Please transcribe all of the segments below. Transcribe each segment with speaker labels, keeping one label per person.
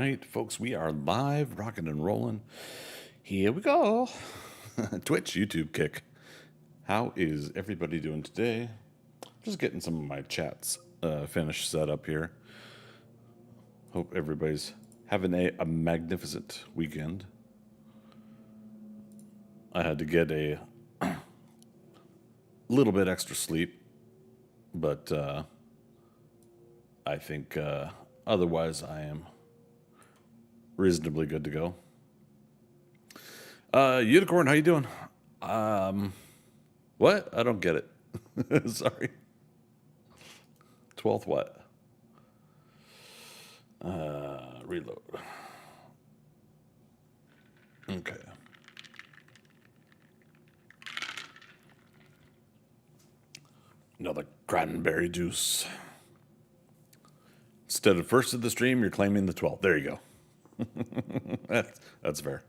Speaker 1: right, folks, we are live, rocking and rolling. Here we go. Twitch, YouTube kick. How is everybody doing today? Just getting some of my chats finished set up here. Hope everybody's having a magnificent weekend. I had to get a little bit extra sleep, but I think otherwise I am reasonably good to go. Unicorn, how you doing? What? I don't get it. Sorry. 12th what? Reload. Okay. Another cranberry juice. Instead of first of the stream, you're claiming the 12th. There you go. That's fair.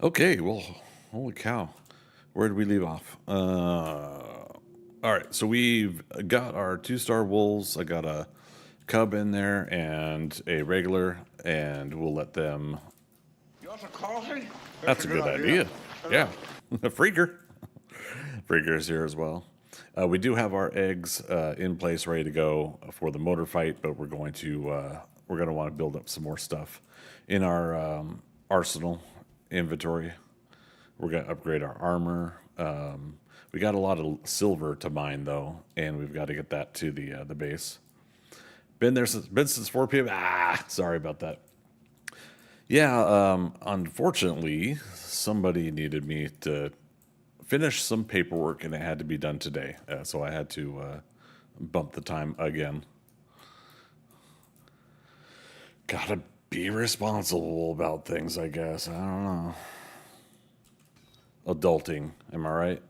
Speaker 1: Okay, well, holy cow. Where did we leave off? All right, so we've got our 2-star wolves. I got a cub in there and a regular, and we'll let them...
Speaker 2: You want some coffee?
Speaker 1: That's a good idea. Yeah, a freaker. Freaker is here as well. We do have our eggs in place, ready to go for the motor fight, but we're going to want to build up some more stuff in our arsenal inventory. We're going to upgrade our armor. We got a lot of silver to mine though, and we've got to get that to the base. Been since 4 p.m. Sorry about that. Yeah, unfortunately, somebody needed me to finish some paperwork, and it had to be done today. So I had to bump the time again. Gotta be responsible about things, I guess. I don't know. Adulting, am I right?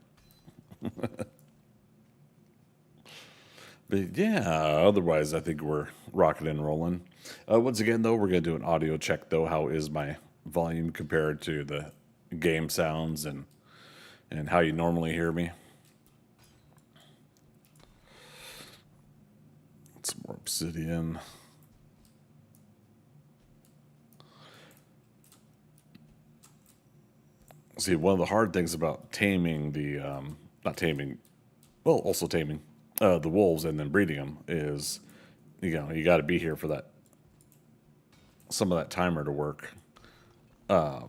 Speaker 1: But yeah, otherwise I think we're rocking and rolling. Once again, though, we're going to do an audio check, though. How is my volume compared to the game sounds and how you normally hear me? Some more obsidian. See, one of the hard things about taming the, also taming the wolves and then breeding them is, you got to be here for that, some of that timer to work. Now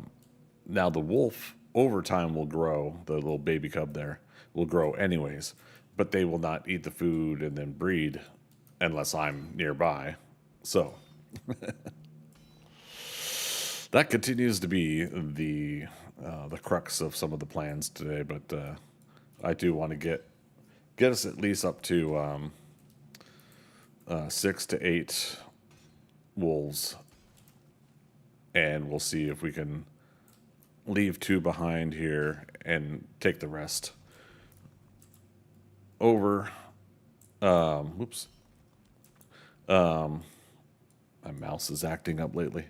Speaker 1: the wolf over time will grow, the little baby cub there will grow anyways, but they will not eat the food and then breed unless I'm nearby. So that continues to be the crux of some of the plans today, but I do want to get us at least up to 6 to 8 wolves, and we'll see if we can leave 2 behind here and take the rest over. Whoops. My mouse is acting up lately.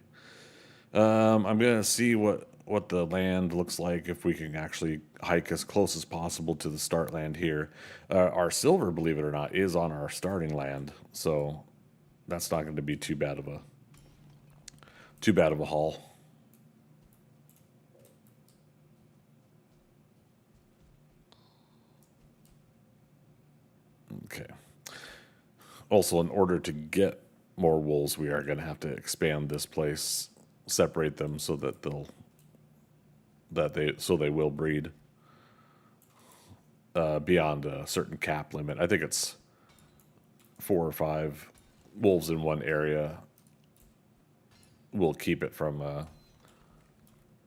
Speaker 1: I'm gonna see what the land looks like, if we can actually hike as close as possible to the start land here. Our silver, believe it or not, is on our starting land, so that's not going to be too bad of a haul. Okay. Also, in order to get more wolves, we are going to have to expand this place, separate them so that they will breed beyond a certain cap limit. I think it's 4 or 5 wolves in one area will keep it from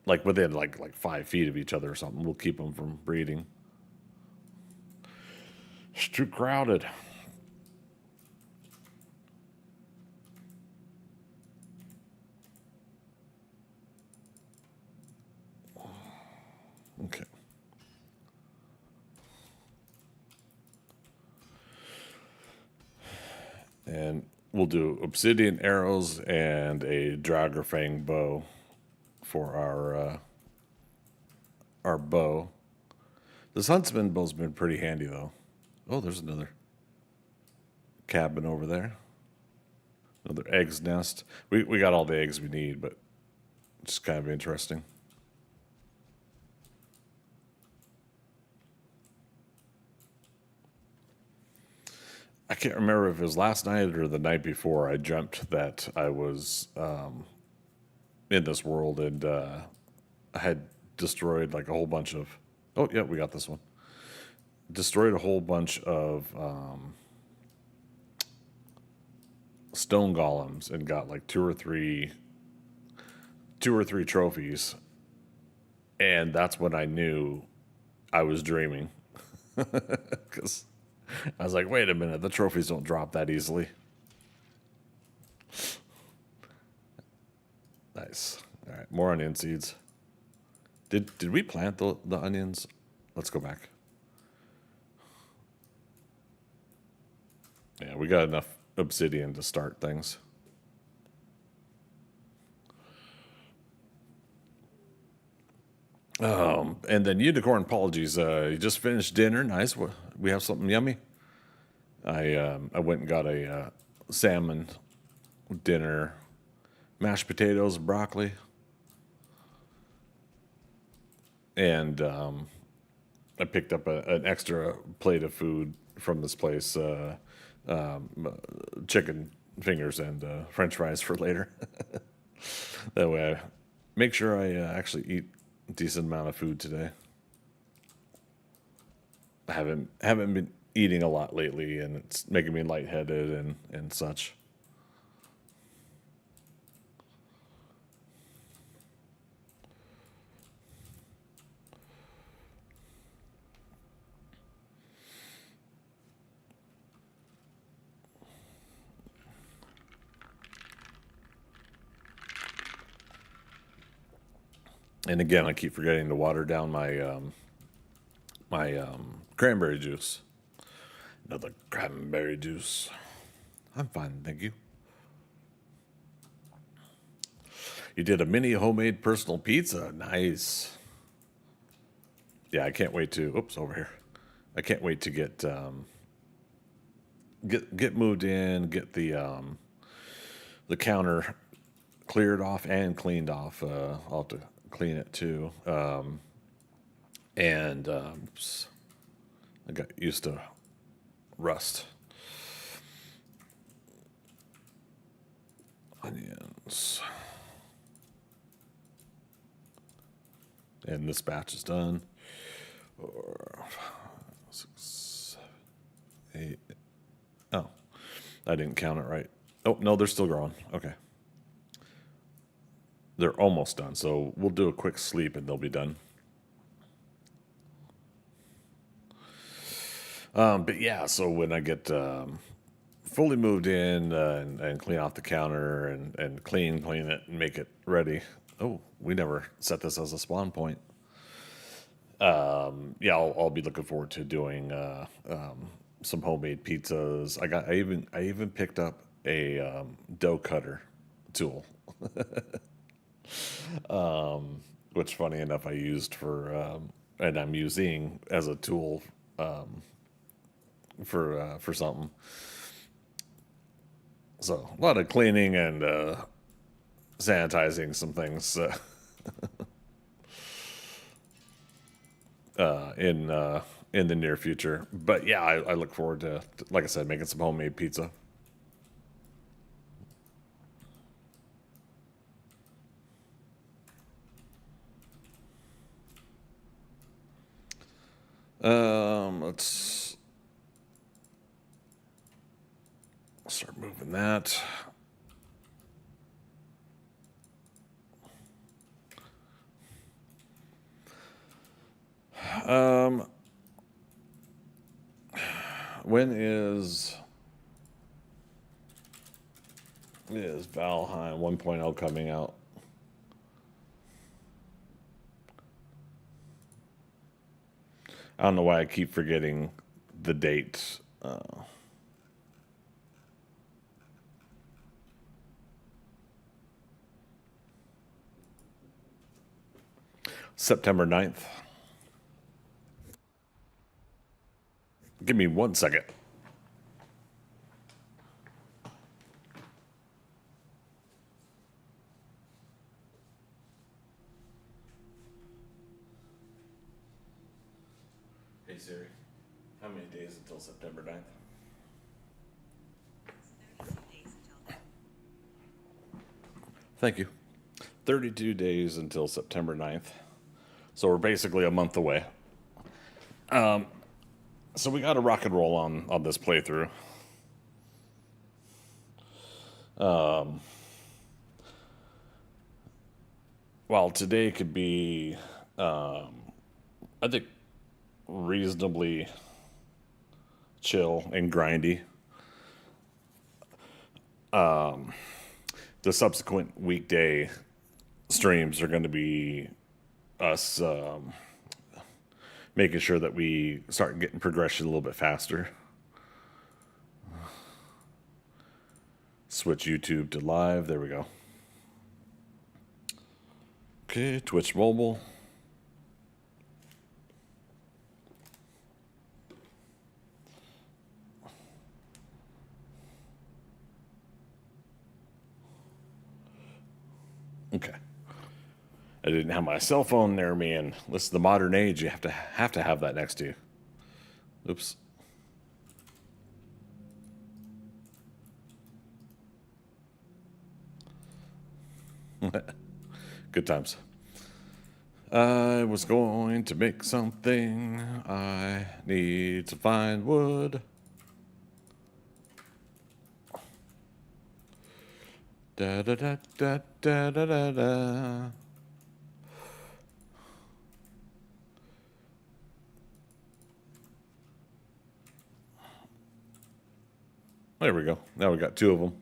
Speaker 1: like within like 5 feet of each other or something. We'll keep them from breeding. It's too crowded. Okay. And we'll do obsidian arrows and a Draugr bow for our bow. This huntsman bow's been pretty handy, though. Oh, there's another cabin over there. Another egg's nest. We got all the eggs we need, but it's kind of interesting. I can't remember if it was last night or the night before. I dreamt that I was in this world and I had destroyed like a whole bunch of. Oh yeah, we got this one. Destroyed a whole bunch of stone golems and got like two or three trophies, and that's when I knew I was dreaming because I was like, wait a minute, the trophies don't drop that easily. Nice. All right, more onion seeds. Did we plant the onions? Let's go back. Yeah, we got enough obsidian to start things. And then unicorn apologies. You just finished dinner. Nice. We have something yummy. I went and got a salmon dinner, mashed potatoes, broccoli, and I picked up an extra plate of food from this place, chicken fingers and French fries for later. That way, I make sure I actually eat a decent amount of food today. I haven't been eating a lot lately, and it's making me lightheaded and such. And again, I keep forgetting to water down my cranberry juice. Another cranberry juice. I'm fine, thank you. You did a mini homemade personal pizza. Nice. Yeah, I can't wait to. Oops, over here. I can't wait to get moved in, get the counter cleared off and cleaned off. I'll have to clean it too. And I got used to rust. Onions. And this batch is done. 4, 5, 6, 7, 8. Oh, I didn't count it right. Oh, no, they're still growing. Okay. They're almost done, so we'll do a quick sleep and they'll be done. But yeah, so when I get fully moved in and clean off the counter and clean it and make it ready. Oh, we never set this as a spawn point. Yeah, I'll be looking forward to doing some homemade pizzas. I even picked up a dough cutter tool, which funny enough I used for and I'm using as a tool for something. So a lot of cleaning and sanitizing some things in the near future. But yeah, I look forward to, like I said, making some homemade pizza. Let's start moving that. When is Valheim 1.0 coming out? I don't know why I keep forgetting the date. September 9th. Give me 1 second. Hey Siri, how many days until September 9th?
Speaker 3: 32 days until then.
Speaker 1: Thank you. 32 days until September 9th. So we're basically a month away. So we got to rock and roll on this playthrough. While today could be, I think, reasonably chill and grindy, the subsequent weekday streams are going to be us making sure that we start getting progression a little bit faster. Switch YouTube to live. There we go. Okay, Twitch mobile. Okay. I didn't have my cell phone near me, and this is the modern age. You have to have that next to you. Oops. Good times. I was going to make something. I need to find wood. Da da da da da da da da. There we go. Now we got two of them.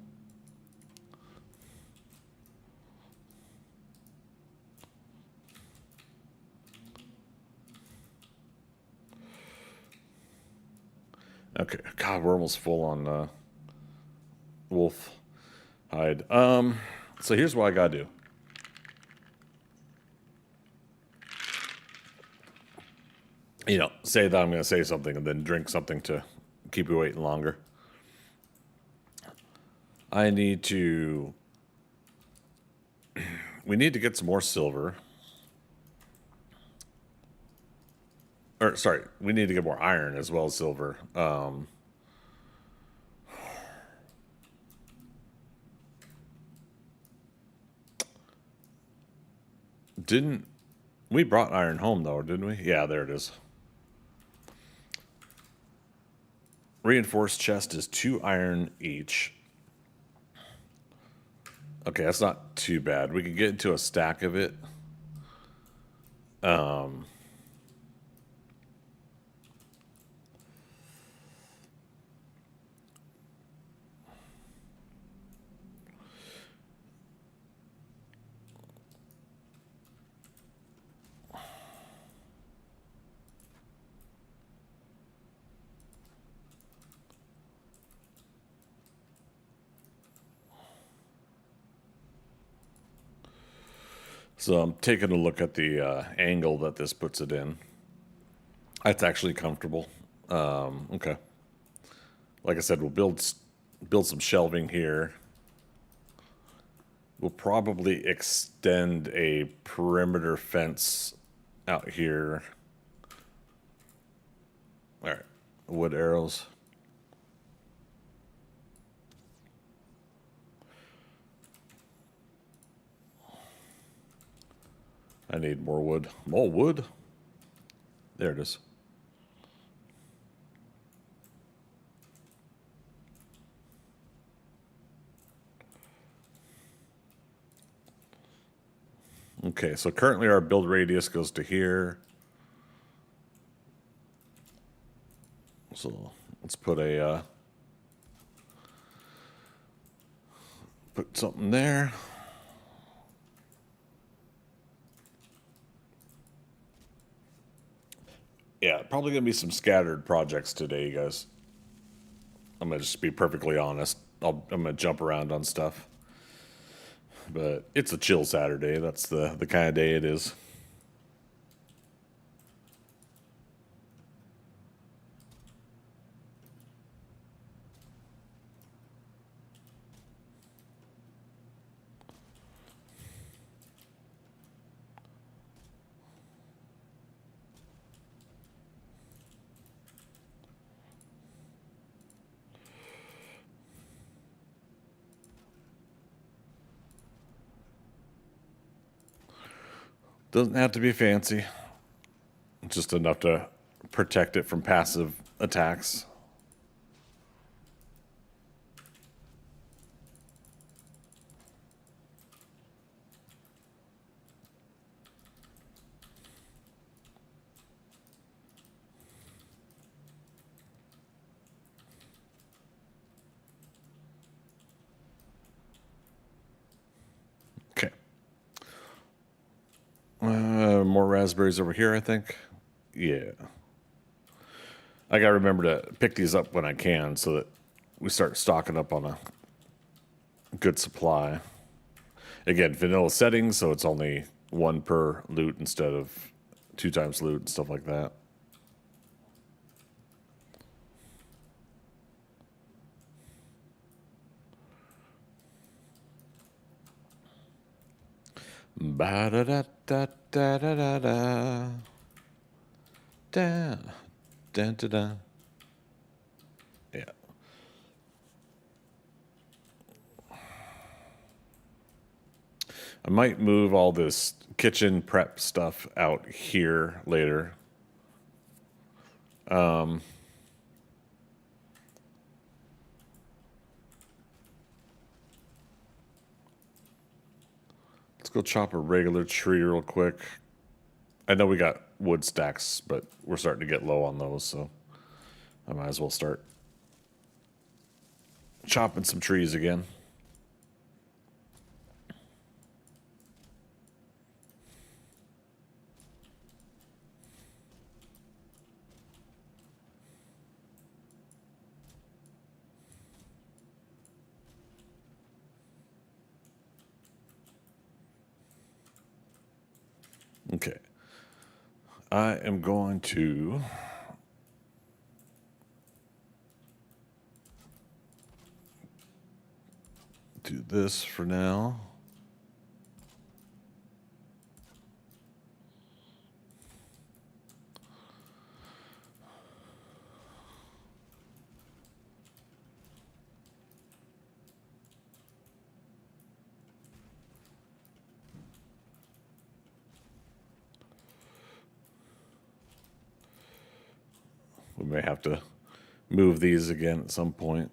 Speaker 1: Okay. God, we're almost full on wolf hide. So here's what I gotta do. You know, say that I'm gonna say something and then drink something to keep you waiting longer. I need to. We need to get some more silver. Or sorry, we need to get more iron as well as silver. Didn't we brought iron home though, didn't we? Yeah, there it is. Reinforced chest is 2 iron each. Okay, that's not too bad. We could get into a stack of it. So I'm taking a look at the angle that this puts it in. That's actually comfortable. Okay. Like I said, we'll build some shelving here. We'll probably extend a perimeter fence out here. All right, wood arrows. I need more wood. More wood? There it is. Okay, so currently our build radius goes to here. So let's put a put something there. Yeah, probably gonna be some scattered projects today, you guys. I'm gonna just be perfectly honest. I'm gonna jump around on stuff, but it's a chill Saturday. That's the kind of day it is. Doesn't have to be fancy. Just enough to protect it from passive attacks. Okay. More raspberries over here, I think. Yeah. I gotta remember to pick these up when I can so that we start stocking up on a good supply. Again, vanilla settings, so it's only one per loot instead of 2 times loot and stuff like that. Ba da da da da da da da da da da da. Yeah. I might move all this kitchen prep stuff out here later. Let's go chop a regular tree real quick. I know we got wood stacks, but we're starting to get low on those, so I might as well start chopping some trees again. Okay. I am going to do this for now. We may have to move these again at some point.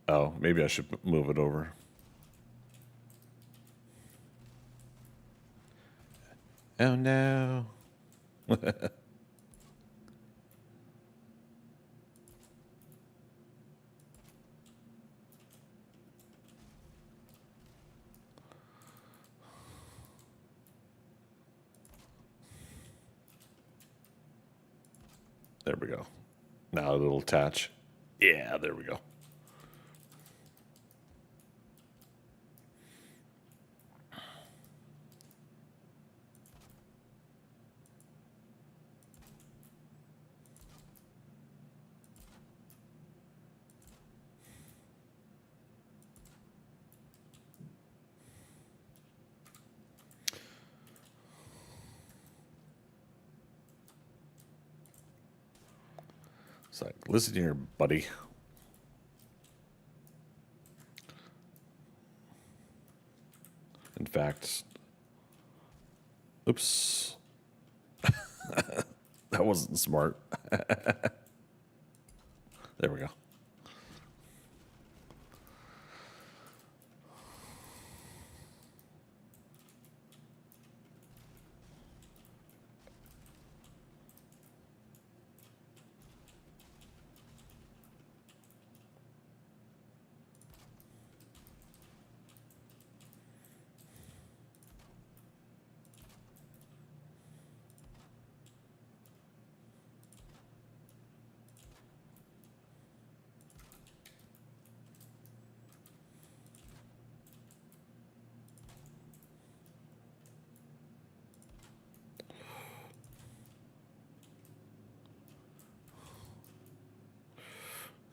Speaker 1: Oh, maybe I should move it over. Oh no. There we go. Now it'll attach. Yeah, there we go. It's like, listen here, buddy. In fact, oops. That wasn't smart. There we go.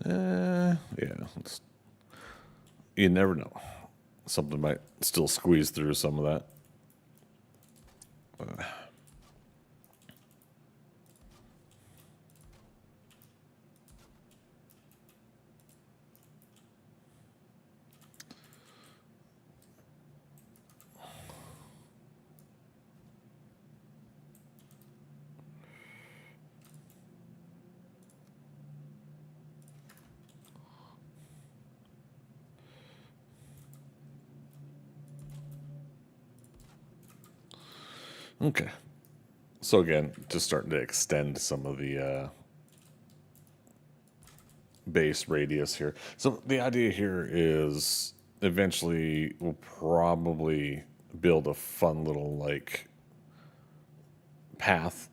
Speaker 1: Yeah. You never know. Something might still squeeze through some of that. Okay. So again, just starting to extend some of the base radius here. So the idea here is eventually we'll probably build a fun little like path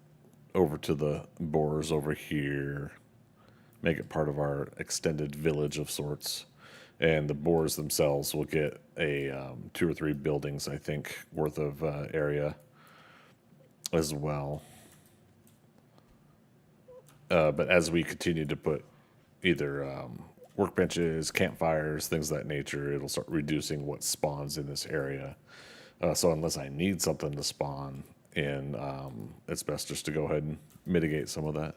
Speaker 1: over to the borers over here, make it part of our extended village of sorts. And the boars themselves will get a 2 or 3 buildings, I think, worth of area as well. But as we continue to put either workbenches, campfires, things of that nature, it'll start reducing what spawns in this area. So unless I need something to spawn in, it's best just to go ahead and mitigate some of that.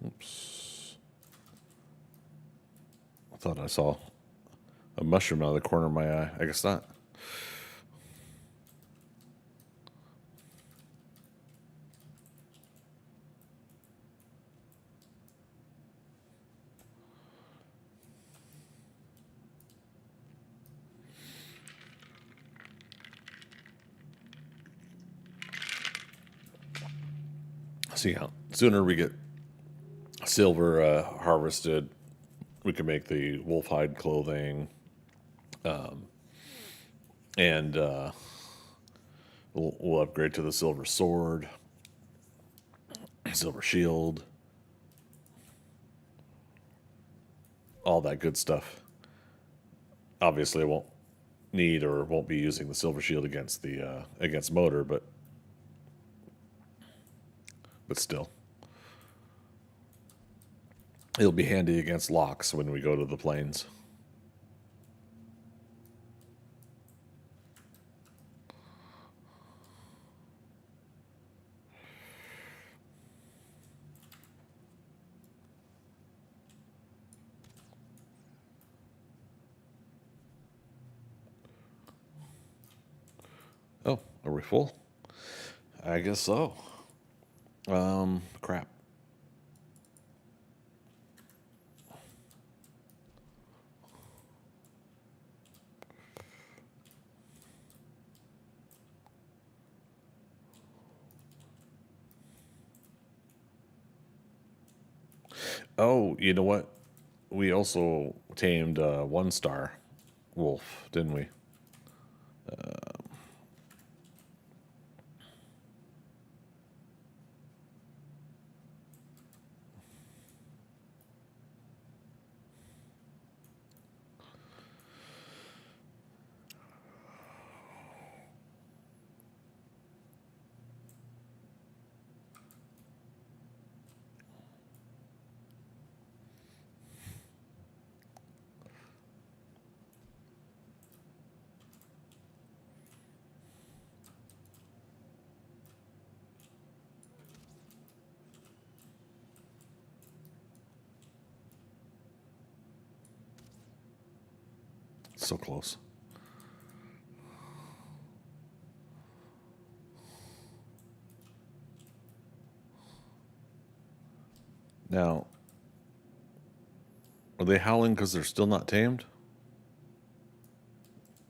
Speaker 1: Oops. I thought I saw a mushroom out of the corner of my eye. I guess not. See how sooner we get silver harvested, we can make the wolf hide clothing, and we'll upgrade to the silver sword, silver shield, all that good stuff. Obviously, I won't need or won't be using the silver shield against the against motor, but still, it'll be handy against locks when we go to the plains. Oh, are we full? I guess so. Crap. Oh, you know what? We also tamed 1 star wolf, didn't we? So close. Now, are they howling because they're still not tamed?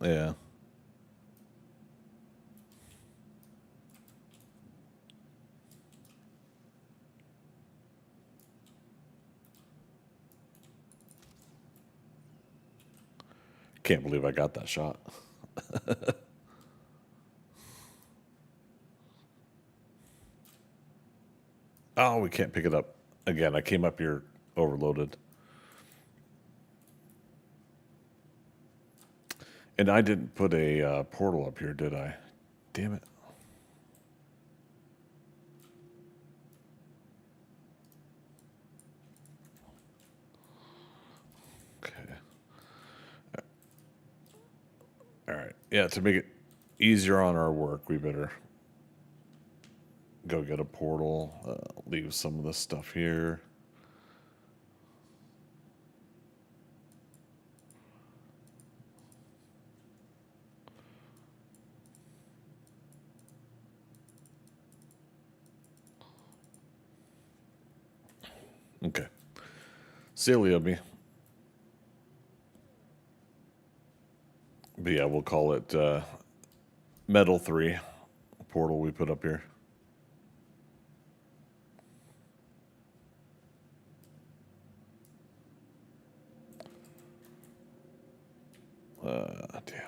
Speaker 1: Yeah. Can't believe I got that shot. Oh, we can't pick it up. Again, I came up here overloaded. And I didn't put a portal up here, did I? Damn it. Okay. All right. Yeah, to make it easier on our work, we better go get a portal. Leave some of this stuff here. Okay. Silly of me. But yeah, we'll call it Metal 3 portal we put up here. Damn.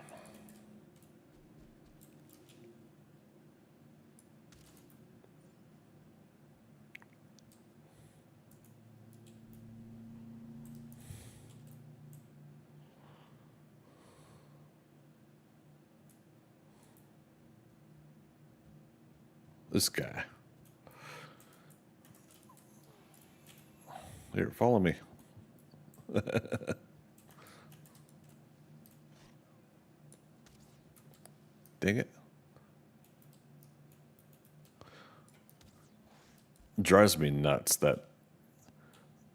Speaker 1: This guy. Here, follow me. Dang it. Drives me nuts that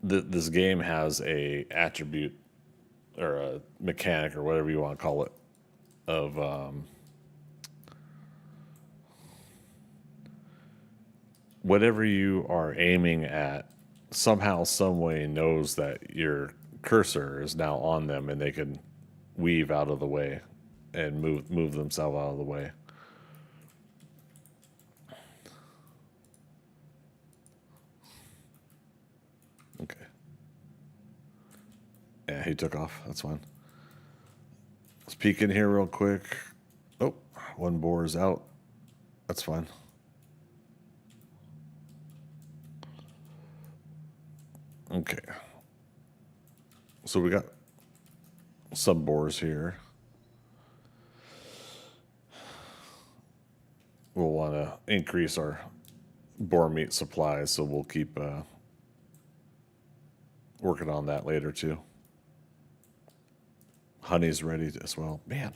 Speaker 1: this game has a attribute or a mechanic or whatever you want to call it of whatever you are aiming at somehow some way knows that your cursor is now on them and they can weave out of the way and move themselves out of the way. Okay. Yeah, he took off. That's fine. Let's peek in here real quick. Oh, one boar is out. That's fine. Okay. So we got some boars here. We'll want to increase our boar meat supplies, so we'll keep working on that later too. Honey's ready as well. Man,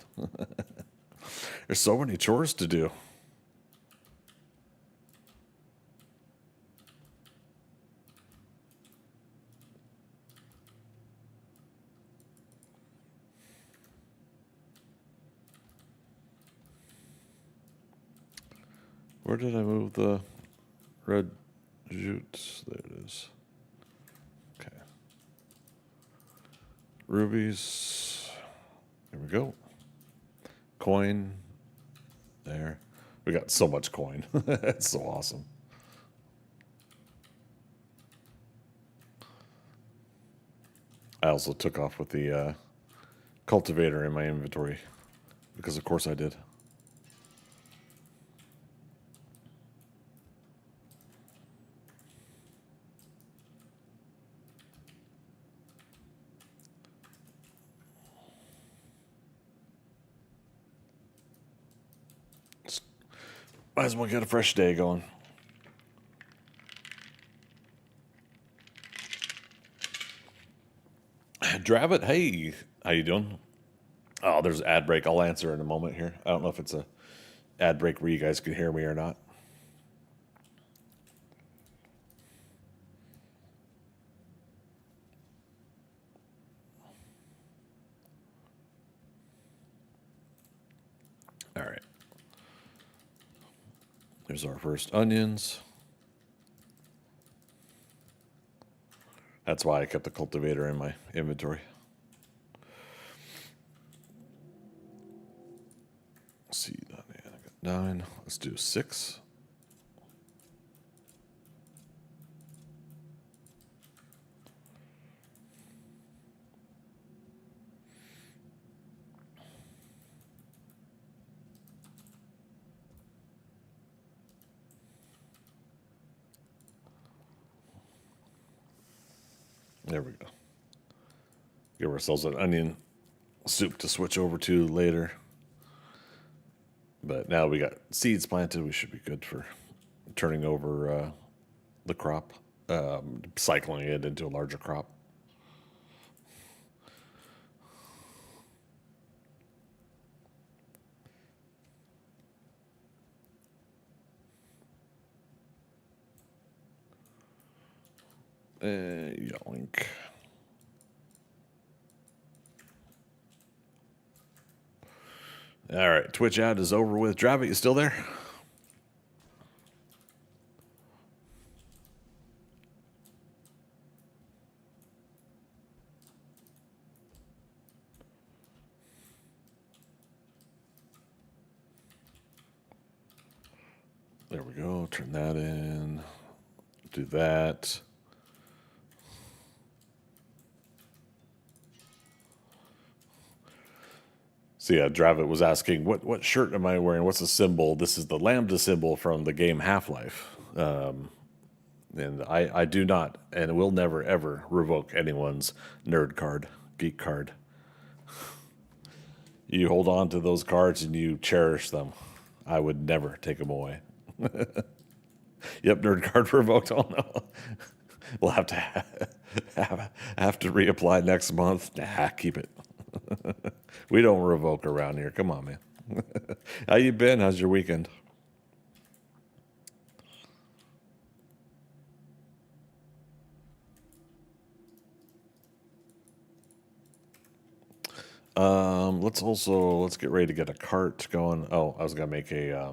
Speaker 1: there's so many chores to do. Where did I move the red jutes? There it is. Okay. Rubies. There we go. Coin. There. We got so much coin. It's so awesome. I also took off with the cultivator in my inventory because of course I did. Might as well get a fresh day going. Drabbit, hey, how you doing? Oh, there's an ad break. I'll answer in a moment here. I don't know if it's a ad break where you guys can hear me or not. All right. There's our first onions. That's why I kept the cultivator in my inventory. Seed onion. I got 9. Let's do 6. There we go. Give ourselves an onion soup to switch over to later. But now we got seeds planted. We should be good for turning over the crop, cycling it into a larger crop. Yoink. All right, Twitch ad is over with. Drabbit, you still there? There we go. Turn that in. Do that. So yeah, Dravit was asking, what shirt am I wearing? What's the symbol? This is the lambda symbol from the game Half-Life. And I do not and will never, ever revoke anyone's nerd card, geek card. You hold on to those cards and you cherish them. I would never take them away. Yep, nerd card revoked. Oh no. We'll have to have to reapply next month. Nah, keep it. We don't revoke around here. Come on, man. How you been? How's your weekend? Let's get ready to get a cart going. Oh, I was gonna make I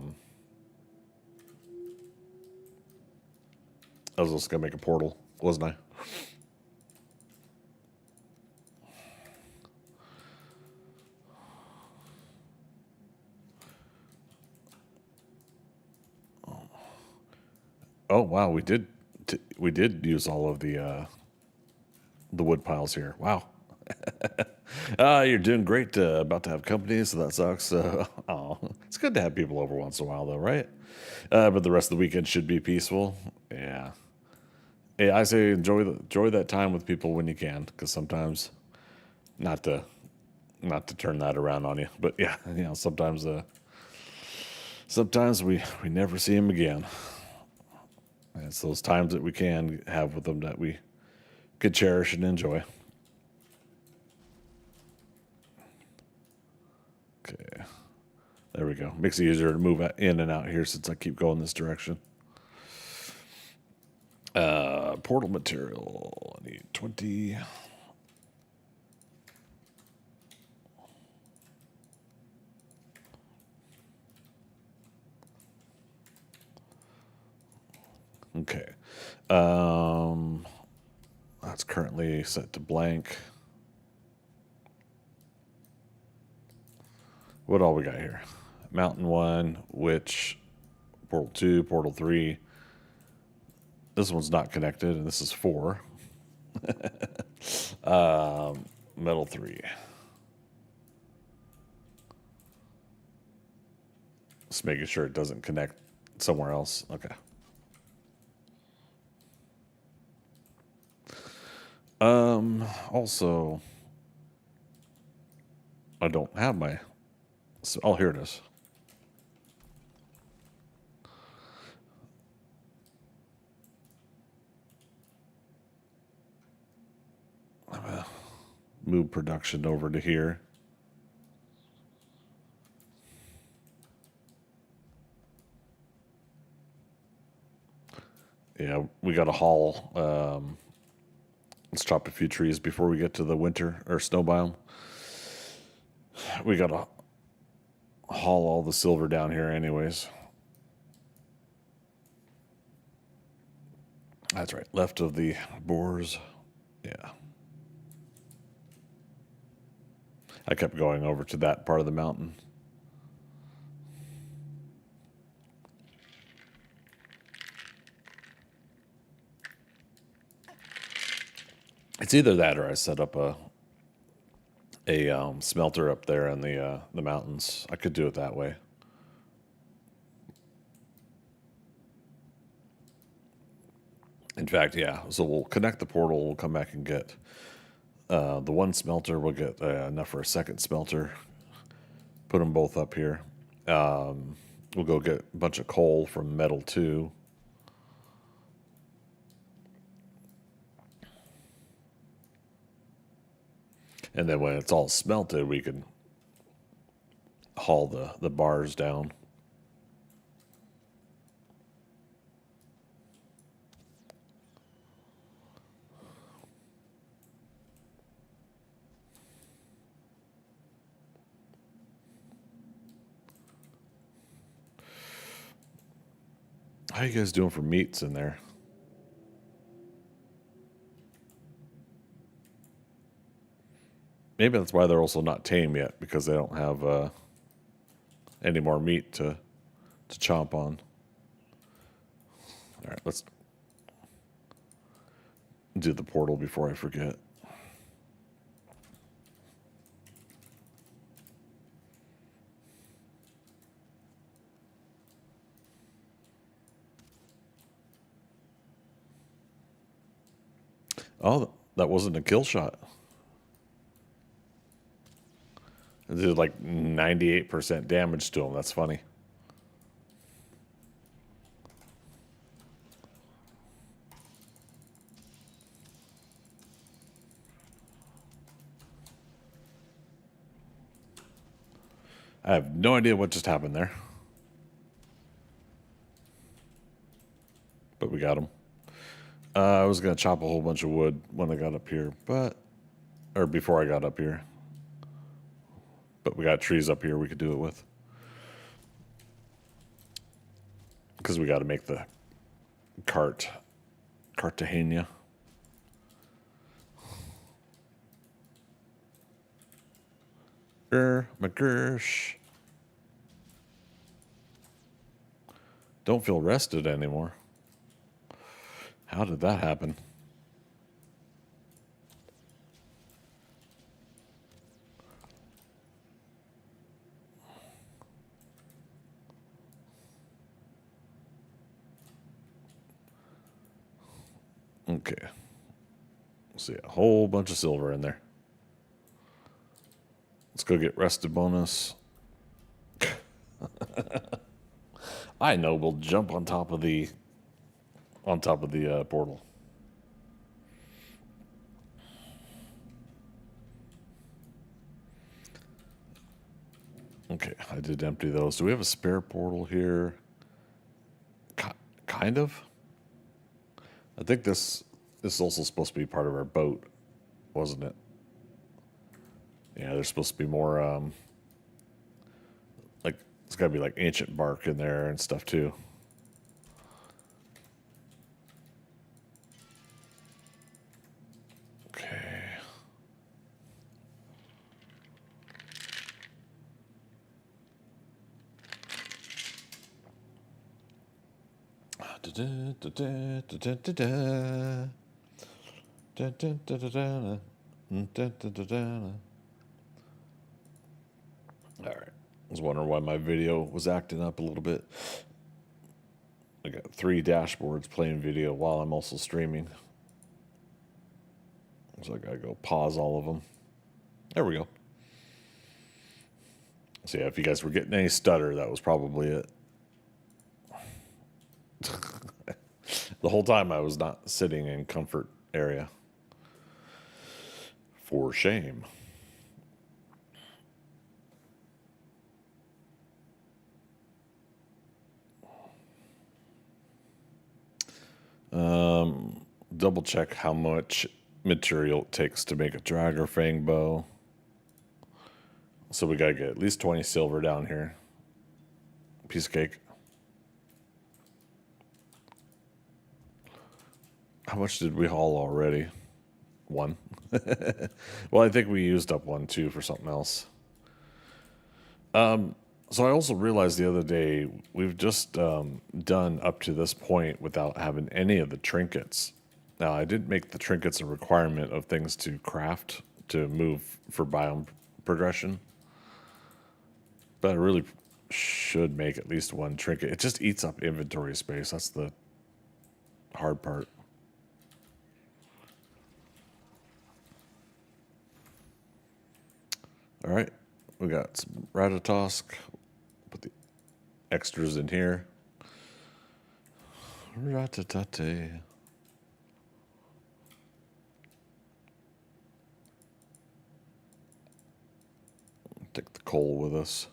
Speaker 1: was just gonna make a portal, wasn't I? Oh wow, we did use all of the wood piles here. Wow. You're doing great. About to have company, so that sucks. Oh, it's good to have people over once in a while, though, right? But the rest of the weekend should be peaceful. Yeah. Hey, I say enjoy that time with people when you can, because sometimes not to turn that around on you, but yeah, sometimes we never see them again. And it's those times that we can have with them that we could cherish and enjoy. Okay. There we go. Makes it easier to move in and out here since I keep going this direction. Portal material. I need 20. Okay. That's currently set to blank. What all we got here? Mountain 1, Witch, Portal 2, Portal 3. This one's not connected, and this is 4. Metal 3. Just making sure it doesn't connect somewhere else. Okay. Also, I don't have my. Oh, here it is. I'm gonna move production over to here. Yeah, we got to haul. Let's chop a few trees before we get to the winter or snow biome. We got to haul all the silver down here, anyways. That's right. Left of the boars. Yeah. I kept going over to that part of the mountain. It's either that or I set up a smelter up there in the mountains. I could do it that way. In fact, yeah. So we'll connect the portal. We'll come back and get the one smelter. We'll get enough for a second smelter. Put them both up here. We'll go get a bunch of coal from metal 2. And then when it's all smelted, we can haul the bars down. How you guys doing for meats in there? Maybe that's why they're also not tame yet, because they don't have any more meat to chomp on. All right, let's do the portal before I forget. Oh, that wasn't a kill shot. It did like 98% damage to him. That's funny. I have no idea what just happened there. But we got him. I was going to chop a whole bunch of wood when I got up here, or before I got up here. But we got trees up here we could do it with. Because we got to make the Cartagena. My gersh. Don't feel rested anymore. How did that happen? Okay. See a whole bunch of silver in there. Let's go get rested bonus. I know we'll jump on top of the portal. Okay, I did empty those. Do we have a spare portal here? Kind of. I think this is also supposed to be part of our boat, wasn't it? Yeah, there's supposed to be more like it's got to be like ancient bark in there and stuff too. Okay. All right. I was wondering why my video was acting up a little bit. I got 3 dashboards playing video while I'm also streaming. So I gotta go pause all of them. There we go. So yeah, if you guys were getting any stutter, that was probably it. The whole time I was not sitting in comfort area. For shame. Double check how much material it takes to make a dragger fang bow. So we gotta get at least 20 silver down here. Piece of cake. How much did we haul already? 1. Well, I think we used up 1 too for something else. So I also realized the other day we've just done up to this point without having any of the trinkets. Now, I didn't make the trinkets a requirement of things to craft to move for biome progression, but I really should make at least 1 trinket. It just eats up inventory space. That's the hard part. All right, we got some Ratatosk. Put the extras in here. Ratatate. Take the coal with us.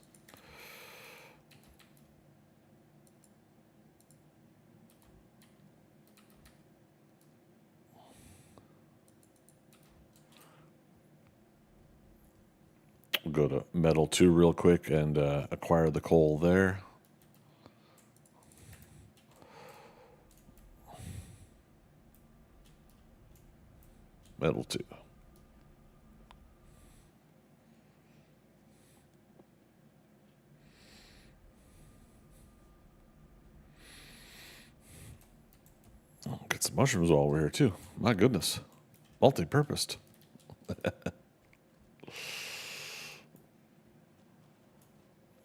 Speaker 1: We'll go to metal 2 real quick and acquire the coal there. Metal 2. Get some mushrooms while we're here too. My goodness, multi-purposed.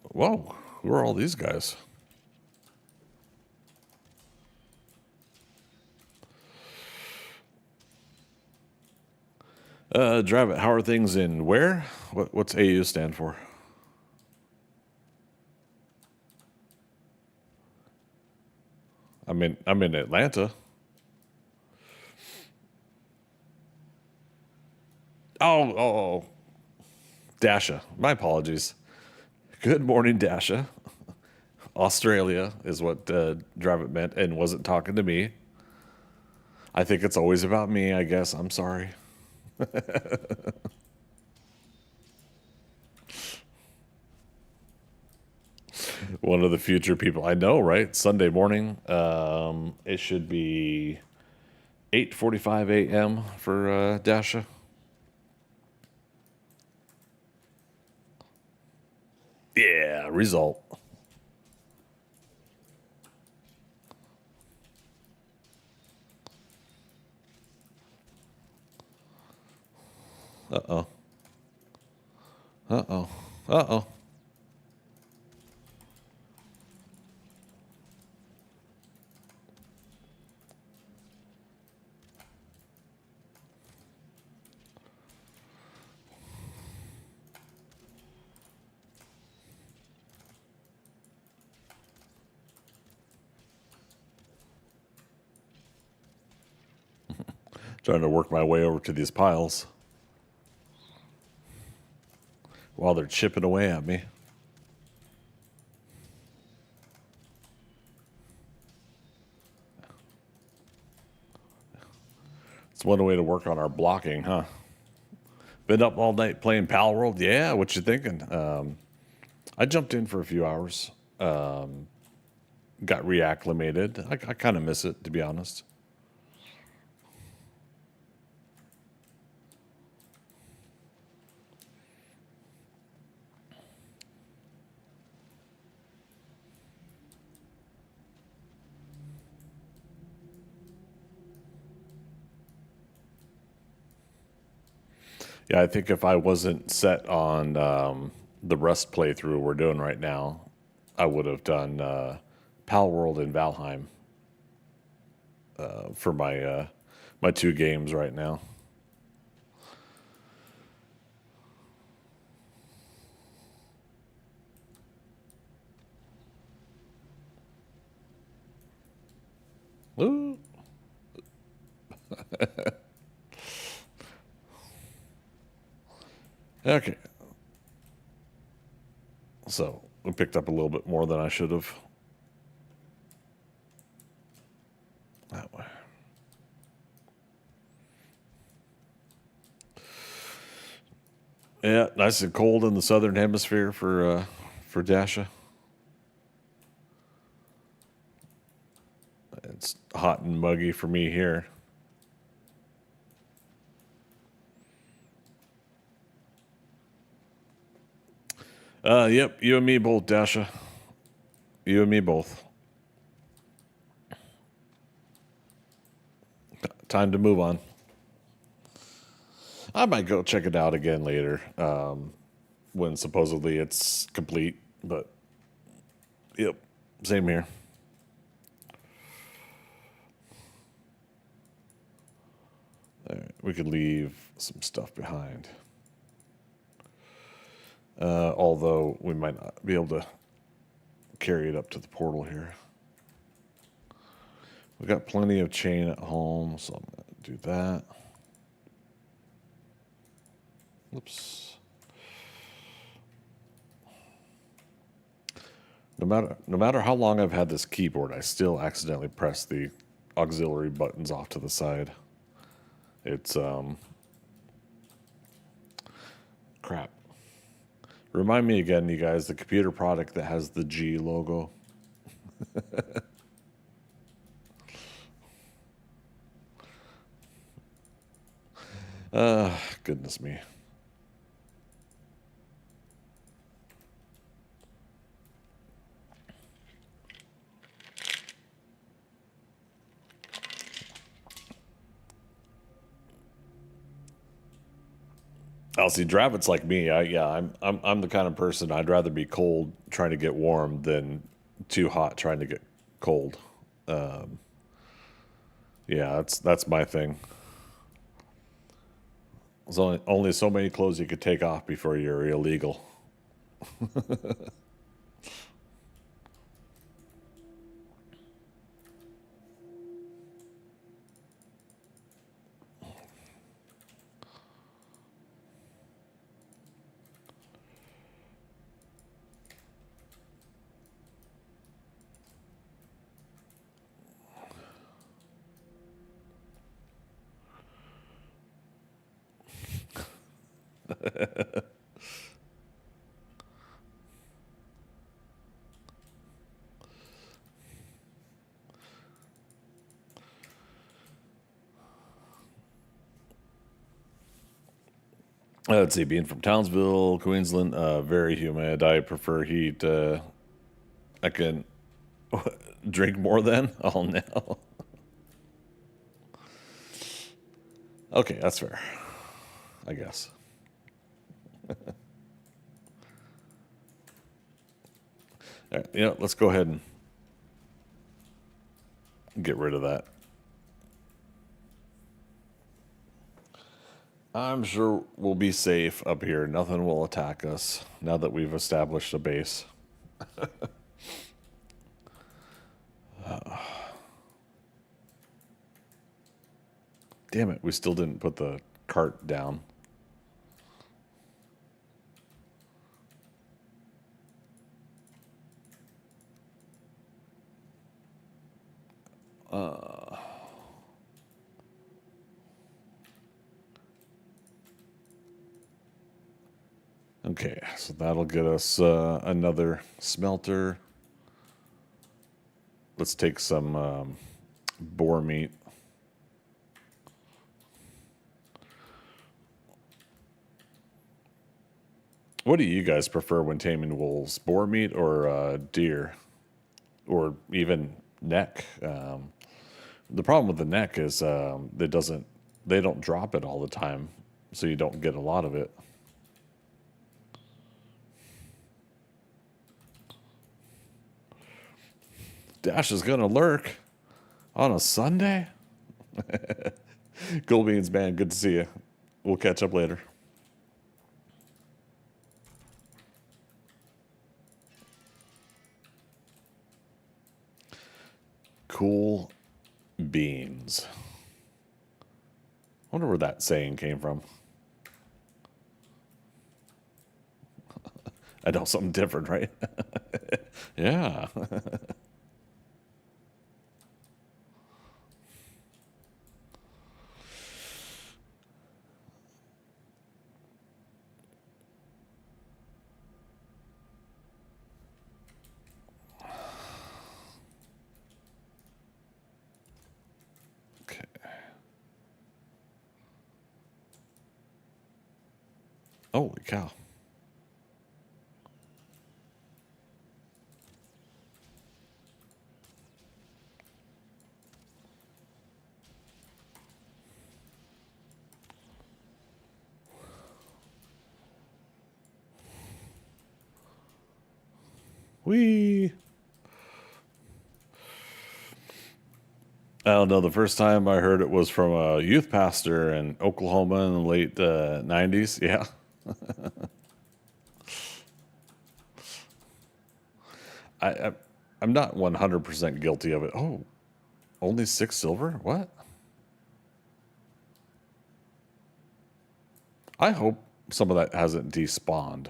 Speaker 1: Whoa, who are all these guys? Drive it. How are things in where? What's AU stand for? I'm in Atlanta. Oh, Dasha. My apologies. Good morning, Dasha. Australia is what Drive It meant and wasn't talking to me. I think it's always about me, I guess. I'm sorry. One of the future people. I know, right? Sunday morning. It should be 8:45 a.m. for Dasha. Yeah, result. Uh-oh. Uh-oh. Uh-oh. Trying to work my way over to these piles while they're chipping away at me. It's one way to work on our blocking, huh? Been up all night playing Pal World? Yeah, what you thinking? I jumped in for a few hours. Got reacclimated. I kind of miss it, to be honest. Yeah, I think if I wasn't set on the Rust playthrough we're doing right now, I would have done Pal World and Valheim for my two games right now. Ooh. Okay. So we picked up a little bit more than I should have. That way. Yeah, nice and cold in the southern hemisphere for Dasha. It's hot and muggy for me here. Yep, you and me both, Dasha. You and me both. Time to move on. I might go check it out again later, when supposedly it's complete. But yep, same here. All right, we could leave some stuff behind. Although we might not be able to carry it up to the portal here. We've got plenty of chain at home, so I'm going to do that. Oops. No matter how long I've had this keyboard, I still accidentally press the auxiliary buttons off to the side. It's crap. Remind me again, you guys, the computer product that has the G logo. Goodness me. Oh, see, Dravitt's like me. I'm the kind of person I'd rather be cold trying to get warm than too hot trying to get cold. Yeah, that's my thing. There's only so many clothes you could take off before you're illegal. Let's see, being from Townsville, Queensland, very humid. I prefer heat. I can drink more than? Oh, no. Okay, that's fair, I guess. All right, let's go ahead and get rid of that. I'm sure we'll be safe up here. Nothing will attack us now that we've established a base. Damn it, we still didn't put the cart down. Okay, so that'll get us another smelter. Let's take some boar meat. What do you guys prefer when taming wolves? Boar meat or deer? Or even neck? The problem with the neck is they don't drop it all the time, so you don't get a lot of it. Dash is gonna lurk on a Sunday. Cool beans, man. Good to see you. We'll catch up later. Cool beans. I wonder where that saying came from. I know, something different, right? Yeah. Okay. Holy cow. Whee! I don't know. The first time I heard it was from a youth pastor in Oklahoma in the late 90s. Yeah. I, I'm not 100% guilty of it. Oh, only 6 silver? What? I hope some of that hasn't despawned.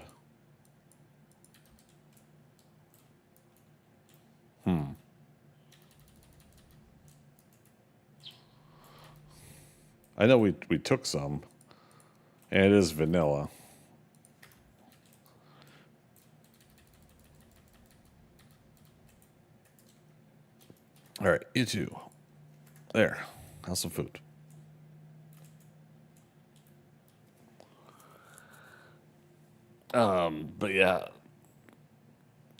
Speaker 1: I know we took some, and it is vanilla. All right, you two. There. Have some food. But yeah,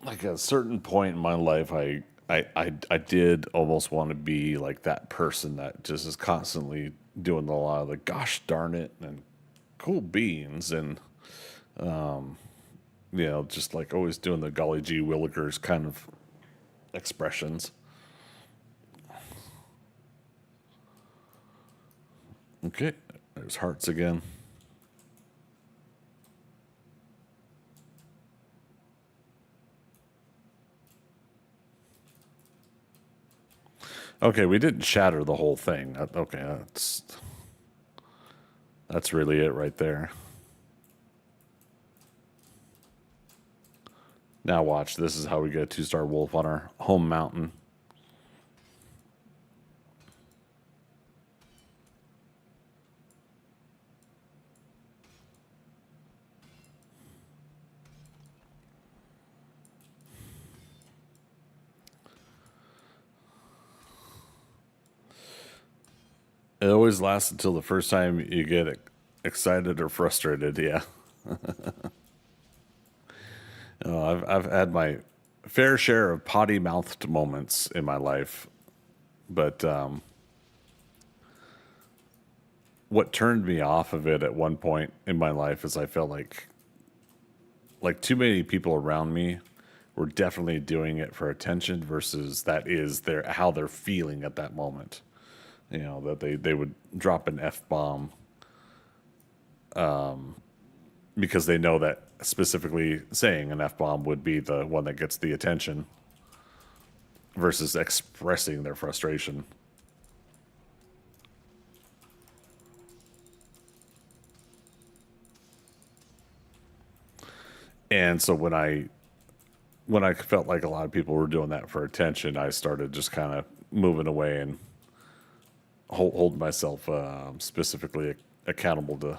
Speaker 1: like at a certain point in my life, I did almost want to be like that person that just is constantly doing a lot of the gosh darn it and cool beans and just like always doing the golly gee willikers kind of expressions. Okay, there's hearts again. Okay, we didn't shatter the whole thing. Okay, that's really it right there. Now watch, this is how we get a 2-star wolf on our home mountain. It always lasts until the first time you get excited or frustrated. Yeah. I've had my fair share of potty mouthed moments in my life, but what turned me off of it at one point in my life is I felt like too many people around me were definitely doing it for attention versus that is how they're feeling at that moment. That they would drop an F-bomb because they know that specifically saying an F-bomb would be the one that gets the attention versus expressing their frustration. And so when I felt like a lot of people were doing that for attention, I started just kind of moving away and hold myself specifically accountable to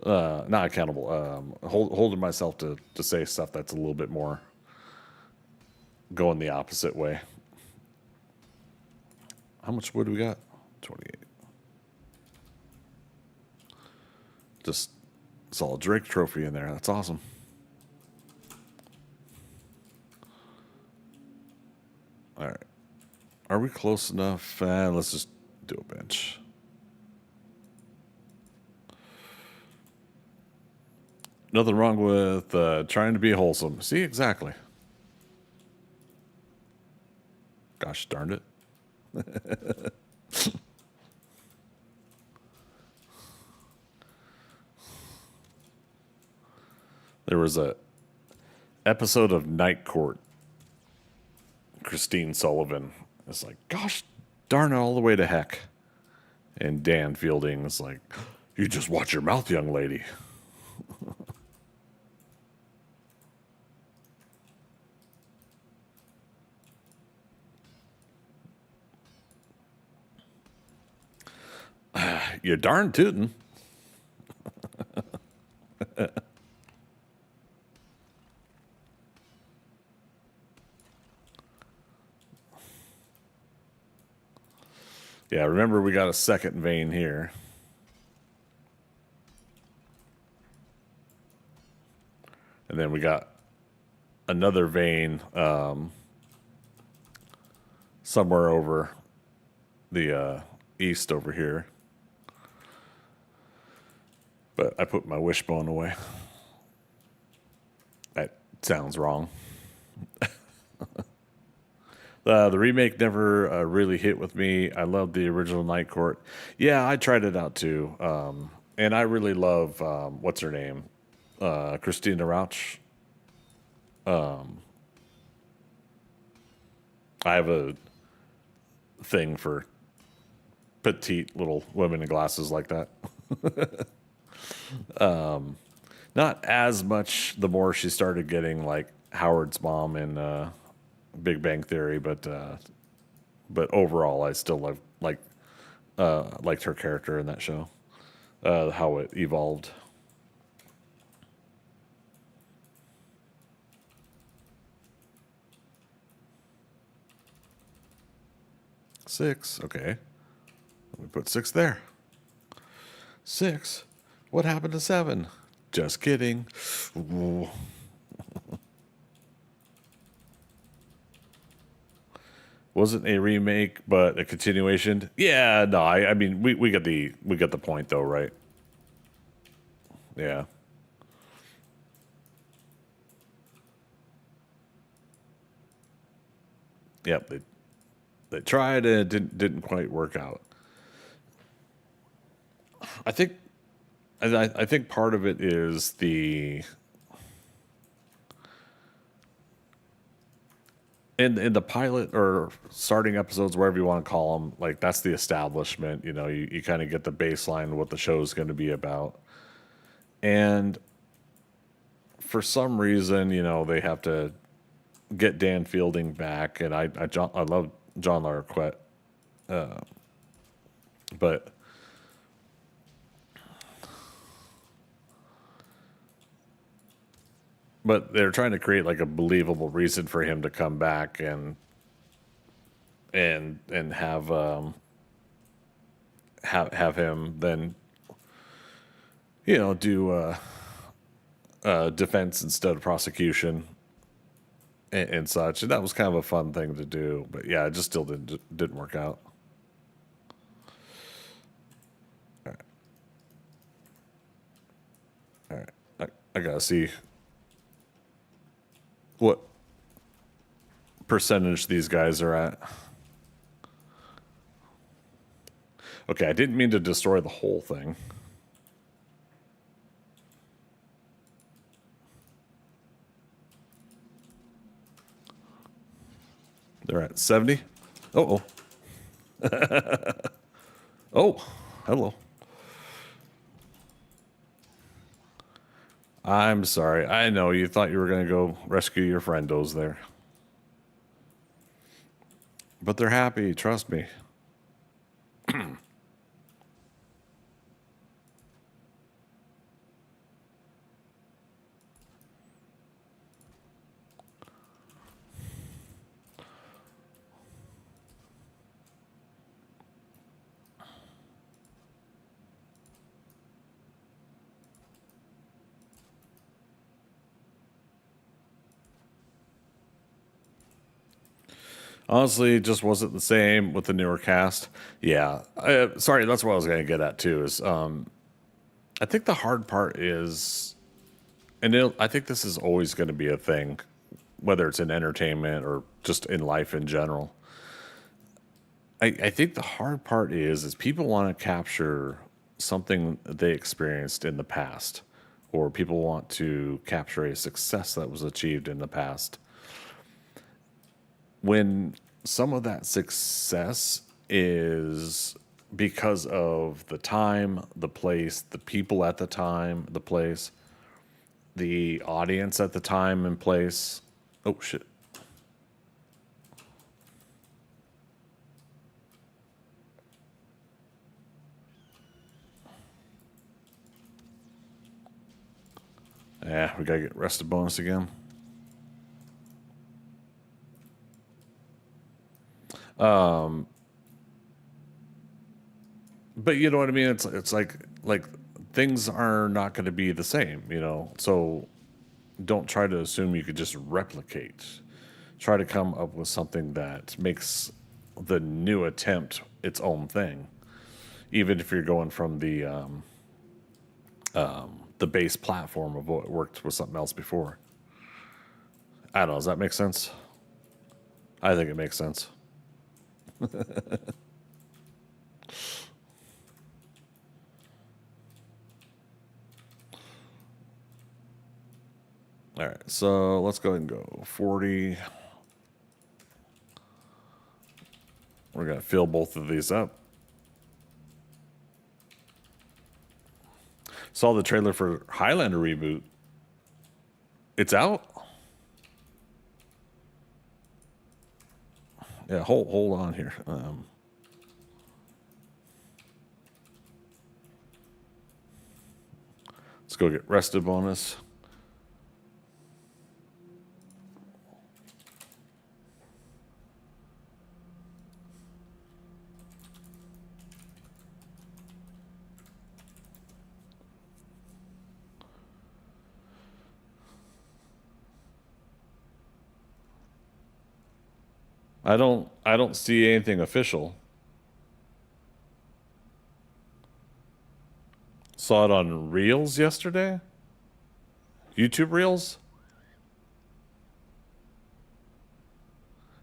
Speaker 1: not accountable holding myself to say stuff that's a little bit more going the opposite way. How much wood we got? 28. Just saw a Drake trophy in there. That's awesome. All right, are we close enough? Let's just do a bench. Nothing wrong with trying to be wholesome. See, exactly. Gosh darn it. There was a episode of Night Court. Christine Sullivan is like, gosh darn it, all the way to heck. And Dan Fielding is like, you just watch your mouth, young lady. You darn tootin'. Yeah, remember we got a second vein here. And then we got another vein somewhere over the east over here. But I put my wishbone away. That sounds wrong. The remake never really hit with me. I love the original Night Court. Yeah, I tried it out too. And I really love, what's her name? Christina Rauch. I have a thing for petite little women in glasses like that. Not as much the more she started getting like Howard's mom in Big Bang Theory, but overall, I still liked her character in that show, how it evolved. Six, okay. We put 6 there. 6. What happened to 7? Just kidding. Ooh. Wasn't a remake, but a continuation. Yeah, no, I mean we get the point though, right? Yeah. Yep. They tried and it didn't quite work out. I think I think part of it is the in the pilot or starting episodes, wherever you want to call them, like that's the establishment. You know, you kind of get the baseline of what the show is going to be about, and for some reason, you know, they have to get Dan Fielding back, and I love John Larroquette, but they're trying to create like a believable reason for him to come back and have him then, you know, do defense instead of prosecution and such, and that was kind of a fun thing to do. But yeah, it just still didn't work out. All right, I gotta see what percentage these guys are at. Okay, I didn't mean to destroy the whole thing. They're at 70. Oh, oh, hello. I'm sorry. I know you thought you were going to go rescue your friendos there. But they're happy, trust me. Honestly, it just wasn't the same with the newer cast. Yeah. Sorry, that's what I was going to get at too. Is I think the hard part is, and I think this is always going to be a thing, whether it's in entertainment or just in life in general. I think the hard part is people want to capture something that they experienced in the past, or people want to capture a success that was achieved in the past. When some of that success is because of the time, the place, the people at the time, the place, the audience at the time and place. Oh, shit. Yeah, we gotta get rested bonus again. But you know what I mean? It's like things are not going to be the same, you know. So don't try to assume you could just replicate. Try to come up with something that makes the new attempt its own thing, even if you're going from the base platform of what worked with something else before. I don't know. Does that make sense? I think it makes sense. All right, so let's go ahead and go 40. We're going to fill both of these up. Saw the trailer for Highlander reboot. It's out? Yeah, hold on here. Let's go get rested bonus. I don't see anything official. Saw it on Reels yesterday. YouTube Reels.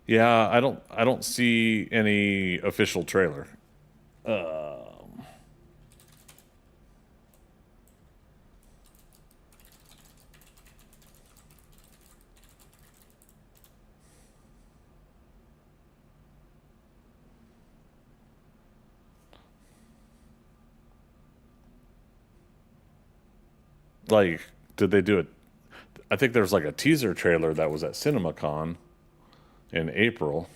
Speaker 1: Yeah, I don't see any official trailer. Like, did they do it? I think there's like a teaser trailer that was at CinemaCon in April.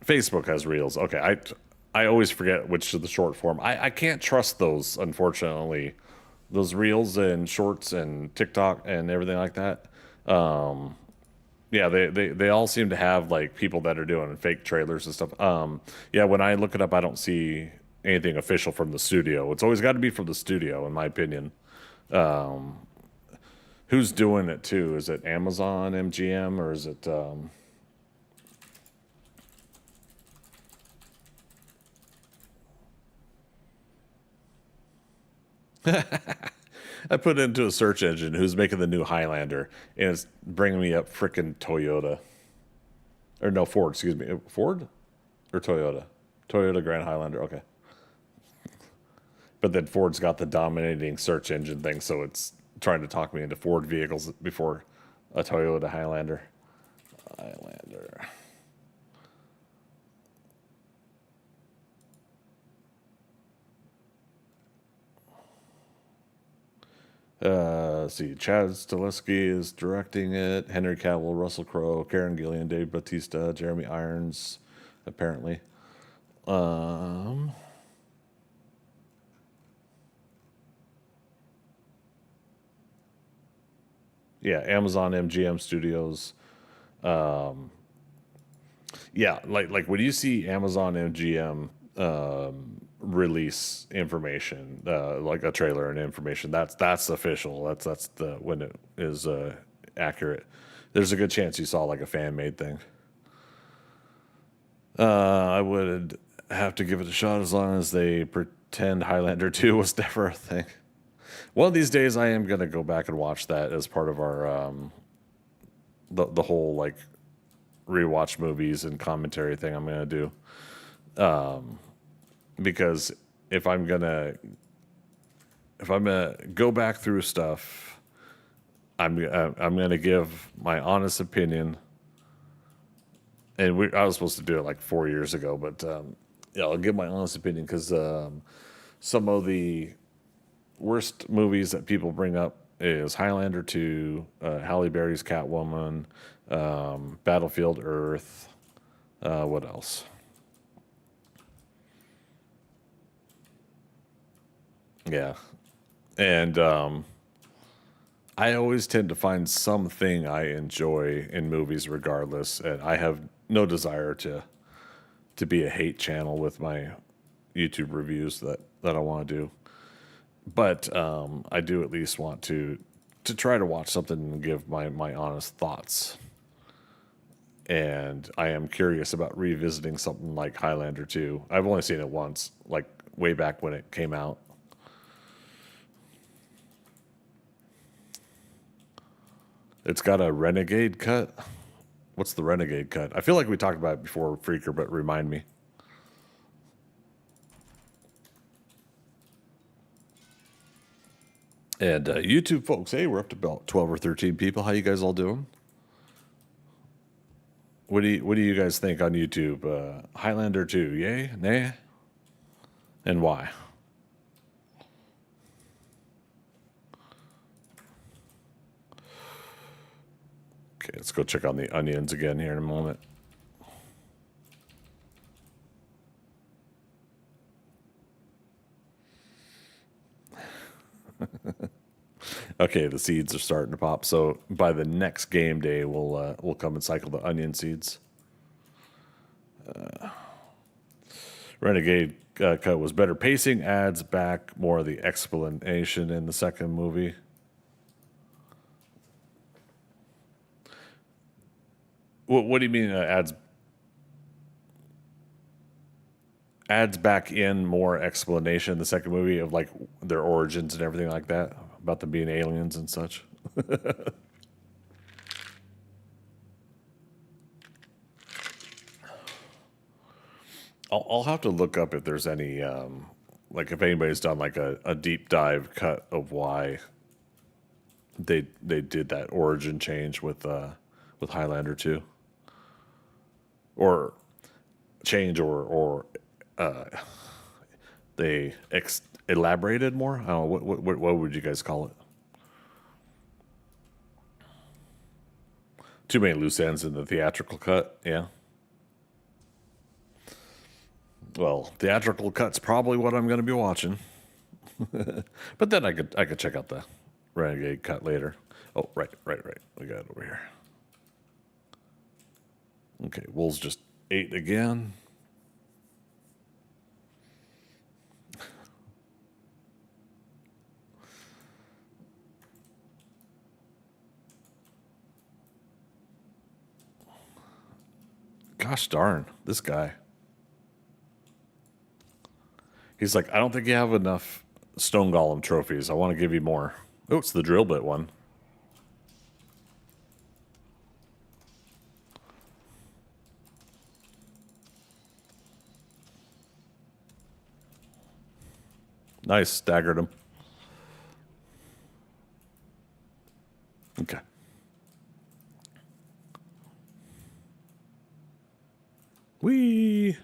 Speaker 1: Facebook has Reels. Okay, I always forget which is the short form. I can't trust those, unfortunately. Those Reels and Shorts and TikTok and everything like that. Yeah, they all seem to have like people that are doing fake trailers and stuff. Yeah, when I look it up, I don't see anything official from the studio. It's always got to be from the studio, in my opinion. Who's doing it too? Is it Amazon MGM or is it? I put it into a search engine who's making the new Highlander, and it's bringing me up frickin' Toyota. Or no, Ford, excuse me. Ford or Toyota? Toyota Grand Highlander, okay. But then Ford's got the dominating search engine thing, so it's trying to talk me into Ford vehicles before a Toyota Highlander. Highlander. Let's see. Chad Stileski is directing it. Henry Cavill, Russell Crowe, Karen Gillian, Dave Bautista, Jeremy Irons, apparently. Um, yeah, Amazon MGM Studios. Yeah, like when you see Amazon MGM release information, like a trailer and information, that's official. That's the when it is accurate. There's a good chance you saw like a fan made thing. I would have to give it a shot as long as they pretend Highlander 2 was never a thing. One of these days, I am gonna go back and watch that as part of our the whole like rewatch movies and commentary thing I'm gonna do. Because if I'm gonna go back through stuff, I'm gonna give my honest opinion. And I was supposed to do it like 4 years ago, but yeah, I'll give my honest opinion because some of the worst movies that people bring up is Highlander 2, Halle Berry's Catwoman, Battlefield Earth. What else? Yeah. And I always tend to find something I enjoy in movies regardless, and I have no desire to be a hate channel with my YouTube reviews that I want to do. But I do at least want to try to watch something and give my honest thoughts. And I am curious about revisiting something like Highlander 2. I've only seen it once, like way back when it came out. It's got a Renegade cut. What's the Renegade cut? I feel like we talked about it before, Freaker, but remind me. And YouTube folks, hey, we're up to about 12 or 13 people. How you guys all doing? What do you guys think on YouTube? Highlander 2, yay, nay, and why? Okay, let's go check on the onions again here in a moment. Okay, the seeds are starting to pop. So by the next game day, we'll come and cycle the onion seeds. Renegade cut was better pacing, adds back more of the explanation in the second movie. What do you mean adds back in more explanation in the second movie of like their origins and everything like that, about them being aliens and such? I'll have to look up if there's any like if anybody's done like a deep dive cut of why they did that origin change with Highlander 2, or change or they elaborated more. I don't know what would you guys call it? Too many loose ends in the theatrical cut. Yeah. Well, theatrical cut's probably what I'm going to be watching. But then I could check out the Renegade cut later. Oh, right. We got it over here. Okay, Wolves just ate again. Gosh darn, this guy. He's like, I don't think you have enough Stone Golem trophies. I want to give you more. Oh, it's the drill bit one. Nice, staggered him. Okay. Whee!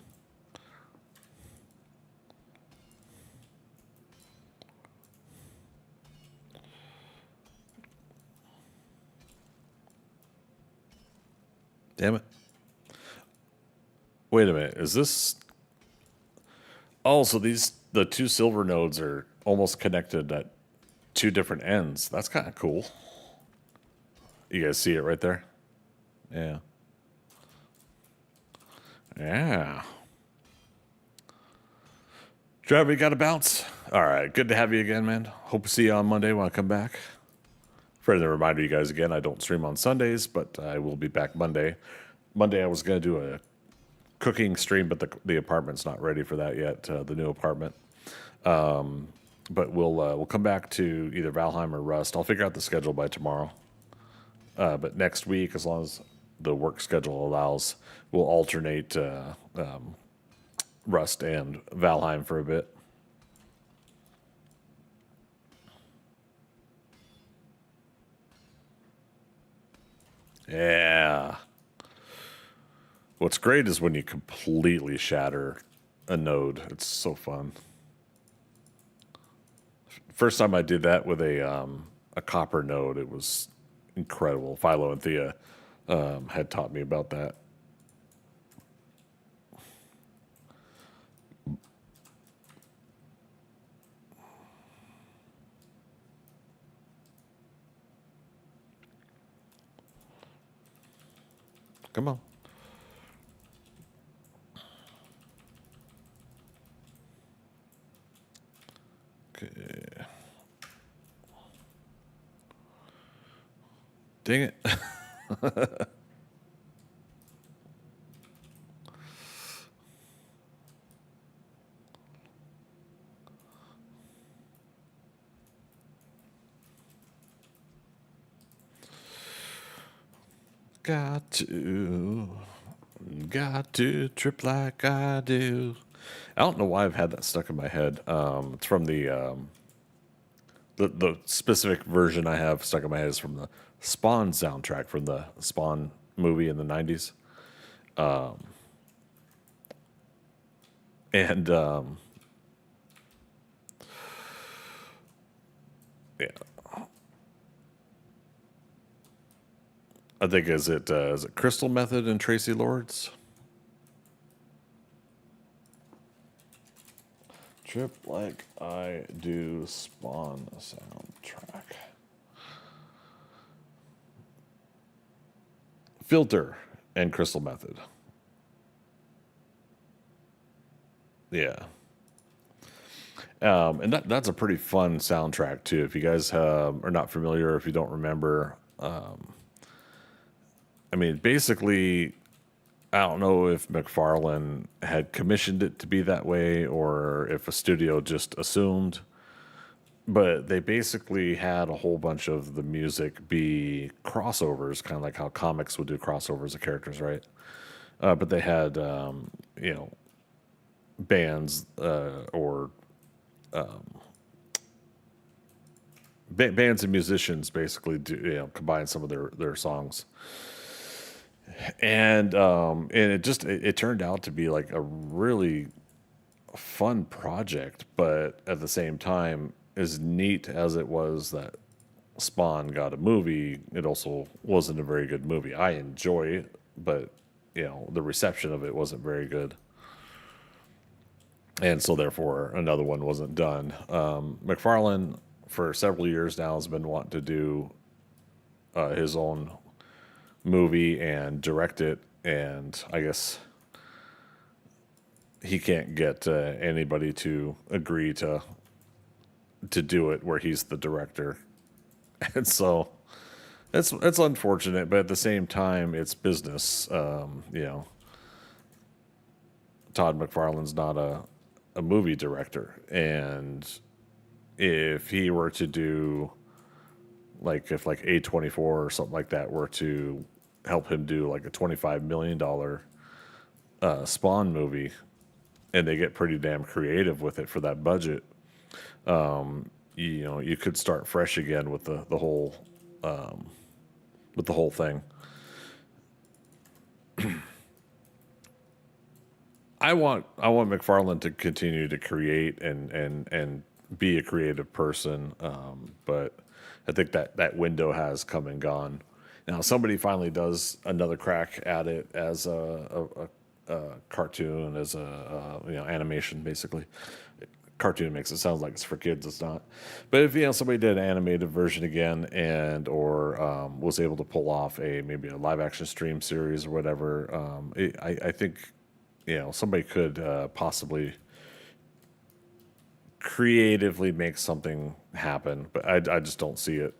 Speaker 1: Damn it. Wait a minute. Is this... Oh, so the two silver nodes are almost connected at two different ends. That's kind of cool. You guys see it right there? Yeah. Yeah. Trevor, you got to bounce? All right. Good to have you again, man. Hope to see you on Monday when I come back. Further reminder, you guys, again, I don't stream on Sundays, but I will be back Monday. Monday, I was going to do a cooking stream, but the apartment's not ready for that yet, the new apartment. But we'll come back to either Valheim or Rust. I'll figure out the schedule by tomorrow. But next week, as long as the work schedule allows, we'll alternate Rust and Valheim for a bit. Yeah. What's great is when you completely shatter a node. It's so fun. First time I did that with a copper node, it was incredible. Philo and Thea had taught me about that. Come on. Okay. Dang it. Got to trip like I do. I don't know why I've had that stuck in my head. It's from the specific version I have stuck in my head is from the Spawn soundtrack from the Spawn movie in the 90s. And yeah, I think is it Crystal Method and Tracy Lords? Trip like I do Spawn soundtrack. Filter and Crystal Method. Yeah. And that's a pretty fun soundtrack too. If you guys are not familiar, if you don't remember, I mean, basically, I don't know if McFarlane had commissioned it to be that way or if a studio just assumed, but they basically had a whole bunch of the music be crossovers, kind of like how comics would do crossovers of characters, right? But they had, you know, bands or bands and musicians basically do, combine some of their songs, and it turned out to be like a really fun project, but at the same time, as neat as it was that Spawn got a movie, it also wasn't a very good movie. I enjoy it, but the reception of it wasn't very good, and so therefore another one wasn't done. McFarlane for several years now has been wanting to do his own movie and direct it, and I guess he can't get anybody to agree to do it where he's the director, and so it's unfortunate, but at the same time, it's business. Todd McFarlane's not a movie director, and if he were to do if like A24 or something like that were to help him do like a $25 million Spawn movie, and they get pretty damn creative with it for that budget, you could start fresh again with the whole thing. I want McFarlane to continue to create and be a creative person, but I think that window has come and gone. Now somebody finally does another crack at it as a cartoon, as a animation basically. Cartoon makes it sound like it's for kids. It's not. But if somebody did an animated version again, and or was able to pull off maybe a live action stream series or whatever, I think somebody could possibly creatively make something happen. But I just don't see it.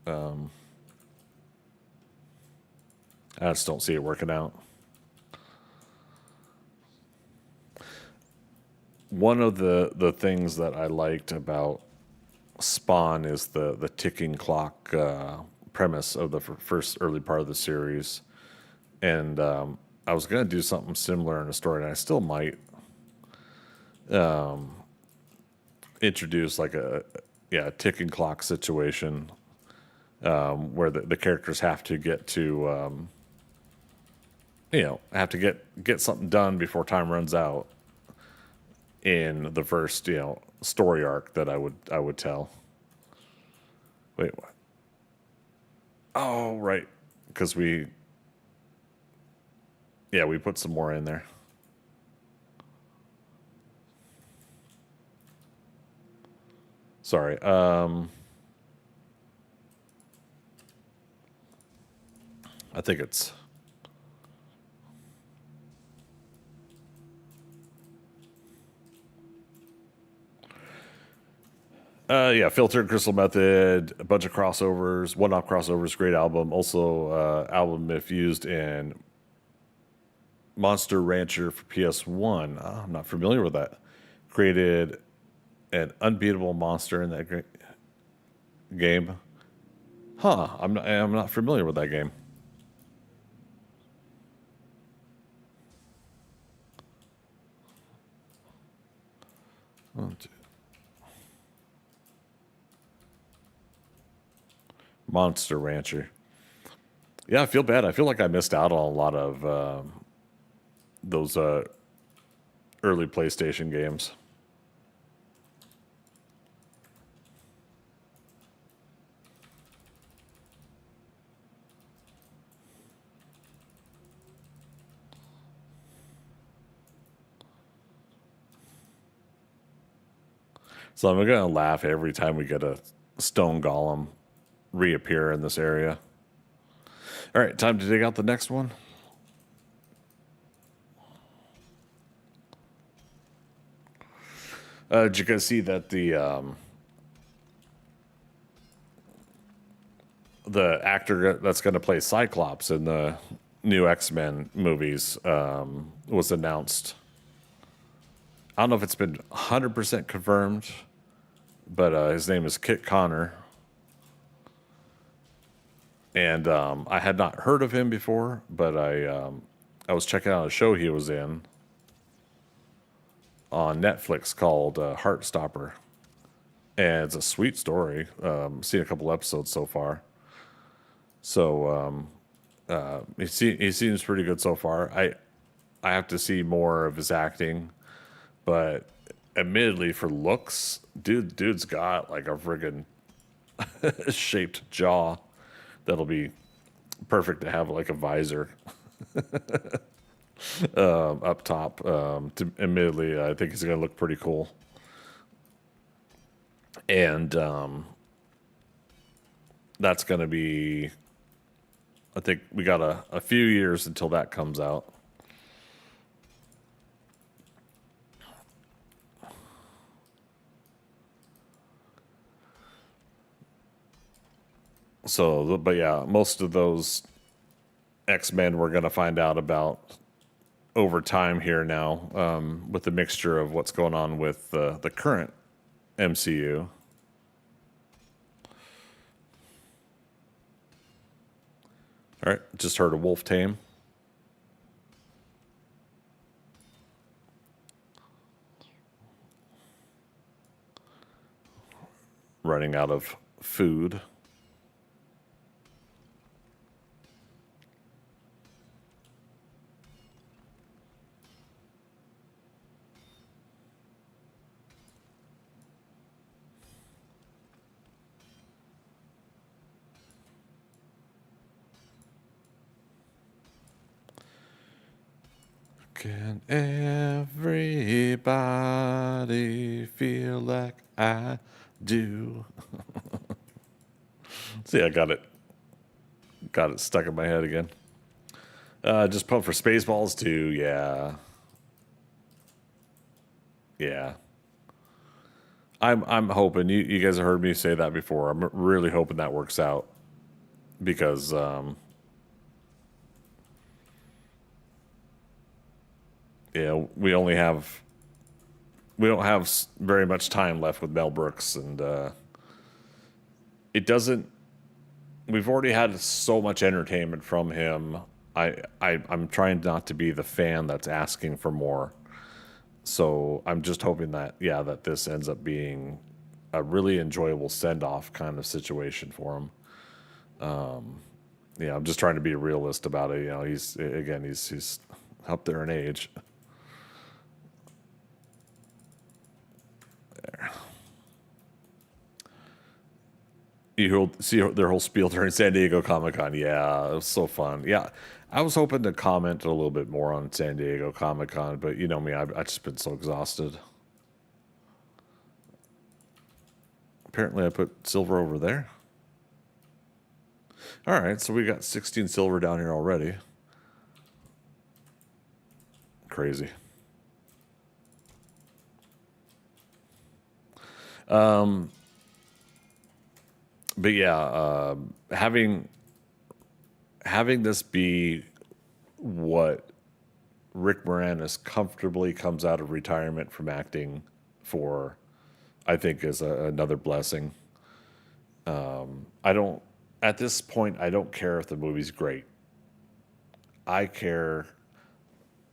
Speaker 1: I just don't see it working out. One of the things that I liked about Spawn is the ticking clock premise of the first early part of the series, and I was gonna do something similar in the story, and I still might introduce like a ticking clock situation where the characters have to get to have to get something done before time runs out in the first story arc that I would tell. Wait, what? Oh, right, because we put some more in there. Sorry. I think it's yeah, Filtered Crystal Method, a bunch of crossovers, one-off crossovers, great album. Also, album if used in Monster Rancher for PS1. I'm not familiar with that. Created an unbeatable monster in that great game. Huh? I'm not familiar with that game. Oh, Monster Rancher. Yeah, I feel bad. I feel like I missed out on a lot of those early PlayStation games. So I'm gonna laugh every time we get a stone golem reappear in this area. All right, time to dig out the next one. Did you guys see that the actor that's going to play Cyclops in the new X-Men movies was announced? I don't know if it's been 100% confirmed, but his name is Kit Connor. And I had not heard of him before, but I was checking out a show he was in on Netflix called Heartstopper. And it's a sweet story. Seen a couple episodes so far. So he seems pretty good so far. I have to see more of his acting, but admittedly for looks, dude's got like a friggin' shaped jaw that'll be perfect to have like a visor up top. Admittedly, I think he's gonna look pretty cool. And that's gonna be. I think we got a few years until that comes out. So, but yeah, most of those X-Men we're going to find out about over time here now, with the mixture of what's going on with the current MCU. All right, just heard a wolf tame. Running out of food. Can everybody feel like I do? See, I got it stuck in my head again. Just pump for Spaceballs too. Yeah. I'm hoping you guys have heard me say that before. I'm really hoping that works out because yeah, we don't have very much time left with Mel Brooks, and it doesn't. We've already had so much entertainment from him. I'm trying not to be the fan that's asking for more. So I'm just hoping that that this ends up being a really enjoyable send off kind of situation for him. Yeah, I'm just trying to be a realist about it. You know, he's up there in age. You see their whole spiel during San Diego Comic-Con. Yeah, it was so fun. Yeah, I was hoping to comment a little bit more on San Diego Comic-Con, but you know me, I've just been so exhausted. Apparently I put silver over there. All right, so we got 16 silver down here already. Crazy. But yeah, having this be what Rick Moranis comfortably comes out of retirement from acting for, I think is another blessing. I don't, at this point, I don't care if the movie's great. I care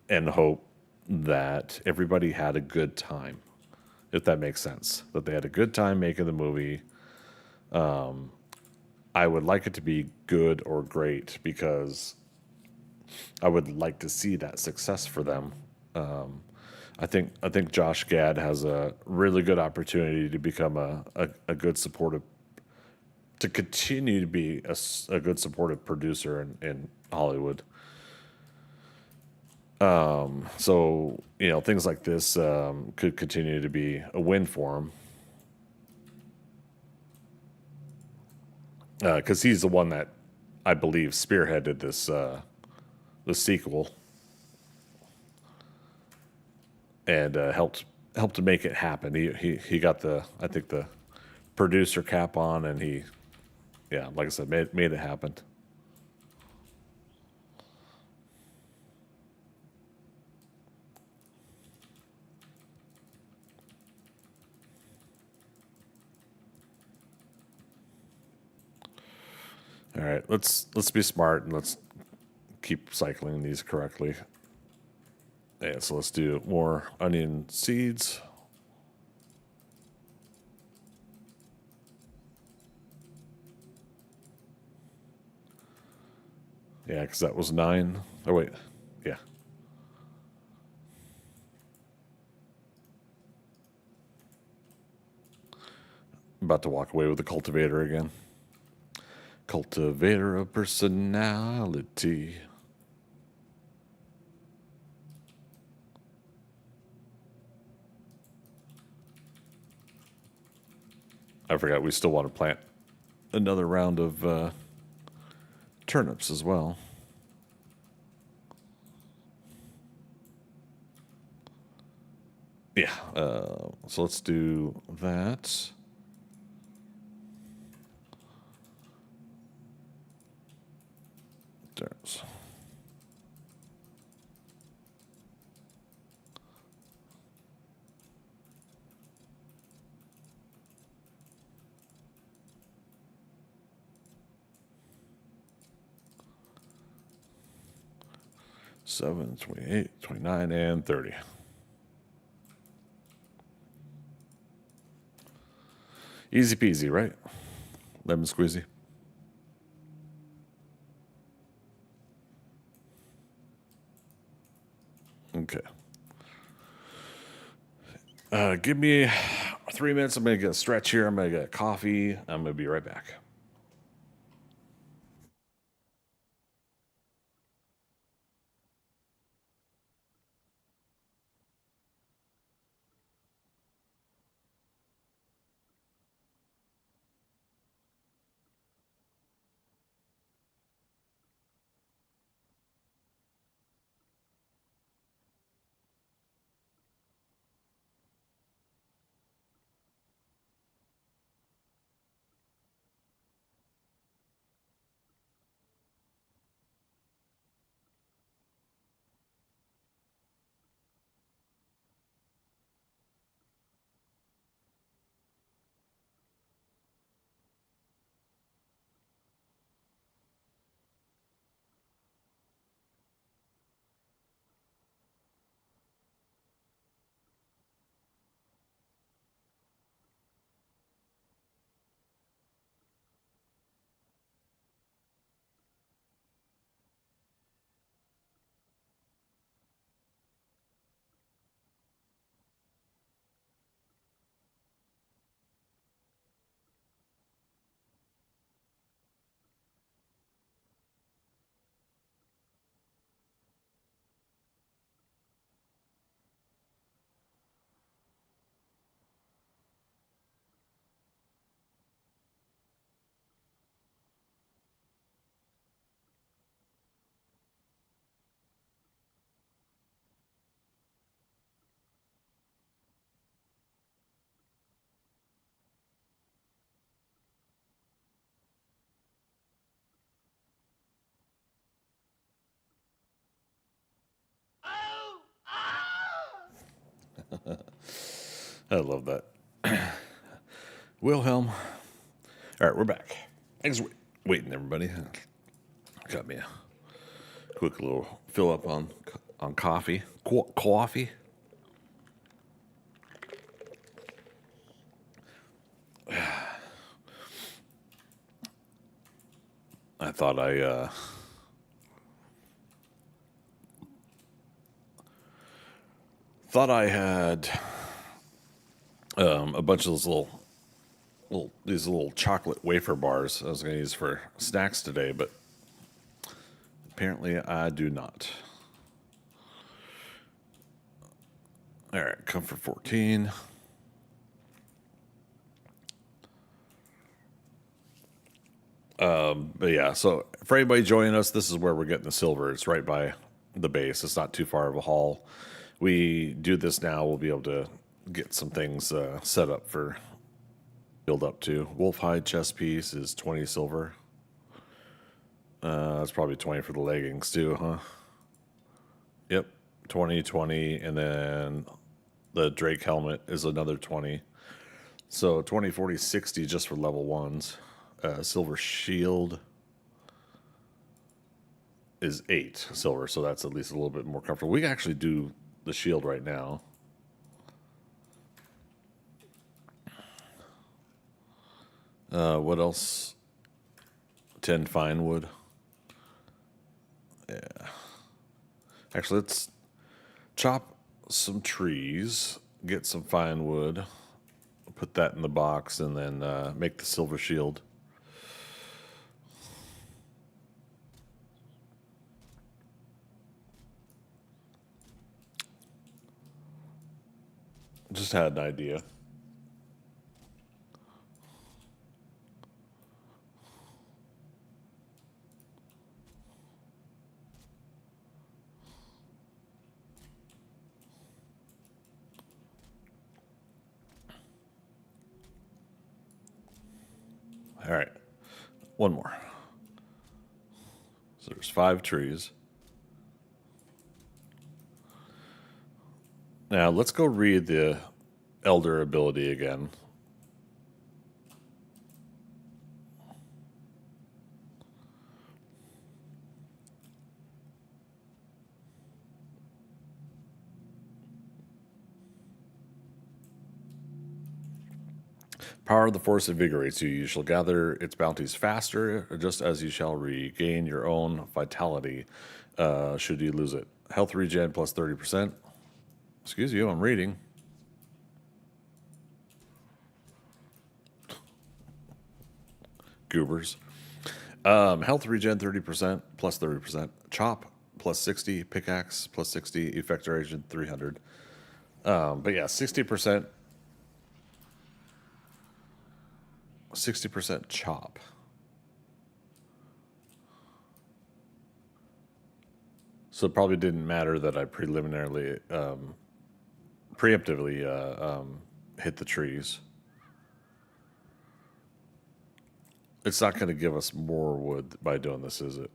Speaker 1: and hope that everybody had a good time, if that makes sense. That they had a good time making the movie. I would like it to be good or great because I would like to see that success for them. I think Josh Gad has a really good opportunity to become a good supportive, to continue to be a good supportive producer in Hollywood. So you know, things like this could continue to be a win for him. Because he's the one that I believe spearheaded this the sequel and helped helped to make it happen. He got the, I think, the producer cap on, and he, yeah, like I said, made it happen. All right, let's be smart and let's keep cycling these correctly. Yeah, so let's do more onion seeds. Yeah, because that was 9. Oh, wait. Yeah. About to walk away with the cultivator again. Cultivator of personality. I forgot we still want to plant another round of turnips as well. Yeah, so let's do that. There's. Seven, 28, 29, and 30. Easy peasy, right? Lemon squeezy. Okay. Give me 3 minutes. I'm going to get a stretch here. I'm going to get a coffee. I'm going to be right back. I love that. Wilhelm. All right, we're back. Thanks for waiting, everybody. Got me a quick little fill up on coffee. Coffee. I thought I had a bunch of those little chocolate wafer bars I was going to use for snacks today, but apparently I do not. All right, comfort 14. But yeah, so for anybody joining us, this is where we're getting the silver. It's right by the base. It's not too far of a haul. We do this now. We'll be able to get some things set up for build up to. Wolf hide chest piece is 20 silver. That's probably 20 for the leggings too, huh? Yep, 20, 20, and then the Drake helmet is another 20. So 20, 40, 60 just for level ones. Silver shield is 8 silver, so that's at least a little bit more comfortable. We can actually do the shield right now. What else? 10 fine wood. Yeah. Actually, let's chop some trees, get some fine wood, put that in the box, and then make the silver shield. Just had an idea. All right, one more. So there's 5 trees. Now let's go read the elder ability again. Power of the Force invigorates you. You shall gather its bounties faster, just as you shall regain your own vitality should you lose it. Health regen plus 30%. Excuse you, I'm reading. Goobers. Health regen 30% plus 30%. Chop plus 60. Pickaxe plus 60. Effector agent 300. But yeah, 60%. 60% chop. So it probably didn't matter that I preemptively hit the trees. It's not going to give us more wood by doing this, is it?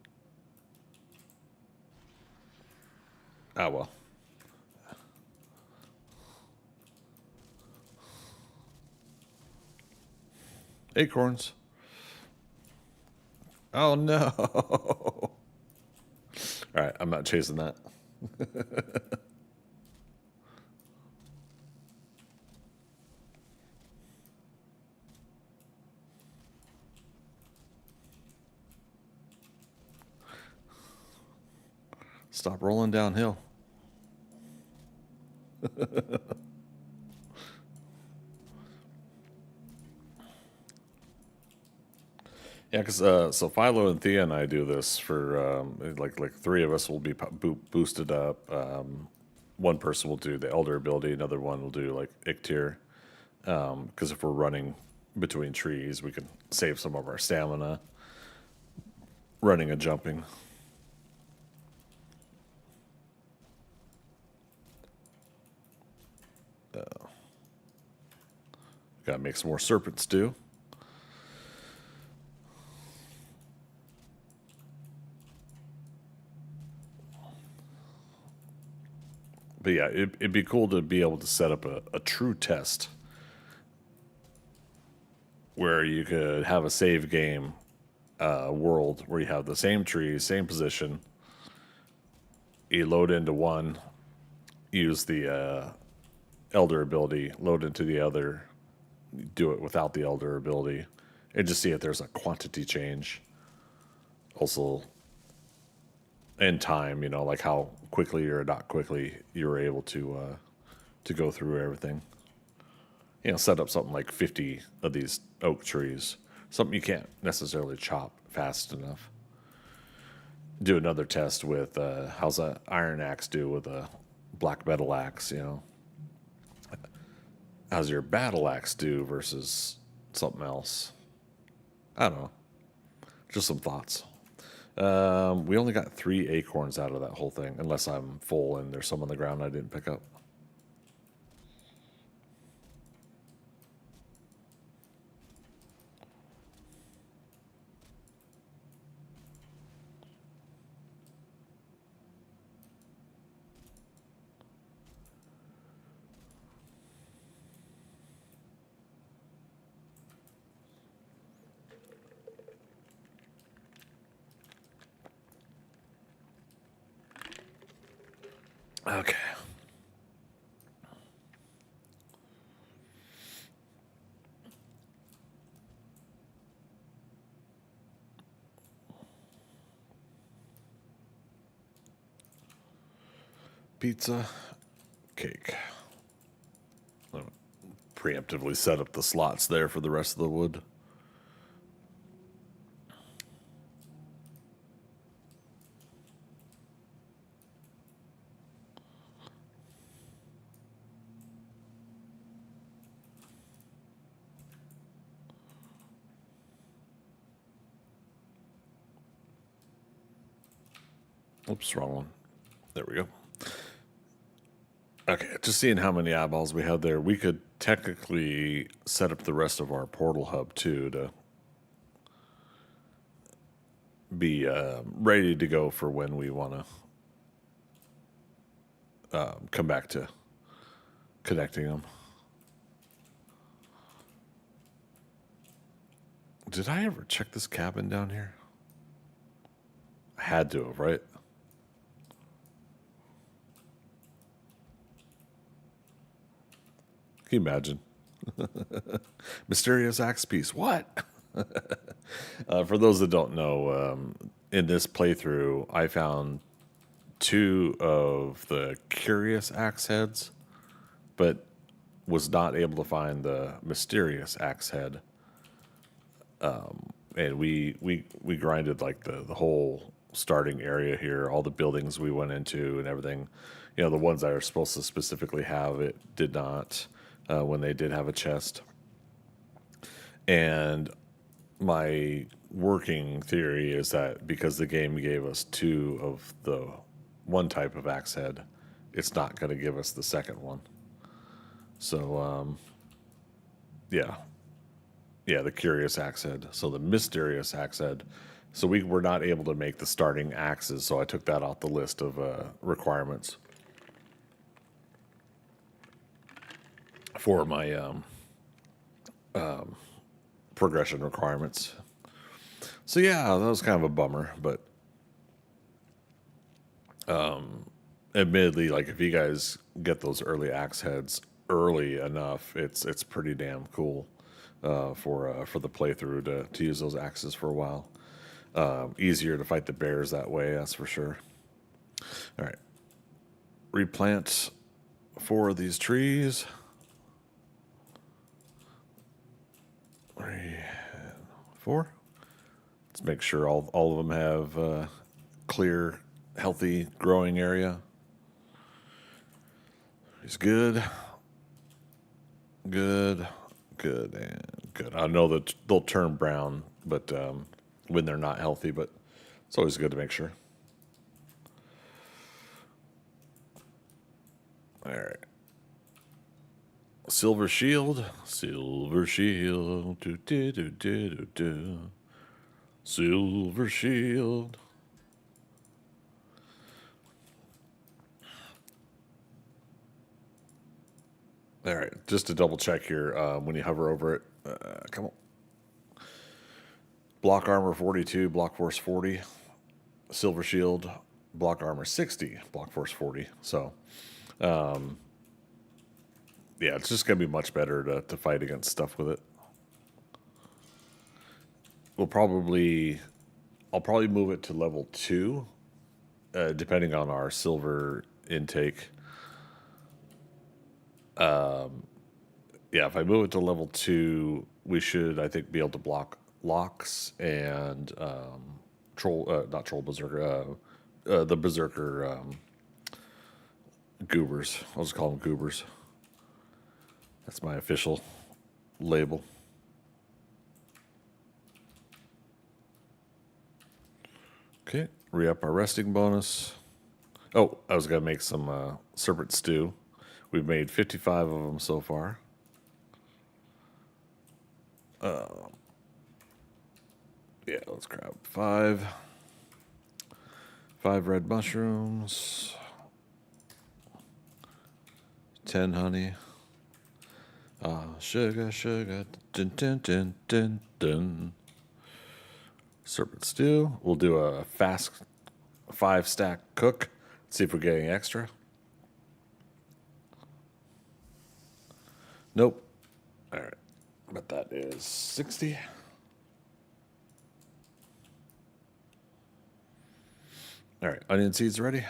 Speaker 1: Ah, well. Acorns. Oh, no. All right, I'm not chasing that. Stop rolling downhill. Yeah, because so Philo and Thea and I do this for like 3 of us will be boosted up. One person will do the Elder ability, another one will do like Iktir. Because if we're running between trees, we can save some of our stamina running and jumping. Gotta make some more serpent stew. But yeah, it'd be cool to be able to set up a true test where you could have a save game world where you have the same trees, same position. You load into one, use the Elder ability, load into the other, do it without the Elder ability, and just see if there's a quantity change. Also, in time, like how quickly or not quickly you were able to go through everything. Set up something like 50 of these oak trees, something you can't necessarily chop fast enough. Do another test with how's that iron axe do with a black metal axe, How's your battle axe do versus something else? I don't know. Just some thoughts. We only got 3 acorns out of that whole thing, unless I'm full and there's some on the ground I didn't pick up. Okay. Pizza, cake. I'll preemptively set up the slots there for the rest of the wood. Oops, wrong one. There we go. Okay, just seeing how many eyeballs we have there, we could technically set up the rest of our portal hub too to be ready to go for when we want to come back to connecting them. Did I ever check this cabin down here? I had to have, right? Can you imagine? Mysterious axe piece. What? For those that don't know, in this playthrough, I found 2 of the curious axe heads, but was not able to find the mysterious axe head. And we grinded like the whole starting area here, all the buildings we went into and everything. You know, the ones that are supposed to specifically have it did not when they did have a chest. And my working theory is that because the game gave us 2 of the one type of axe head, it's not going to give us the second one. So, yeah. Yeah, the curious axe head. So the mysterious axe head. So we were not able to make the starting axes, so I took that off the list of requirements for my progression requirements. So yeah, that was kind of a bummer, but admittedly, like if you guys get those early axe heads early enough, it's pretty damn cool for the playthrough to use those axes for a while. Easier to fight the bears that way, that's for sure. All right, replant 4 of these trees. 3, 4. Let's make sure all of them have clear, healthy growing area. It's good, good, good, and good. I know that they'll turn brown, but when they're not healthy, but it's always good to make sure. All right. Silver shield, silver shield, do do do do do do. Silver shield. All right, just to double check here, when you hover over it, come on. Block armor 42, block force 40, silver shield, block armor 60, block force 40. So, yeah, it's just gonna be much better to fight against stuff with it. I'll probably move it to level 2, depending on our silver intake. Yeah, if I move it to level 2, we should, I think, be able to block locks and not troll berserker, the berserker goobers. I'll just call them goobers. That's my official label. Okay, re-up our resting bonus. Oh, I was gonna make some serpent stew. We've made 55 of them so far. Yeah, let's grab 5. 5 red mushrooms. 10 honey. Sugar, sugar. Dun, dun, dun, dun, dun. Serpent stew. We'll do a fast 5-stack cook. See if we're getting extra. Nope. All right. But that is 60. All right. Onion seeds ready?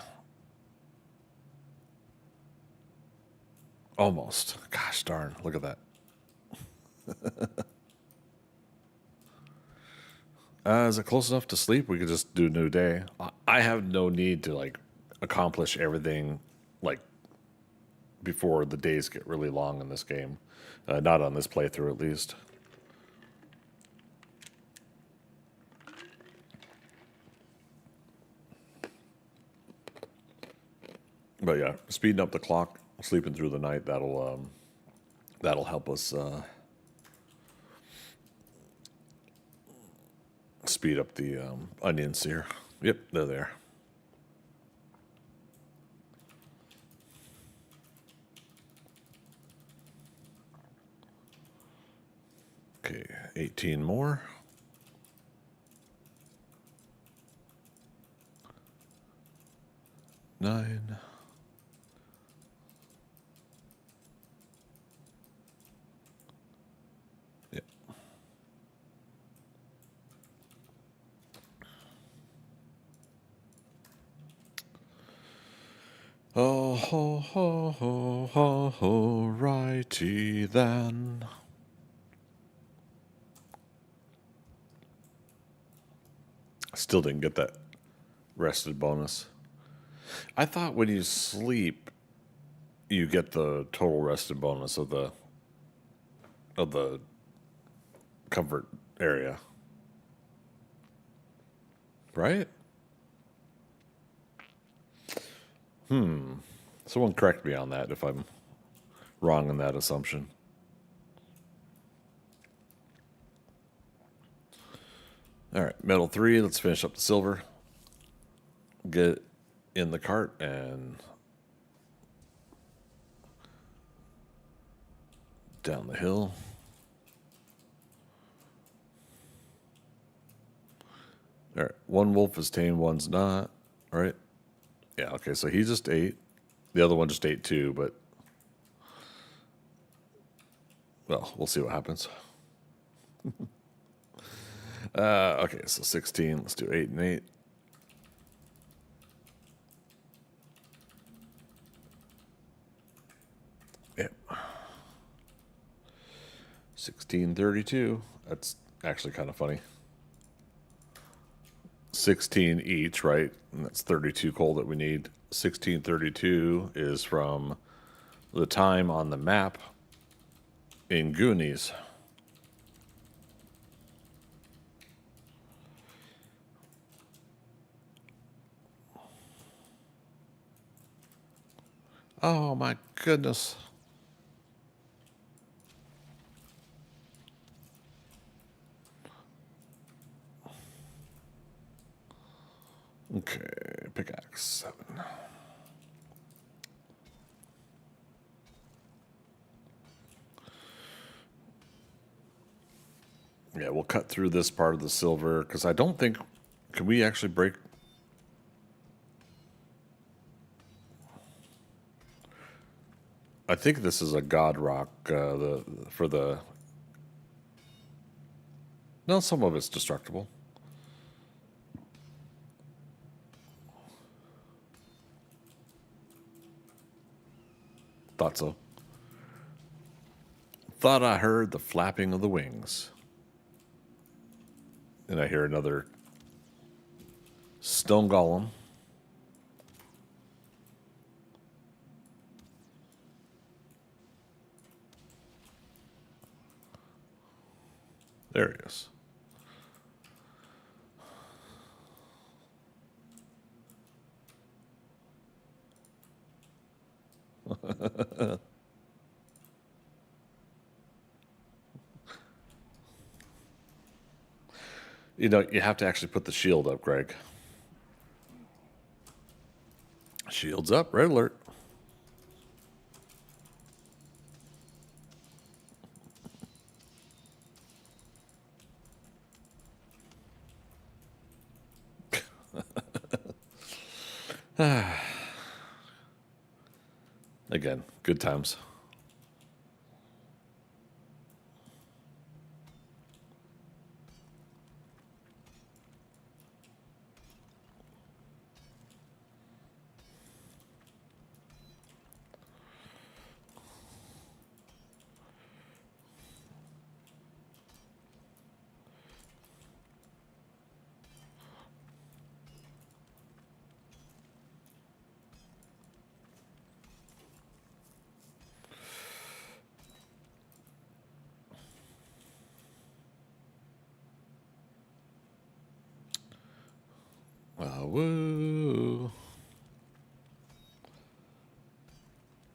Speaker 1: Almost. Gosh darn. Look at that. Is it close enough to sleep? We could just do a new day. I have no need to like accomplish everything like before the days get really long in this game. Not on this playthrough, at least. But yeah, speeding up the clock, sleeping through the night, that'll help us speed up the onions here. Yep, they're there. Okay, 18 more. Nine. Yep. Oh, ho, ho, ho, ho, ho, righty then. Still didn't get that rested bonus. I thought when you sleep, you get the total rested bonus of the comfort area, right? Someone correct me on that if I'm wrong in that assumption. All right, metal 3. Let's finish up the silver. Get it in the cart and down the hill. All right, one wolf is tame, one's not. All right. Yeah, okay, so he just ate. The other one just ate too, but well, we'll see what happens. Okay, so 16. Let's do 8 and 8. Yep. 1632. That's actually kind of funny. 16 each, right? And that's 32 coal that we need. 1632 is from the time on the map in Goonies. Oh my goodness. Okay, pickaxe 7. Yeah, we'll cut through this part of the silver because I don't think. Can we actually break? I think this is a god rock. For the. No, some of it's destructible. Thought so. Thought I heard the flapping of the wings. And I hear another stone golem. There he is. You know, you have to actually put the shield up, Greg. Shield's up, red alert. Again, good times. Woo.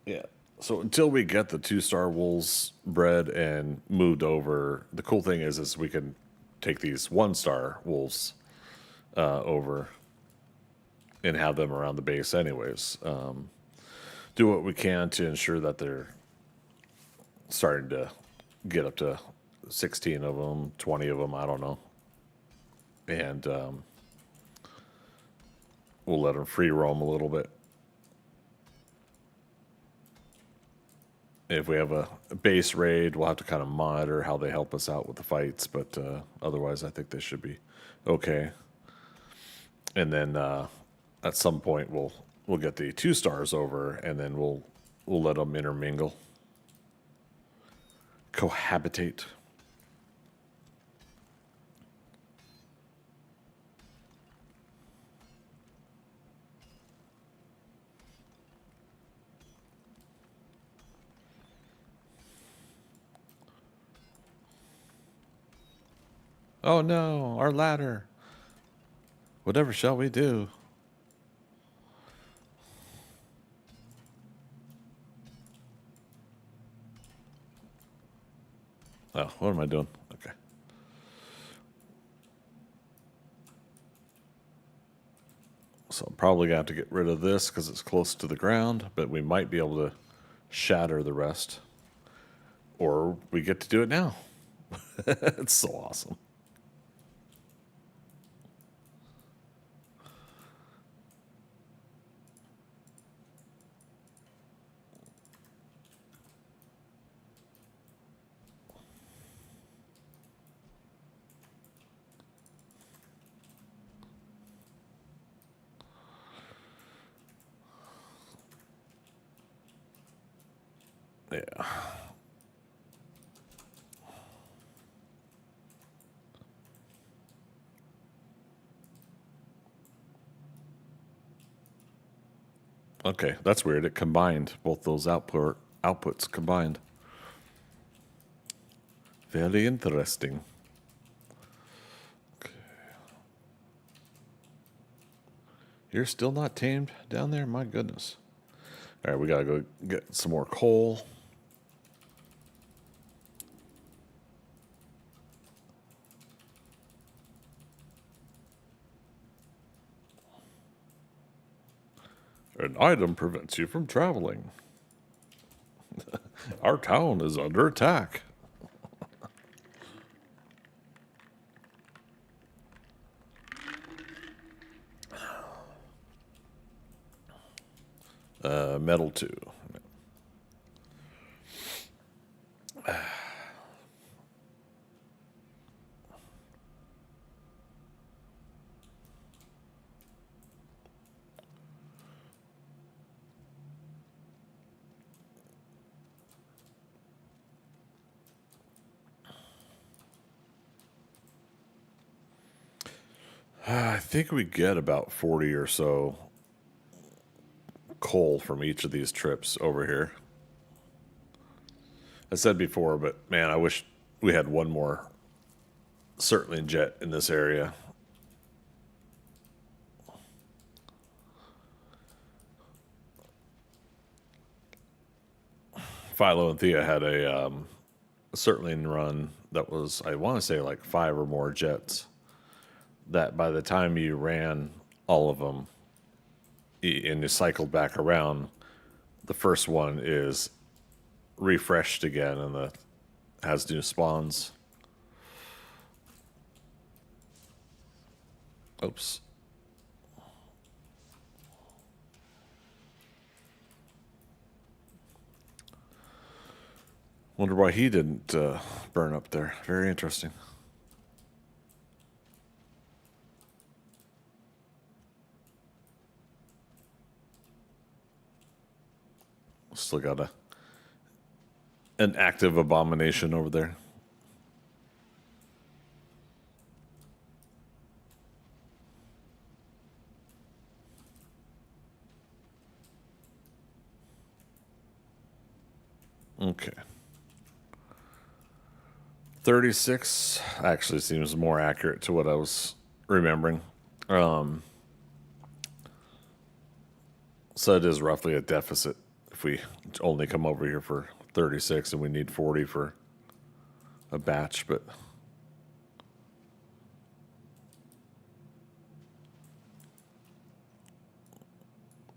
Speaker 1: Yeah. So until we get the 2-star wolves bred and moved over, the cool thing is we can take these 1-star wolves over and have them around the base anyways. Do what we can to ensure that they're starting to get up to 16 of them, 20 of them, I don't know. And we'll let them free roam a little bit. If we have a base raid, we'll have to kind of monitor how they help us out with the fights, but otherwise I think they should be okay. And then at some point we'll get the 2-stars over, and then we'll let them intermingle, cohabitate. Oh no, our ladder. Whatever shall we do? Oh, what am I doing? Okay. So I'm probably going to have to get rid of this because it's close to the ground, but we might be able to shatter the rest. Or we get to do it now. It's so awesome. Yeah. Okay, that's weird. It combined both those outputs combined. Very interesting. Okay. You're still not tamed down there? My goodness. All right, we gotta go get some more coal. An item prevents you from traveling. Our town is under attack. Metal 2. I think we get about 40 or so coal from each of these trips over here. I said before, but man, I wish we had one more circling jet in this area. Philo and Thea had a circling run that was, I want to say, like 5 or more jets. That by the time you ran all of them and you cycled back around, the first one is refreshed again and has new spawns. Oops. Wonder why he didn't burn up there. Very interesting. Still got an active abomination over there. Okay. 36 actually seems more accurate to what I was remembering. So it is roughly a deficit if we only come over here for 36 and we need 40 for a batch, but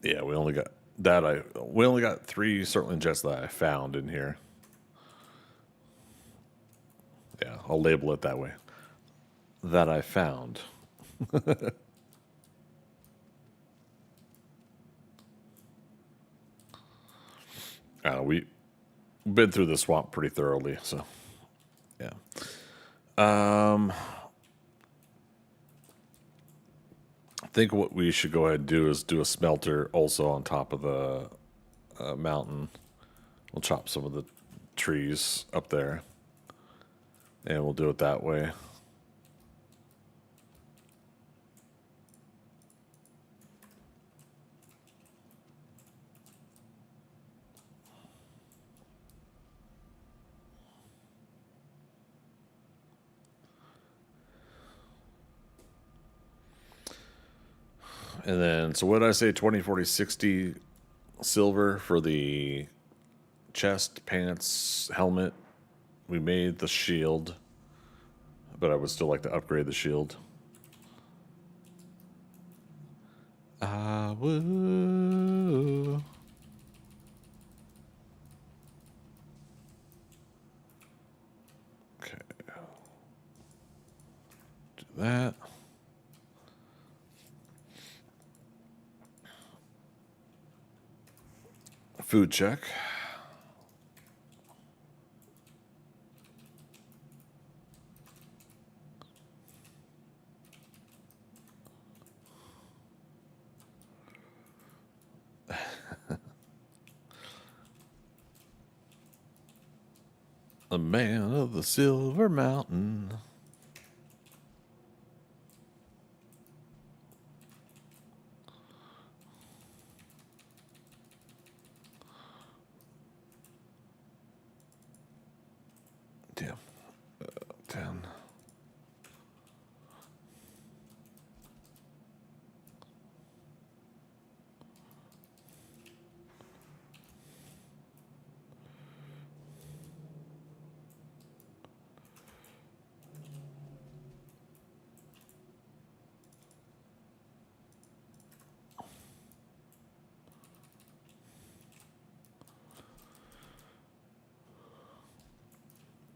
Speaker 1: yeah, we only got we only got 3 Certland jets that I found in here. Yeah, I'll label it that way. That I found. We've been through the swamp pretty thoroughly, so yeah. I think what we should go ahead and do is do a smelter also on top of the mountain. We'll chop some of the trees up there, and we'll do it that way. And then, so what did I say? 20, 40, 60 silver for the chest, pants, helmet. We made the shield, but I would still like to upgrade the shield. I will. Okay. Do that. Food check. A man of the Silver Mountain. Damn. 10.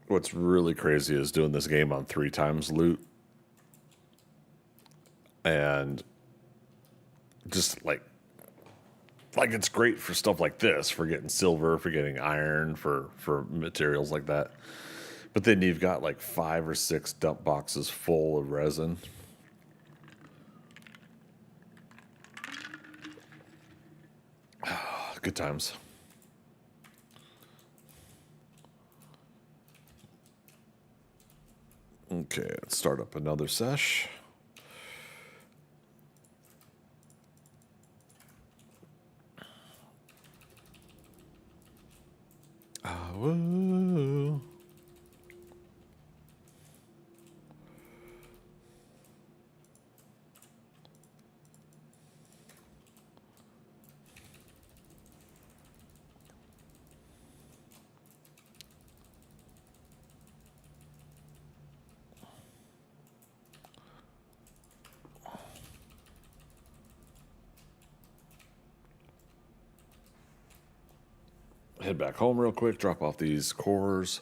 Speaker 1: What's really crazy is doing this game on 3 times loot. And just like it's great for stuff like this, for getting silver, for getting iron, for materials like that. But then you've got like 5 or 6 dump boxes full of resin. Good times. Okay, let's start up another sesh. Woo. Head back home real quick, drop off these cores.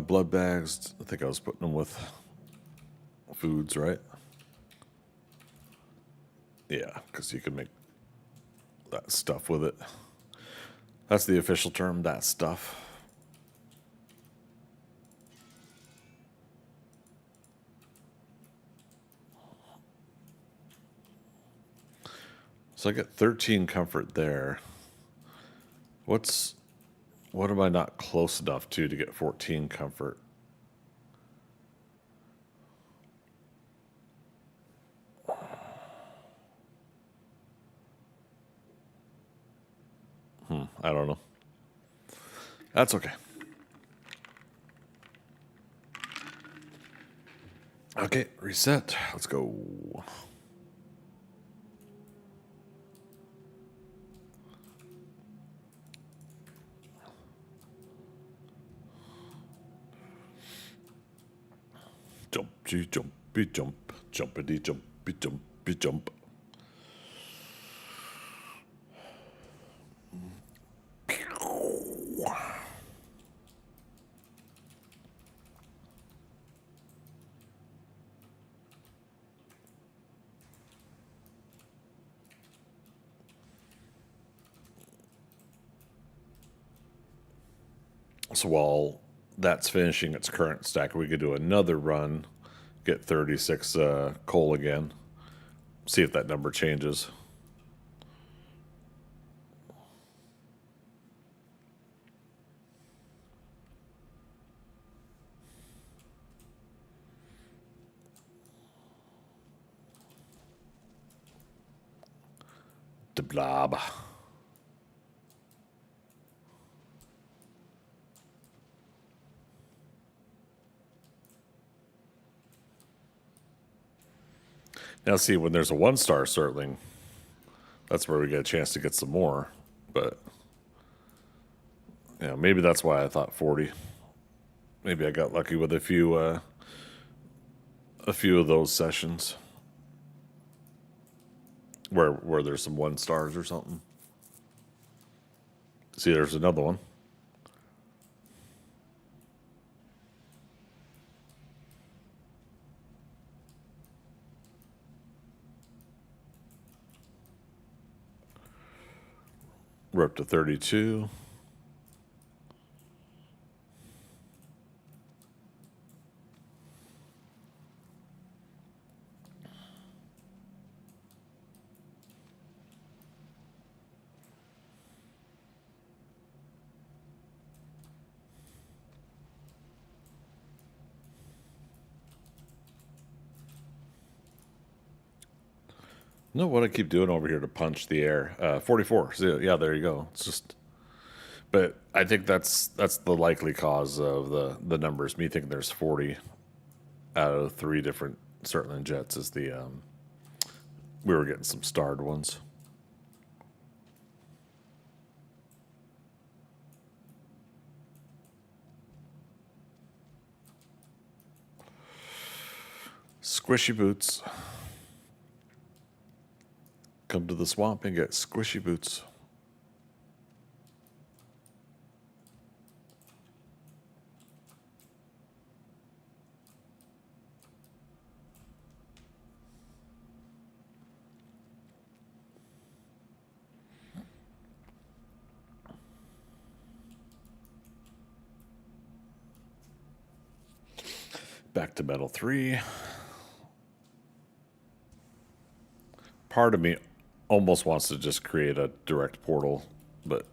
Speaker 1: Blood bags, I think I was putting them with foods, right? Yeah, because you can make that stuff with it. That's the official term, that stuff. So I get 13 comfort there. What am I not close enough to get 14 comfort? I don't know. That's okay. Okay, reset. Let's go. Jumpy, jumpy, jump. Jumpity, jumpy, jumpy, jump. So while that's finishing its current stack, we could do another run, get 36 coal again, see if that number changes. The blob. Now, see, when there's a 1-star Surtling, that's where we get a chance to get some more. But, yeah, maybe that's why I thought 40. Maybe I got lucky with a few of those sessions where there's some 1-stars or something. See, there's another one. We're up to 32. No, what I keep doing over here to punch the air. 44. So, yeah, there you go. It's just, but I think that's the likely cause of the numbers. Me thinking there's 40 out of 3 different Surtling jets is the we were getting some starred ones. Squishy boots. Come to the swamp and get squishy boots. Back to Metal 3. Part of me almost wants to just create a direct portal, but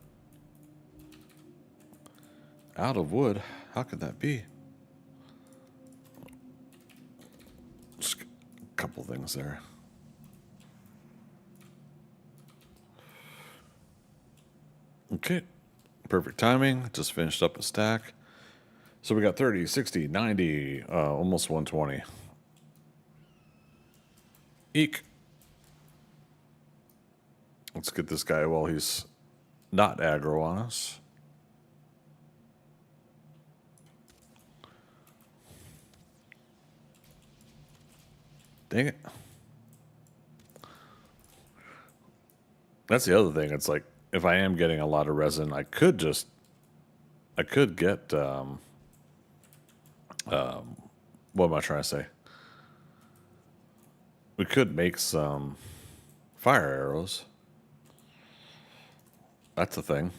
Speaker 1: out of wood, how could that be? Just a couple things there. Okay, perfect timing. Just finished up a stack. So we got 30, 60, 90, almost 120. Eek. Let's get this guy while he's not aggro on us. Dang it. That's the other thing. It's like, if I am getting a lot of resin, I could get, what am I trying to say? We could make some fire arrows. That's a thing.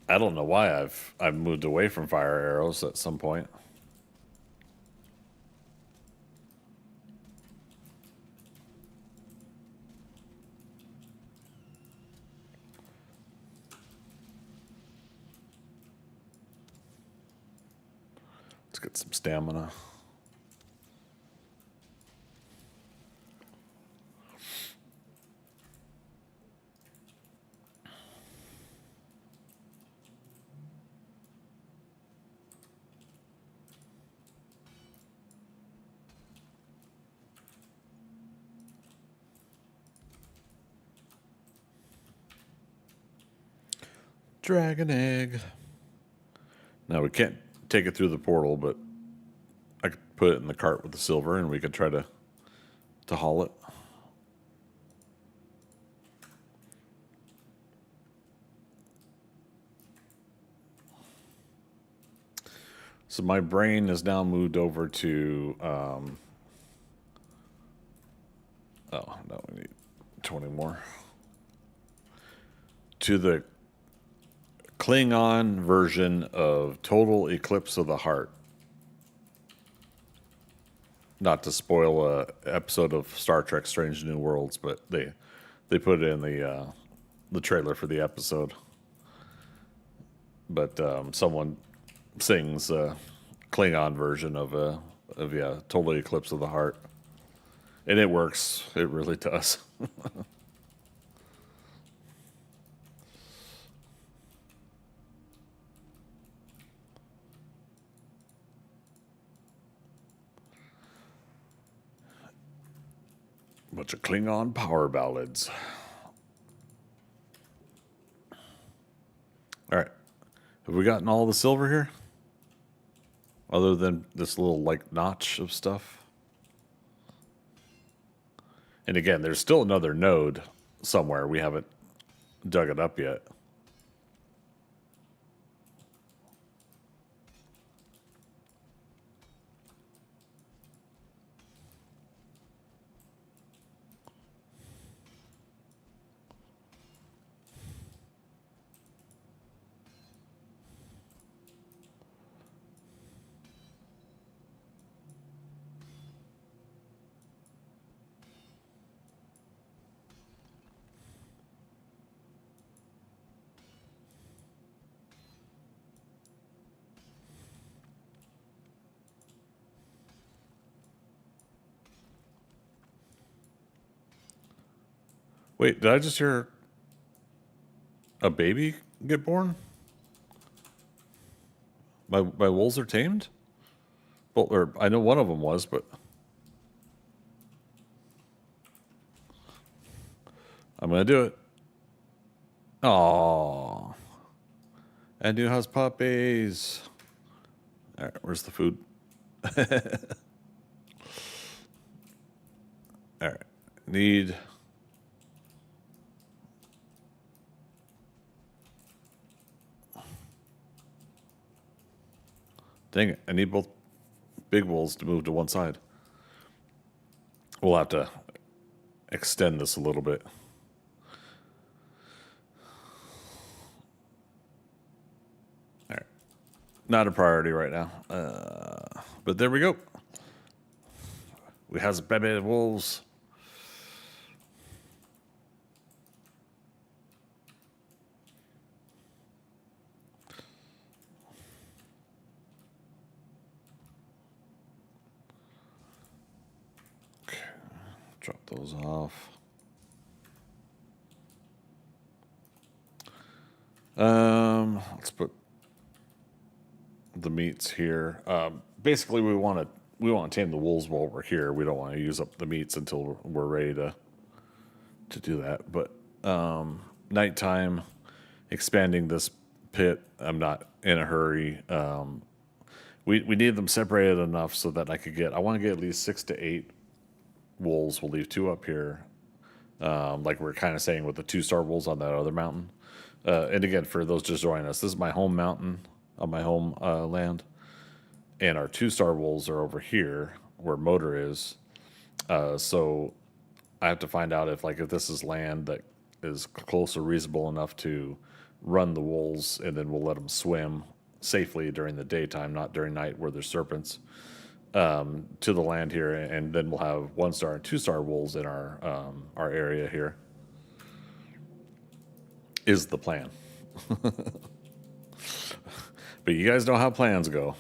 Speaker 1: I don't know why I've moved away from fire arrows at some point. Let's get some stamina. Dragon egg. Now we can't take it through the portal, but I could put it in the cart with the silver and we could try to haul it. So my brain is now moved over to, oh, no, we need 20 more. To the Klingon version of Total Eclipse of the Heart. Not to spoil a episode of Star Trek Strange New Worlds, but they put it in the trailer for the episode. But someone sings a Klingon version of Total Eclipse of the Heart. And it works. It really does. Bunch of Klingon power ballads. All right. Have we gotten all the silver here? Other than this little, like, notch of stuff? And again, there's still another node somewhere. We haven't dug it up yet. Wait, did I just hear a baby get born? My wolves are tamed? Well, or I know one of them was, but I'm gonna do it. Aww. And new house puppies. All right, where's the food? All right, need. Dang it, I need both big wolves to move to one side. We'll have to extend this a little bit. All right, not a priority right now. But there we go. We have baby wolves. Drop those off. Let's put the meats here. Basically, we want to tame the wolves while we're here. We don't want to use up the meats until we're ready to do that. But nighttime, expanding this pit. I'm not in a hurry. We need them separated enough so that I want to get at least 6 to 8 wolves. We'll leave 2 up here, like we're kind of saying with the 2-star wolves on that other mountain. And again, for those just joining us, this is my home mountain on my home land, and our 2-star wolves are over here where Motor is. So I have to find out if this is land that is close or reasonable enough to run the wolves, and then we'll let them swim safely during the daytime, not during night where there's serpents. To the land here, and then we'll have 1-star and 2-star wolves in our area here. Is the plan. But you guys know how plans go.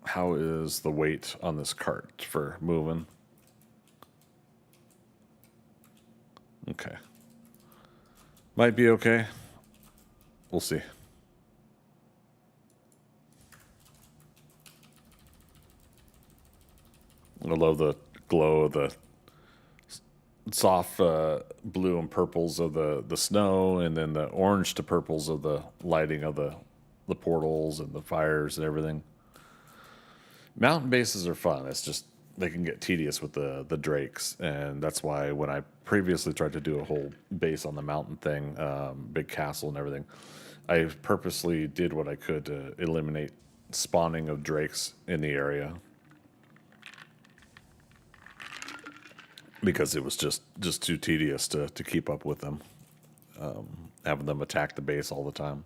Speaker 1: How is the weight on this cart for moving? Okay. Might be okay. We'll see. I love the glow of soft blue and purples of the snow, and then the orange to purples of the lighting of the portals and the fires and everything. Mountain bases are fun. It's just they can get tedious with the drakes, and that's why when I previously tried to do a whole base on the mountain thing, big castle and everything, I purposely did what I could to eliminate spawning of drakes in the area because it was just too tedious to keep up with them, having them attack the base all the time.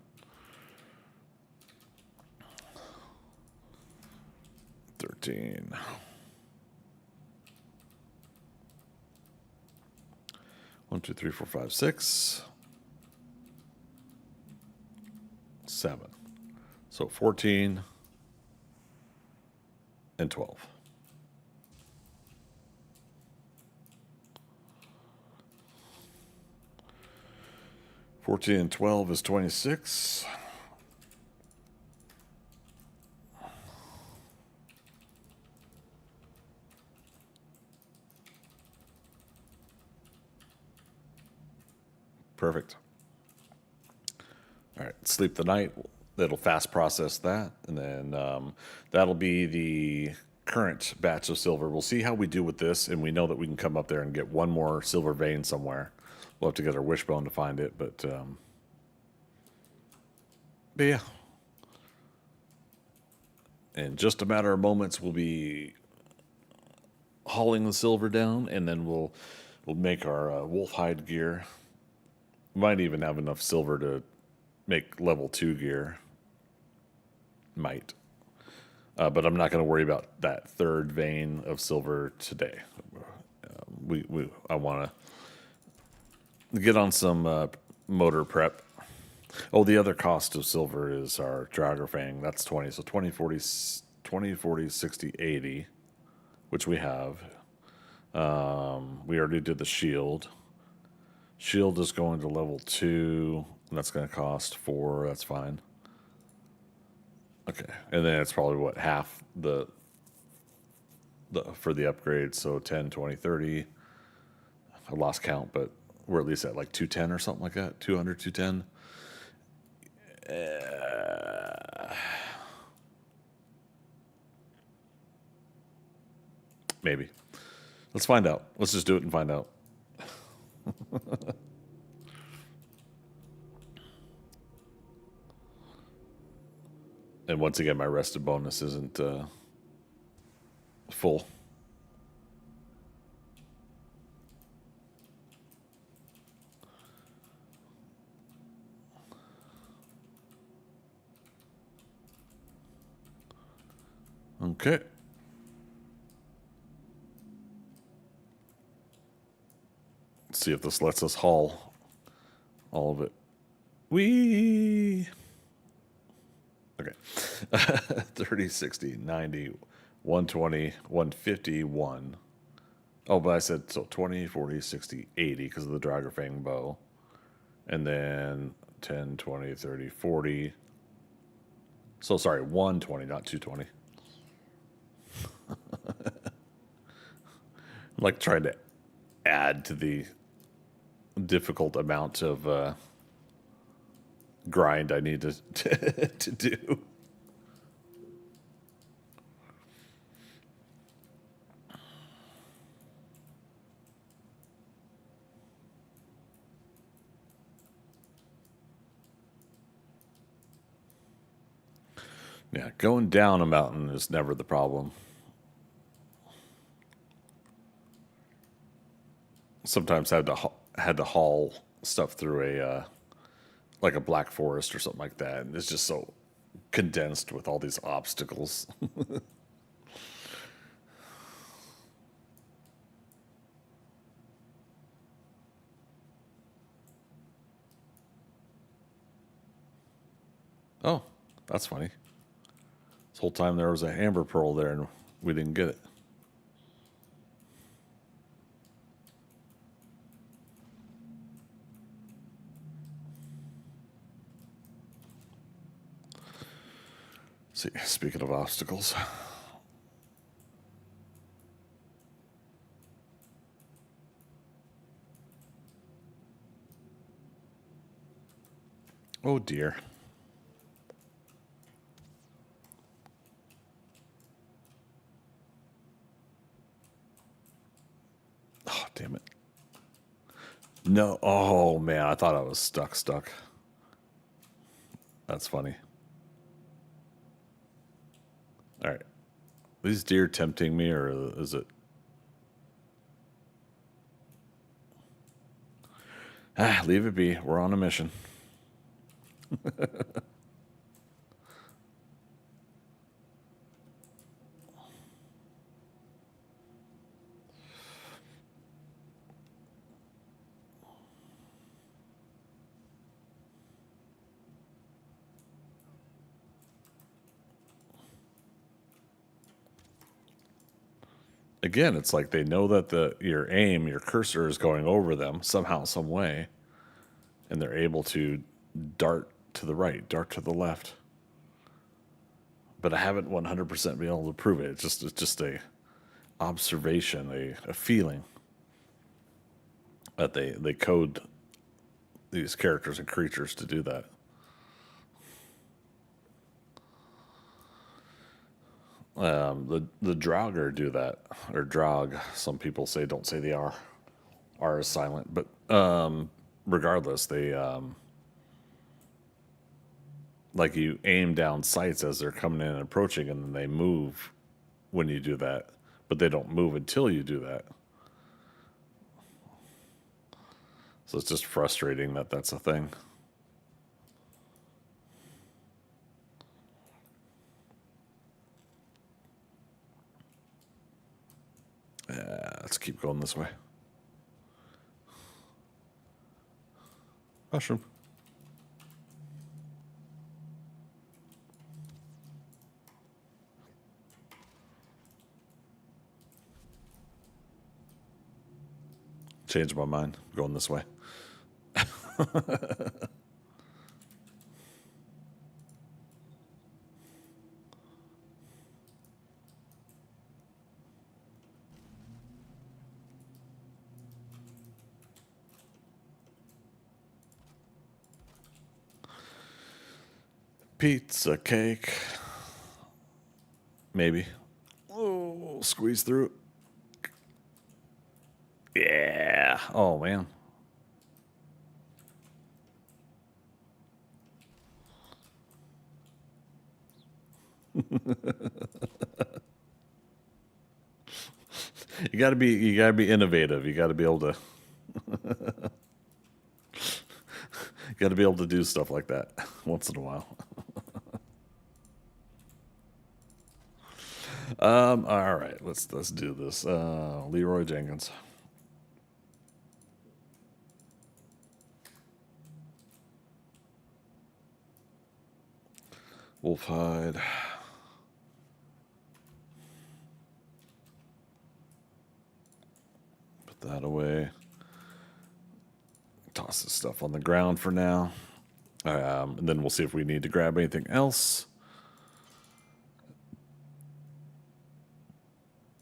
Speaker 1: 13. 1, 2, 3, 4, 5, 6, 7. So 14 and 12. And 12 is 26. Perfect. All right, sleep the night. That'll fast process that, and then that'll be the current batch of silver. We'll see how we do with this, and we know that we can come up there and get one more silver vein somewhere. We'll have to get our wishbone to find it, but yeah. In just a matter of moments, we'll be hauling the silver down, and then we'll make our wolf hide gear. Might even have enough silver to make level 2 gear. Might. But I'm not going to worry about that third vein of silver today. I want to get on some motor prep. Oh, the other cost of silver is our Draugr. That's 20. So 20, 40, 20, 40, 60, 80, which we have. We already did the shield. Shield is going to level 2, and that's going to cost 4. That's fine. Okay, and then it's probably what, half the for the upgrade. So 10, 20, 30. I lost count, but we're at least at like 210 or something like that. 200, 210. Maybe. Let's find out. Let's just do it and find out. And once again, my rested bonus isn't full. Okay. Let's see if this lets us haul all of it. Whee! Okay. 30, 60, 90, 120, 151. Oh, but I said so 20, 40, 60, 80 because of the Draugr bow. And then 10, 20, 30, 40. So sorry, 120, not 220. I'm like trying to add to the difficult amount of grind I need to do. Yeah, going down a mountain is never the problem. Sometimes I had to haul stuff through a like a black forest or something like that, and it's just so condensed with all these obstacles. Oh, that's funny. This whole time there was a amber pearl there, and we didn't get it. See, speaking of obstacles. Oh dear. Oh, damn it. No. Oh, man. I thought I was stuck. That's funny. All right. Are these deer tempting me, or is it? Ah, leave it be. We're on a mission. Again, it's like they know that your cursor is going over them somehow, some way, and they're able to dart to the right, dart to the left. But I haven't 100% been able to prove it. It's just a observation, a feeling that they code these characters and creatures to do that. The Draugr do that, or Draug. Some people say don't say the R. R is silent, but regardless, they like you aim down sights as they're coming in and approaching, and then they move when you do that, but they don't move until you do that. So it's just frustrating that that's a thing. Let's keep going this way. Mushroom. Changed my mind. Going this way. Pizza cake. Maybe. Oh, squeeze through. Yeah. Oh, man. You gotta be innovative. You gotta be able to you gotta be able to do stuff like that once in a while. All right, let's do this. Leroy Jenkins. Wolf hide. Put that away. Toss this stuff on the ground for now. And then we'll see if we need to grab anything else.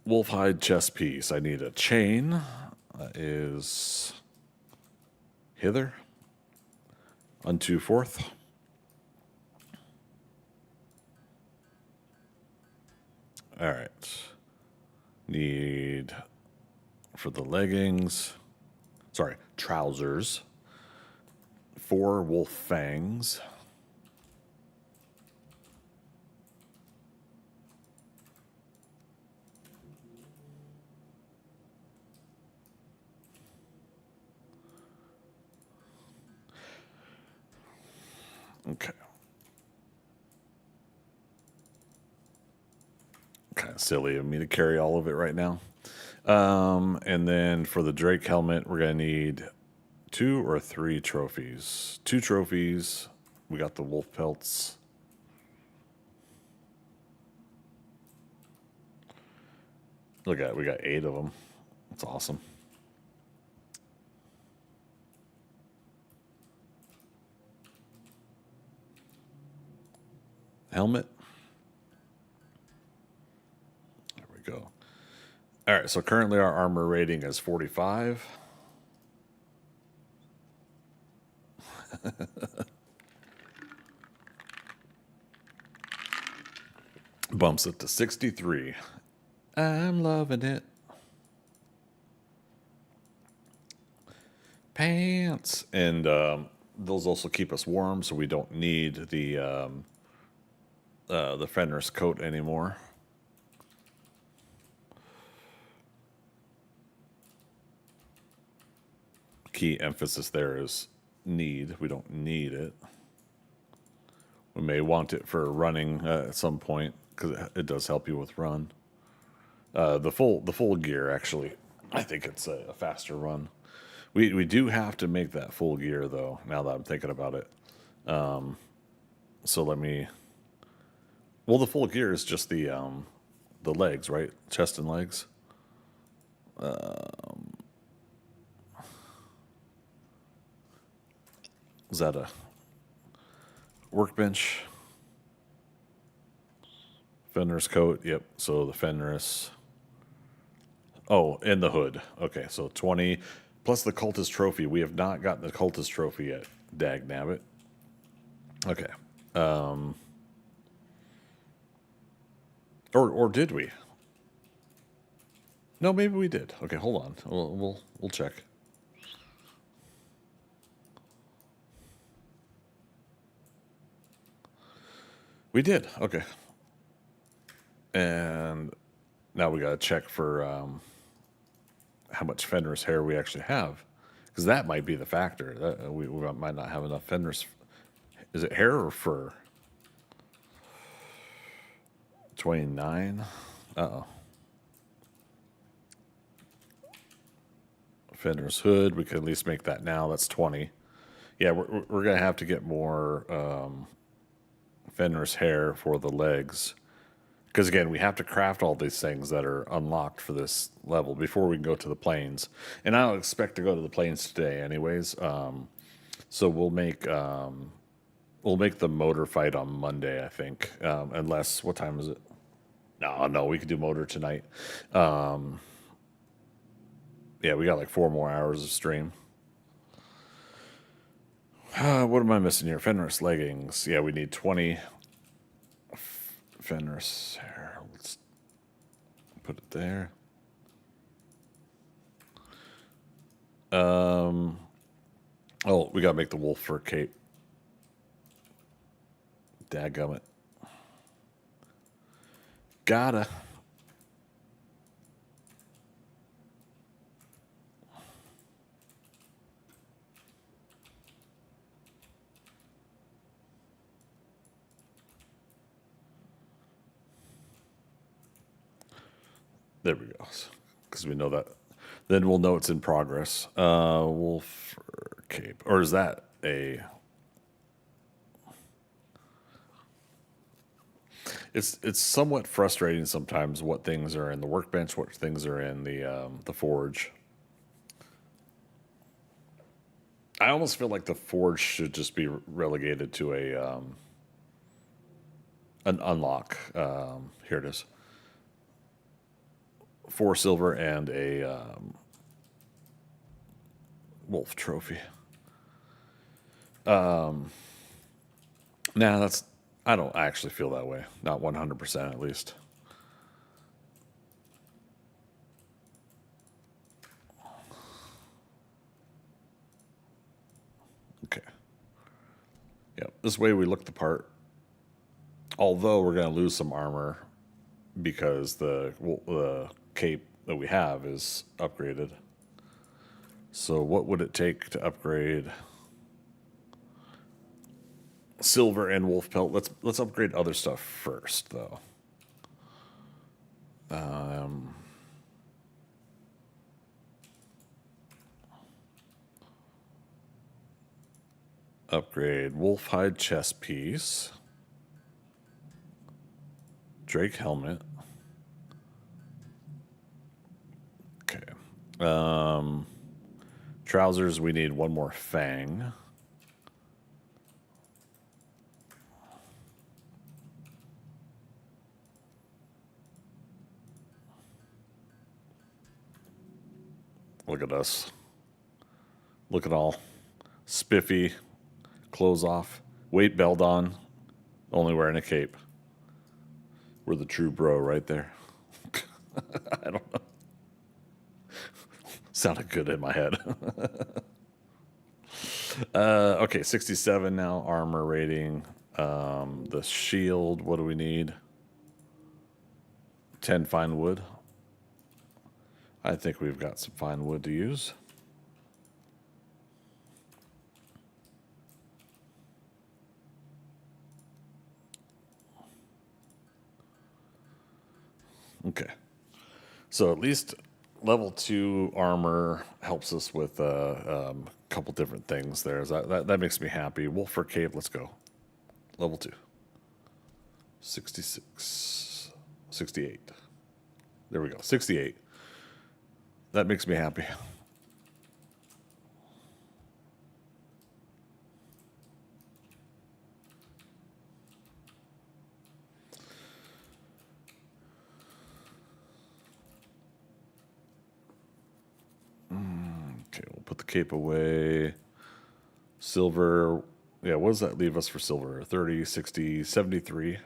Speaker 1: Wolf hide chest piece. I need a chain. That is hither. Unto forth. All right. Need for the leggings. Sorry, trousers. 4 wolf fangs. Okay. Kind of silly of me to carry all of it right now. And then for the Drake helmet, we're going to need 2 or 3 trophies. 2 trophies. We got the wolf pelts. Look at it. We got 8 of them. That's awesome. Helmet. There we go. All right, so currently our armor rating is 45. Bumps it to 63. I'm loving it. Pants. And those also keep us warm, so we don't need the Fenris coat anymore. Key emphasis there is need. We don't need it. We may want it for running at some point because it does help you with run. The full gear, actually, I think it's a faster run. We do have to make that full gear though. Now that I'm thinking about it, so let me. Well, the full gear is just the legs, right? Chest and legs. Is that a workbench? Fenris coat. Yep. So the Fenris. Oh, and the hood. Okay, so 20 plus the cultist trophy. We have not gotten the cultist trophy yet. Dag nabbit. Okay. Or did we? No, maybe we did. Okay, hold on. We'll check. We did. Okay. And now we got to check for how much Fenris hair we actually have, because that might be the factor. That we might not have enough Fenris. Is it hair or fur? 29. Uh-oh. Fenris hood. We could at least make that now. That's 20. Yeah, we're gonna have to get more Fenris hair for the legs. Because again, we have to craft all these things that are unlocked for this level before we can go to the plains. And I don't expect to go to the plains today, anyways. So we'll make the motor fight on Monday, I think. Unless, what time is it? No, we could do motor tonight. Yeah, we got like 4 more hours of stream. What am I missing here? Fenris leggings. Yeah, we need 20 Fenris hair. Let's put it there. Oh, we gotta make the wolf fur cape. Dadgummit. Gotta. There we go. Because we know that. Then we'll know it's in progress. Wolf fur cape. Or is that a... It's somewhat frustrating sometimes what things are in the workbench, what things are in the forge. I almost feel like the forge should just be relegated to an unlock. Here it is. 4 silver and a wolf trophy. Nah, I don't actually feel that way. Not 100% at least. Okay. Yeah, this way we look the part. Although we're going to lose some armor because the cape that we have is upgraded. So what would it take to upgrade silver and wolf pelt? Let's upgrade other stuff first, though. Upgrade wolf hide chest piece, Drake helmet. Okay. Trousers. We need 1 more fang. Look at us. Look at all spiffy, clothes off, weight belt on, only wearing a cape. We're the true bro right there. I don't know. Sounded good in my head. Okay, 67 now, armor rating. The shield, what do we need? 10 fine wood. I think we've got some fine wood to use. Okay. So at least level 2 armor helps us with a couple different things there. That makes me happy. Wolfer Cave, let's go. Level 2. 66. 68. There we go. 68. That makes me happy. Okay, we'll put the cape away. Silver. Yeah, what does that leave us for silver? 30, 60, 73.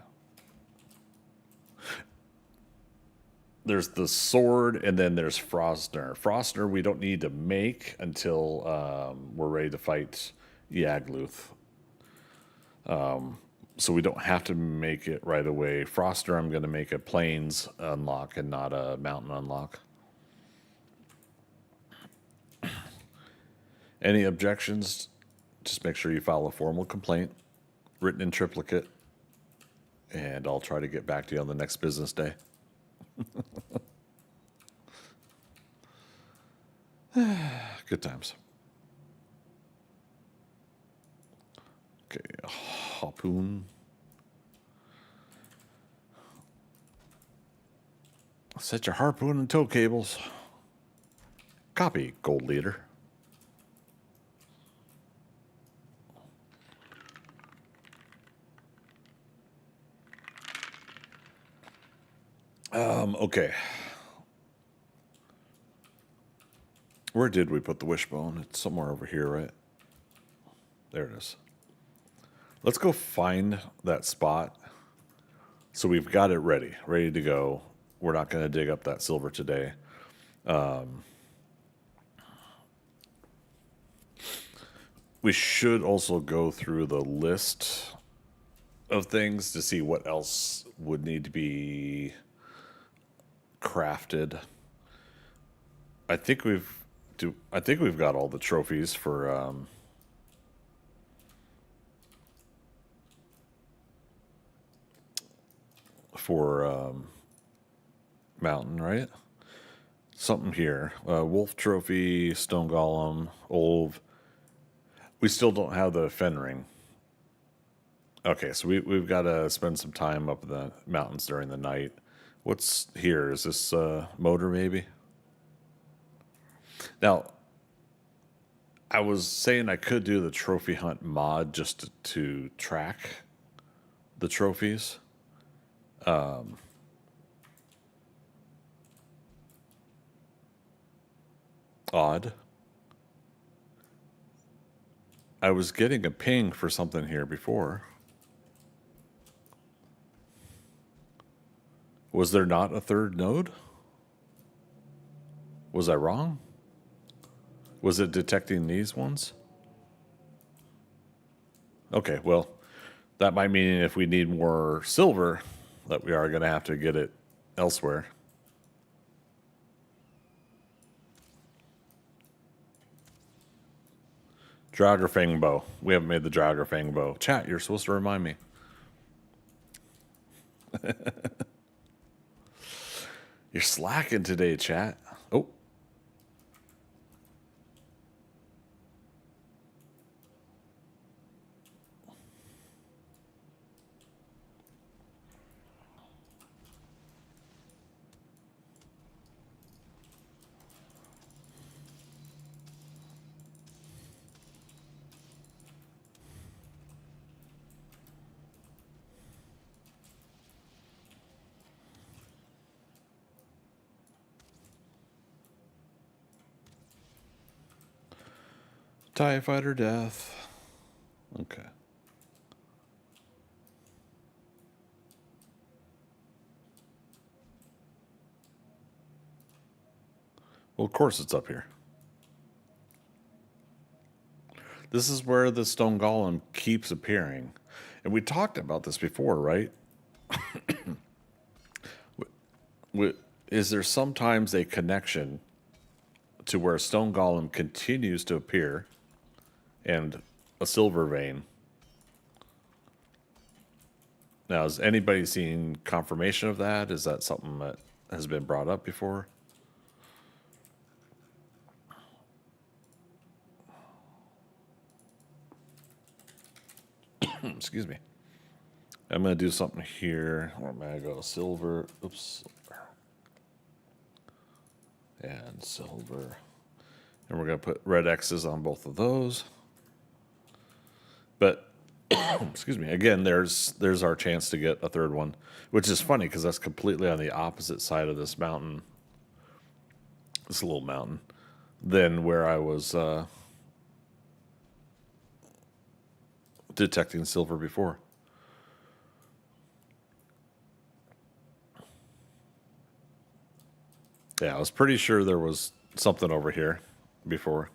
Speaker 1: There's the sword, and then there's Frostner. Frostner we don't need to make until we're ready to fight Yagluth. So we don't have to make it right away. Frostner I'm going to make a plains unlock and not a mountain unlock. Any objections? Just make sure you file a formal complaint, written in triplicate, and I'll try to get back to you on the next business day. Good times. Okay, harpoon. Set your harpoon and tow cables. Copy, gold leader. Okay. Where did we put the wishbone? It's somewhere over here, right? There it is. Let's go find that spot. So we've got it ready to go. We're not going to dig up that silver today. We should also go through the list of things to see what else would need to be crafted. I think we've got all the trophies for mountain, right? Something here. Wolf trophy, stone golem, Olv. We still don't have the fen ring. Okay, so we've got to spend some time up in the mountains during the night. What's here? Is this motor maybe? Now, I was saying I could do the trophy hunt mod just to track the trophies. Odd. I was getting a ping for something here before. Was there not a third node? Was I wrong? Was it detecting these ones? Okay, well, that might mean if we need more silver, that we are going to have to get it elsewhere. Draugr bow. We haven't made the Draugr bow. Chat, you're supposed to remind me. You're slacking today, chat. Oh. TIE fighter death. Okay. Well, of course it's up here. This is where the stone golem keeps appearing. And we talked about this before, right? Is there sometimes a connection to where a stone golem continues to appear and a silver vein? Now, has anybody seen confirmation of that? Is that something that has been brought up before? Excuse me. I'm going to do something here. Where am I going to go? Silver. Oops. And silver. And we're going to put red X's on both of those. But, excuse me, again, there's our chance to get a third one, which is funny because that's completely on the opposite side of this mountain, this little mountain, than where I was detecting silver before. Yeah, I was pretty sure there was something over here before.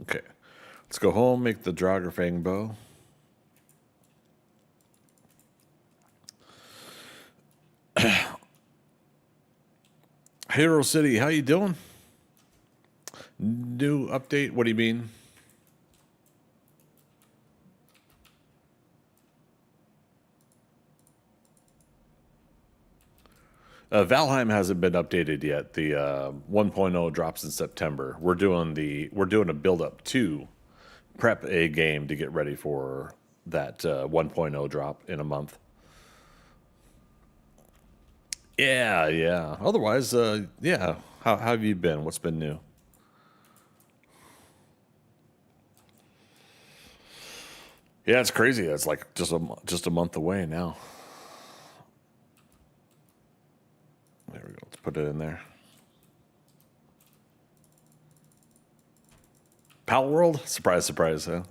Speaker 1: Okay, let's go home, make the Draugr bow. Hero City, how you doing? New update? What do you mean? Valheim hasn't been updated yet. The 1.0 drops in September. We're doing a build up to prep a game to get ready for that 1.0 drop in a month. Yeah, yeah. Otherwise, yeah. How have you been? What's been new? Yeah, it's crazy. It's like just a month away now. There we go. Let's put it in there. Pal World? Surprise, surprise, huh?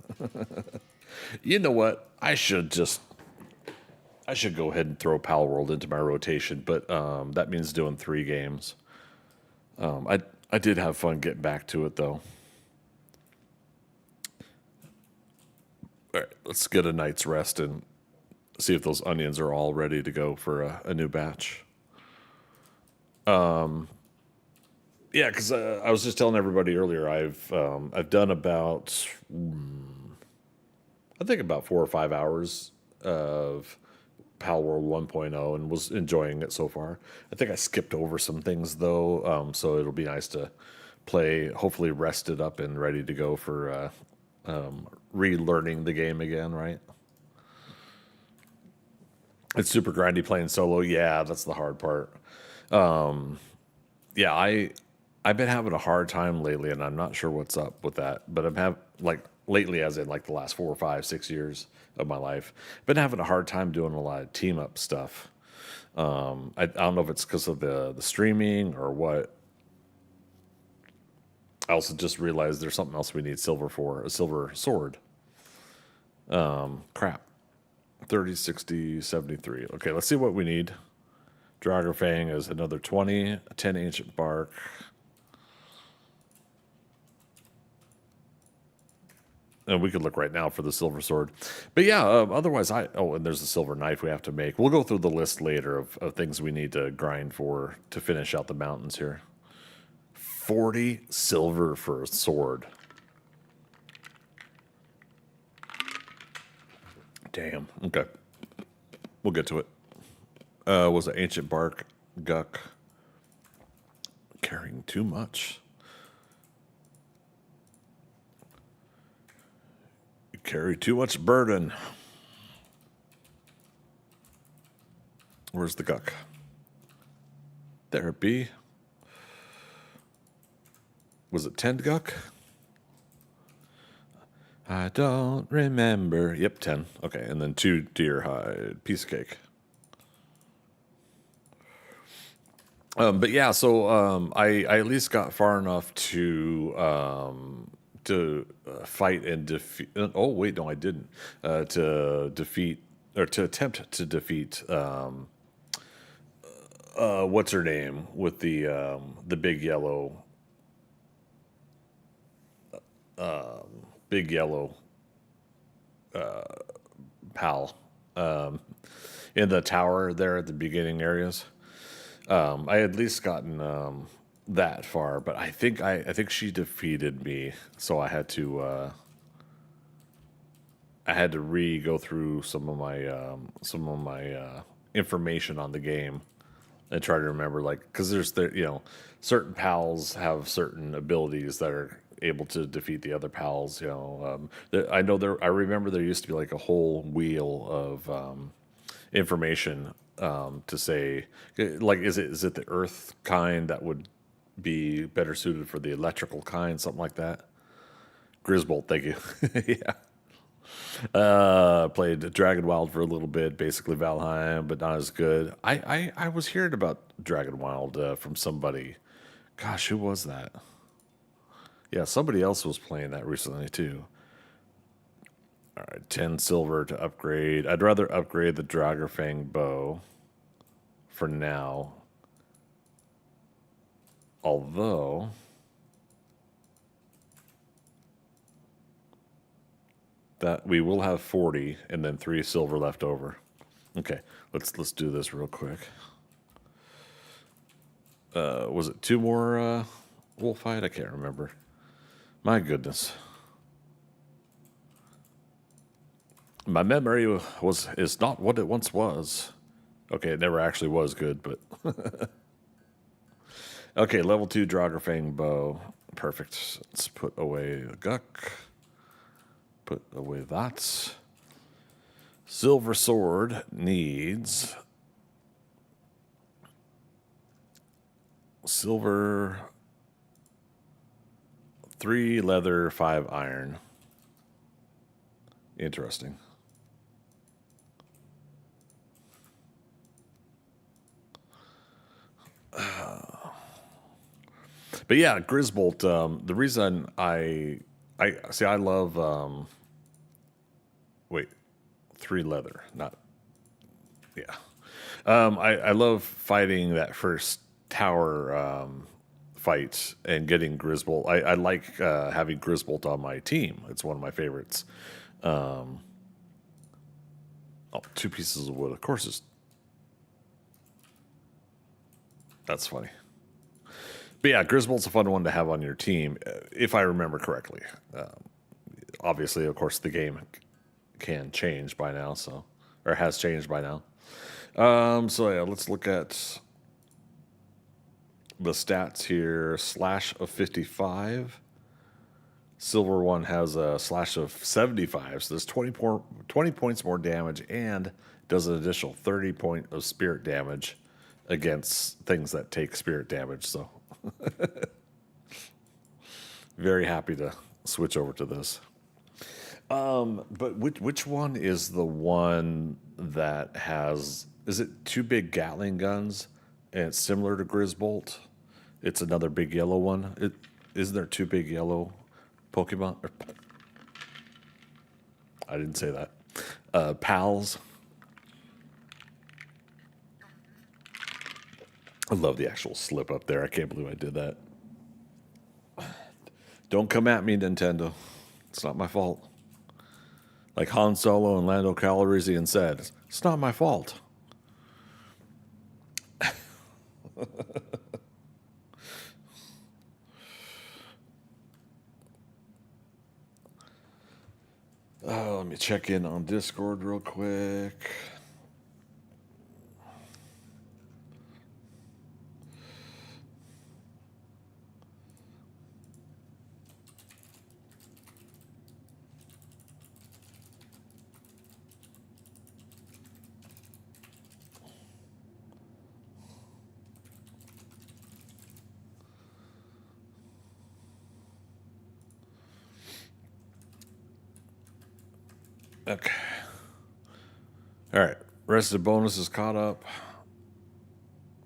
Speaker 1: You know what? I should go ahead and throw Pal World into my rotation, but that means doing 3 games. I did have fun getting back to it though. All right, let's get a night's rest and see if those onions are all ready to go for a new batch. Yeah, because I was just telling everybody earlier, I've done about I think about 4 or 5 hours of Pal World 1.0 and was enjoying it so far. I think I skipped over some things though, so it'll be nice to play, hopefully rested up and ready to go for relearning the game again, right? It's super grindy playing solo. Yeah, that's the hard part. Yeah, I've been having a hard time lately, and I'm not sure what's up with that. But I'm have like lately, as in like the last 4 or 5, 6 years of my life, been having a hard time doing a lot of team up stuff. I don't know if it's because of the streaming or what. I also just realized there's something else we need silver for, a silver sword. Crap. 30, 60, 73. Okay, let's see what we need. Draugr is another 20, 10 ancient bark. And we could look right now for the silver sword. But yeah, otherwise, and there's a silver knife we have to make. We'll go through the list later of things we need to grind for to finish out the mountains here. 40 silver for a sword. Damn. Okay. We'll get to it. Was an ancient bark guck carrying too much? You carry too much burden. Where's the guck? There it be. Was it 10 guck? I don't remember. Yep, 10. Okay, and then 2 deer hide. Piece of cake. But yeah, so I at least got far enough to fight and defeat. Oh wait, no, I didn't. To defeat or to attempt to defeat. What's her name with the big yellow pal in the tower there at the beginning areas. I had at least gotten that far, but I think she defeated me, so I had to go through some of my information on the game and try to remember, like, because certain pals have certain abilities that are able to defeat the other pals. I remember there used to be like a whole wheel of information to say, like, is it the earth kind that would be better suited for the electrical kind, something like that. Grisbolt, thank you. Yeah. Played Dragon Wild for a little bit, basically Valheim, but not as good. I was hearing about Dragon Wild from somebody. Gosh, who was that? Yeah, somebody else was playing that recently too. All right, 10 silver to upgrade. I'd rather upgrade the Dragonfang bow for now. Although that we will have 40 and then 3 silver left over. Okay, let's do this real quick. Was it 2 more wolf fight? I can't remember. My goodness. My memory is not what it once was. Okay, it never actually was good, but okay, level 2 Dragonfang bow. Perfect. Let's put away the Guck. Put away that. Silver sword needs silver, 3 leather, 5 iron. Interesting. But yeah, Grisbolt. The reason I see, I love. Wait, 3 leather, not yeah. I love fighting that first tower fight and getting Grisbolt. I like having Grisbolt on my team. It's one of my favorites. Oh, 2 pieces of wood. Of course, that's funny. But yeah, Grisbolt's a fun one to have on your team, if I remember correctly. Obviously, of course, the game can change by now, or has changed by now. So yeah, let's look at the stats here. Slash of 55. Silver one has a slash of 75, so there's 20 points more damage and does an additional 30 point of spirit damage against things that take spirit damage. So very happy to switch over to this. But which one is the one that has? Is it 2 big Gatling guns and it's similar to Grisbolt? It's another big yellow one. Isn't there 2 big yellow Pokemon? I didn't say that. Pals. I love the actual slip up there. I can't believe I did that. Don't come at me, Nintendo. It's not my fault. Like Han Solo and Lando Calrissian said, it's not my fault. Let me check in on Discord real quick. Okay. All right. Rest of the bonus is caught up.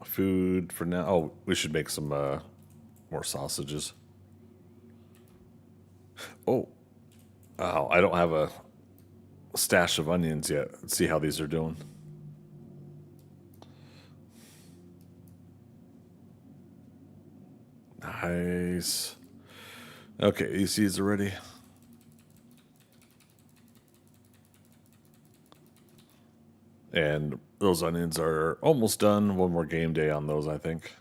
Speaker 1: Food for now. Oh, we should make some more sausages. Oh, oh, I don't have a stash of onions yet. Let's see how these are doing. Nice. Okay, you see these already? And those onions are almost done. One more game day on those, I think.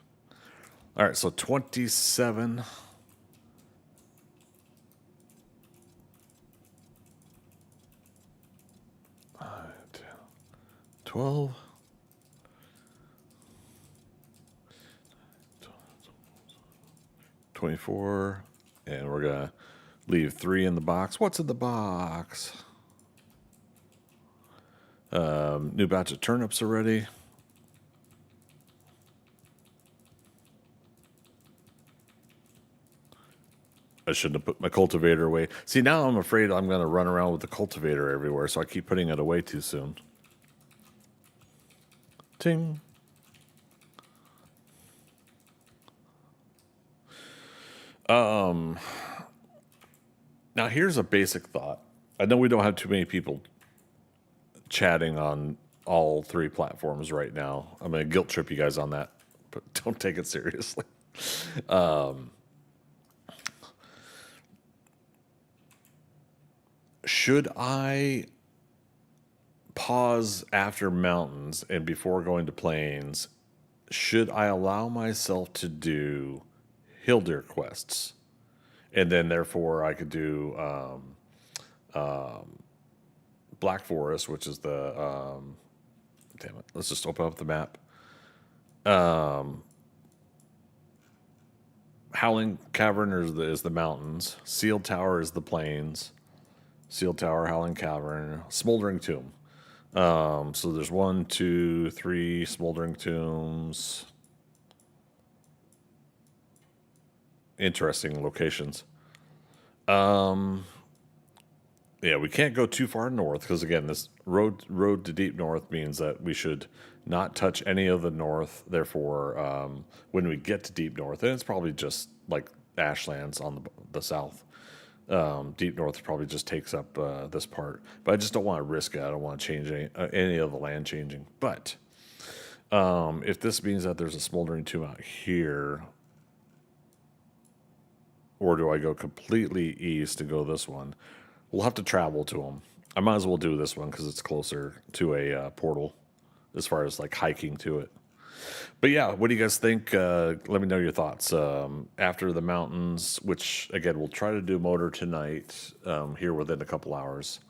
Speaker 1: All right, so 27. 12. 24. And we're going to leave 3 in the box. What's in the box? New batch of turnips already. I shouldn't have put my cultivator away. See, now I'm afraid I'm going to run around with the cultivator everywhere, so I keep putting it away too soon. Ting. Now, here's a basic thought. I know we don't have too many people chatting on all 3 platforms right now. I'm going to guilt trip you guys on that, but don't take it seriously. Should I pause after mountains and before going to plains? Should I allow myself to do hill deer quests? And then, therefore, I could do Black Forest, which is the damn it. Let's just open up the map. Howling Cavern is the mountains. Sealed Tower is the plains. Sealed Tower, Howling Cavern, Smoldering Tomb. So there's 1, 2, 3 Smoldering Tombs. Interesting locations. Yeah, we can't go too far north because, again, this road to deep north means that we should not touch any of the north. Therefore, when we get to deep north, and it's probably just like Ashlands on the south, deep north probably just takes up this part. But I just don't want to risk it. I don't want to change any of the land changing. But if this means that there's a smoldering tomb out here, or do I go completely east to go this one? We'll have to travel to them. I might as well do this one because it's closer to a portal as far as like hiking to it. But yeah, what do you guys think? Let me know your thoughts. After the mountains, which again, we'll try to do motor tonight here within a couple hours.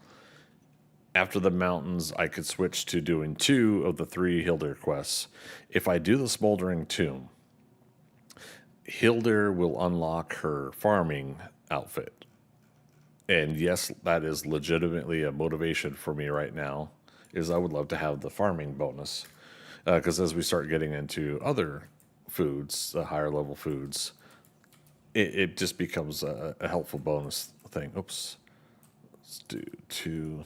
Speaker 1: After the mountains, I could switch to doing 2 of the 3 Hildir quests. If I do the Smoldering Tomb, Hildir will unlock her farming outfit. And yes, that is legitimately a motivation for me right now, is I would love to have the farming bonus. Because as we start getting into other foods, higher level foods, it just becomes a helpful bonus thing. Oops. Let's do 2.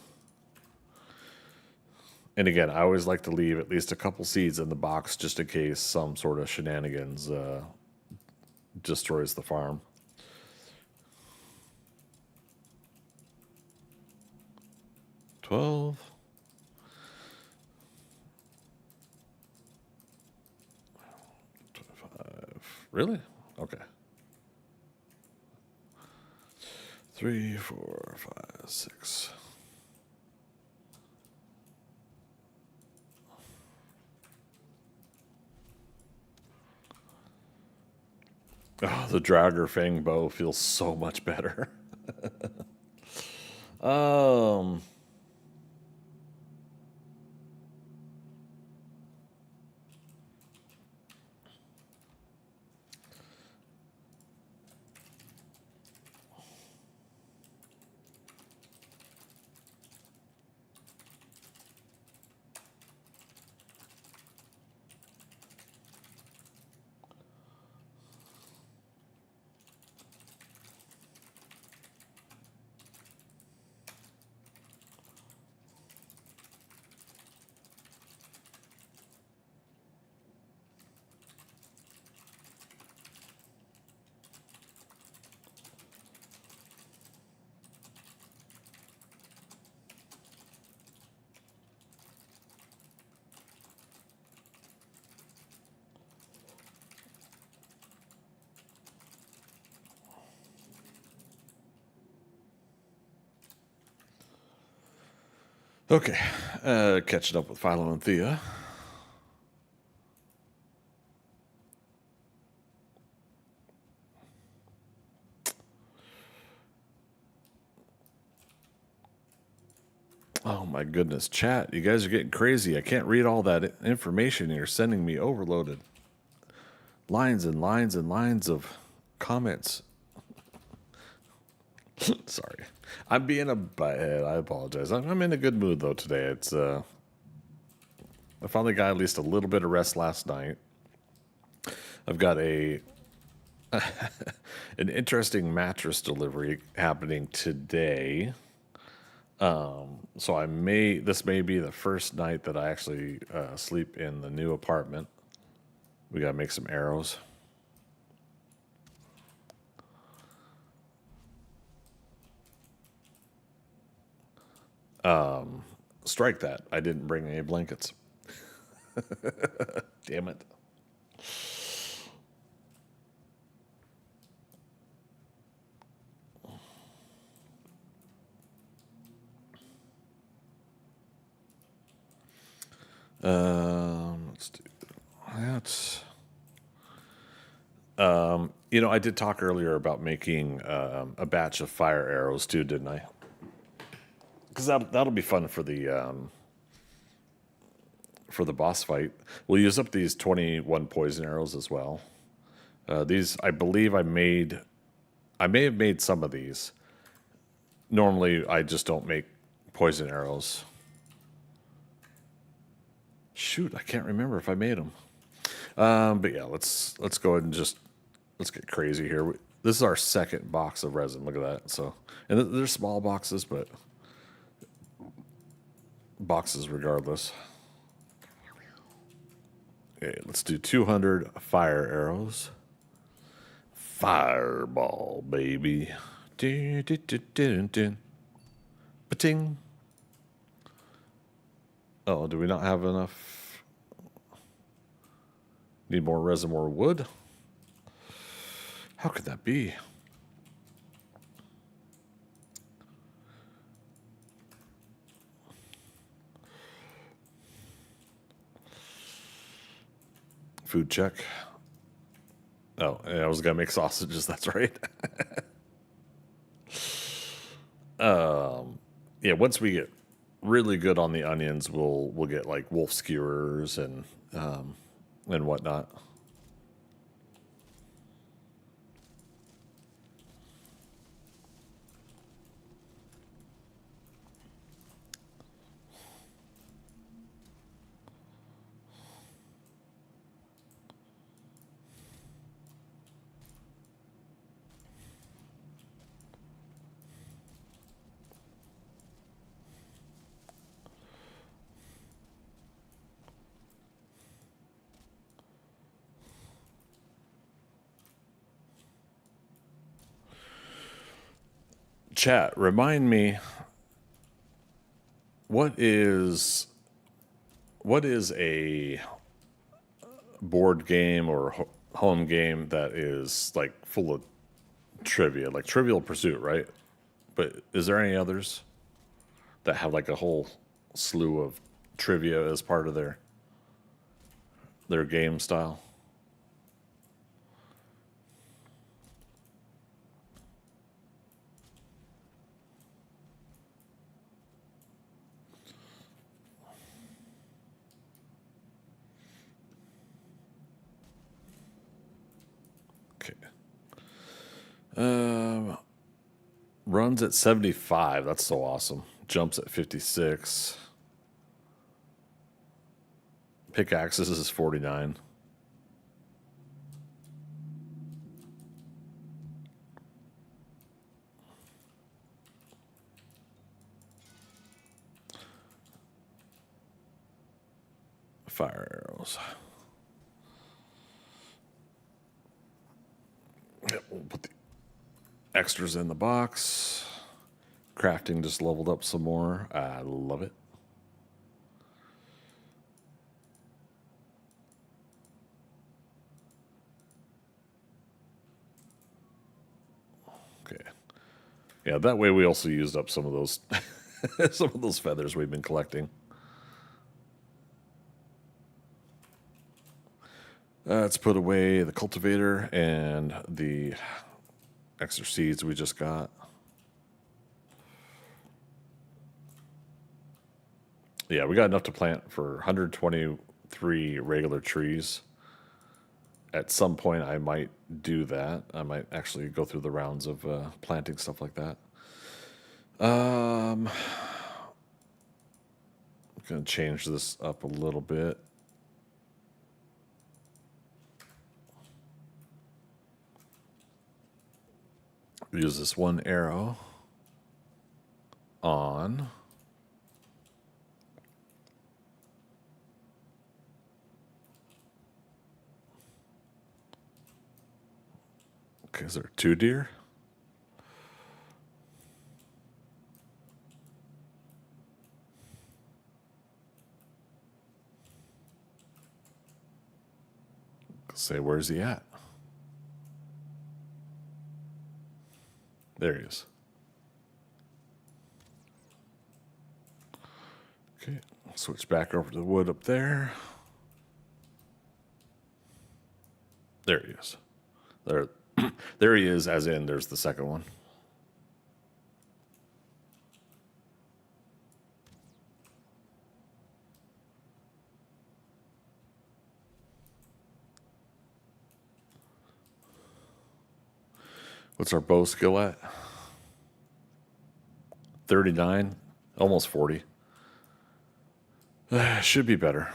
Speaker 1: And again, I always like to leave at least a couple seeds in the box just in case some sort of shenanigans destroys the farm. 12. 25. Really? Okay. 3, 4, 5, 6. Oh, the Dragger Fang bow feels so much better. um, Okay, catching up with Philo and Thea. Oh my goodness, chat, you guys are getting crazy. I can't read all that information you're sending me, overloaded. Lines and lines and lines of comments. Sorry. I'm being a butthead. I apologize. I'm in a good mood though today. I finally got at least a little bit of rest last night. I've got an interesting mattress delivery happening today. So this may be the first night that I actually sleep in the new apartment. We gotta make some arrows. Strike that. I didn't bring any blankets. Damn it. Let's do that. I did talk earlier about making a batch of fire arrows too, didn't I? Because that'll be fun for the boss fight. We'll use up these 21 poison arrows as well. These, I believe, I may have made some of these. Normally, I just don't make poison arrows. Shoot, I can't remember if I made them. But yeah, let's go ahead and let's get crazy here. This is our second box of resin. Look at that. So, and they're small boxes, but boxes regardless. Okay, let's do 200 fire arrows. Fireball, baby. Dun, dun, dun, dun, dun. Ba-ting. Oh, do we not have enough? Need more resin, more wood? How could that be? Food check. Oh, yeah, I was gonna make sausages. That's right. Yeah, once we get really good on the onions, we'll get like wolf skewers and whatnot. Chat, remind me what is a board game or home game that is like full of trivia, like Trivial Pursuit, right? But is there any others that have like a whole slew of trivia as part of their game style? Okay. Runs at 75. That's so awesome. Jumps at 56. Pickaxes is 49. Fire arrows. Yep, we'll put the extras in the box. Crafting just leveled up some more. I love it. Okay. Yeah, that way we also used up some of those Some of those feathers we've been collecting. Let's put away the cultivator and the extra seeds we just got. Yeah, we got enough to plant for 123 regular trees. At some point, I might do that. I might actually go through the rounds of planting stuff like that. I'm going to change this up a little bit. Use this one arrow on. Okay, is there 2 deer? Say, where's he at? There he is. Okay, switch back over to the wood up there. There he is. There, there he is, as in there's the second one. What's our bow skill at? 39, almost 40. Should be better,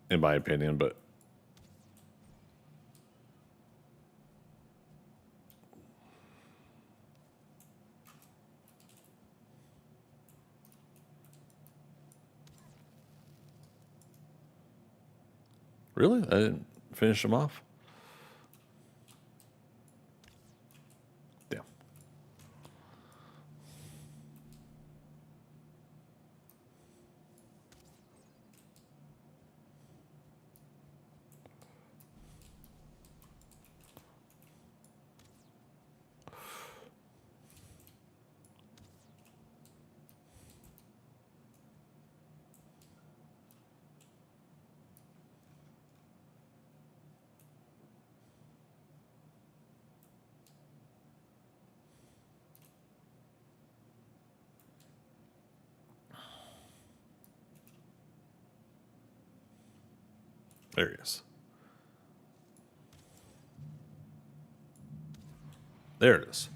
Speaker 1: in my opinion, but really? I didn't finish him off? Damn. There he is. There it is.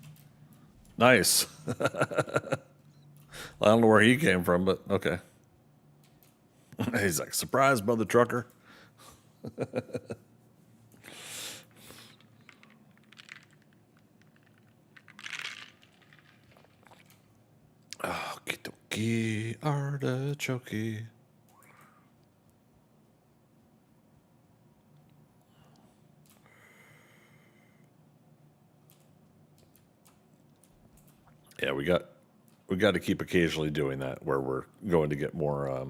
Speaker 1: Nice. I don't know where he came from, but okay. He's like, surprise, mother trucker. Okie dokie, artichoke. Yeah, we got to keep occasionally doing that where we're going to get more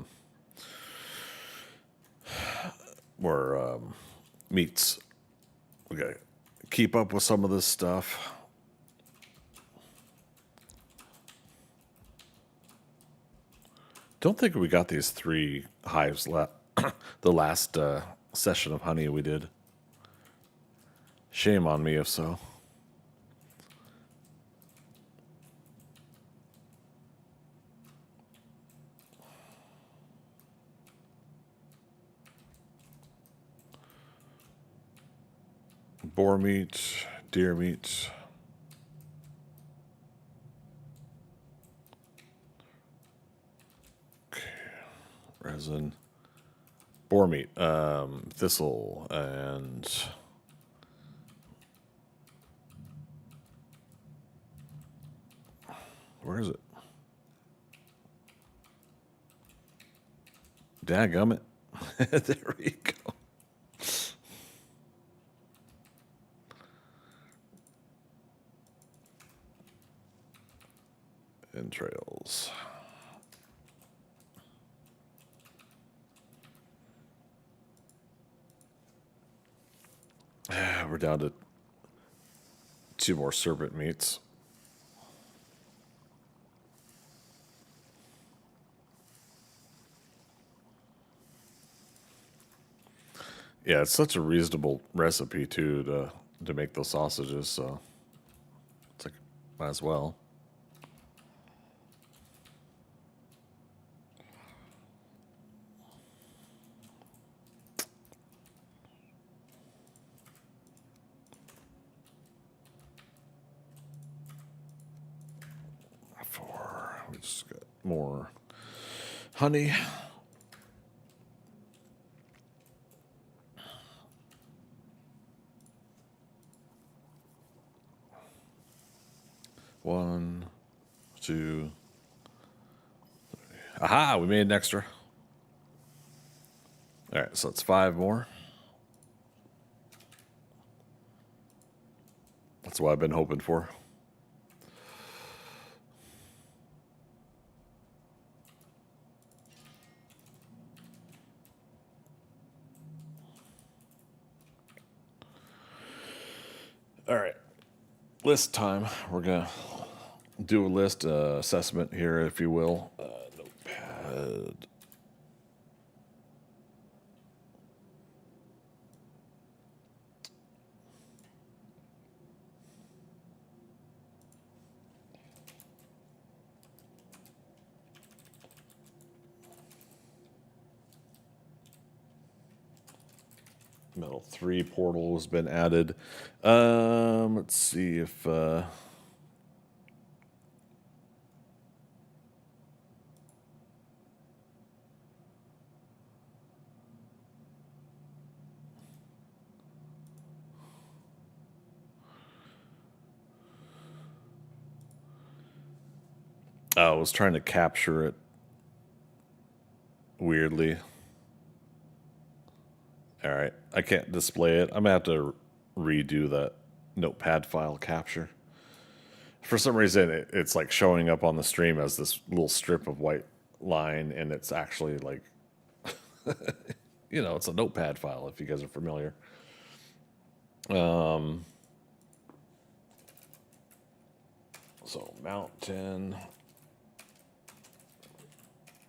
Speaker 1: meats. We got to keep up with some of this stuff. Don't think we got these 3 hives the last session of honey we did. Shame on me if so. Boar meat, deer meat. Okay. Resin. Boar meat, thistle, and where is it? Dadgummit. There we go. Entrails. We're down to 2 more serpent meats. Yeah, it's such a reasonable recipe too to make those sausages. So it's like might as well. We just got more honey. One, two. Aha, we made an extra. All right, so that's 5 more. That's what I've been hoping for. All right, list time. We're going to do a list assessment here, if you will. Notepad. Metal 3 portal has been added. Let's see if I was trying to capture it weirdly. All right, I can't display it. I'm gonna have to redo that notepad file capture. For some reason, it's like showing up on the stream as this little strip of white line, and it's actually like, it's a notepad file. If you guys are familiar. So mountain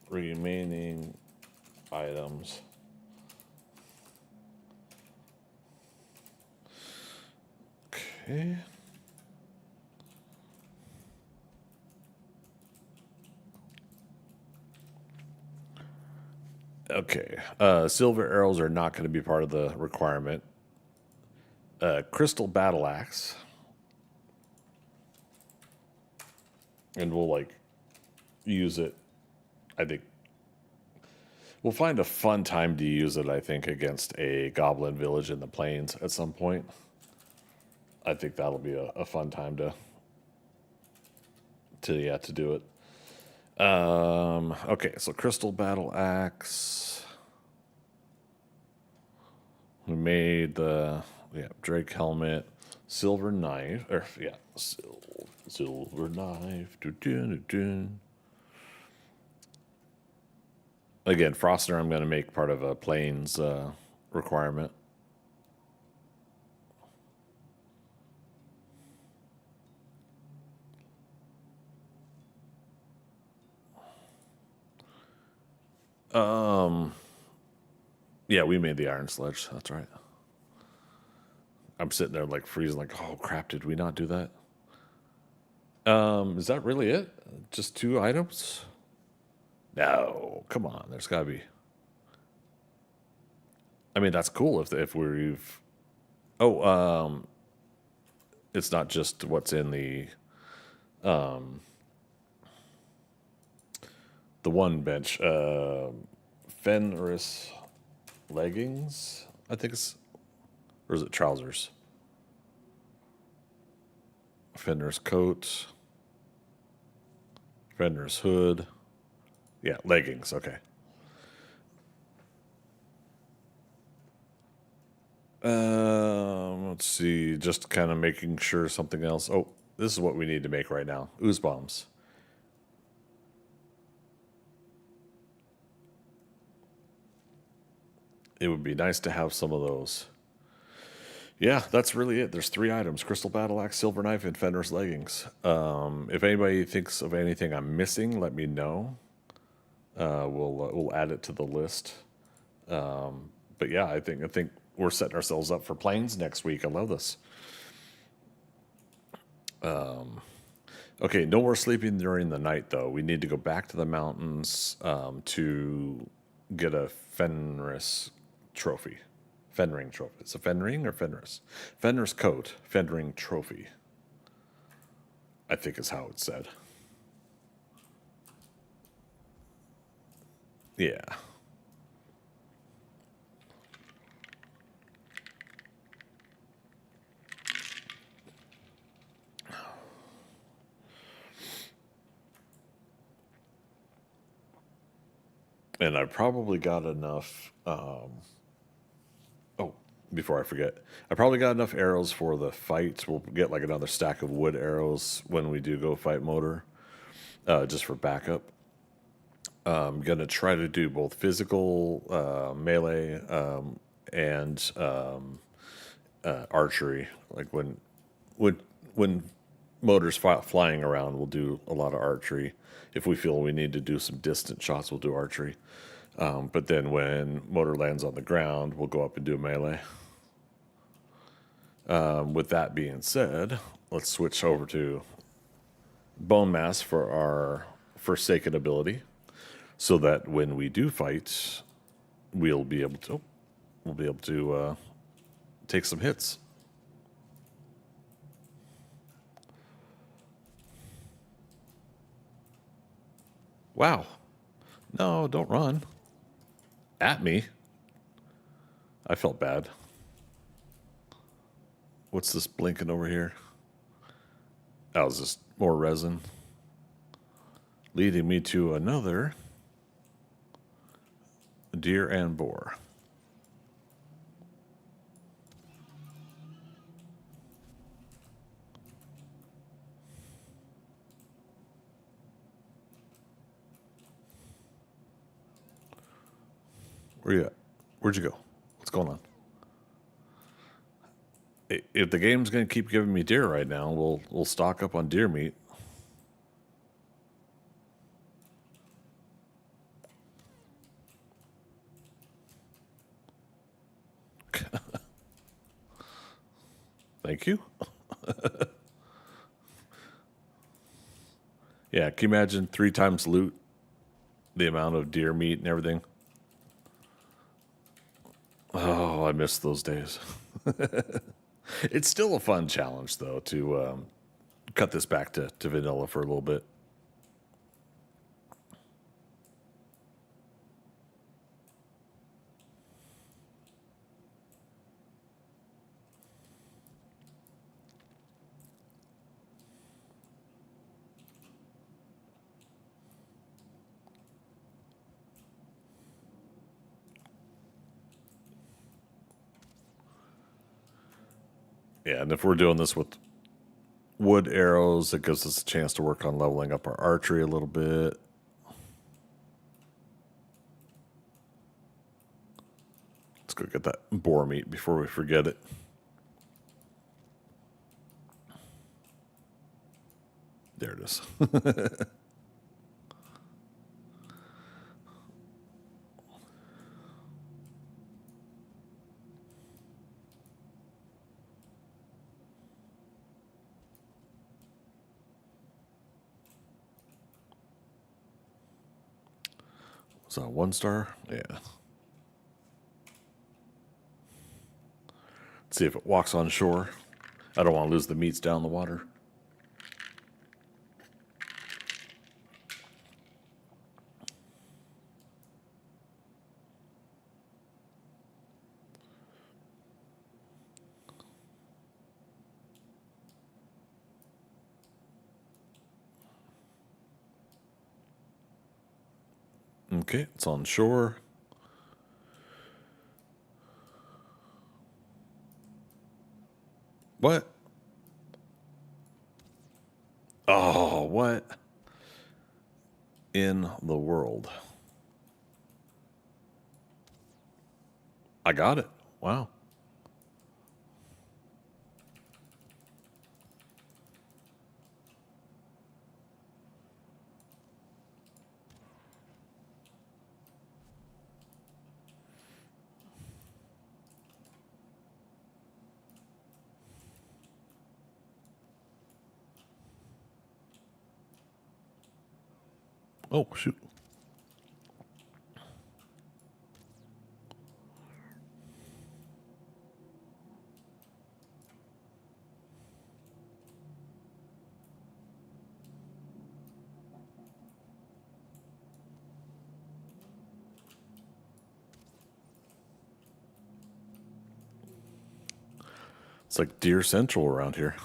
Speaker 1: remaining items. Okay. Okay. Silver arrows are not going to be part of the requirement. Crystal battle axe. And we'll like use it. I think we'll find a fun time to use it, I think, against a goblin village in the plains at some point. I think that'll be a fun time to do it. Okay, so crystal battle axe. We made the Drake helmet, silver knife, silver knife. Again, Froster, I'm going to make part of a plains requirement. Yeah, we made the iron sledge. That's right. I'm sitting there like freezing, like, oh crap, did we not do that? Is that really it? Just 2 items? No, come on. There's got to be. I mean, that's cool if we've. Oh, it's not just what's in the one bench. Fenris leggings, I think it's, or is it trousers? Fenris coat, Fenris hood. Yeah, leggings. Okay. Let's see. Just kind of making sure something else. Oh, this is what we need to make right now. Ooze bombs. It would be nice to have some of those. Yeah, that's really it. There's 3 items: crystal battle axe, silver knife, and Fenris leggings. If anybody thinks of anything I'm missing, let me know. We'll add it to the list. But yeah, I think we're setting ourselves up for planes next week. I love this. Okay, no more sleeping during the night, though. We need to go back to the mountains to get a Fenris trophy. Fenring trophy. It's a Fenring or Fenris? Fenris coat. Fenring trophy. I think is how it's said. Yeah. And I probably got enough. Oh, before I forget, I probably got enough arrows for the fight. We'll get like another stack of wood arrows when we do go fight Motor, just for backup. I'm gonna try to do both physical melee and archery. Like when when Motor's flying around, we'll do a lot of archery. If we feel we need to do some distant shots, we'll do archery. But then when Motor lands on the ground, we'll go up and do melee. With that being said, let's switch over to bone mass for our Forsaken ability, so that when we do fight, we'll be able to take some hits. Wow. No, don't run. At me. I felt bad. What's this blinking over here? That was just more resin. Leading me to another deer and boar. Where you at? Where'd you go? What's going on? If the game's gonna keep giving me deer right now, we'll stock up on deer meat. Thank you. Yeah, can you imagine 3 times loot the amount of deer meat and everything? Oh, I miss those days. It's still a fun challenge, though, to cut this back to vanilla for a little bit. Yeah, and if we're doing this with wood arrows, it gives us a chance to work on leveling up our archery a little bit. Let's go get that boar meat before we forget it. There it is. Was that 1 star? Yeah. Let's see if it walks on shore. I don't want to lose the meats down the water. Okay, it's on shore. What? Oh, what in the world? I got it. Wow. Oh, shoot. It's like Deer Central around here.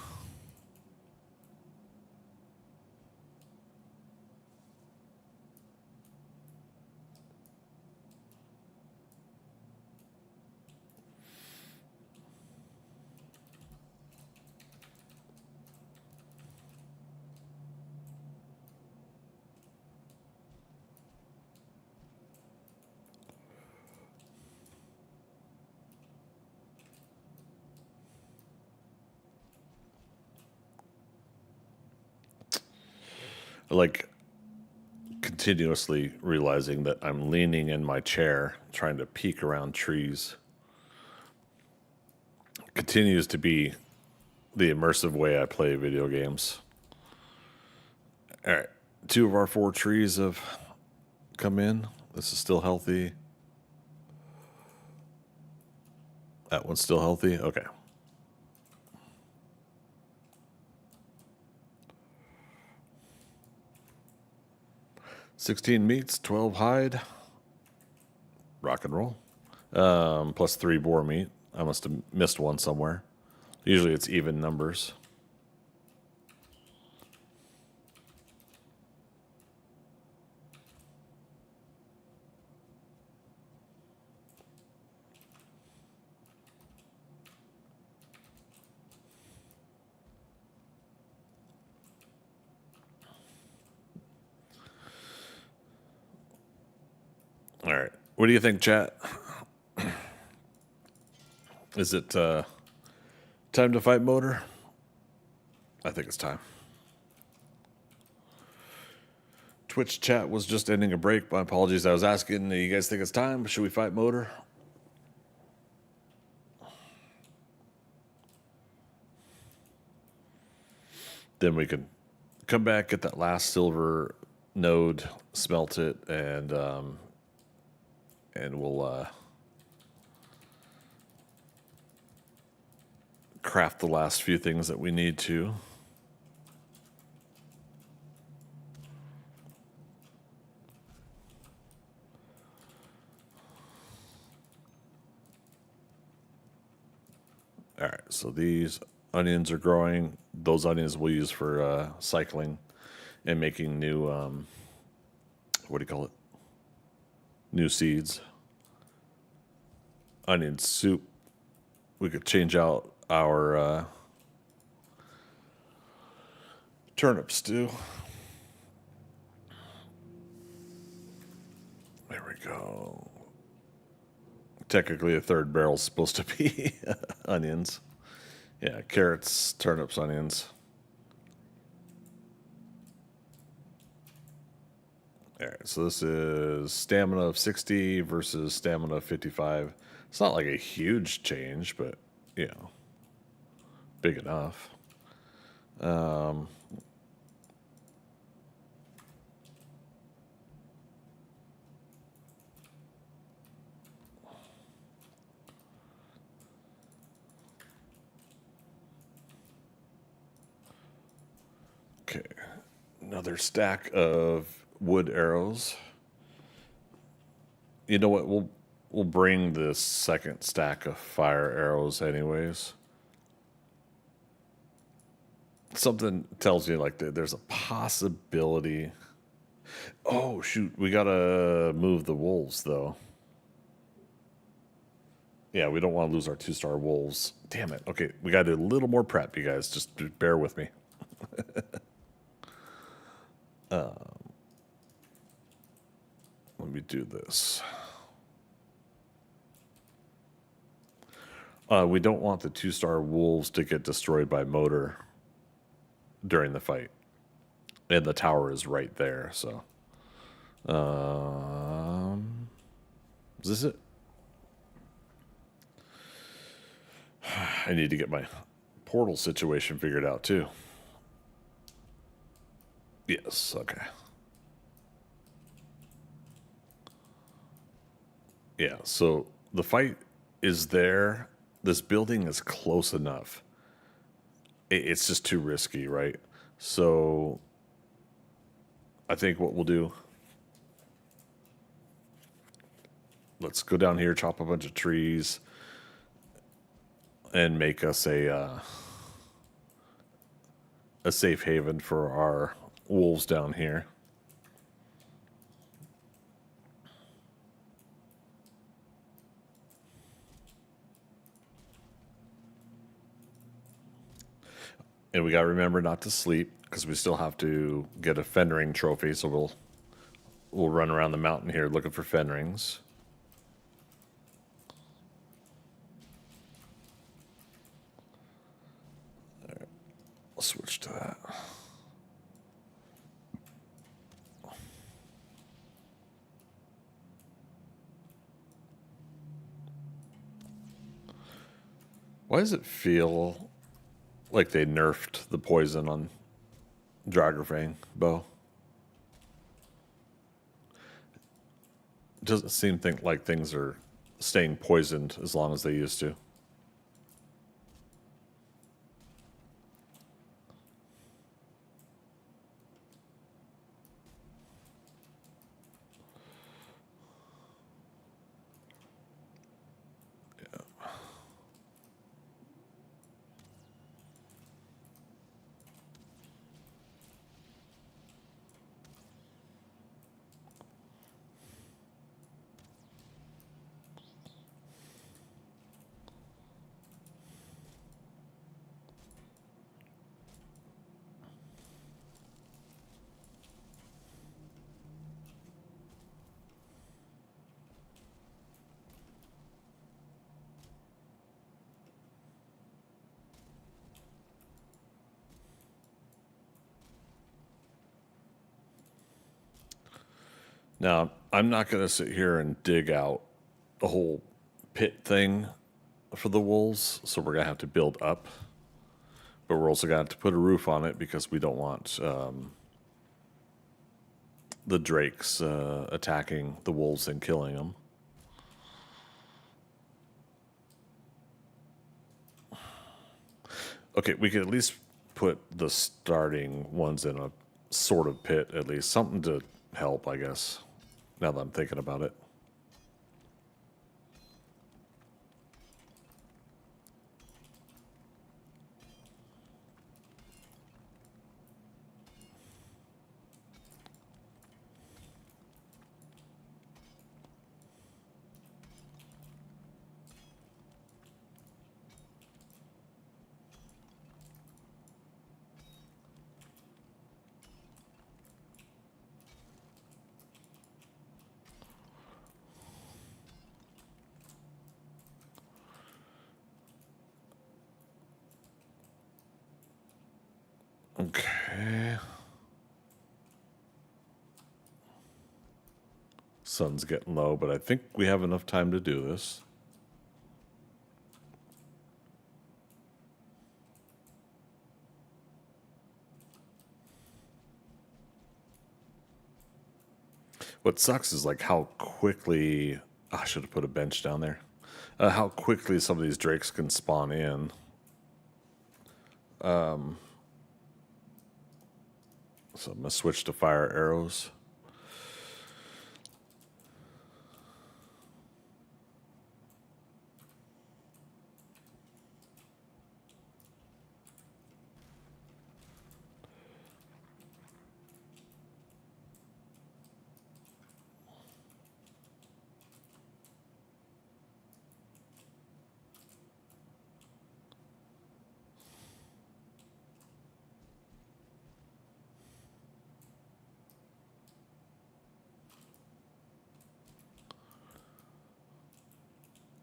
Speaker 1: Like continuously realizing that I'm leaning in my chair, trying to peek around trees. Continues to be the immersive way I play video games. All right. 2 of our 4 trees have come in. This is still healthy. That one's still healthy. Okay. $16 meats, 12 hide. Rock and roll. Plus 3 boar meat. I must have missed one somewhere. Usually it's even numbers. All right. What do you think, chat? Is it time to fight motor? I think it's time. Twitch chat was just ending a break. My apologies. I was asking, you guys think it's time? Should we fight motor? Then we can come back, get that last silver node, smelt it, and we'll craft the last few things that we need to. All right, so these onions are growing. Those onions we'll use for cycling and making new, what do you call it? New seeds. Onion soup. We could change out our turnip stew. There we go. Technically, a third barrel is supposed to be onions. Yeah, carrots, turnips, onions. All right, so this is stamina of 60 versus stamina of 55. It's not like a huge change, but, you know, big enough. Okay, another stack of wood arrows. You know what? We'll bring this second stack of fire arrows anyways. Something tells you like there's a possibility. Oh shoot, we gotta move the wolves though. Yeah, we don't want to lose our 2-star wolves. Damn it. Okay, we gotta do a little more prep, you guys. Just bear with me. Let me do this. We don't want the 2-star wolves to get destroyed by motor during the fight. And the tower is right there, so. Is this it? I need to get my portal situation figured out, too. Yes, okay. Yeah, so the fight is there. This building is close enough. It's just too risky, right? So I think what we'll do, let's go down here, chop a bunch of trees, and make us a safe haven for our wolves down here. And we got to remember not to sleep because we still have to get a fenring trophy. So we'll run around the mountain here looking for fenrings. I'll switch to that. Why does it feel like they nerfed the poison on Dragonfang bow? It doesn't seem like things are staying poisoned as long as they used to. Now, I'm not going to sit here and dig out the whole pit thing for the wolves, so we're going to have to build up. But we're also going to have to put a roof on it because we don't want the drakes attacking the wolves and killing them. Okay, we could at least put the starting ones in a sort of pit, at least. Something to help, I guess, now that I'm thinking about it. Okay. Sun's getting low, but I think we have enough time to do this. What sucks is like how quickly I should have put a bench down there. How quickly some of these drakes can spawn in. So I'm gonna switch to fire arrows.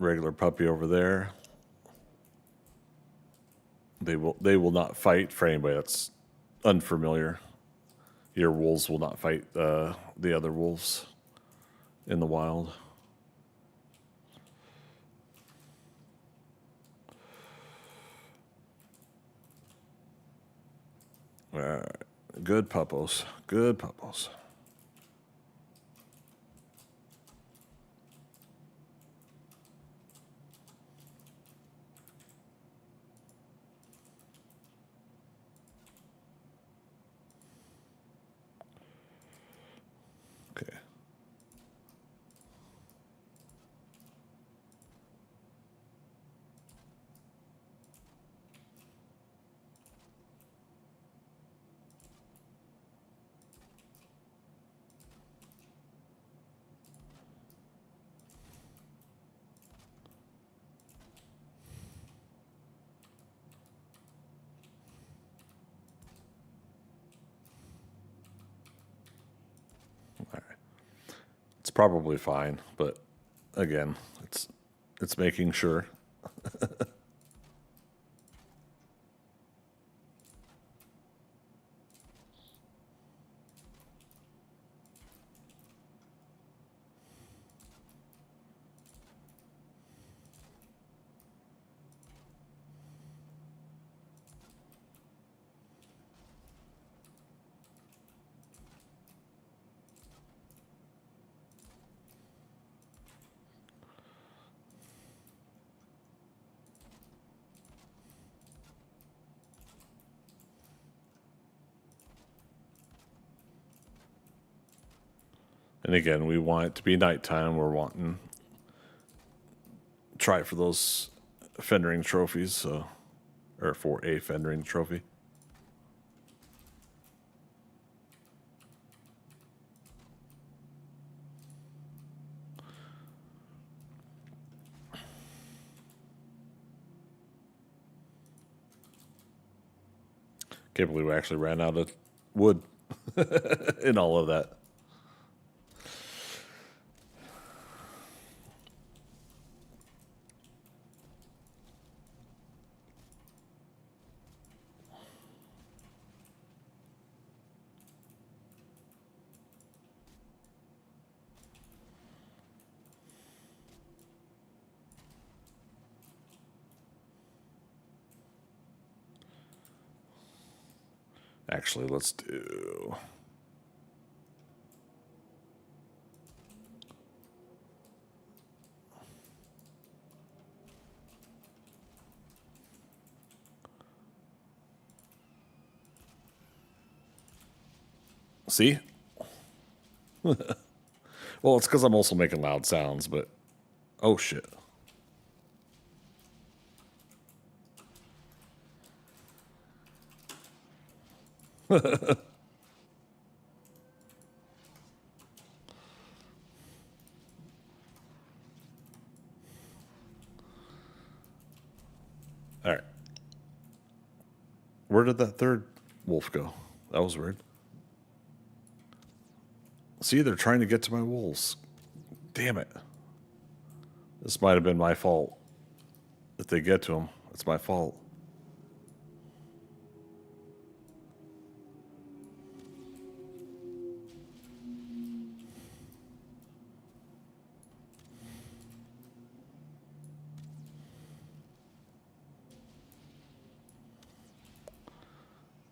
Speaker 1: Regular puppy over there. They will not fight. For anybody that's unfamiliar, your wolves will not fight the other wolves in the wild. All right. Good puppos. Good puppos. probably fine, but again, it's making sure. And again, we want it to be nighttime. We're wanting try for those fendering trophies, so or for a fendering trophy. Can't believe we actually ran out of wood in all of that. Actually, let's do. See? Well, it's because I'm also making loud sounds, but oh shit. All right. Where did that third wolf go? That was weird. See, they're trying to get to my wolves. Damn it. This might have been my fault. If they get to them, it's my fault.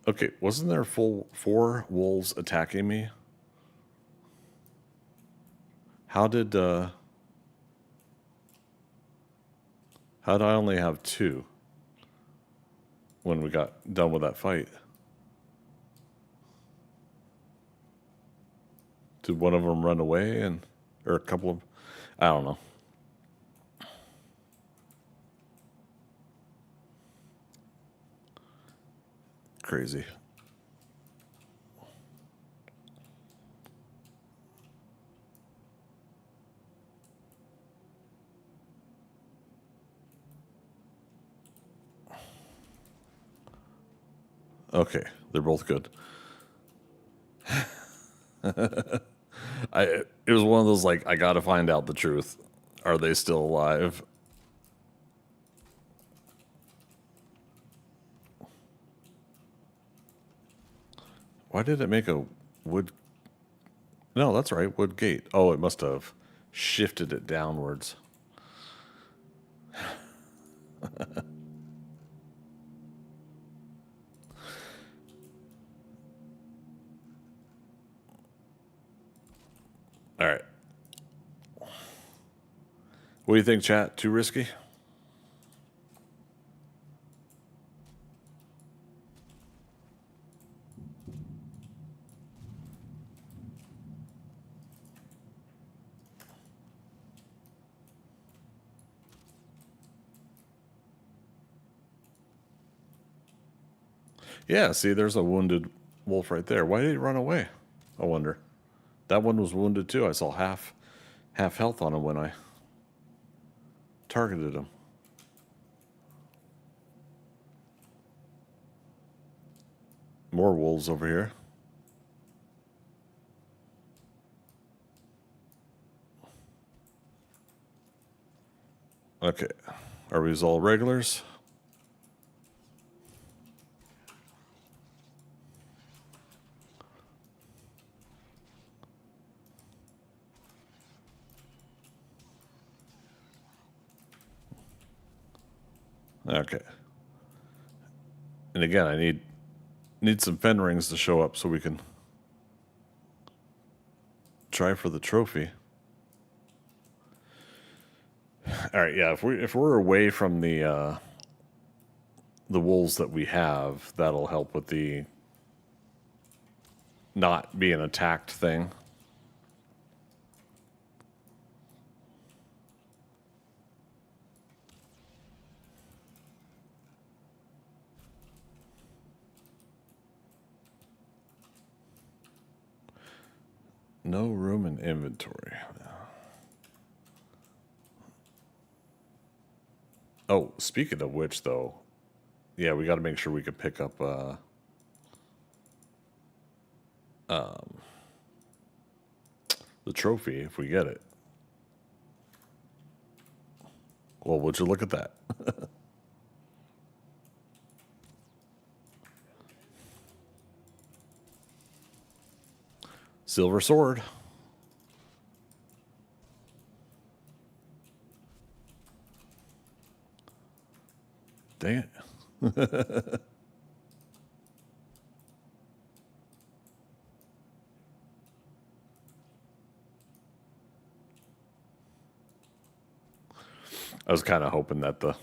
Speaker 1: Okay, wasn't there full 4 wolves attacking me? How did I only have 2 when we got done with that fight? Did one of them run away or a couple of, I don't know. Crazy. Okay, they're both good. It was one of those like I gotta find out the truth. Are they still alive? Why did it make a wood? No, that's right, wood gate. Oh, it must have shifted it downwards. All right. What do you think, chat? Too risky? Yeah, see, there's a wounded wolf right there. Why did he run away? I wonder. That one was wounded too. I saw half health on him when I targeted him. More wolves over here. Okay. Are we all regulars? Okay. And again, I need some fen rings to show up so we can try for the trophy. All right, yeah. If we're away from the wolves that we have, that'll help with the not being attacked thing. No room in inventory. Oh, speaking of which, though, yeah, we got to make sure we can pick up the trophy if we get it. Well, would you look at that? Silver sword. Dang it. I was kind of hoping that the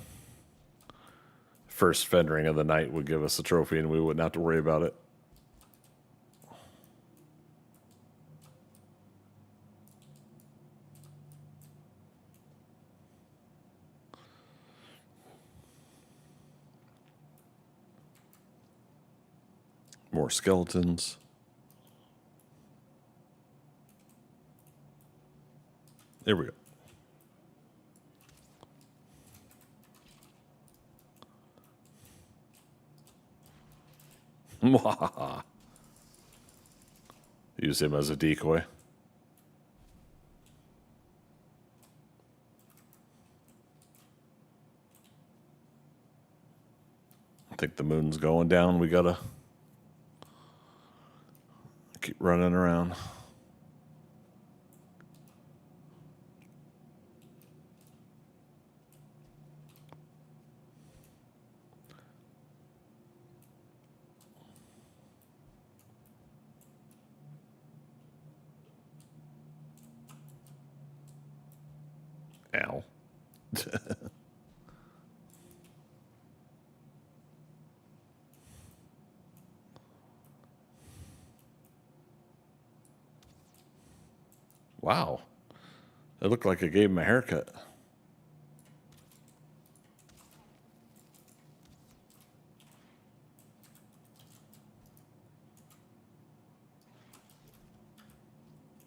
Speaker 1: first fen ring of the night would give us a trophy and we wouldn't have to worry about it. More skeletons. There we go. Use him as a decoy. I think the moon's going down. We gotta keep running around. Ow. Wow. It looked like I gave him a haircut.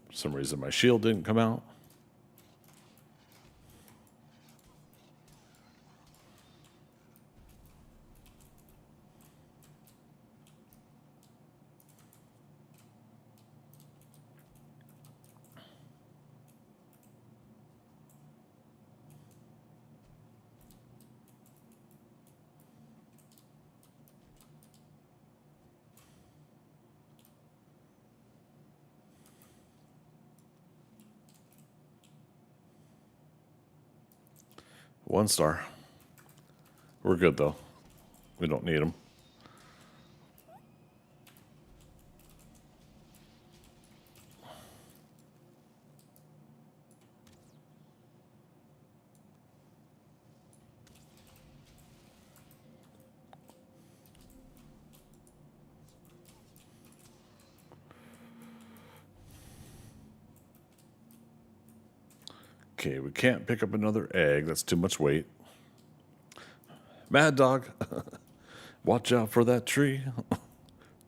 Speaker 1: For some reason my shield didn't come out. One star. We're good though. We don't need them. Okay, we can't pick up another egg. That's too much weight. Mad Dog, watch out for that tree.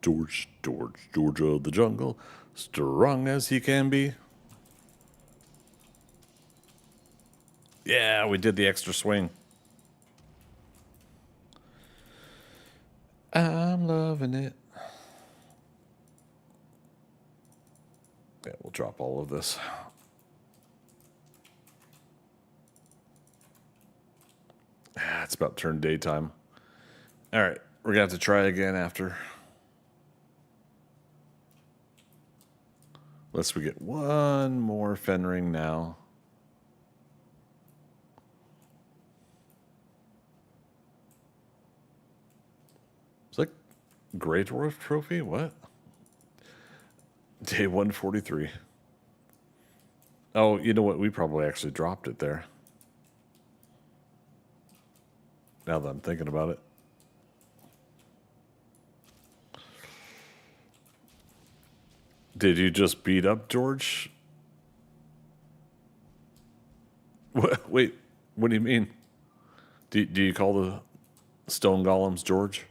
Speaker 1: George of the jungle, strong as he can be. Yeah, we did the extra swing. I'm loving it. Yeah, we'll drop all of this. it's about turn daytime. All right, we're gonna have to try again after. Unless we get one more Fenring now. It's like Great Dwarf Trophy? What? Day 143. Oh, you know what? We probably actually dropped it there. Now that I'm thinking about it. Did you just beat up George? What, wait, what do you mean? Do you call the stone golems George?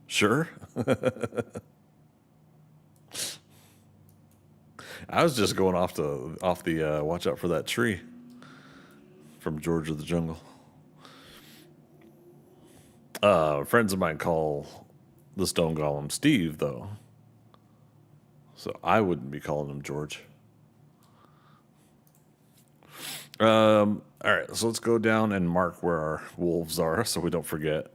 Speaker 1: Sure. I was just going off the watch out for that tree from George of the Jungle. Friends of mine call the stone golem Steve, though. So I wouldn't be calling him George. All right, so let's go down and mark where our wolves are so we don't forget.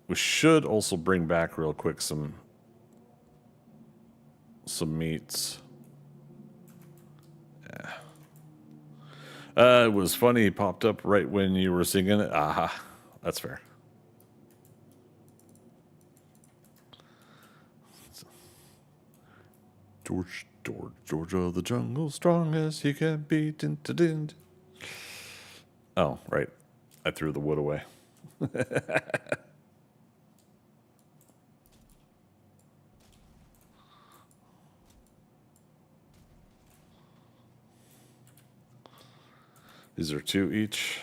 Speaker 1: We should also bring back real quick some meats. Yeah. It was funny. It popped up right when you were singing it. Aha, that's fair. George of the Jungle, strong as he can be. Din, din, din. Oh, right. I threw the wood away. These are 2 each.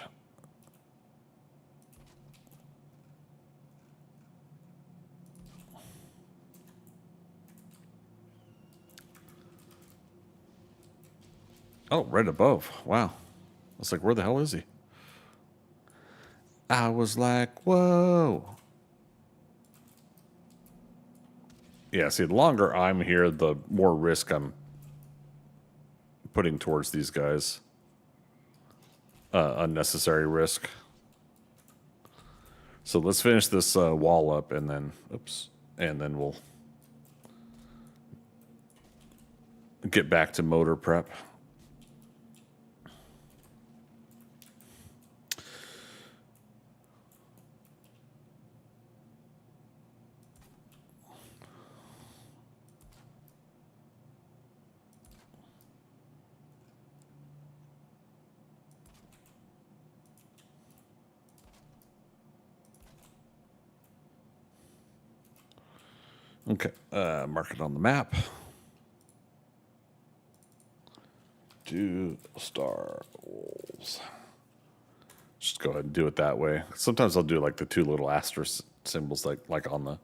Speaker 1: Oh, right above. Wow. I was like, where the hell is he? I was like, whoa. Yeah, see, the longer I'm here, the more risk I'm putting towards these guys. Unnecessary risk. So let's finish this wall up and then, and then we'll get back to motor prep. Okay, mark it on the map. 2 star wolves. Just go ahead and do it that way. Sometimes I'll do like the 2 little asterisk symbols like on the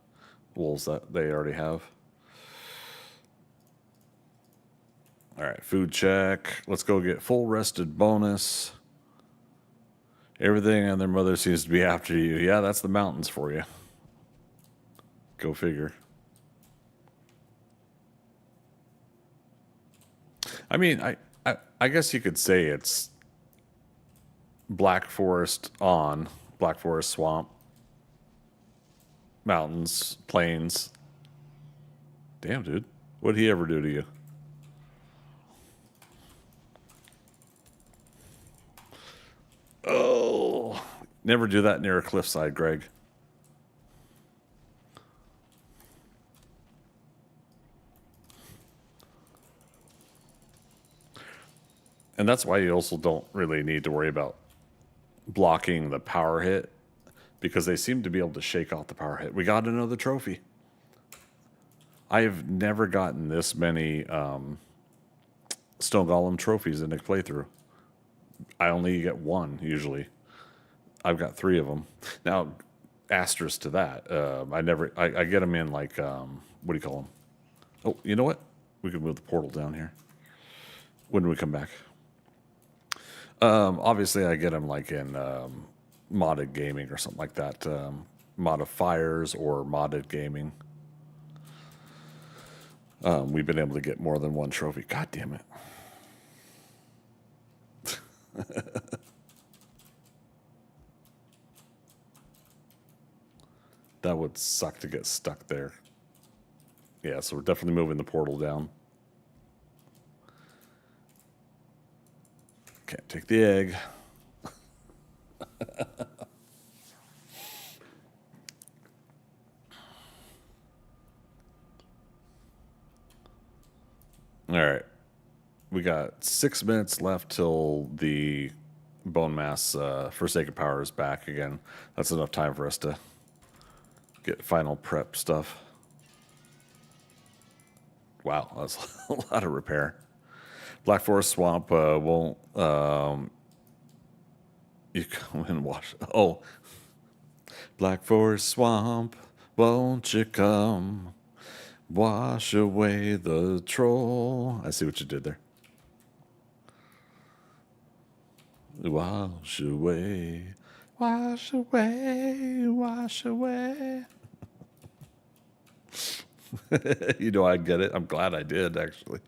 Speaker 1: wolves that they already have. All right, food check. Let's go get full rested bonus. Everything and their mother seems to be after you. Yeah, that's the mountains for you. Go figure. I mean, I guess you could say it's Black Forest on, Black Forest Swamp, mountains, plains. Damn, dude. What'd he ever do to you? Oh, never do that near a cliffside, Greg. And that's why you also don't really need to worry about blocking the power hit, because they seem to be able to shake off the power hit. We got another trophy. I've never gotten this many Stone Golem trophies in a playthrough. I only get 1 usually. I've got 3 of them. Now, asterisk to that, I get them in like, what do you call them? Oh, you know what? We can move the portal down here. When do we come back? Obviously, I get them like in modded gaming or something like that. Modifiers or modded gaming. we've been able to get more than one trophy. God damn it. That would suck to get stuck there. Yeah, so we're definitely moving the portal down. Can't take the egg. All right. We got 6 minutes left till the bone mass Forsaken Power is back again. That's enough time for us to get final prep stuff. Wow, that's a lot of repair. Black Forest Swamp won't. You come and wash. Oh, Black Forest Swamp, won't you come wash away the troll? I see what you did there. Wash away, wash away, wash away. You know, I get it. I'm glad I did, actually.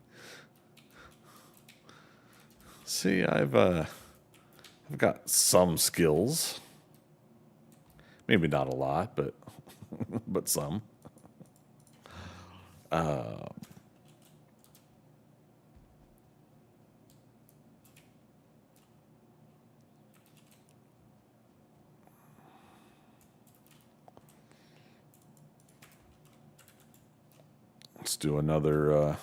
Speaker 1: See, I've got some skills. Maybe not a lot, but but some. Let's do another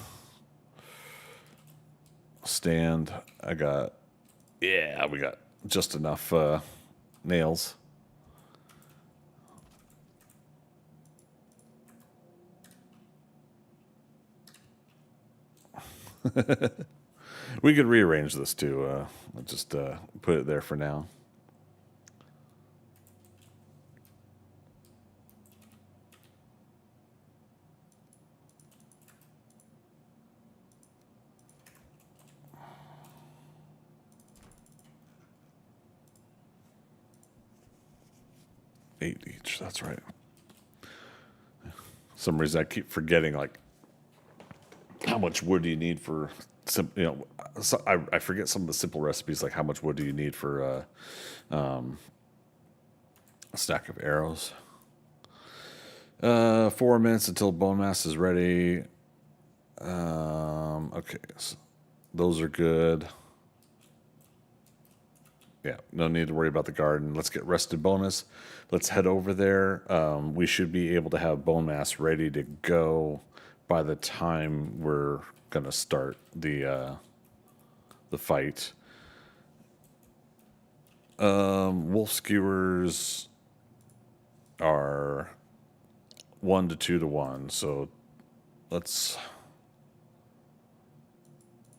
Speaker 1: stand. We got just enough nails. We could rearrange this too. I'll just put it there for now. Eight each. That's right. Some reason I keep forgetting, like, how much wood do you need for so I forget some of the simple recipes, like how much wood do you need for a stack of arrows. 4 minutes until bone mass is ready. Okay, so those are good. Yeah, no need to worry about the garden. Let's get rested bonus. Let's head over there. We should be able to have bone mass ready to go by the time we're gonna start the fight. Wolf skewers are 1 to 2 to 1, so let's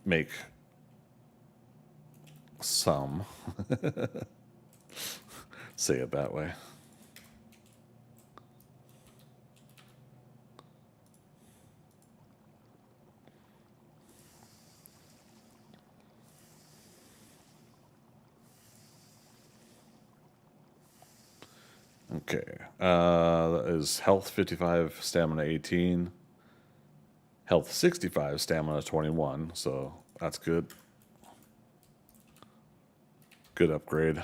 Speaker 1: make some. Say it that way. Okay. That is health 55, stamina 18. Health 65, stamina 21. So that's good. Good upgrade,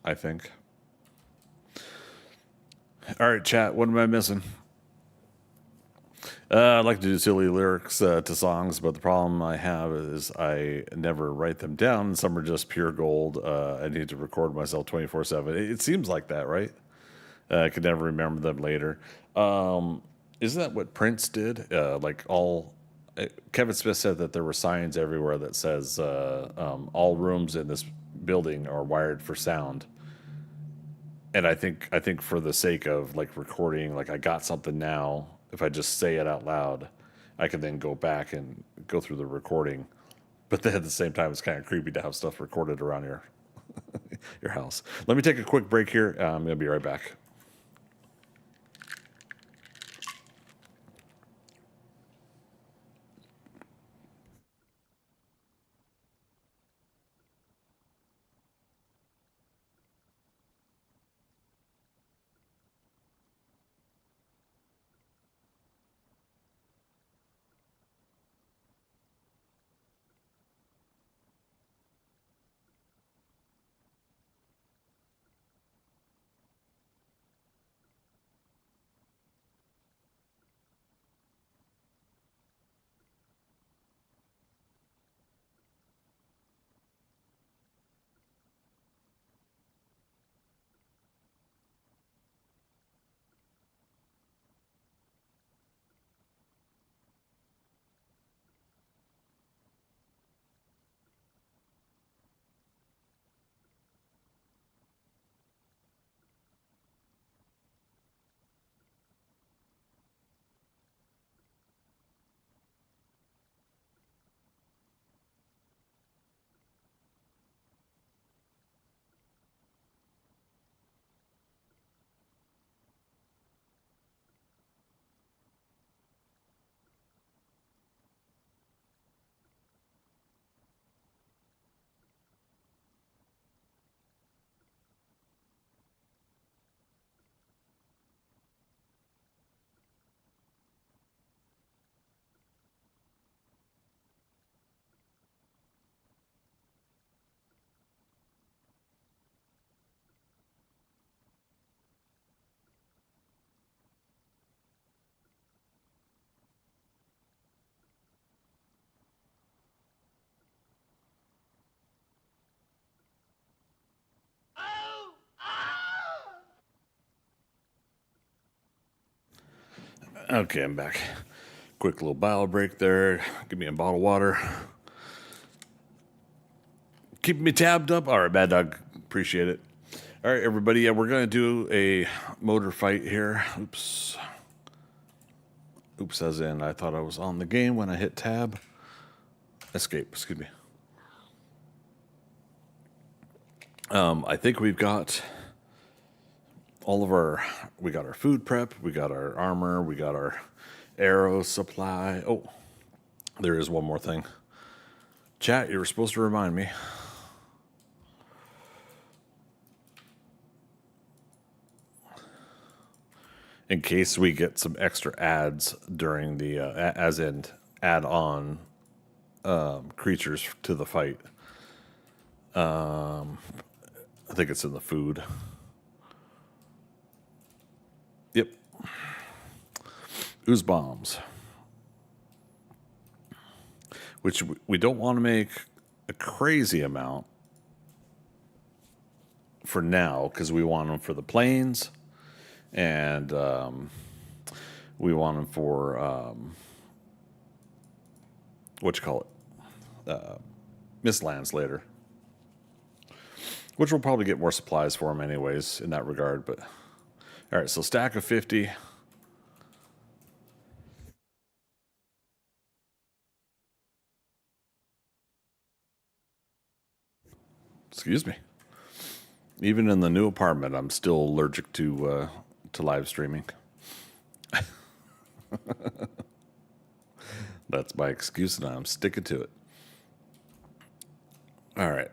Speaker 1: I think. All right, chat. What am I missing? I'd like to do silly lyrics to songs, but the problem I have is I never write them down. Some are just pure gold. I need to record myself 24/7. It seems like that, right? I could never remember them later. Isn't that what Prince did? Kevin Smith said that there were signs everywhere that says all rooms in this building are wired for sound. And I think for the sake of like recording, like I got something now. If I just say it out loud, I can then go back and go through the recording. But then at the same time, it's kind of creepy to have stuff recorded around your house. Let me take a quick break here. I'm gonna be right back. Okay, I'm back. Quick little bio break there. Give me a bottle of water. Keeping me tabbed up. All right, Bad Dog. Appreciate it. All right, everybody. Yeah, we're going to do a motor fight here. Oops. Oops, as in I thought I was on the game when I hit tab. Escape, excuse me. I think we've got all of our, we got our food prep, we got our armor, we got our arrow supply. Oh, there is one more thing. Chat, you were supposed to remind me. In case we get some extra ads during the, as in add-on creatures to the fight. I think it's in the food. Yep. Ooze bombs. Which we don't want to make a crazy amount for now because we want them for the planes and we want them for what you call it, Mistlands later, which we'll probably get more supplies for them anyways in that regard. But all right, so stack of 50. Excuse me. Even in the new apartment, I'm still allergic to live streaming. That's my excuse, and I'm sticking to it. All right.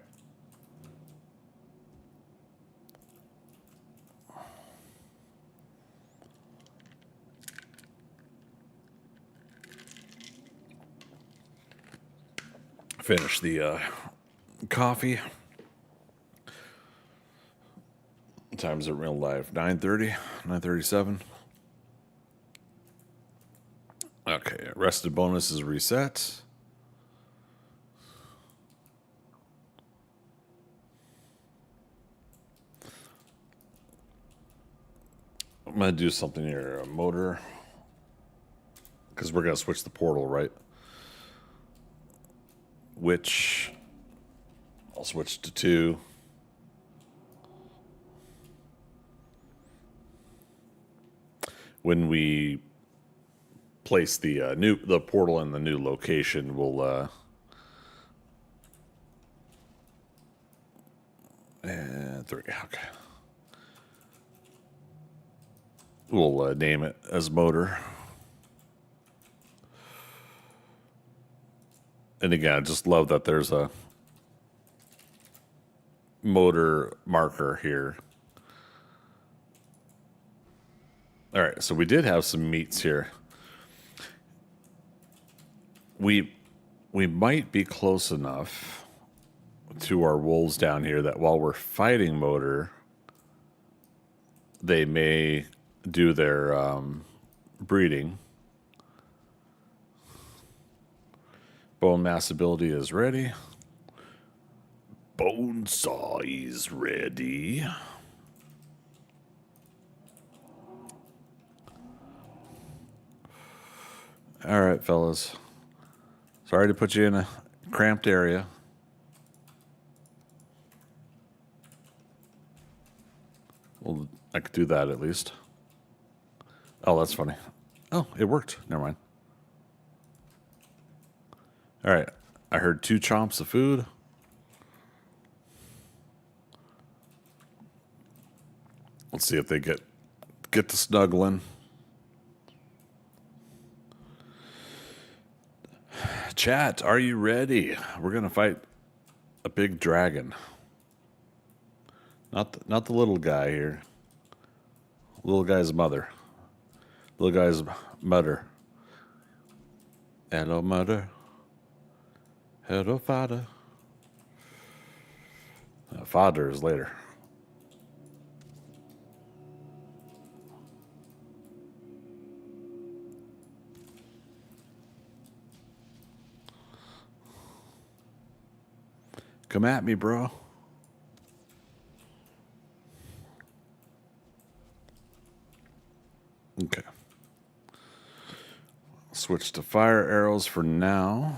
Speaker 1: Finish the coffee. What time is it real life? 9:30, 9:37. Okay, rested bonus is reset. I'm going to do something here, a motor, because we're going to switch the portal, right? Which I'll switch to 2. When we place the portal in the new location, we'll and 3. Okay. We'll name it as motor. And again, I just love that there's a motor marker here. All right, so we did have some meats here. We might be close enough to our wolves down here that while we're fighting motor, they may do their breeding. Bone mass ability is ready. Bone saw is ready. All right, fellas. Sorry to put you in a cramped area. Well, I could do that at least. Oh, that's funny. Oh, it worked. Never mind. All right. I heard 2 chomps of food. Let's see if they get to snuggling. Chat, are you ready? We're gonna fight a big dragon. Not the little guy here. Little guy's mother. Little guy's mother. Hello, mother. Hello, father. Father is later. Come at me, bro. Okay. switch to fire arrows for now.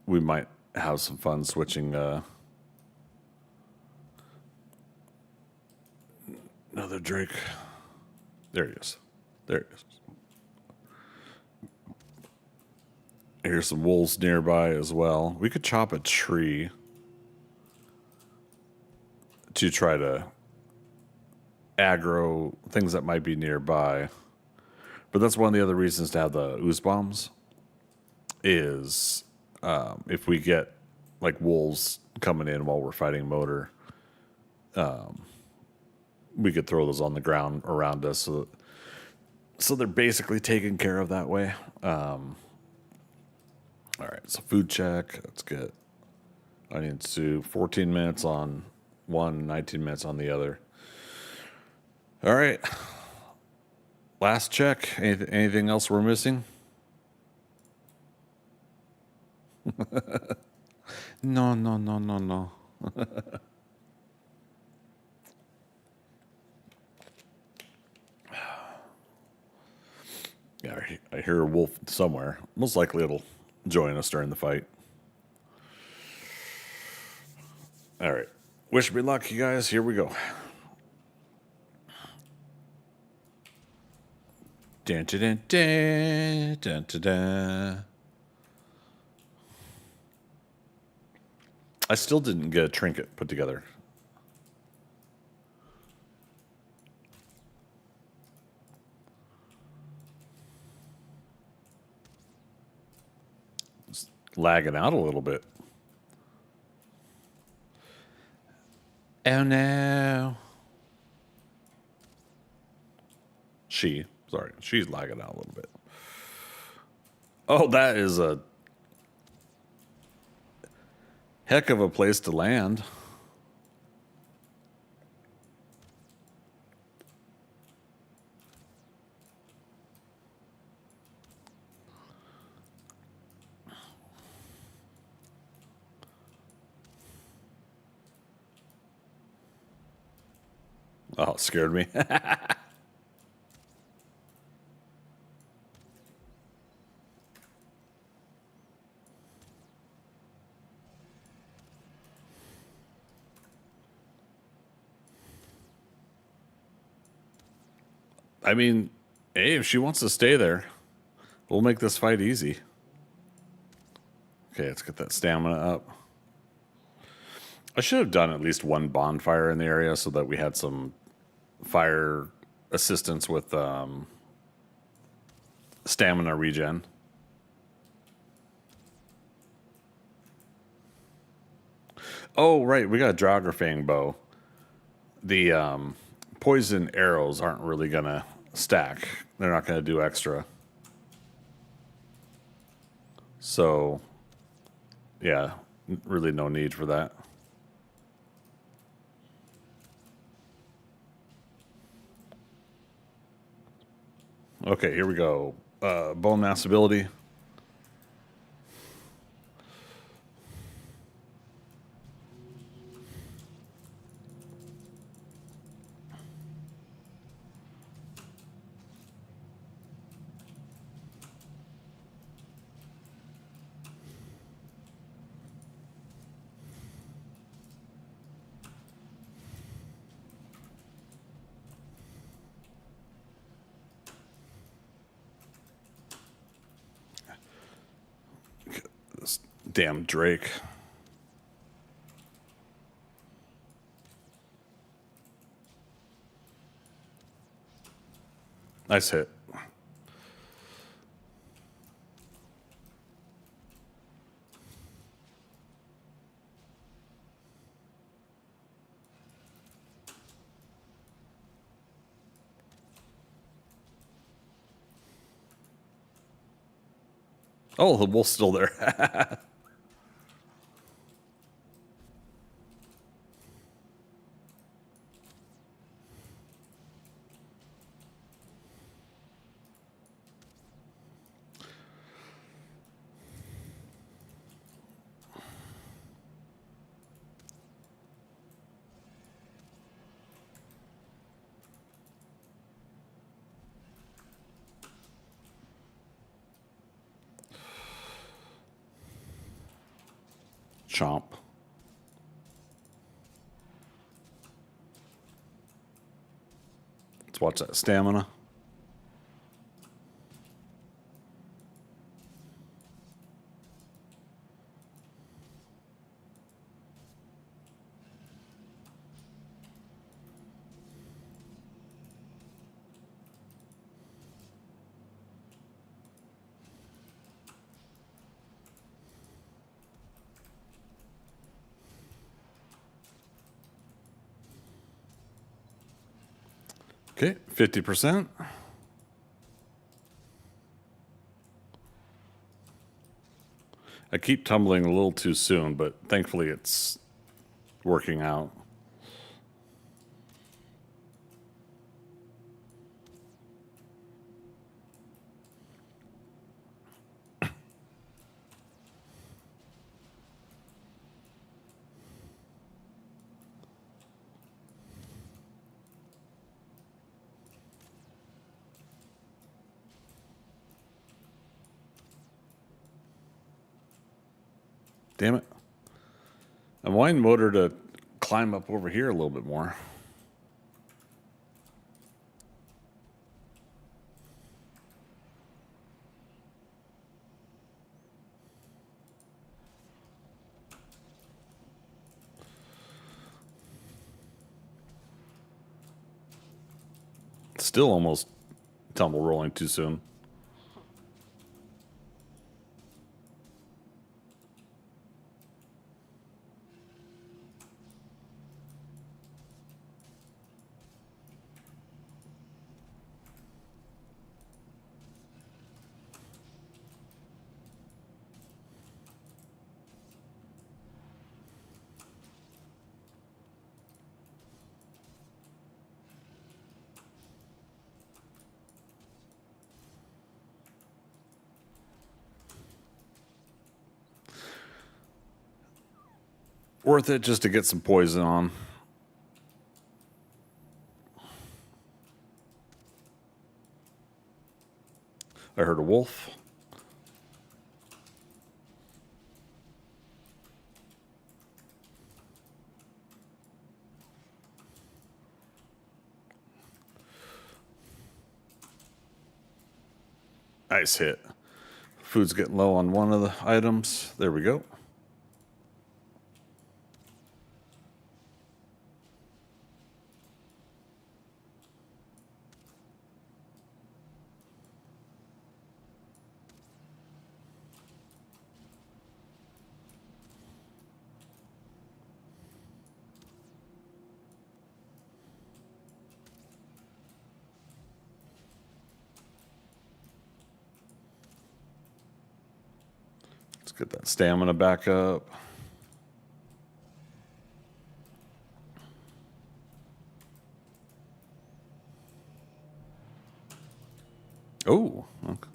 Speaker 1: We might have some fun switching. Another Drake. There he is. There he is. Here's some wolves nearby as well. We could chop a tree to try to aggro things that might be nearby. But that's one of the other reasons to have the ooze bombs is if we get like wolves coming in while we're fighting motor, we could throw those on the ground around us so they're basically taken care of that way. All right, so food check. Let's get onion soup. 14 minutes on one, 19 minutes on the other. All right. Last check. Anything else we're missing? No, no, no, no, no. Yeah, I hear a wolf somewhere. Most likely it'll join us during the fight. All right. Wish me luck, you guys. Here we go. Dun, dun, dun, dun, dun, dun, dun. I still didn't get a trinket put together. It's lagging out a little bit. Oh no. She's lagging out a little bit. Oh, that is a heck of a place to land. Oh, it scared me. I mean, hey, if she wants to stay there, we'll make this fight easy. Okay, let's get that stamina up. I should have done at least one bonfire in the area so that we had some fire assistance with stamina regen. Oh, right, we got a Draugr bow. The poison arrows aren't really going to stack. They're not going to do extra. So, yeah, really no need for that. Okay, here we go. Bone mass ability. This damn Drake. Nice hit. Oh, the wolf's still there. Chomp. Let's watch that stamina. Okay, 50%. I keep tumbling a little too soon, but thankfully it's working out. Damn it. I'm wanting motor to climb up over here a little bit more. Still almost tumble rolling too soon. Worth it just to get some poison on. I heard a wolf. Nice hit. Food's getting low on one of the items. There we go. Let's get that stamina back up. Oh, okay.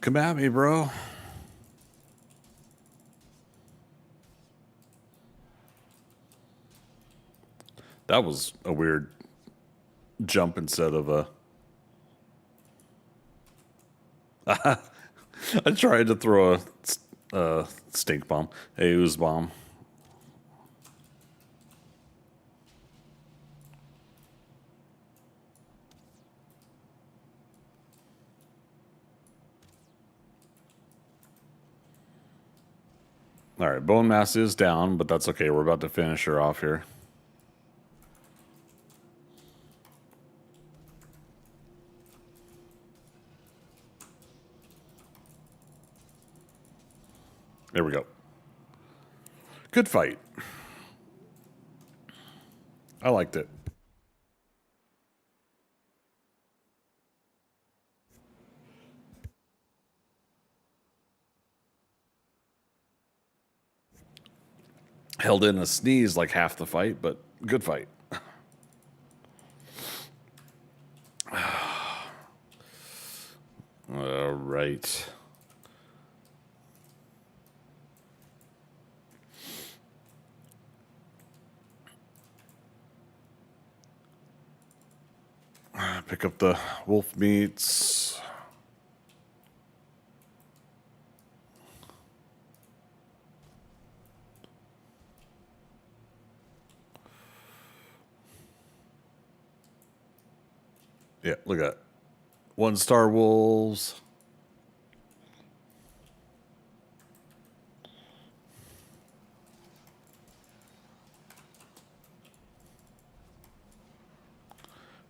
Speaker 1: Come at me, bro. That was a weird jump instead of a... I tried to throw a stink bomb, a ooze bomb. All right, bone mass is down, but that's okay. We're about to finish her off here. There we go. Good fight. I liked it. Held in a sneeze like half the fight, but good fight. All right. Pick up the wolf meats. Yeah, look at that. 1-star wolves.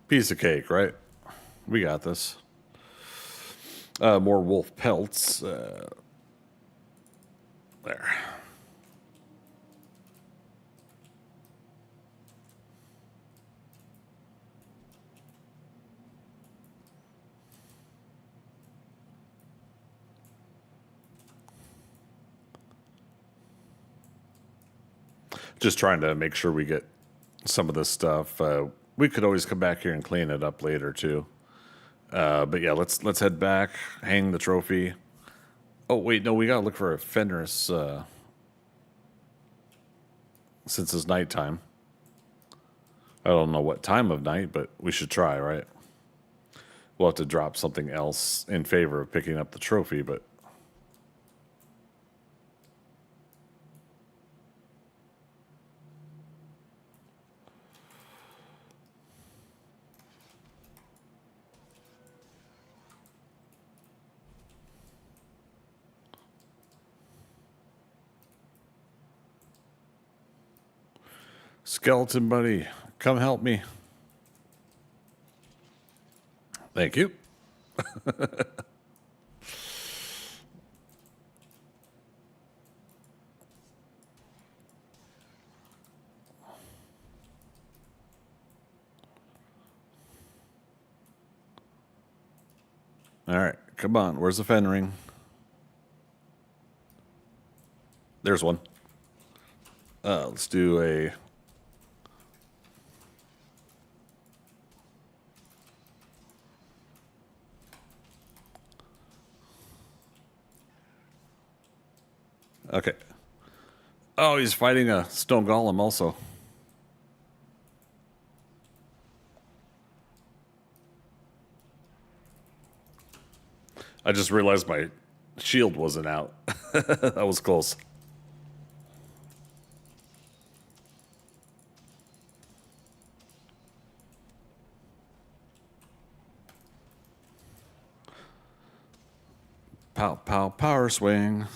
Speaker 1: Piece of cake, right? We got this. More wolf pelts. There. Just trying to make sure we get some of this stuff. We could always come back here and clean it up later too. But yeah, let's head back, hang the trophy. Oh wait, no, we gotta look for a Fenris since it's nighttime. I don't know what time of night, but we should try, right? We'll have to drop something else in favor of picking up the trophy, but skeleton buddy, come help me. Thank you. All right, come on. Where's the fen ring? There's one. Let's do a. Okay. Oh, he's fighting a stone golem also. I just realized my shield wasn't out. That was close. Pow, pow, power swing.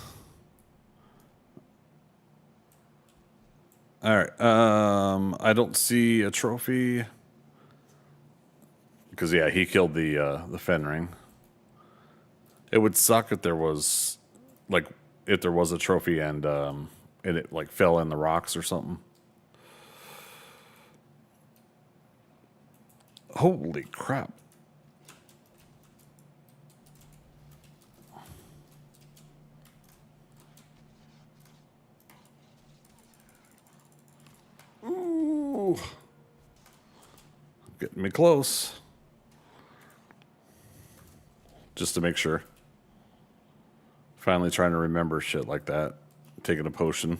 Speaker 1: All right. I don't see a trophy because yeah, he killed the fen ring. It would suck if there was like if there was a trophy and it like fell in the rocks or something. Holy crap. Ooh. Getting me close. Just to make sure. Finally trying to remember shit like that. Taking a potion.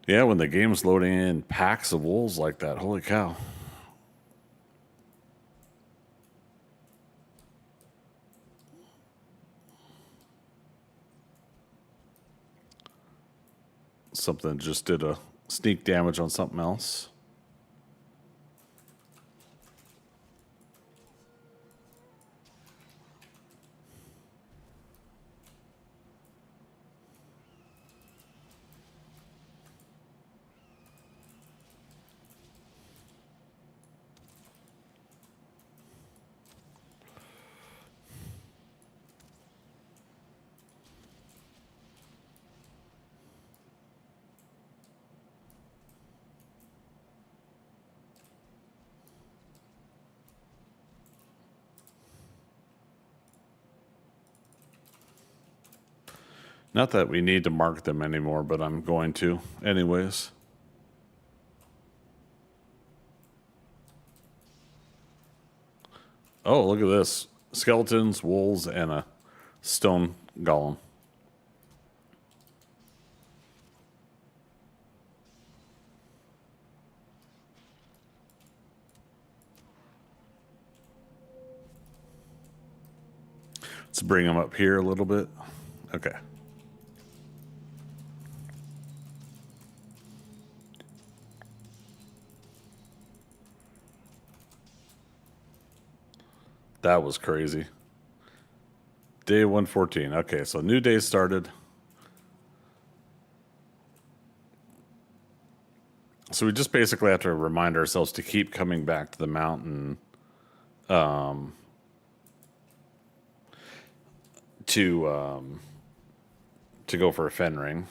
Speaker 1: Yeah, when the game's loading in packs of wolves like that, holy cow. Something just did a sneak damage on something else. Not that we need to mark them anymore, but I'm going to anyways. Oh, look at this. Skeletons, wolves, and a stone golem. Let's bring them up here a little bit. Okay. That was crazy. Day 114. Okay, so new day started. So we just basically have to remind ourselves to keep coming back to the mountain to go for a fen ring.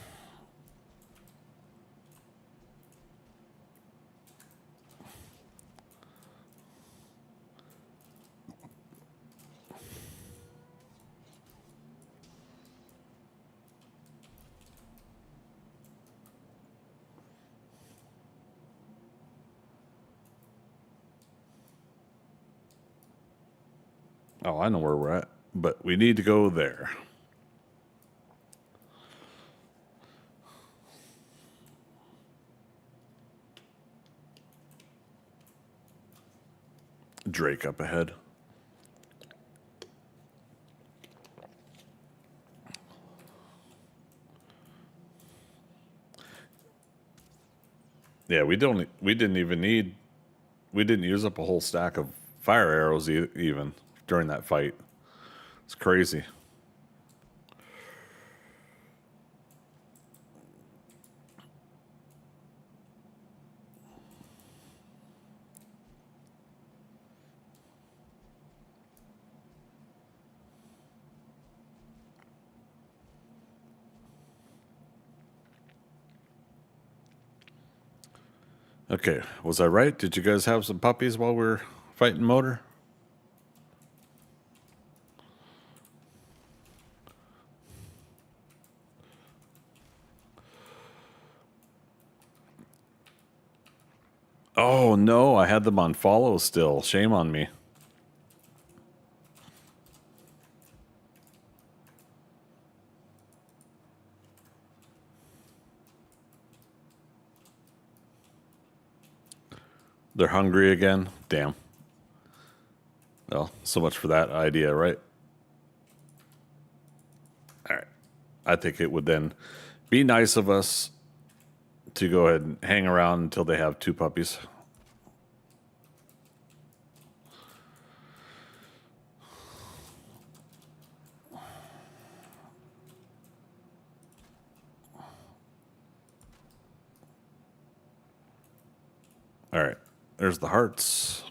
Speaker 1: Oh, I know where we're at, but we need to go there. Drake up ahead. Yeah, we didn't even need, we didn't use up a whole stack of fire arrows even during that fight. It's crazy. Okay, was I right? Did you guys have some puppies while we were fighting motor? Oh no, I had them on follow still. Shame on me. They're hungry again? Damn. Well, so much for that idea, right? All right. I think it would then be nice of us to go ahead and hang around until they have two puppies. All right. There's the hearts.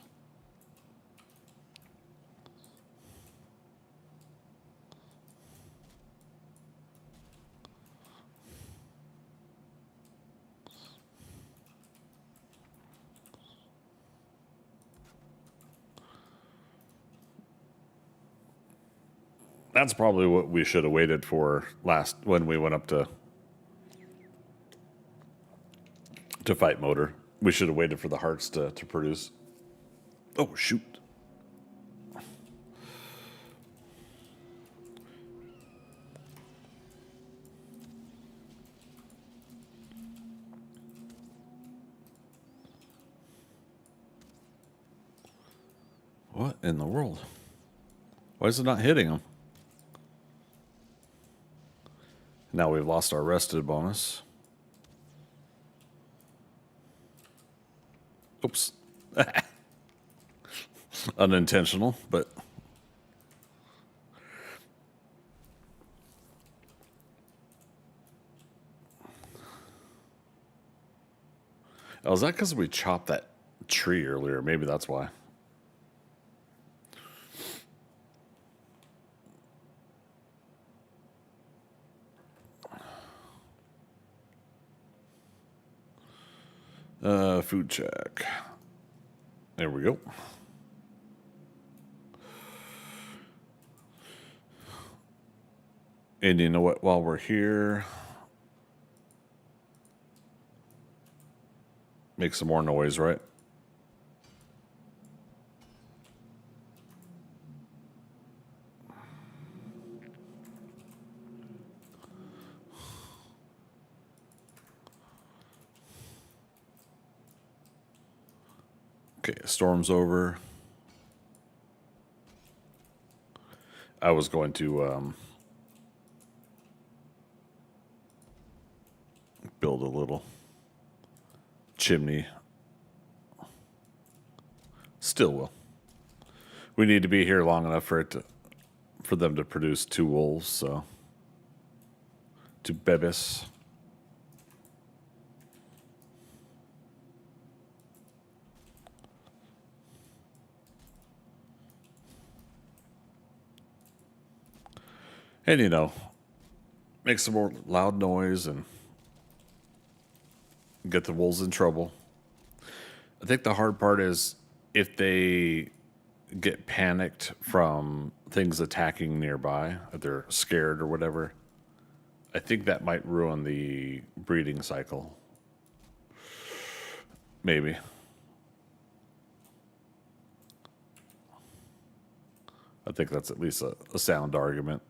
Speaker 1: That's probably what we should have waited for last when we went up to fight motor. We should have waited for the hearts to produce. Oh shoot. What in the world? Why is it not hitting them? Now we've lost our rested bonus. Oops. Unintentional, but oh, is that because we chopped that tree earlier? Maybe that's why. Food check. There we go. And you know what? While we're here, make some more noise, right? Okay, storm's over. I was going to build a little chimney. Still will. We need to be here long enough for them to produce 2 wolves, so 2 bebes. And make some more loud noise and get the wolves in trouble. I think the hard part is if they get panicked from things attacking nearby, if they're scared or whatever, I think that might ruin the breeding cycle. Maybe. I think that's at least a sound argument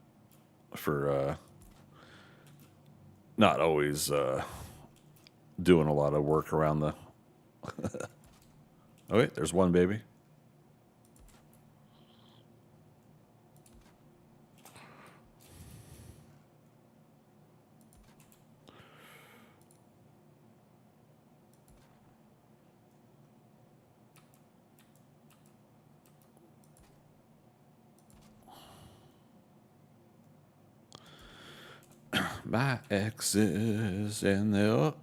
Speaker 1: for not always doing a lot of work around the. Oh, wait, there's one baby. My exes and the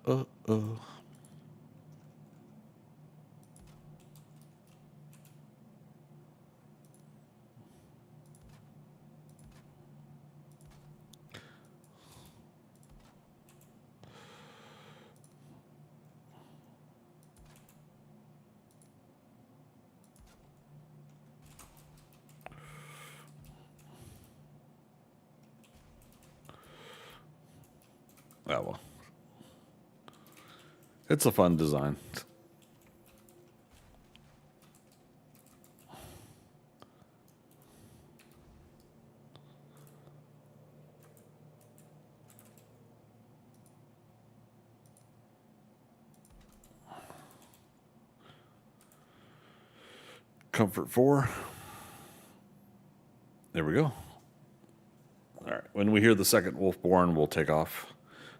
Speaker 1: Oh, well. It's a fun design. Comfort 4. There we go. All right. When we hear the second wolf born, we'll take off.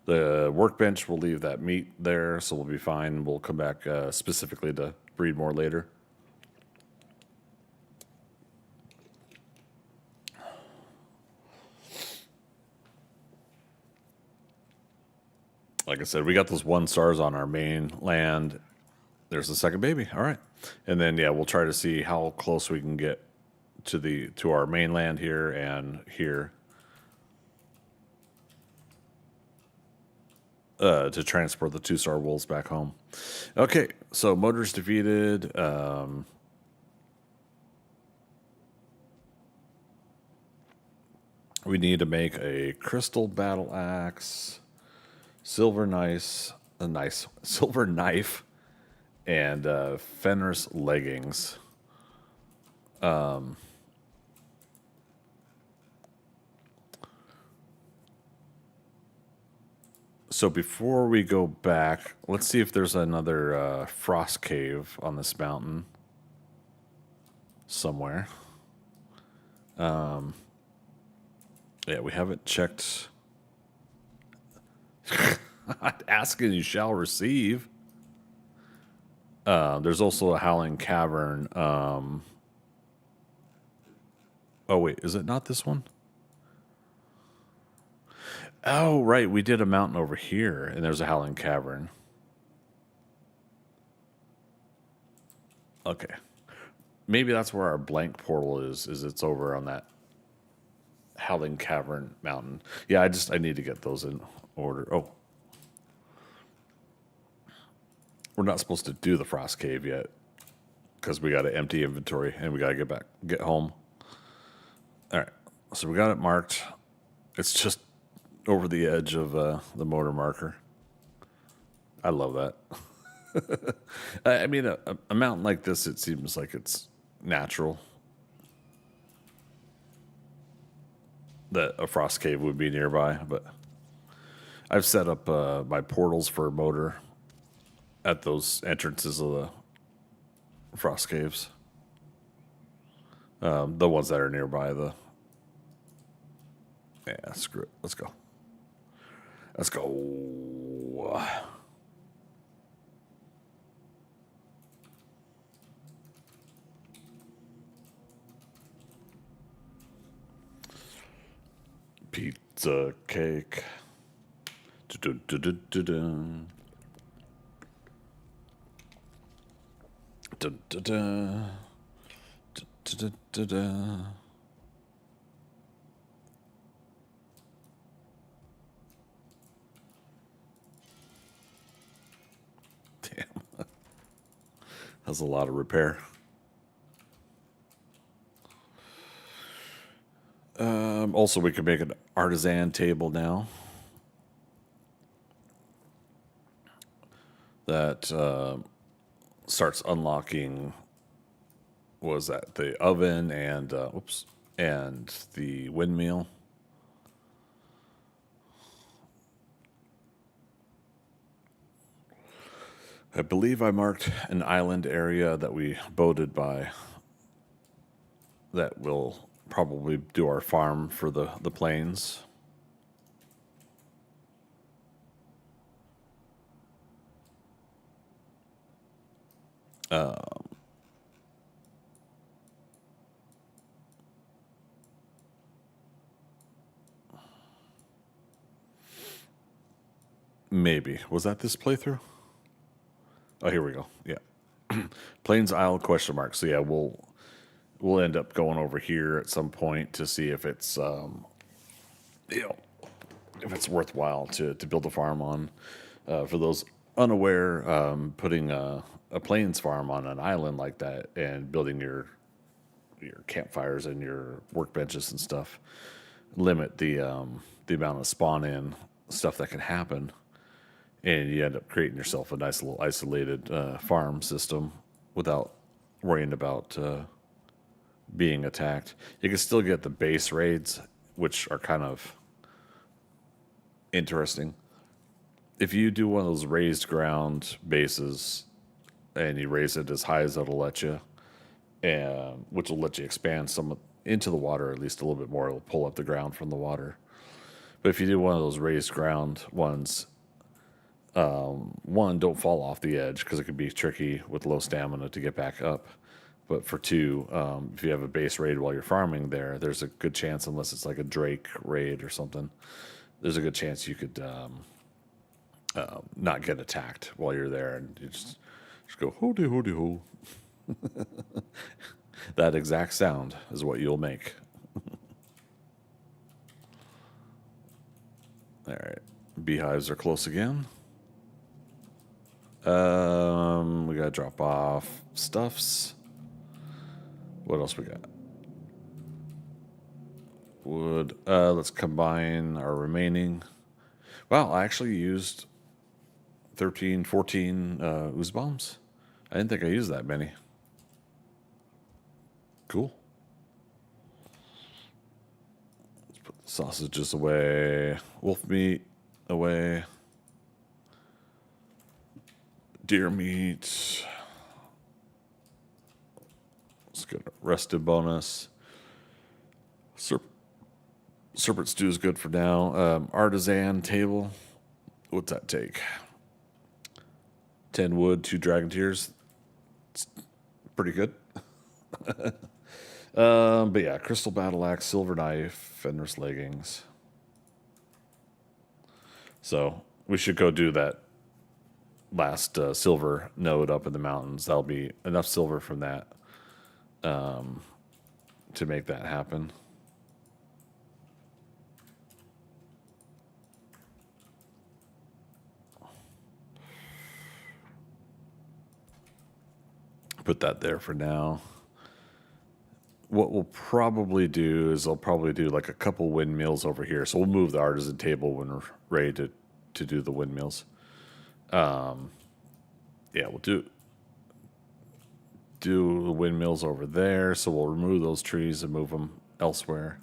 Speaker 1: The workbench, we'll leave that meat there, so we'll be fine. We'll come back specifically to breed more later. Like I said, we got those 1 stars on our main land. There's the second baby. All right. And then, yeah, we'll try to see how close we can get to our mainland here and here. To transport the 2-star wolves back home. Okay, so motors defeated. We need to make a crystal battle axe, silver silver knife, and Fenris leggings. So before we go back, let's see if there's another frost cave on this mountain somewhere. Yeah, we haven't checked. Ask and you shall receive. There's also a howling cavern. Oh, wait, is it not this one? Oh, right. We did a mountain over here, and there's a howling cavern. Okay. Maybe that's where our blank portal is it's over on that howling cavern mountain. Yeah, I need to get those in order. Oh. We're not supposed to do the frost cave yet because we got to empty inventory and we got to get home. All right. So we got it marked. It's just over the edge of the motor marker. I love that. I mean, a mountain like this, it seems like it's natural that a frost cave would be nearby, but I've set up my portals for a motor at those entrances of the frost caves. The ones that are nearby, yeah, screw it. Let's go. Let's go. Pizza cake. Dun-dun-dun-dun-dun. Dun-dun-dun. Dun-dun-dun-dun. Damn. That's a lot of repair. Also, we can make an artisan table now. That starts unlocking. What was that? The oven and and the windmill. I believe I marked an island area that we boated by. That will probably do our farm for the plains. Maybe. Was that this playthrough? Oh, here we go. Yeah. Plains Isle question mark. So yeah, we'll end up going over here at some point to see if it's you know, if it's worthwhile to build a farm on. For those unaware, putting a plains farm on an island like that and building your campfires and your workbenches and stuff limit the amount of spawn in stuff that can happen, and you end up creating yourself a nice little isolated farm system without worrying about being attacked. You can still get the base raids, which are kind of interesting. If you do one of those raised ground bases and you raise it as high as it'll let you, and which will let you expand some into the water at least a little bit more, it'll pull up the ground from the water. But if you do one of those raised ground ones, one, don't fall off the edge because it could be tricky with low stamina to get back up. But for two, if you have a base raid while you're farming there, there's a good chance, unless it's like a Drake raid or something, there's a good chance you could not get attacked while you're there, and you just go hoody hoody ho. That exact sound is what you'll make. All right, beehives are close again. We gotta drop off stuffs. What else we got? Wood. Let's combine our remaining. Wow, I actually used 13, 14 ooze bombs. I didn't think I used that many. Cool. Let's put the sausages away. Wolf meat away. Deer meat. Let's get a rested bonus. Serpent stew is good for now. Artisan table. What's that take? 10 wood, 2 dragon tears. It's pretty good. But yeah, crystal battle axe, silver knife, fenris leggings. So we should go do that last silver node up in the mountains. That'll be enough silver from that to make that happen. Put that there for now. what we'll probably do is I'll probably do like a couple windmills over here. So we'll move the artisan table when we're ready to do the windmills. Yeah, we'll do the windmills over there. So we'll remove those trees and move them elsewhere.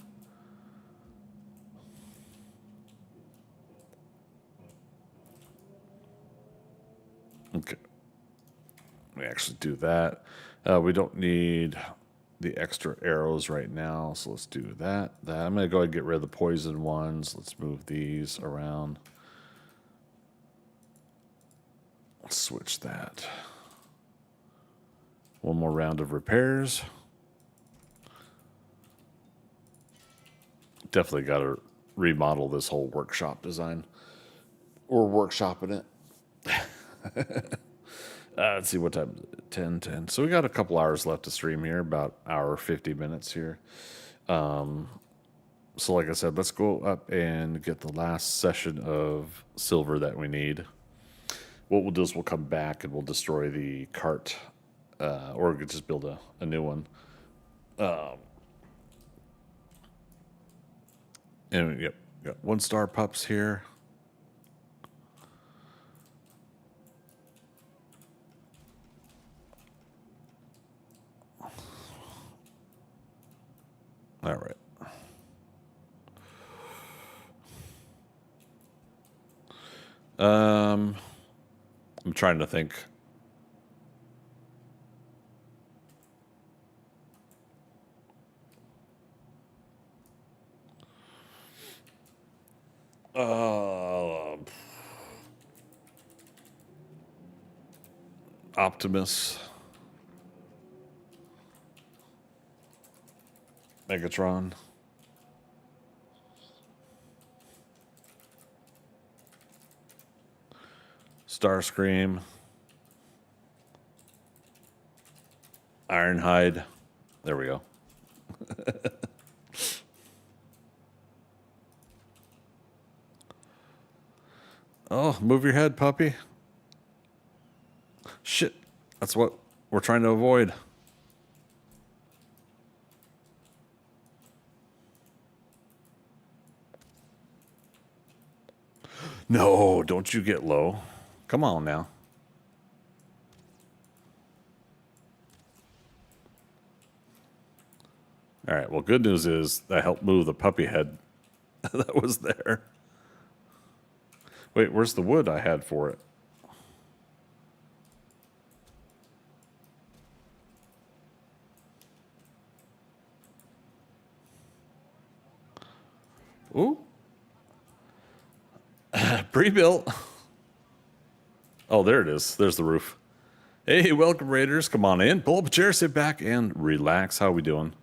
Speaker 1: Okay. We actually do that. We don't need the extra arrows right now, so let's do that. I'm going to go ahead and get rid of the poison ones. Let's move these around. Let's switch that. One more round of repairs. Definitely got to remodel this whole workshop design. Or workshopping it. Let's see what time. 10:10. So we got a couple hours left to stream here, about hour 50 minutes here. So like I said, let's go up and get the last session of silver that we need. What we'll do is we'll come back and we'll destroy the cart, or we could just build a new one. And yep, got 1-star pups here. All right. I'm trying to think. Optimus. Megatron. Starscream. Ironhide. There we go. Oh, move your head, puppy. Shit. That's what we're trying to avoid. No, don't you get low. Come on now. All right, well, good news is that helped move the puppy head that was there. Wait, where's the wood I had for it? Ooh. Pre-built. Oh, there it is. There's the roof. Hey, welcome, Raiders. Come on in. Pull up a chair, sit back, and relax. How we doing?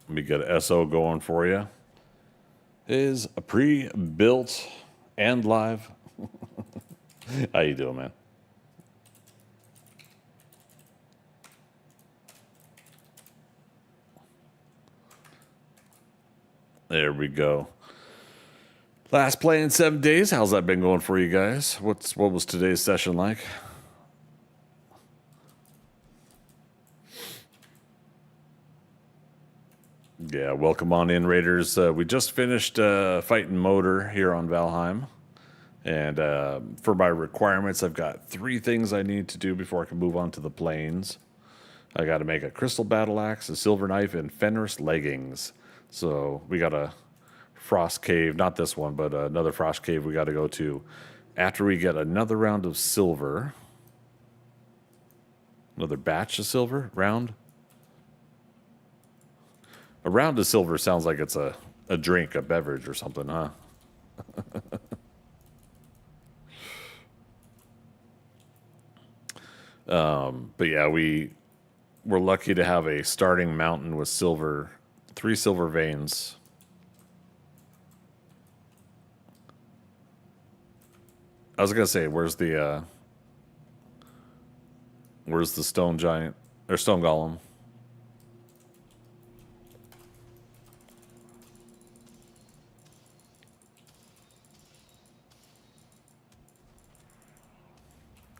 Speaker 1: Let me get an SO going for you. Is a pre-built and live. How you doing, man? There we go. Last play in 7 days. How's that been going for you guys? What was today's session like? Yeah, welcome on in, Raiders. We just finished fighting Motor here on Valheim. And for my requirements, I've got 3 things I need to do before I can move on to the plains. I got to make a crystal battle axe, a silver knife, and Fenris leggings. So we got a frost cave, not this one, but another frost cave we got to go to after we get another round of silver. Another batch of silver? Round? A round of silver sounds like it's a drink, a beverage or something, huh? But yeah, we're lucky to have a starting mountain with 3 silver veins. I was gonna say, where's the stone giant or stone golem?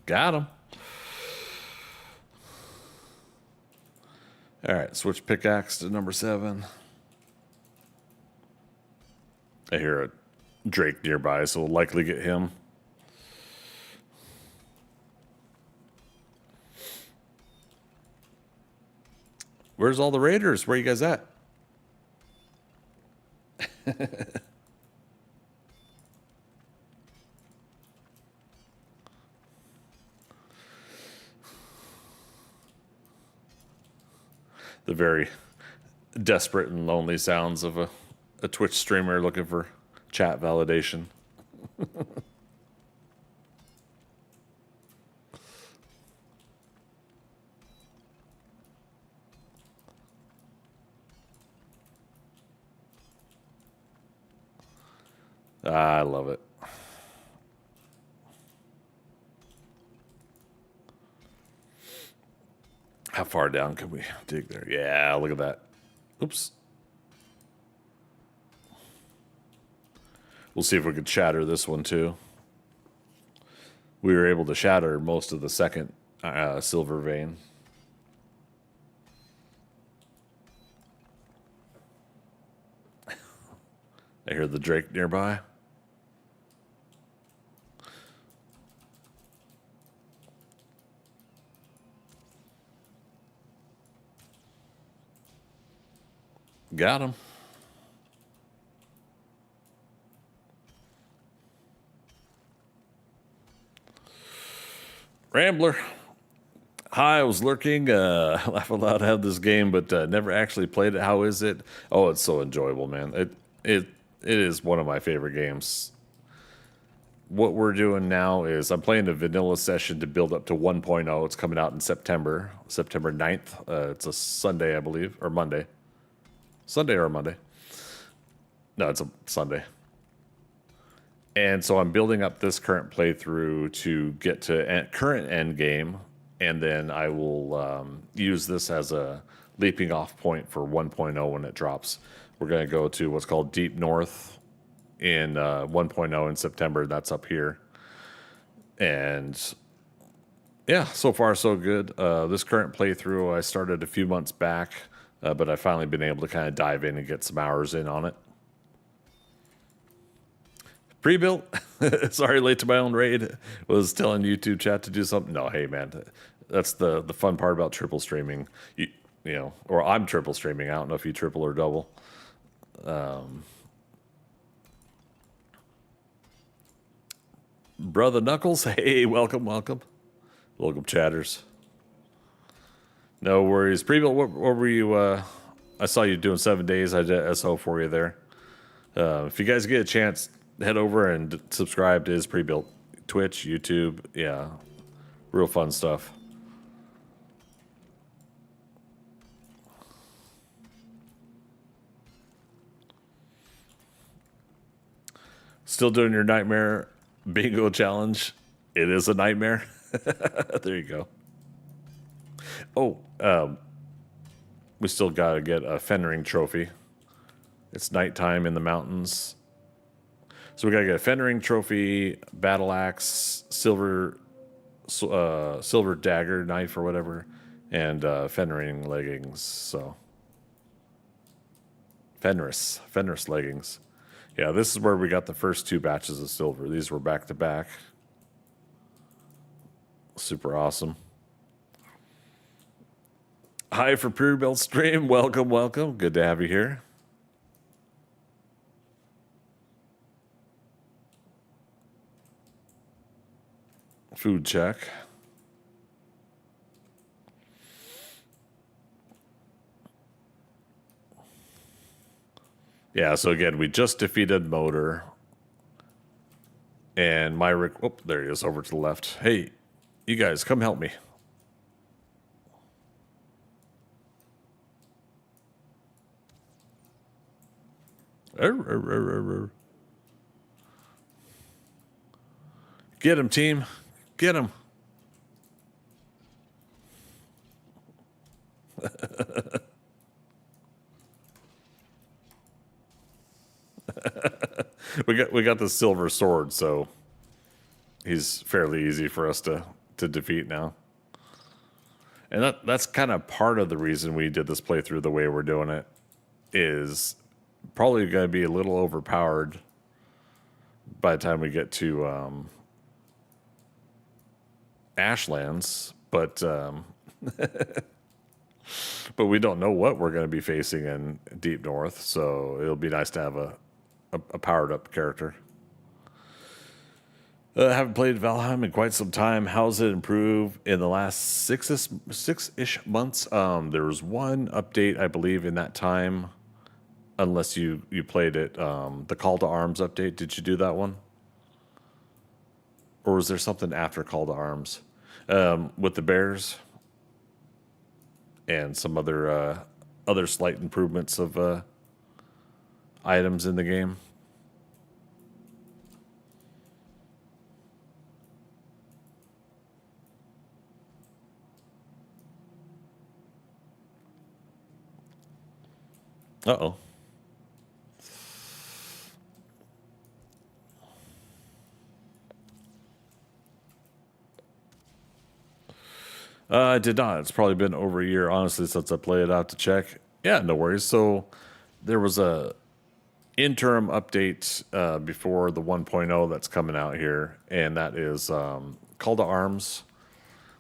Speaker 1: Got him. All right, switch pickaxe to number 7. I hear a Drake nearby, so we'll likely get him. Where's all the raiders? Where you guys at? The very desperate and lonely sounds of a Twitch streamer looking for chat validation. I love it. How far down can we dig there? Yeah, look at that. Oops. We'll see if we could shatter this one too. We were able to shatter most of the second silver vein. I hear the Drake nearby. Got him. Rambler. Hi, I was lurking. Laugh aloud, have this game, but never actually played it. How is it? Oh, it's so enjoyable, man. It is one of my favorite games. What we're doing now is I'm playing a vanilla session to build up to 1.0. It's coming out in September 9th. It's a Sunday, I believe, or Monday. Sunday or Monday. No, it's a Sunday. And so I'm building up this current playthrough to get to current end game, and then I will use this as a leaping off point for 1.0 when it drops. We're going to go to what's called Deep North in 1.0 in September. That's up here. And yeah, so far so good. This current playthrough I started a few months back, but I've finally been able to kind of dive in and get some hours in on it. Pre-built. Sorry, late to my own raid. Was telling YouTube chat to do something. No, hey man, that's the fun part about triple streaming. You know, or I'm triple streaming. I don't know if you triple or double. Brother Knuckles, hey, welcome, chatters. No worries. Pre-built. What were you? I saw you doing 7 days. I did SO for you there. If you guys get a chance, head over and subscribe to his pre-built Twitch, YouTube. Yeah, real fun stuff. Still doing your nightmare bingo challenge? It is a nightmare. There you go. Oh, we still got to get a Fenring trophy. It's nighttime in the mountains. So we got to get a Fenring trophy, battle axe, silver dagger, knife or whatever, and Fenring leggings. So Fenris leggings. Yeah, this is where we got the first 2 batches of silver. These were back to back. Super awesome. Hi for pre-built stream. Welcome. Good to have you here. Food check. Yeah, so again, we just defeated Motor. And Myrick, oh, there he is over to the left. Hey, you guys, come help me. Get him, team. Get him. we got the silver sword, so he's fairly easy for us to defeat now. And that's kind of part of the reason we did this playthrough the way we're doing it, is probably going to be a little overpowered by the time we get to Ashlands, but we don't know what we're going to be facing in Deep North, so it'll be nice to have a powered up character. I haven't played Valheim in quite some time. How's it improved in the last six-ish months? There was one update, I believe, in that time, unless you played it. The Call to Arms update. Did you do that one? Or was there something after Call to Arms? With the bears and some other slight improvements of items in the game. Uh-oh. I did not. It's probably been over a year, honestly, since I played it out to check. Yeah, no worries. So there was a interim update before the 1.0 that's coming out here, and that is Call to Arms.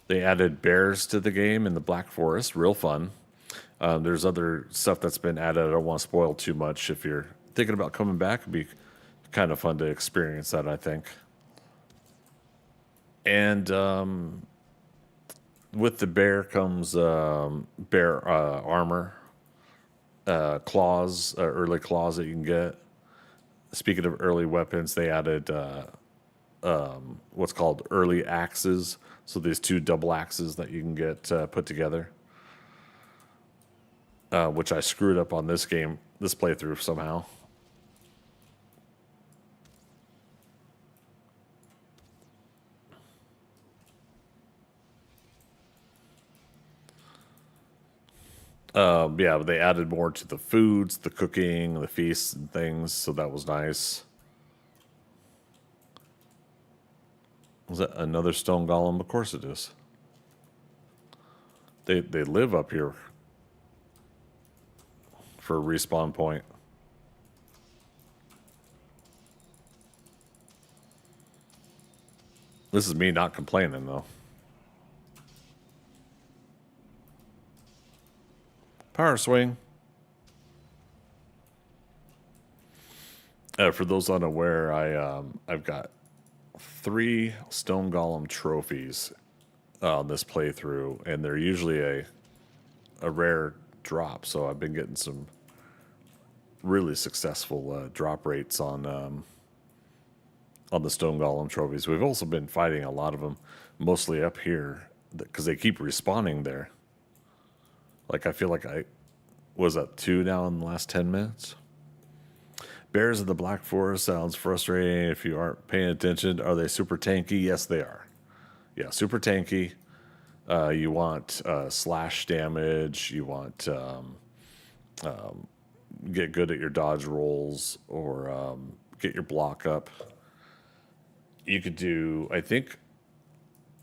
Speaker 1: They added bears to the game in the Black Forest. Real fun. There's other stuff that's been added. I don't want to spoil too much. If you're thinking about coming back, it'd be kind of fun to experience that, I think. And with the bear comes bear armor, claws, early claws that you can get. Speaking of early weapons, they added what's called early axes. So these two double axes that you can get put together, which I screwed up on this playthrough somehow. Yeah, they added more to the foods, the cooking, the feasts and things, so that was nice. Was that another stone golem? Of course it is. They live up here for a respawn point. This is me not complaining, though. Power swing. For those unaware, I've got 3 stone golem trophies on this playthrough, and they're usually a rare drop. So I've been getting some really successful drop rates on the stone golem trophies. We've also been fighting a lot of them, mostly up here, because they keep respawning there. Like, I feel like I was at 2 now in the last 10 minutes. Bears in the Black Forest sounds frustrating if you aren't paying attention. Are they super tanky? Yes, they are. Yeah, super tanky. You want slash damage. You want get good at your dodge rolls, or get your block up. You could do, I think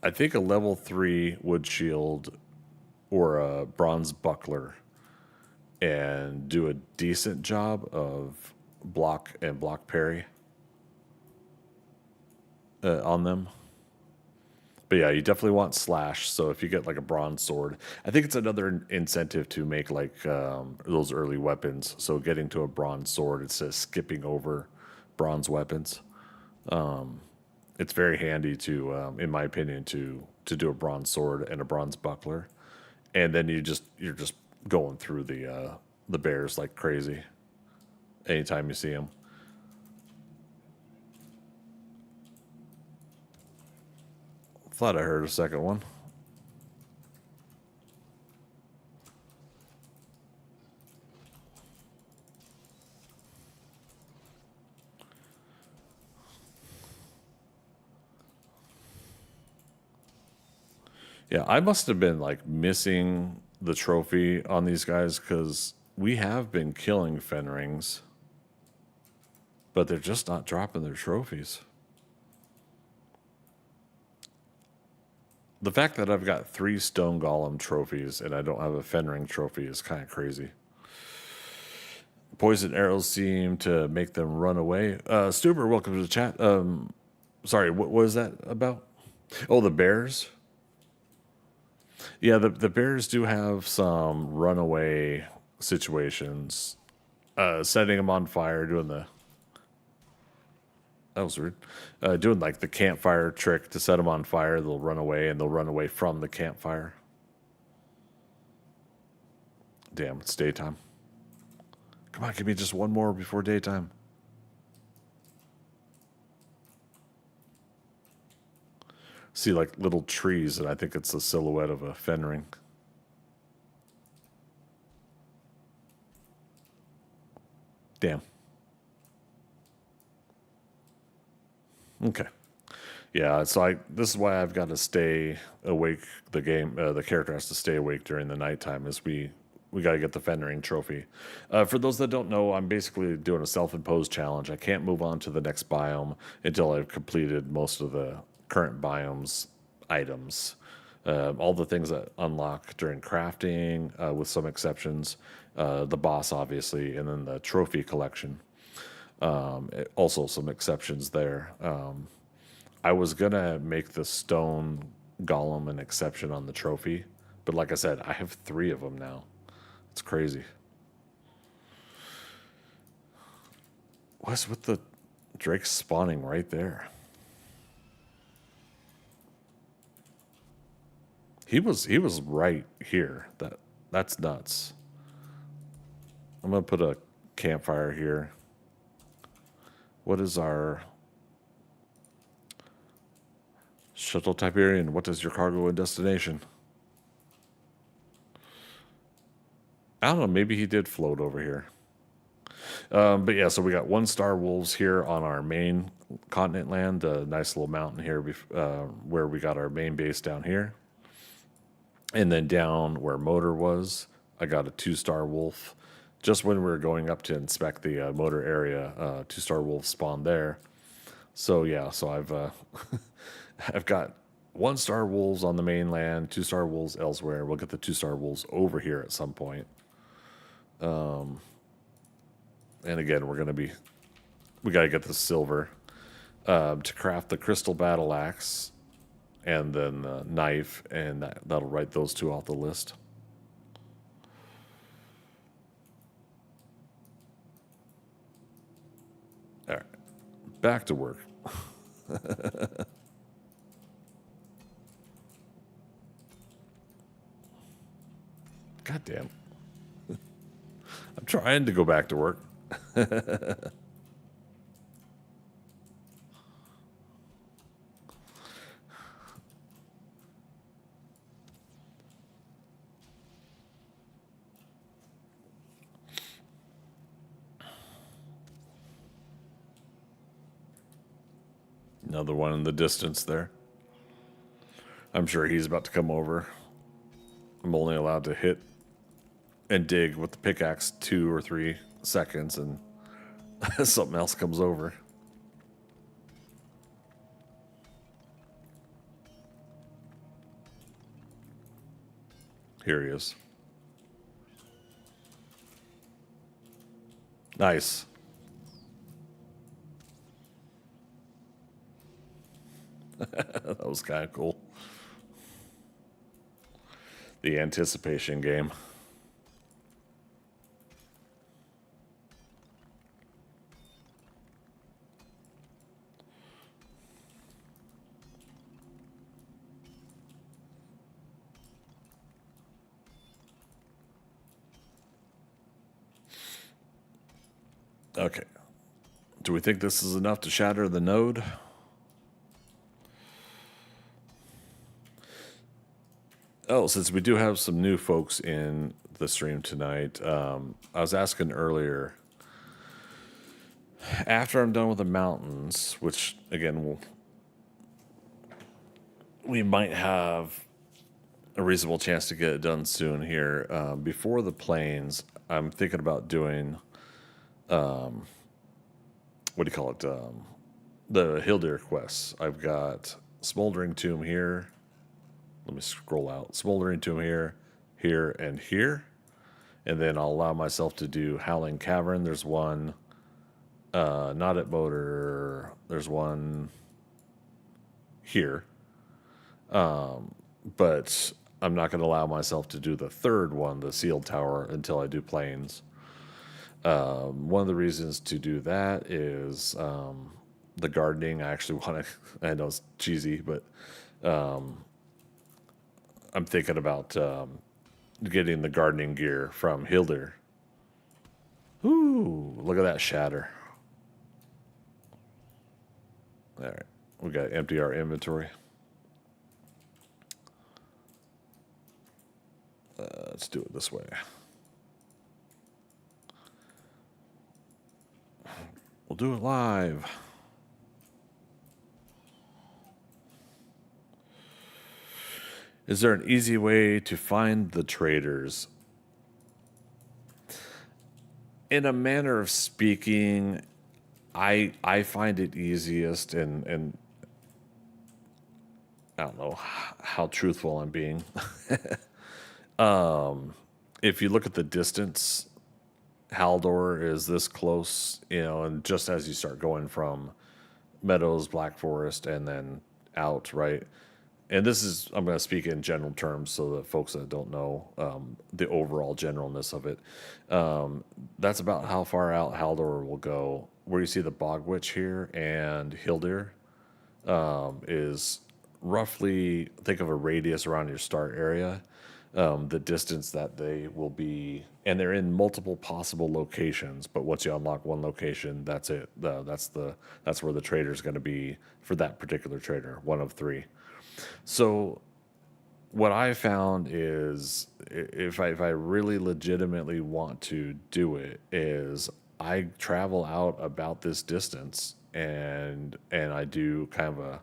Speaker 1: a level 3 wood shield or a bronze buckler and do a decent job of block and block parry on them. But yeah, you definitely want slash. So if you get like a bronze sword, I think it's another incentive to make like those early weapons. So getting to a bronze sword instead of skipping over bronze weapons. It's very handy to, in my opinion, to do a bronze sword and a bronze buckler, and then you're just going through the bears like crazy. Anytime you see them. Thought I heard a second one. Yeah, I must have been like missing the trophy on these guys, because we have been killing Fenrings, but they're just not dropping their trophies. The fact that I've got 3 stone golem trophies and I don't have a Fenring trophy is kind of crazy. Poison arrows seem to make them run away. Stuber, welcome to the chat. Sorry, what was that about? Oh, the bears? Yeah, the bears do have some runaway situations. Setting them on fire, doing the... That was rude. Doing like the campfire trick to set them on fire. They'll run away and they'll run away from the campfire. Damn, it's daytime. Come on, give me just one more before daytime. See like little trees, and I think it's the silhouette of a Fenring. Damn. Okay. Yeah, so this is why I've got to stay awake. The character has to stay awake during the nighttime as we got to get the Fenring trophy. For those that don't know, I'm basically doing a self-imposed challenge. I can't move on to the next biome until I've completed most of the current biomes items. All the things that unlock during crafting, with some exceptions, the boss obviously, and then the trophy collection. Also some exceptions there. I was gonna make the stone golem an exception on the trophy, but like I said, I have 3 of them now. It's crazy. What's with the Drake spawning right there? He was right here. That's nuts. I'm gonna put a campfire here. What is our shuttle Tiberian? What is your cargo and destination? I don't know. Maybe he did float over here. But yeah, so we got 1-star wolves here on our main continent land. A nice little mountain here where we got our main base down here. And then down where Motor was, I got a 2-star wolf. Just when we were going up to inspect the Motor area, 2-star wolf spawned there. So yeah, so I've I've got 1-star wolves on the mainland, 2-star wolves elsewhere. We'll get the 2-star wolves over here at some point. And again, we got to get the silver to craft the crystal battle axe and then the knife, and that'll write those 2 off the list. All right, back to work. God damn. I'm trying to go back to work. Another one in the distance there. I'm sure he's about to come over. I'm only allowed to hit and dig with the pickaxe 2 or 3 seconds, and something else comes over. Here he is. Nice. That was kind of cool. The anticipation game. Okay. Do we think this is enough to shatter the node? Oh, since we do have some new folks in the stream tonight, I was asking earlier, after I'm done with the mountains, which, again, we might have a reasonable chance to get it done soon here. Before the plains, I'm thinking about doing, what do you call it? The Hildir quests. I've got Smoldering Tomb here. Let me scroll out. Smoldering Tomb here, here, and here. And then I'll allow myself to do Howling Cavern. There's one, not at Motor. There's one here. But I'm not going to allow myself to do the third one, the Sealed Tower, until I do Plains. One of the reasons to do that is the gardening. I actually want to, I know it's cheesy, but I'm thinking about getting the gardening gear from Hildir. Ooh, look at that shatter. All right, we got to empty our inventory. Let's do it this way. We'll do it live. Is there an easy way to find the traders? In a manner of speaking, I find it easiest, and I don't know how truthful I'm being. If you look at the distance, Haldor is this close, and just as you start going from Meadows, Black Forest, and then out, right? And this is, I'm going to speak in general terms so that folks that don't know the overall generalness of it. That's about how far out Haldor will go. Where you see the Bog Witch here and Hildir is roughly, think of a radius around your start area. The distance that they will be, and they're in multiple possible locations. But once you unlock one location, that's it. That's where the trader is going to be for that particular trader, one of three. So what I found is if I really legitimately want to do it, is I travel out about this distance and I do kind of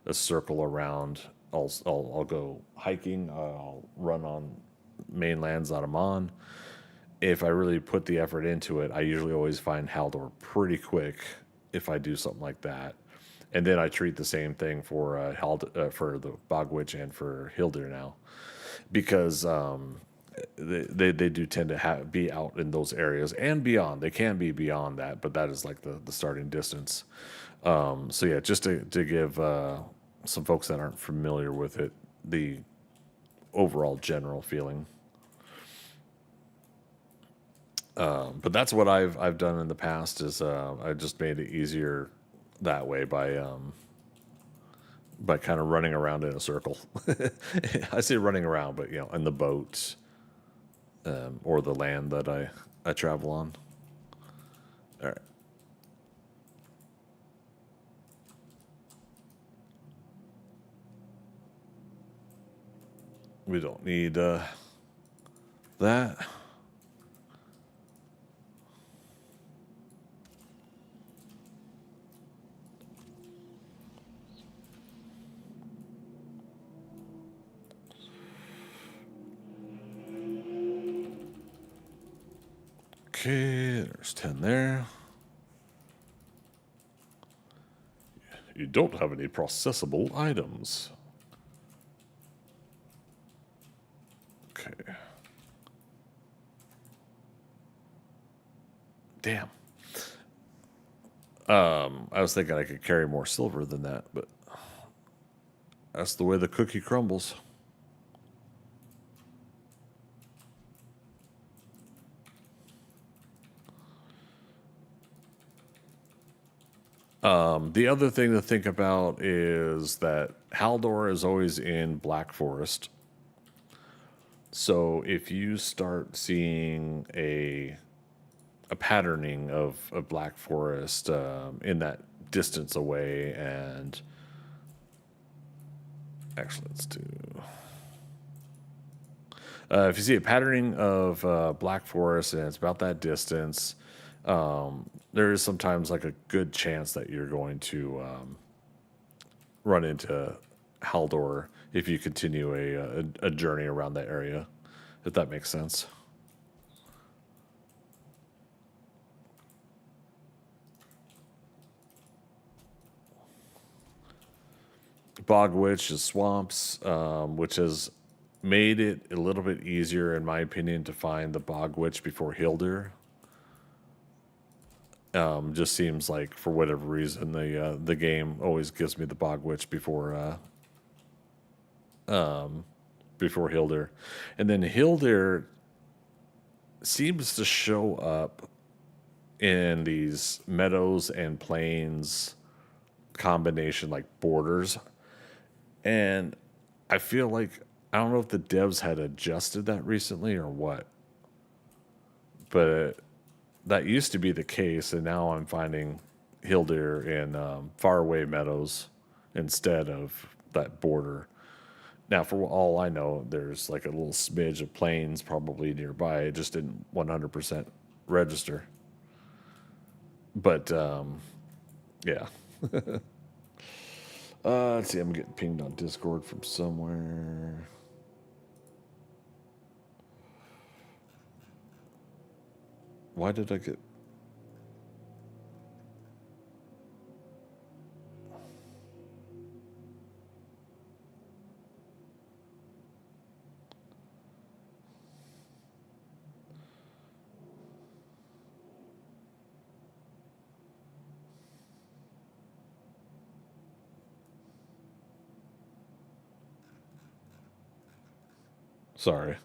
Speaker 1: a circle around. I'll go hiking. I'll run on mainlands that I'm on. If I really put the effort into it, I usually always find Haldor pretty quick if I do something like that. And then I treat the same thing for for the Bog Witch and for Hildir now, because they do tend to be out in those areas and beyond. They can be beyond that, but that is like the starting distance. So yeah, just to give some folks that aren't familiar with it, the overall general feeling. But that's what I've done in the past. Is I just made it easier that way by kind of running around in a circle. I say running around, but in the boat or the land that I travel on. All right. We don't need that. Okay, there's 10 there. You don't have any processable items. Okay. Damn. I was thinking I could carry more silver than that, but that's the way the cookie crumbles. The other thing to think about is that Haldor is always in Black Forest. So if you start seeing a patterning of Black Forest in that distance away, and actually let's do... if you see a patterning of Black Forest and it's about that distance, there is sometimes like a good chance that you're going to run into Haldor if you continue a journey around that area, if that makes sense. Bog Witch is swamps, which has made it a little bit easier, in my opinion, to find the Bog Witch before Hildir. Just seems like for whatever reason the game always gives me the Bog Witch before Hildir, and then Hildir seems to show up in these meadows and plains combination like borders, and I feel like I don't know if the devs had adjusted that recently or what, but that used to be the case, and now I'm finding Hildir in faraway meadows instead of that border. Now, for all I know, there's like a little smidge of plains probably nearby. It just didn't 100% register. But yeah. Let's see. I'm getting pinged on Discord from somewhere. Why did I get... Sorry.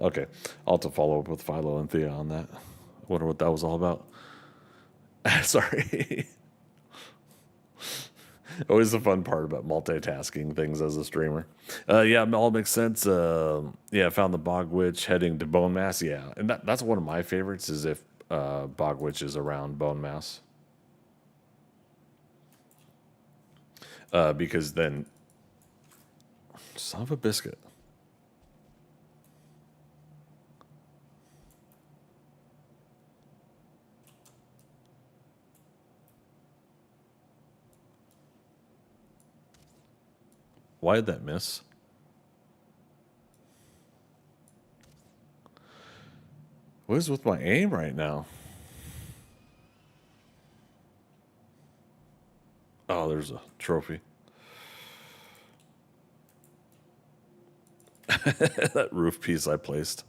Speaker 1: Okay. I'll have to follow up with Philo and Thea on that. Wonder what that was all about. Sorry. Always the fun part about multitasking things as a streamer. Yeah, it all makes sense. Yeah, I found the Bog Witch heading to Bone Mass. Yeah, and that's one of my favorites is if Bog Witch is around Bone Mass. Because then... Son of a biscuit. Why did that miss? What is with my aim right now? Oh, there's a trophy. That roof piece I placed.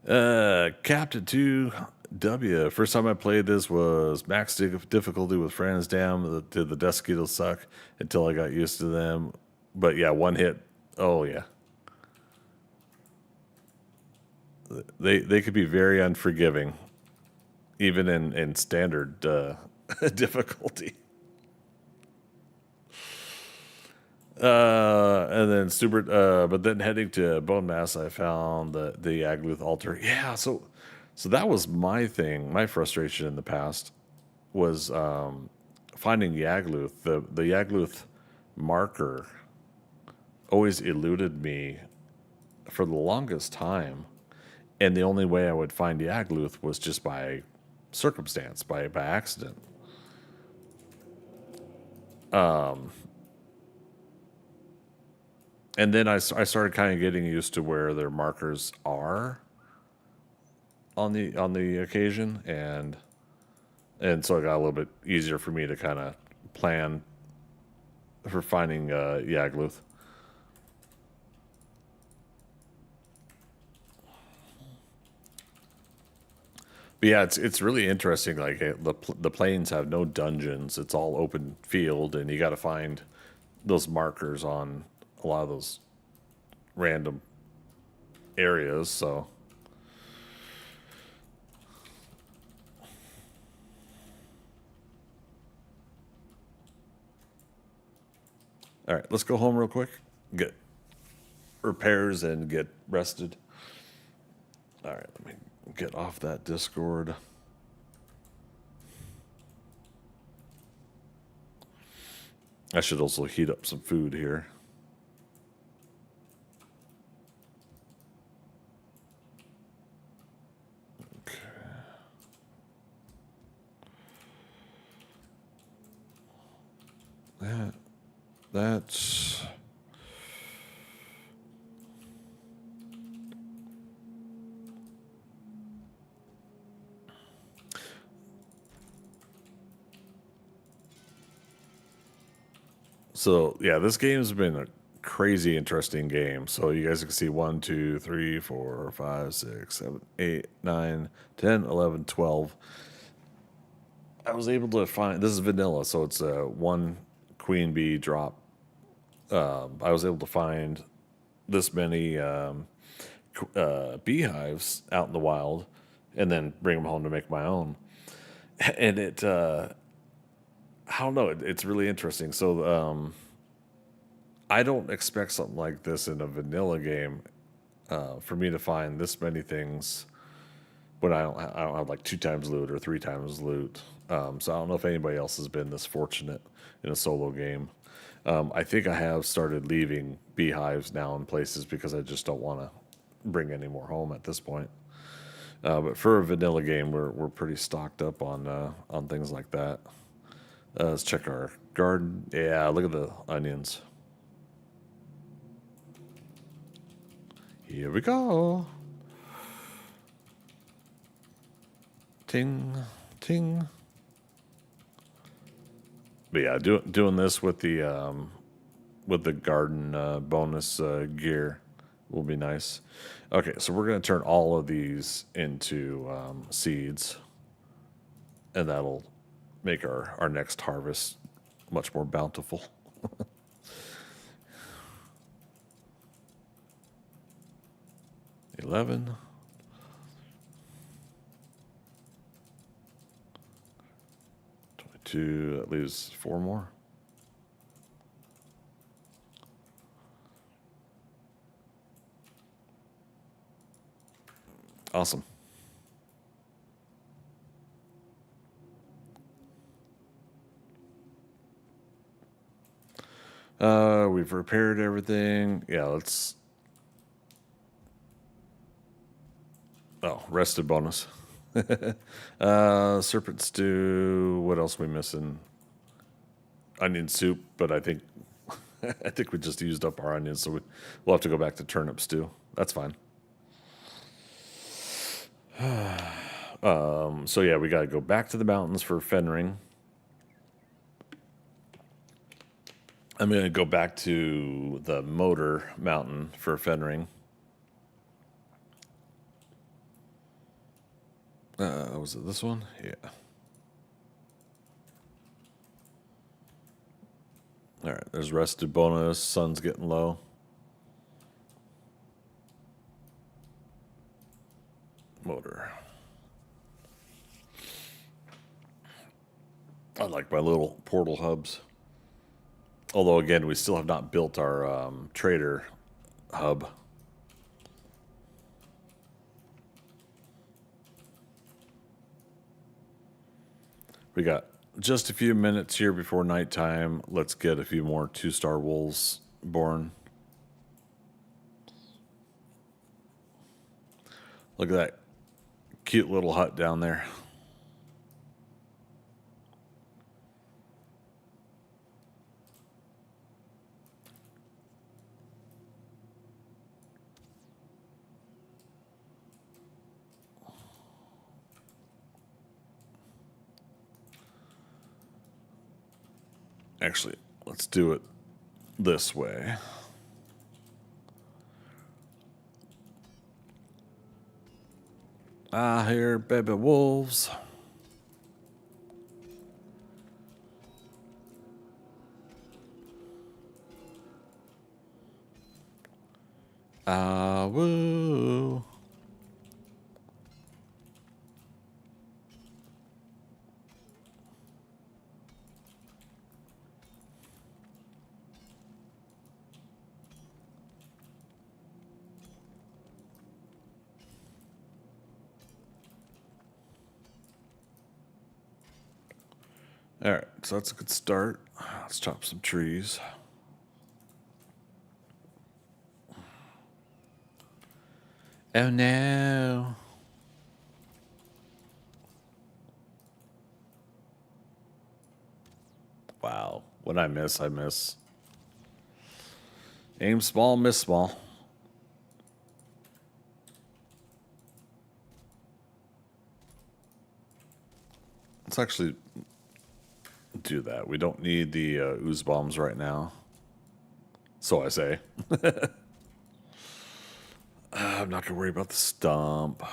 Speaker 1: Captain 2W. First time I played this was max difficulty with friends. Damn, did the death skittles suck until I got used to them. But yeah, one hit. Oh yeah. They could be very unforgiving, even in standard difficulty. And then but then heading to Bone Mass, I found the Yagluth altar. Yeah, so that was my thing. My frustration in the past was finding Yagluth. The Yagluth marker always eluded me for the longest time, and the only way I would find Yagluth was just by circumstance, by accident. And then I started kind of getting used to where their markers are on the occasion, and so it got a little bit easier for me to kind of plan for finding Yagluth. But yeah, it's really interesting. Like the plains have no dungeons; it's all open field, and you got to find those markers on a lot of those random areas. So, all right, let's go home real quick, get repairs, and get rested. All right, let me get off that Discord. I should also heat up some food here. That's So yeah, this game's been a crazy interesting game. So you guys can see 1, 2, 3, 4, 5, 6, 7, 8, 9, 10, 11, 12. I was able to find this is vanilla, so it's a one queen bee drop. I was able to find this many beehives out in the wild, and then bring them home to make my own. And I don't know, it's really interesting. So I don't expect something like this in a vanilla game. For me to find this many things when I don't have like 2 times loot or 3 times loot. So I don't know if anybody else has been this fortunate in a solo game. I think I have started leaving beehives now in places because I just don't want to bring any more home at this point. But for a vanilla game, we're pretty stocked up on things like that. Let's check our garden. Yeah, look at the onions. Here we go. Ting, ting. But yeah, doing this with the garden bonus gear will be nice. Okay, so we're gonna turn all of these into seeds, and that'll make our next harvest much more bountiful. 11. 22. That leaves 4 more. Awesome. We've repaired everything. Yeah, let's. Oh, rested bonus. Serpent stew. What else are we missing? Onion soup, but I think I think we just used up our onions, so we'll have to go back to turnip stew. That's fine. So yeah, we got to go back to the mountains for fenring. I'm going to go back to the motor mountain for fenring. Was it this one? Yeah. All right, there's rested bonus. Sun's getting low. Motor. I like my little portal hubs. Although, again, we still have not built our trader hub. We got just a few minutes here before nighttime. Let's get a few more 2-star wolves born. Look at that cute little hut down there. Actually, let's do it this way. I hear baby wolves. Ah, woo. All right, so that's a good start. Let's chop some trees. Oh no. Wow. When I miss, I miss. Aim small, miss small. It's actually do that. We don't need the ooze bombs right now. So I say. I'm not going to worry about the stump.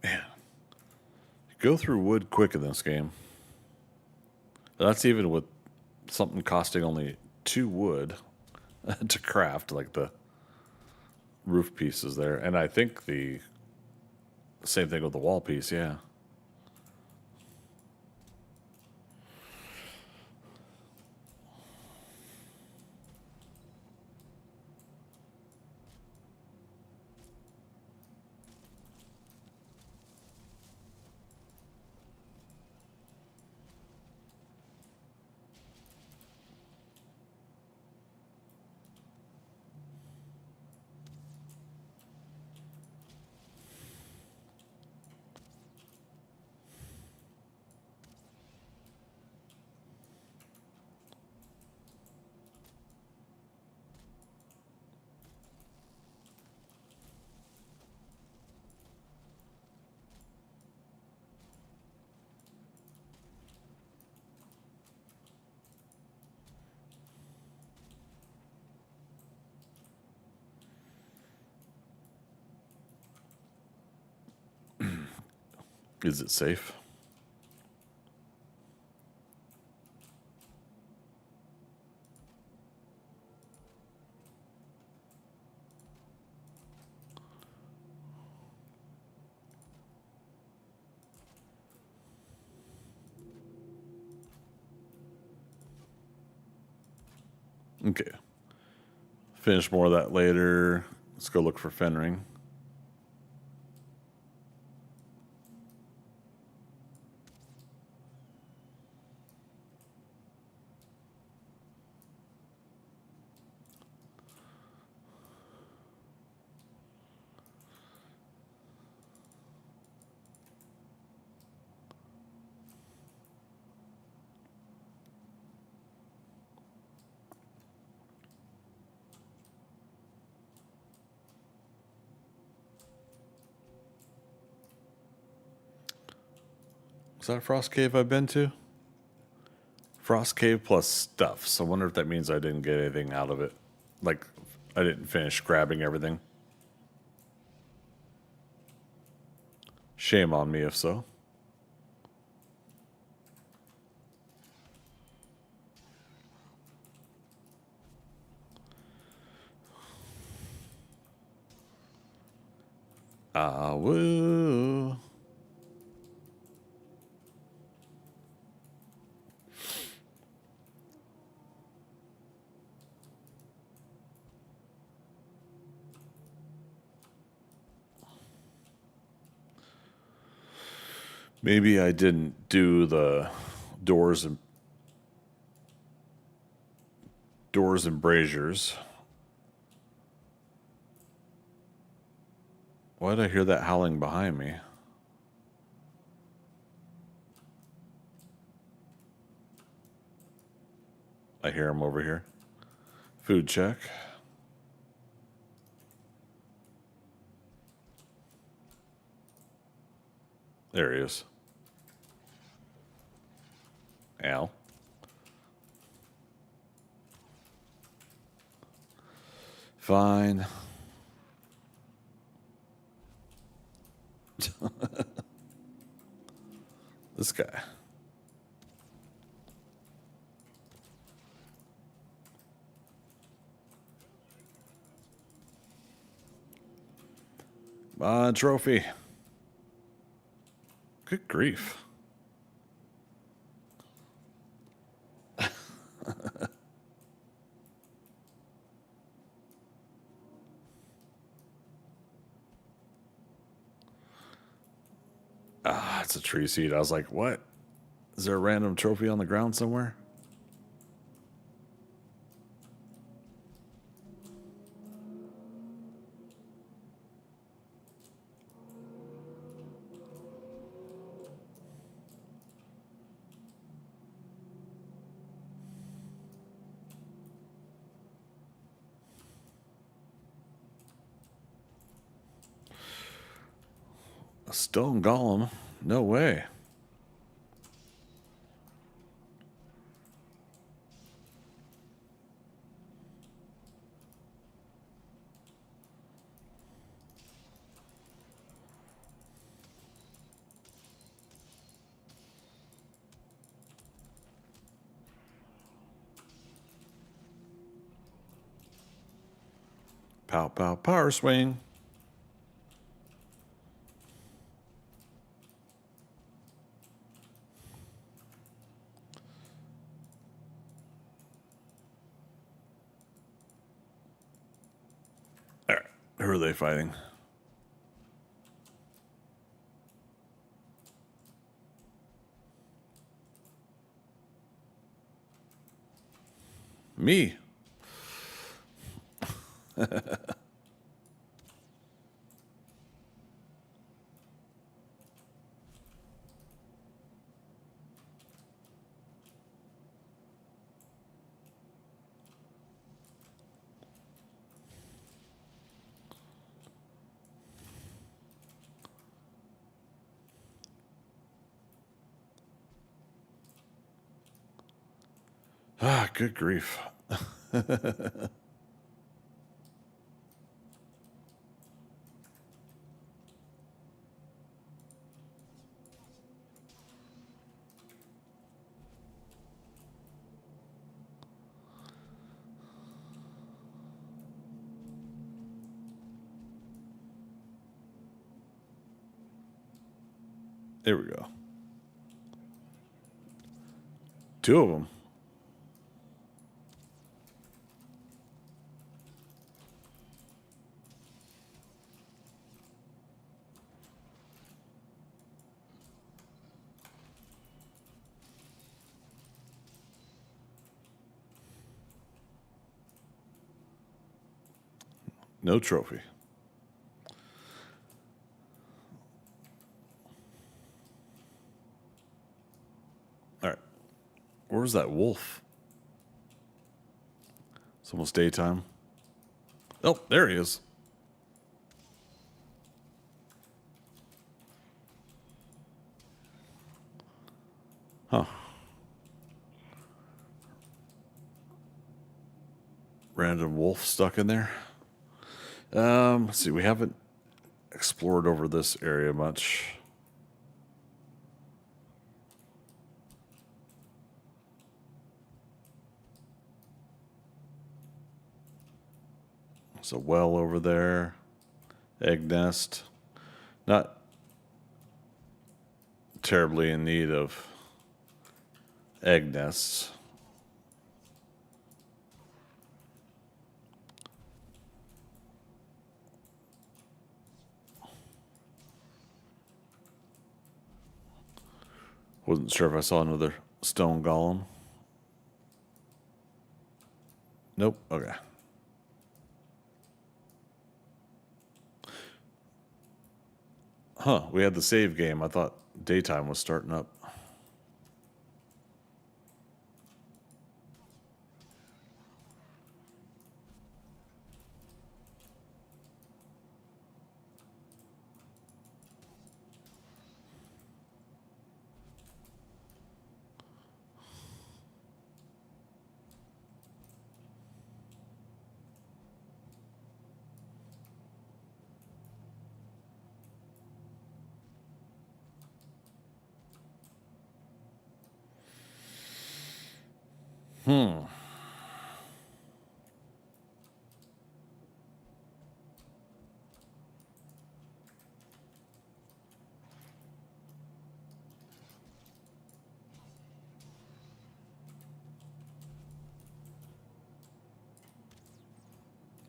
Speaker 1: Man, you go through wood quick in this game. That's even with something costing only 2 wood to craft, like the roof pieces there. And I think the same thing with the wall piece, yeah. Is it safe? Okay. Finish more of that later. Let's go look for Fenring. Is that a frost cave I've been to? Frost cave plus stuff. So I wonder if that means I didn't get anything out of it. Like, I didn't finish grabbing everything. Shame on me if so. Ah, woo. Maybe I didn't do the doors and braziers. Why did I hear that howling behind me? I hear him over here. Food check. There he is. Al. Fine. This guy. Trophy. Good grief. It's a tree seed. I was like, what? Is there a random trophy on the ground somewhere? A stone golem? No way. Pow, pow, power swing. All right. Who are they fighting? Me. Good grief. There we go. Two of them. No trophy. All right. Where's that wolf? It's almost daytime. Oh, there he is. Huh. Random wolf stuck in there. Let's see. We haven't explored over this area much. There's a well over there. Egg nest. Not terribly in need of egg nests. Wasn't sure if I saw another stone golem. Nope. Okay. Huh. We had the save game. I thought daytime was starting up.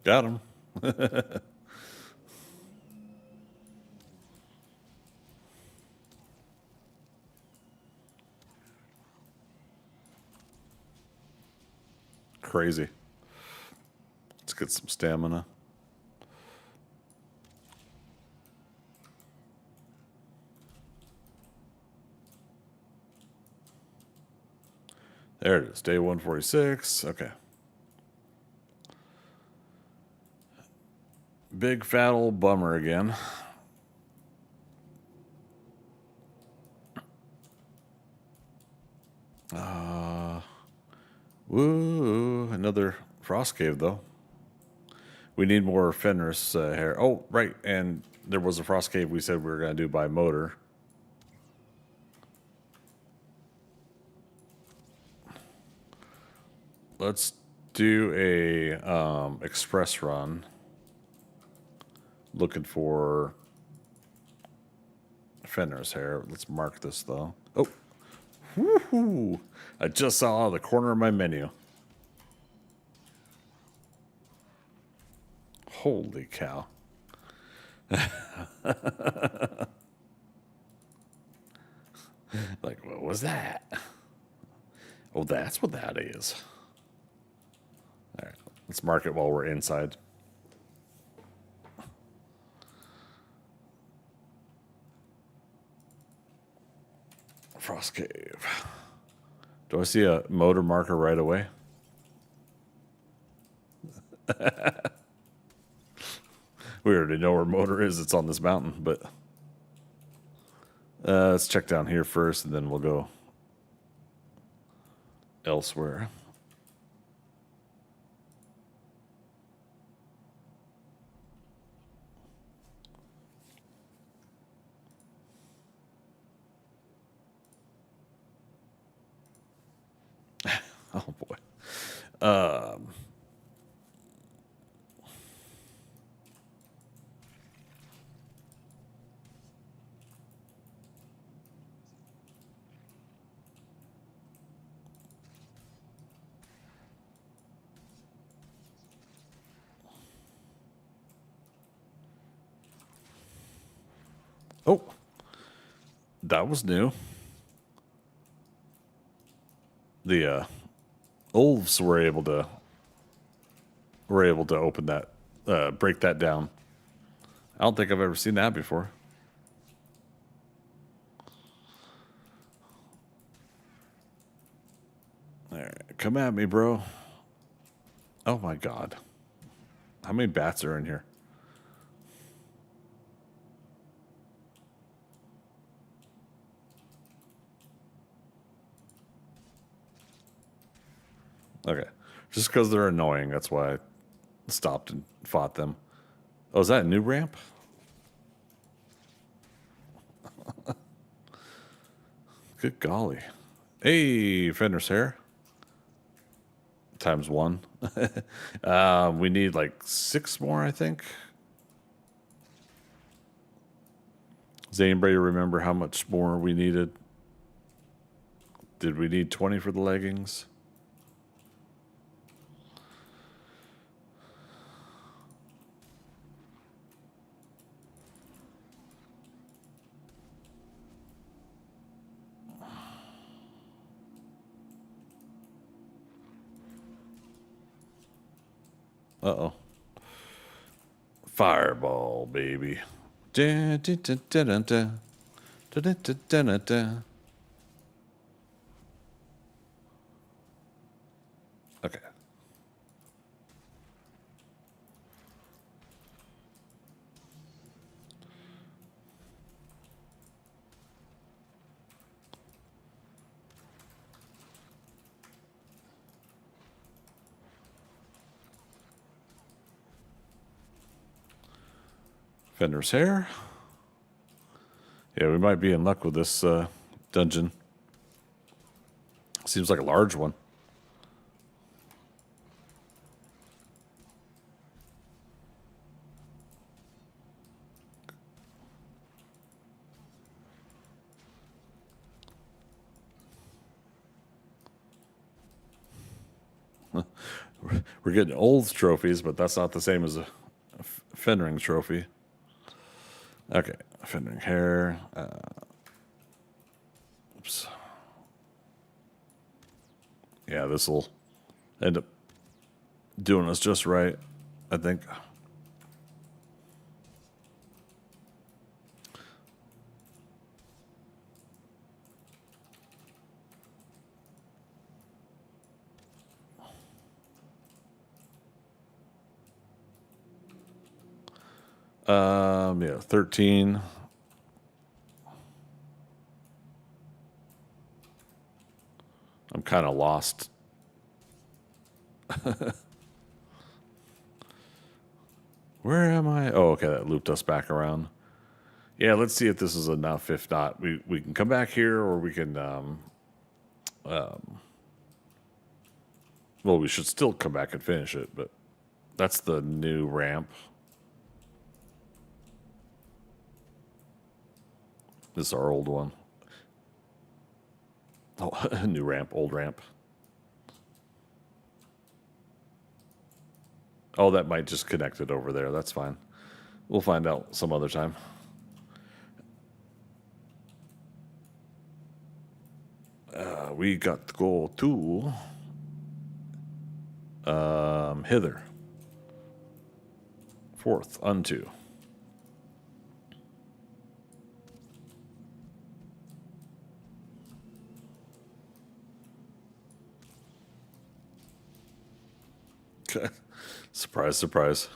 Speaker 1: Got him. Crazy. Let's get some stamina. There it is. Day 146. Okay. Big fat old bummer again. Woo. Another frost cave, though. We need more Fenris hair. Oh, right. And there was a frost cave we said we were going to do by motor. Let's do a express run. Looking for Fenris hair. Let's mark this, though. Oh. Woohoo. I just saw the corner of my menu. Holy cow. Like, what was that? Oh, that's what that is. All right, let's mark it while we're inside. Frost Cave. Do I see a motor marker right away? We already know where motor is. It's on this mountain, but let's check down here first, and then we'll go elsewhere. Oh boy. Oh, that was new. The wolves were able to open that, break that down. I don't think I've ever seen that before. All right, come at me, bro. Oh my god, how many bats are in here? Okay, just because they're annoying, that's why I stopped and fought them. Oh, is that a new ramp? Good golly. Hey, Fenris hair. Times one. We need like 6 more, I think. Does anybody remember how much more we needed? Did we need 20 for the leggings? Uh-oh. Fireball, baby. Dun, dun, dun, dun, dun, dun. Dun, dun, dun, dun, dun, dun. Okay. Fender's hair. Yeah, we might be in luck with this dungeon. Seems like a large one. We're getting old trophies, but that's not the same as a fendering trophy. Okay, fendering hair. Oops. Yeah, this will end up doing us just right, I think. Yeah, 13. I'm kind of lost. Where am I? Oh, okay, that looped us back around. Yeah, let's see if this is enough. If not, we can come back here, or we can. Well, we should still come back and finish it, but that's the new ramp. This is our old one. Oh, new ramp, old ramp. Oh, that might just connect it over there. That's fine. We'll find out some other time. We got to go to hither. Fourth, unto. Okay. Surprise, surprise.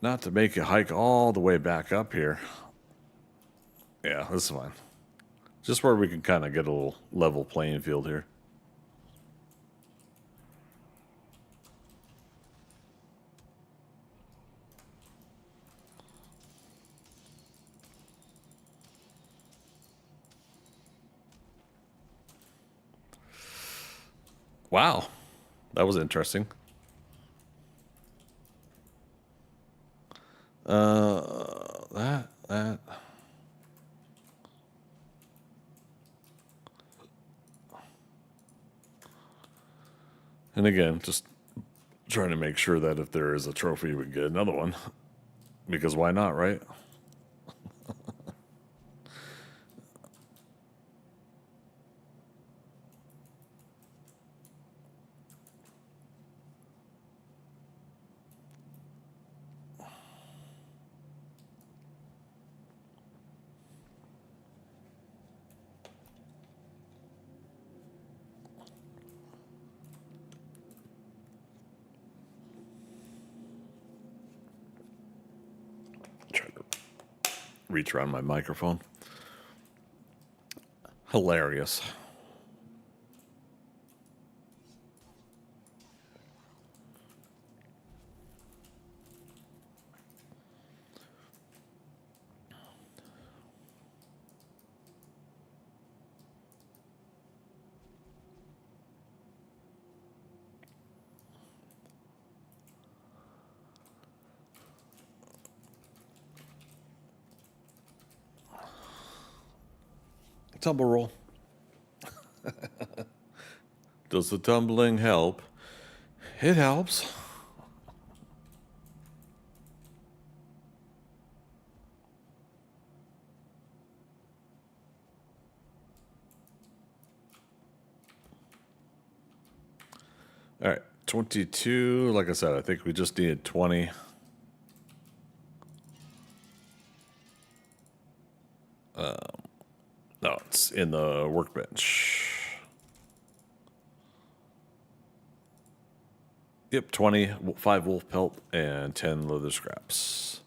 Speaker 1: Not to make you hike all the way back up here. Yeah, this is fine. Just where we can kind of get a little level playing field here. Wow, that was interesting. That. And again, just trying to make sure that if there is a trophy, we can get another one. Because why not, right? Try to reach around my microphone. Hilarious. Tumble roll. Does the tumbling help? It helps. All right, 22. Like I said, I think we just needed 20. No, it's in the workbench. Yep, 20, 5 wolf pelt, and 10 leather scraps.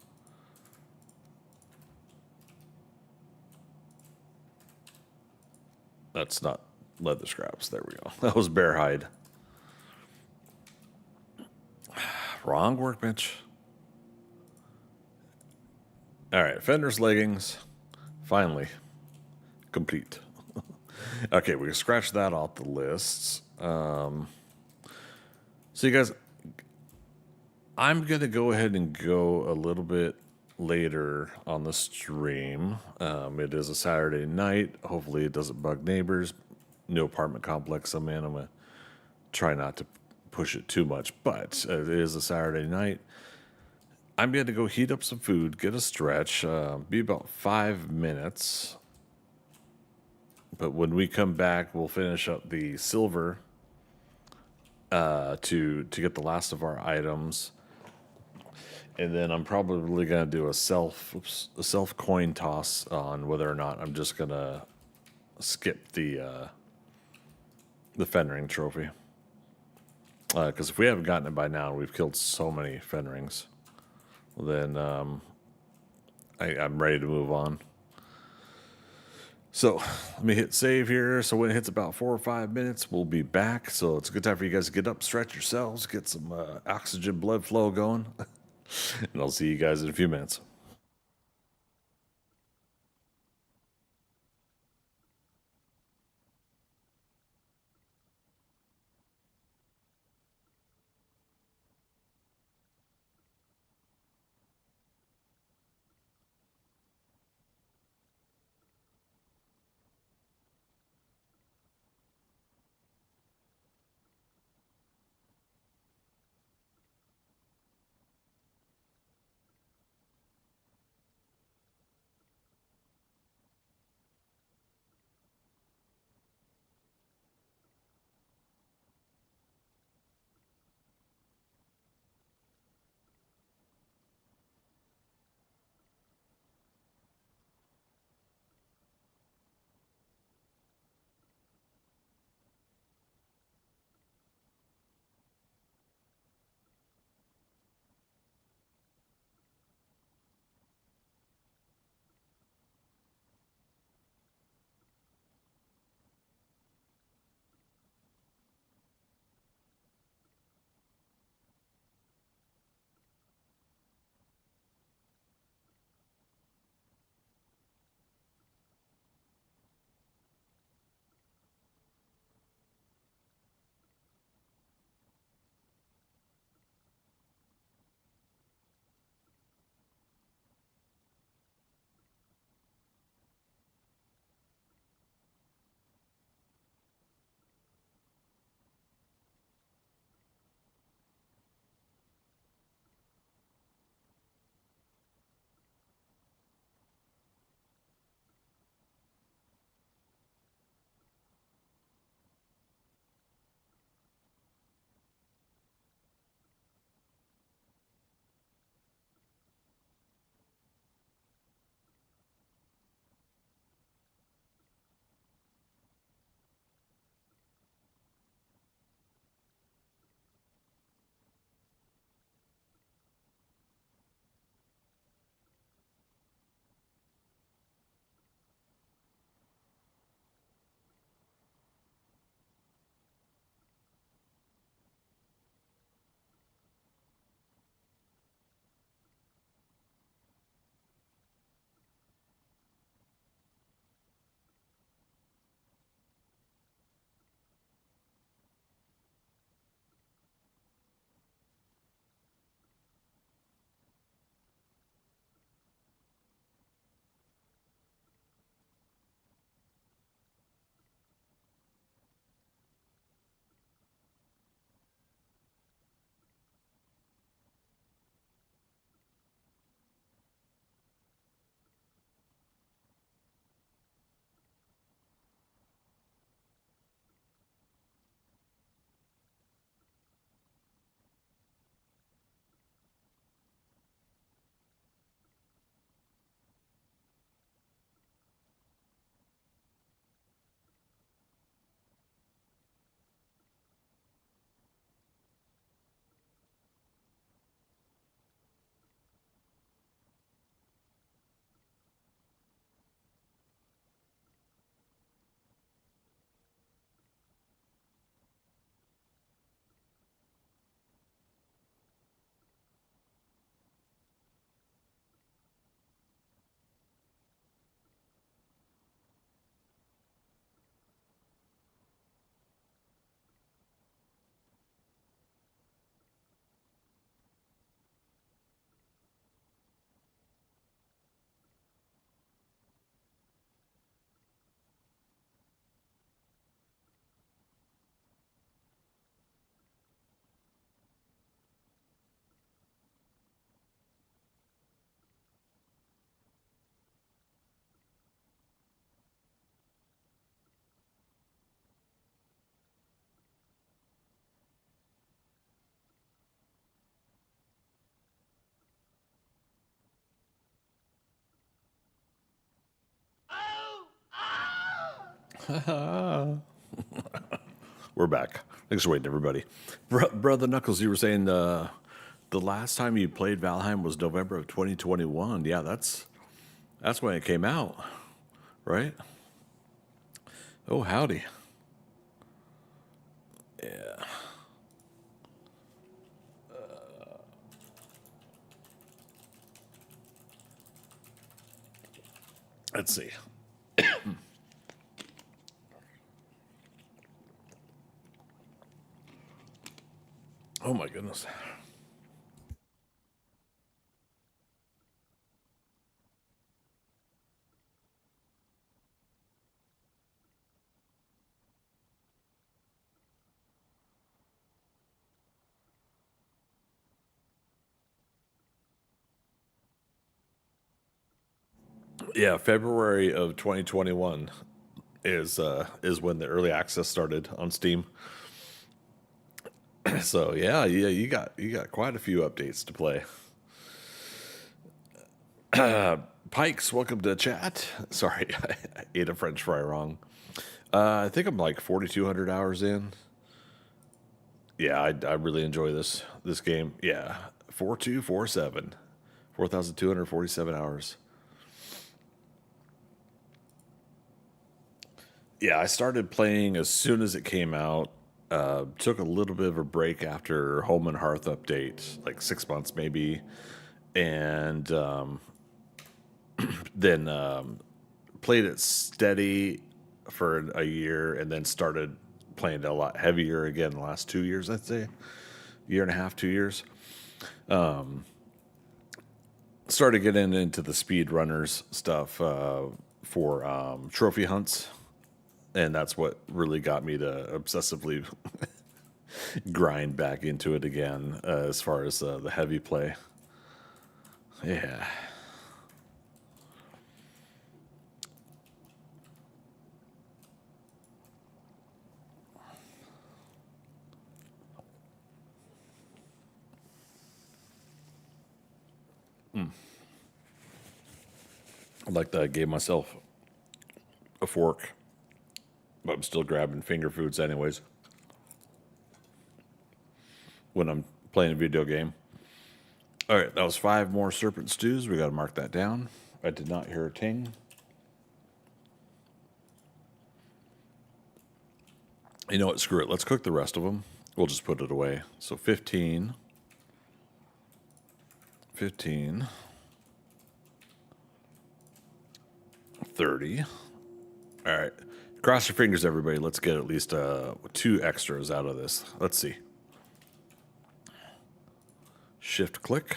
Speaker 1: That's not leather scraps. There we go. That was bear hide. Wrong workbench. All right, Fender's leggings. Finally. Complete. Okay, we can scratch that off the lists. So you guys, I'm going to go ahead and go a little bit later on the stream. It is a Saturday night. Hopefully, it doesn't bug neighbors. New apartment complex I'm in. I'm gonna try not to push it too much, but it is a Saturday night. I'm going to go heat up some food, get a stretch, be about 5 minutes. But when we come back, we'll finish up the silver to get the last of our items, and then I'm probably going to do a self coin toss on whether or not I'm just going to skip the Fenring trophy. Because if we haven't gotten it by now, we've killed so many Fenrings. Then I'm ready to move on. So let me hit save here. So when it hits about 4 or 5 minutes, we'll be back. So it's a good time for you guys to get up, stretch yourselves, get some oxygen blood flow going. And I'll see you guys in a few minutes. We're back. Thanks for waiting, everybody. Brother Knuckles, you were saying the last time you played Valheim was November of 2021. Yeah, that's when it came out, right? Oh, howdy. Yeah. Let's see. Oh my goodness. Yeah, February of 2021 is when the early access started on Steam. So yeah, you got quite a few updates to play. Pikes, welcome to chat. Sorry, I ate a French fry wrong. I think I'm like 4,200 hours in. Yeah, I really enjoy this game. Yeah, 4247, 4,247 hours. Yeah, I started playing as soon as it came out. Took a little bit of a break after Home and Hearth update, like 6 months maybe, and then played it steady for a year, and then started playing it a lot heavier again the last 2 years, I'd say, year and a half, 2 years. Started getting into the speed runners stuff for trophy hunts, and that's what really got me to obsessively grind back into it again as far as the heavy play. Yeah. I like that I gave myself a fork, but I'm still grabbing finger foods anyways when I'm playing a video game. All right, that was 5 more serpent stews. We got to mark that down. I did not hear a ting. You know what? Screw it. Let's cook the rest of them. We'll just put it away. So 15. 15. 30. All right. Cross your fingers, everybody. Let's get at least 2 extras out of this. Let's see. Shift click.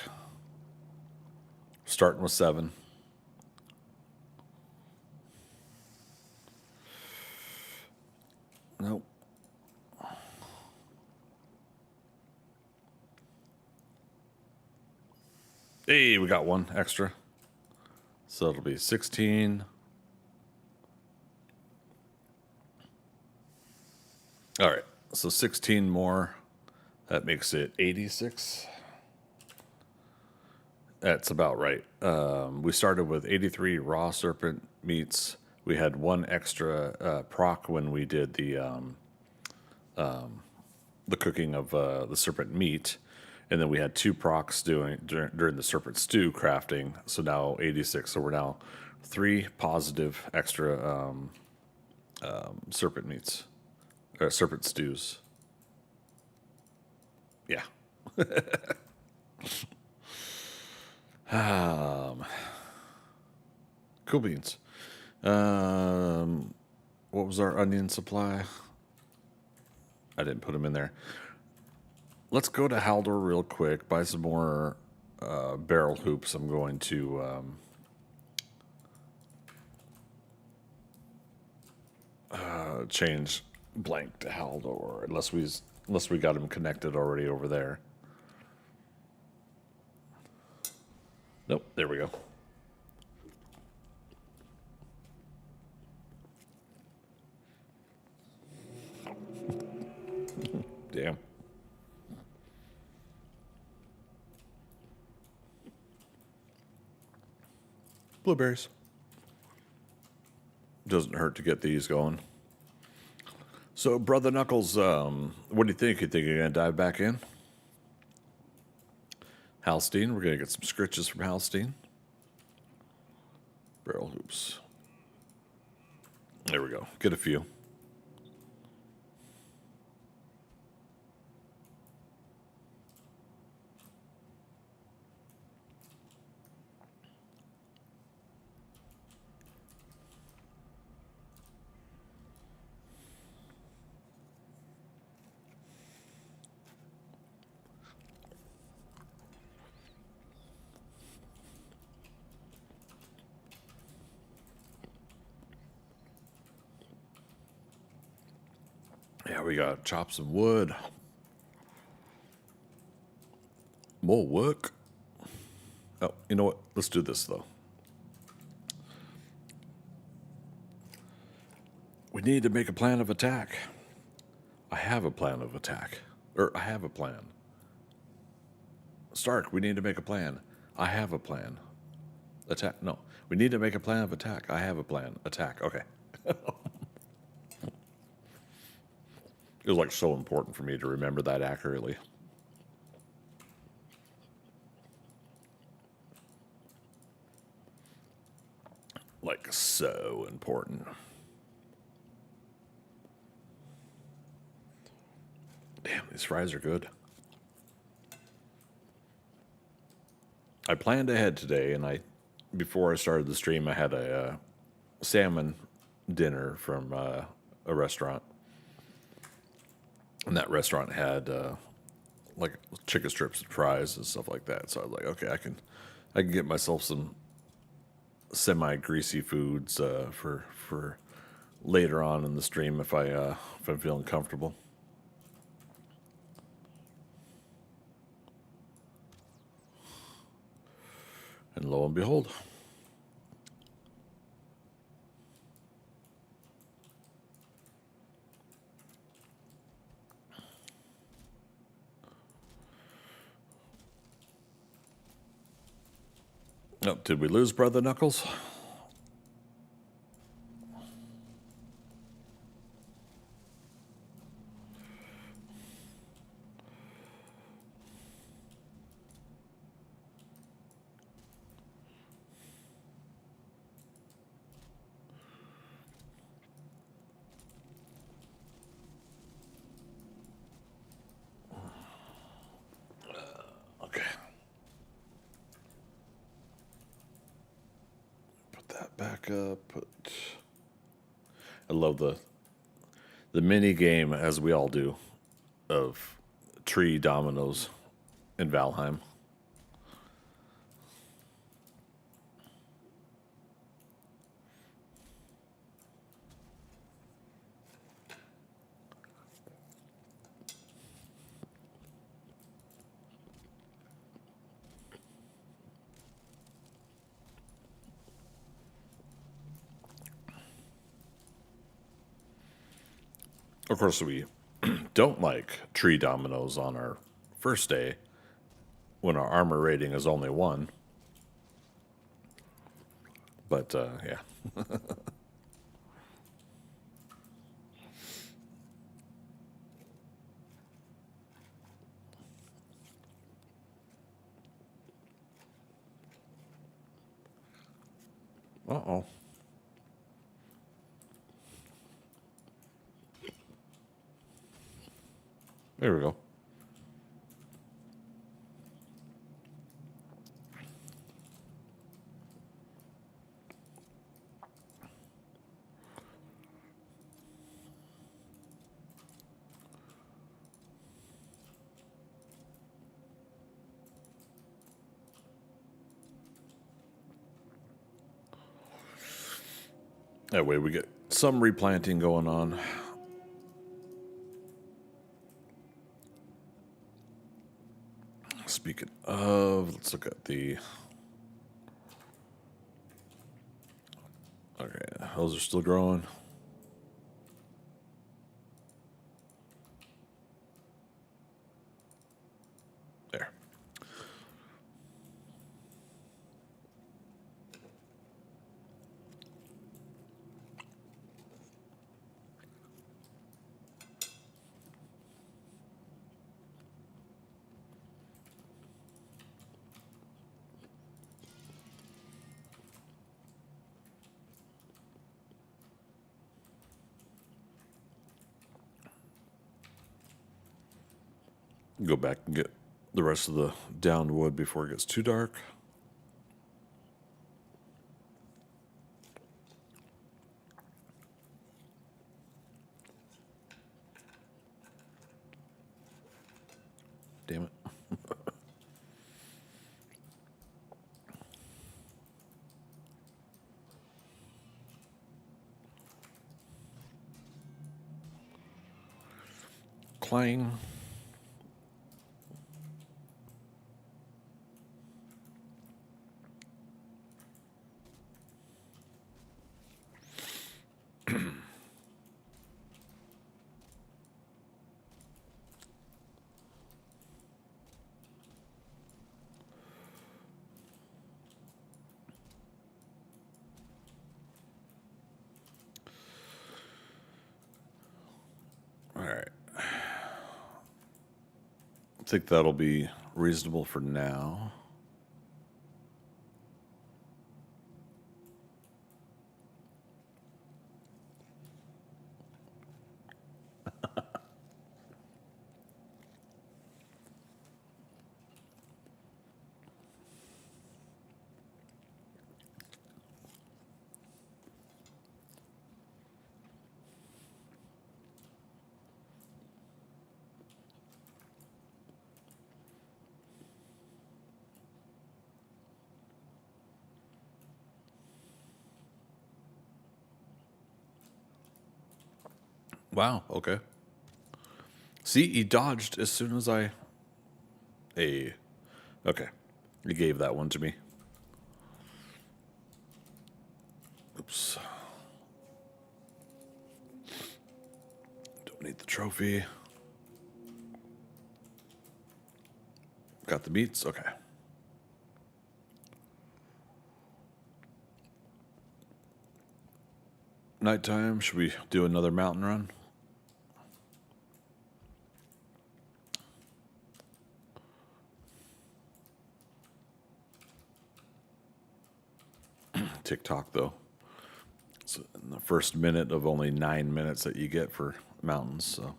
Speaker 1: Starting with 7. Nope. Hey, we got 1 extra. So it'll be 16. All right. So 16 more. That makes it 86. That's about right. We started with 83 raw serpent meats. We had 1 extra proc when we did the cooking of the serpent meat, and then we had 2 procs during the serpent stew crafting. So now 86. So we're now 3 positive extra serpent meats, serpent stews. Yeah. Cool beans. What was our onion supply? I didn't put them in there. Let's go to Haldor real quick, buy some more barrel hoops. I'm going to change blank to Haldor, unless we got him connected already over there. Nope, there we go. Damn. Blueberries. Doesn't hurt to get these going. So, Brother Knuckles, what do you think? You think you're going to dive back in? Halstein, we're going to get some scritches from Halstein. Barrel hoops. There we go. Get a few. Yeah, we got to chop some wood. More work. Oh, you know what? Let's do this, though. We need to make a plan of attack. I have a plan of attack. Or, I have a plan. Stark, we need to make a plan. I have a plan. Attack. No. We need to make a plan of attack. I have a plan. Attack. Okay. It was like so important for me to remember that accurately. Like so important. Damn, these fries are good. I planned ahead today, and before I started the stream, I had a salmon dinner from a restaurant, and that restaurant had like chicken strips and fries and stuff like that. So I was like, okay, I can get myself some semi-greasy foods for later on in the stream if I'm feeling comfortable. And lo and behold. Oh, did we lose Brother Knuckles? Okay. Put that back up. I love the mini game, as we all do, of tree dominoes in Valheim. Of course, we don't like tree dominoes on our first day when our armor rating is only 1. But, yeah. Uh-oh. There we go. That way we get some replanting going on. Speaking of, let's look at the... Okay, those are still growing. There. Go back and get the rest of the downed wood before it gets too dark. Damn it. Clang. All right. I think that'll be reasonable for now. Wow, okay. See, he dodged as soon as I... Hey. Okay. He gave that one to me. Oops. Don't need the trophy. Got the meats? Okay. Nighttime. Should we do another mountain run? TikTok, though. It's in the first minute of only 9 minutes that you get for mountains, so.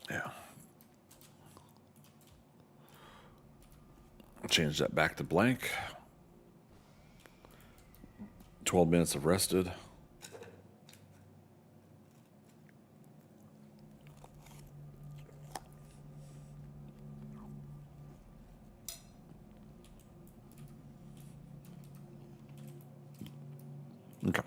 Speaker 1: Yeah. Change that back to blank. 12 minutes of rested. Okay.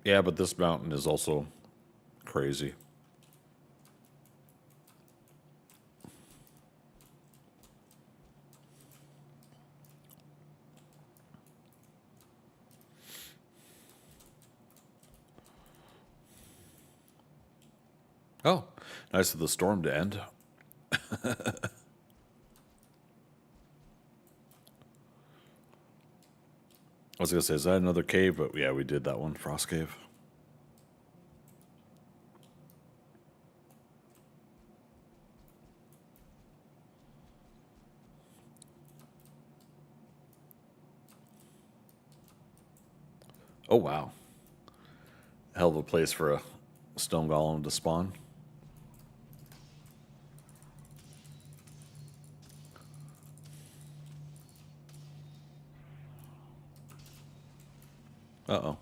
Speaker 1: Yeah, but this mountain is also crazy. Oh, nice of the storm to end. I was gonna say, is that another cave? But yeah, we did that one, Frost Cave. Oh wow, hell of a place for a stone golem to spawn. Uh oh.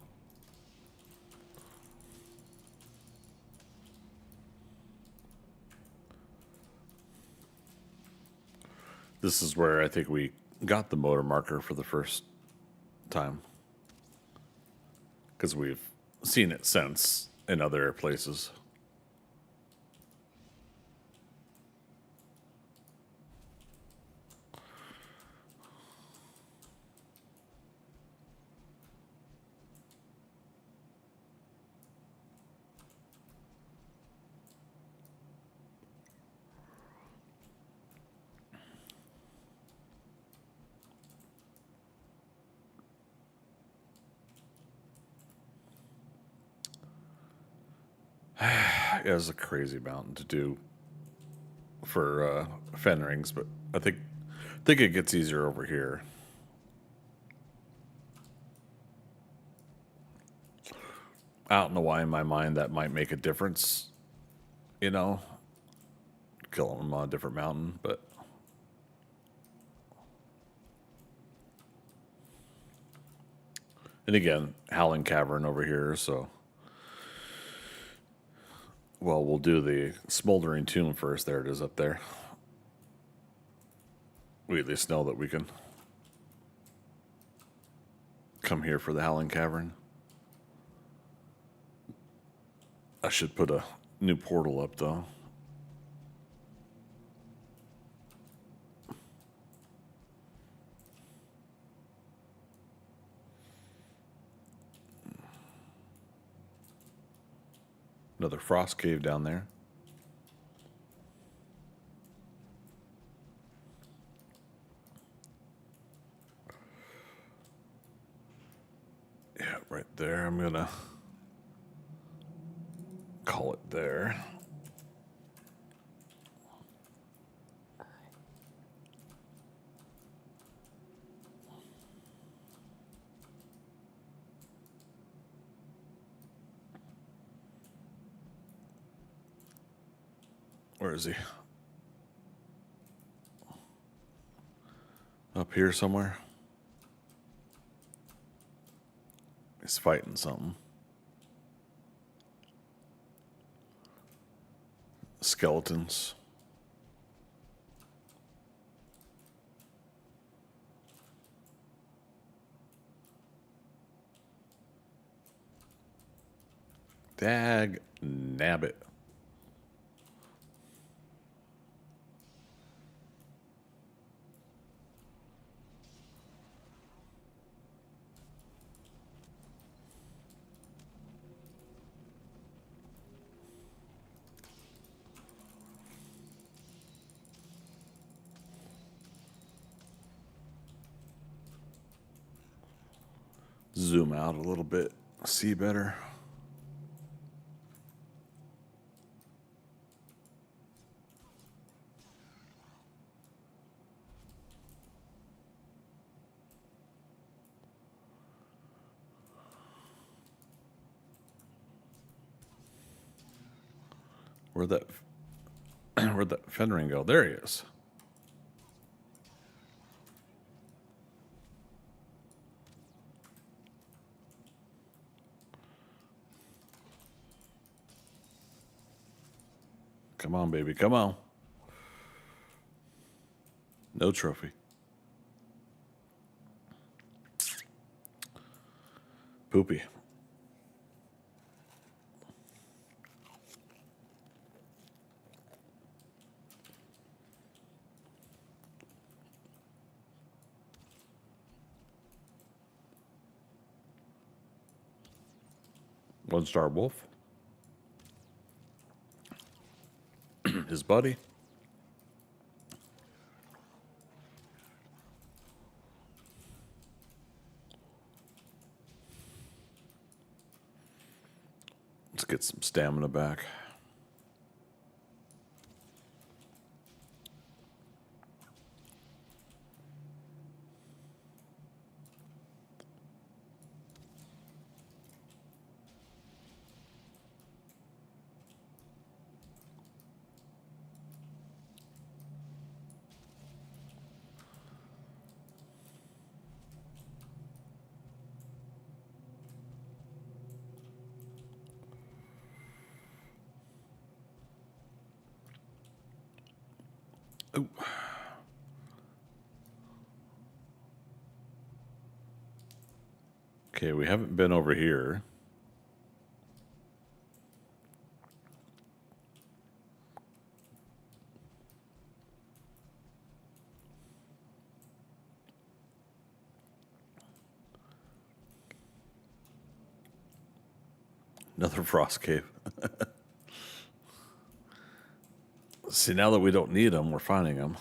Speaker 1: This is where I think we got the motor marker for the first time. Because we've seen it since in other places. It was a crazy mountain to do for fen rings, but I think I think it gets easier over here. I don't know why in my mind that might make a difference, you know, killing them on a different mountain, but and again, Howling Cavern over here, so well, we'll do the Smoldering Tomb first. There it is up there. We at least know that we can come here for the Howling Cavern. I should put a new portal up, though. Another frost cave down there. Yeah, right there. I'm going to call it there. Where is he? Up here somewhere? He's fighting something. Skeletons. Dag nabbit. Zoom out a little bit, see better. Where'd that where'd that Fenring go? There he is. Come on, baby, come on. No trophy. Poopy. One star wolf. His buddy. Let's get some stamina back. Ooh. Okay, we haven't been over here. Another frost cave. See, now that we don't need them, we're finding them.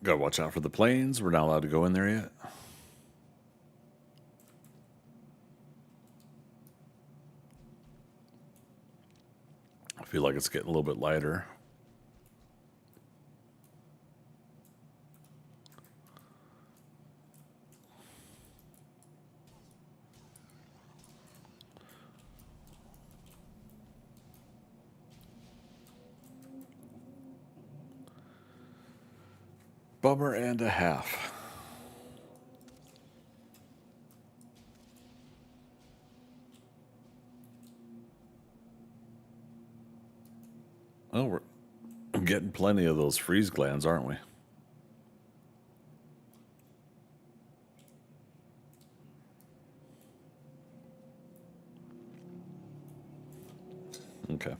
Speaker 1: Gotta watch out for the planes. We're not allowed to go in there yet. I feel like it's getting a little bit lighter. Bummer and a half. Oh, we're getting plenty of those freeze glands, aren't we? Okay.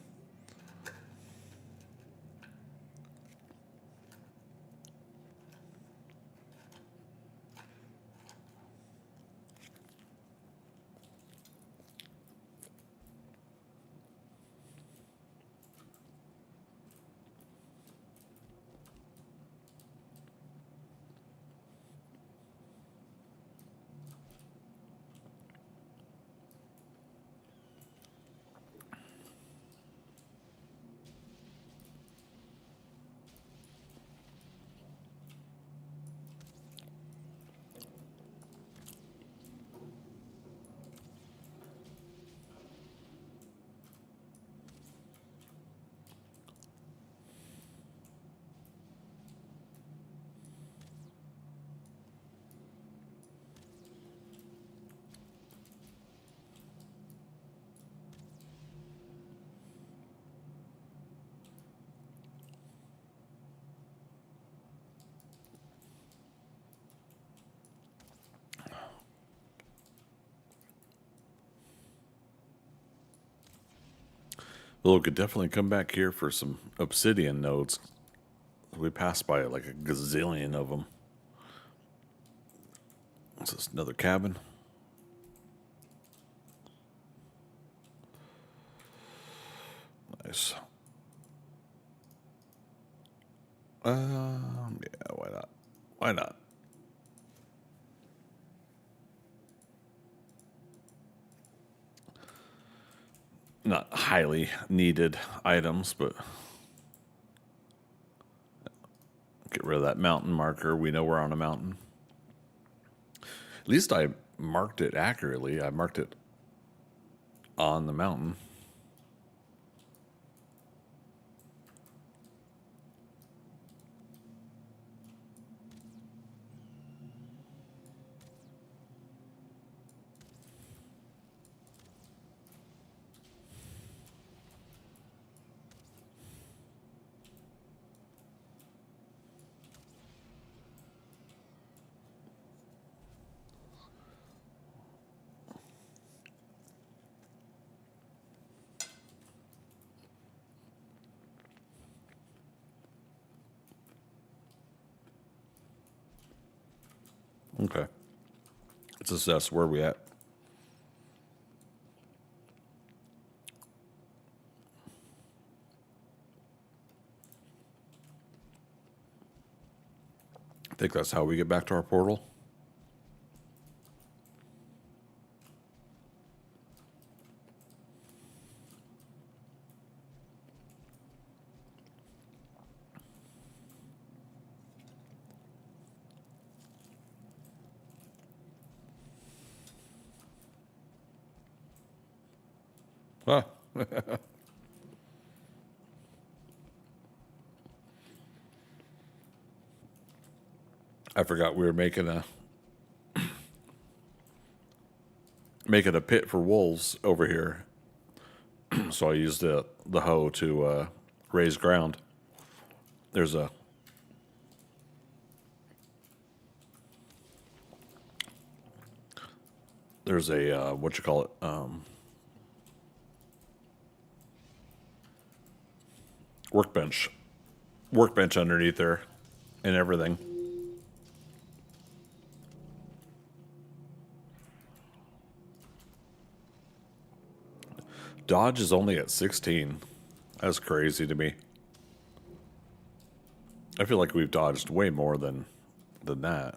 Speaker 1: Well, we could definitely come back here for some obsidian nodes. We passed by like a gazillion of them. Is this another cabin? Nice. Yeah, why not? Why not? Not highly needed items, but get rid of that mountain marker. We know we're on a mountain. At least I marked it accurately. I marked it on the mountain. Okay. Let's assess where we at. I think that's how we get back to our portal. Huh. I forgot we were making a pit for wolves over here. So I used the hoe to raise ground. There's a what you call it, workbench underneath there and everything. Dodge is only at 16. That's crazy to me. I feel like we've dodged way more than that.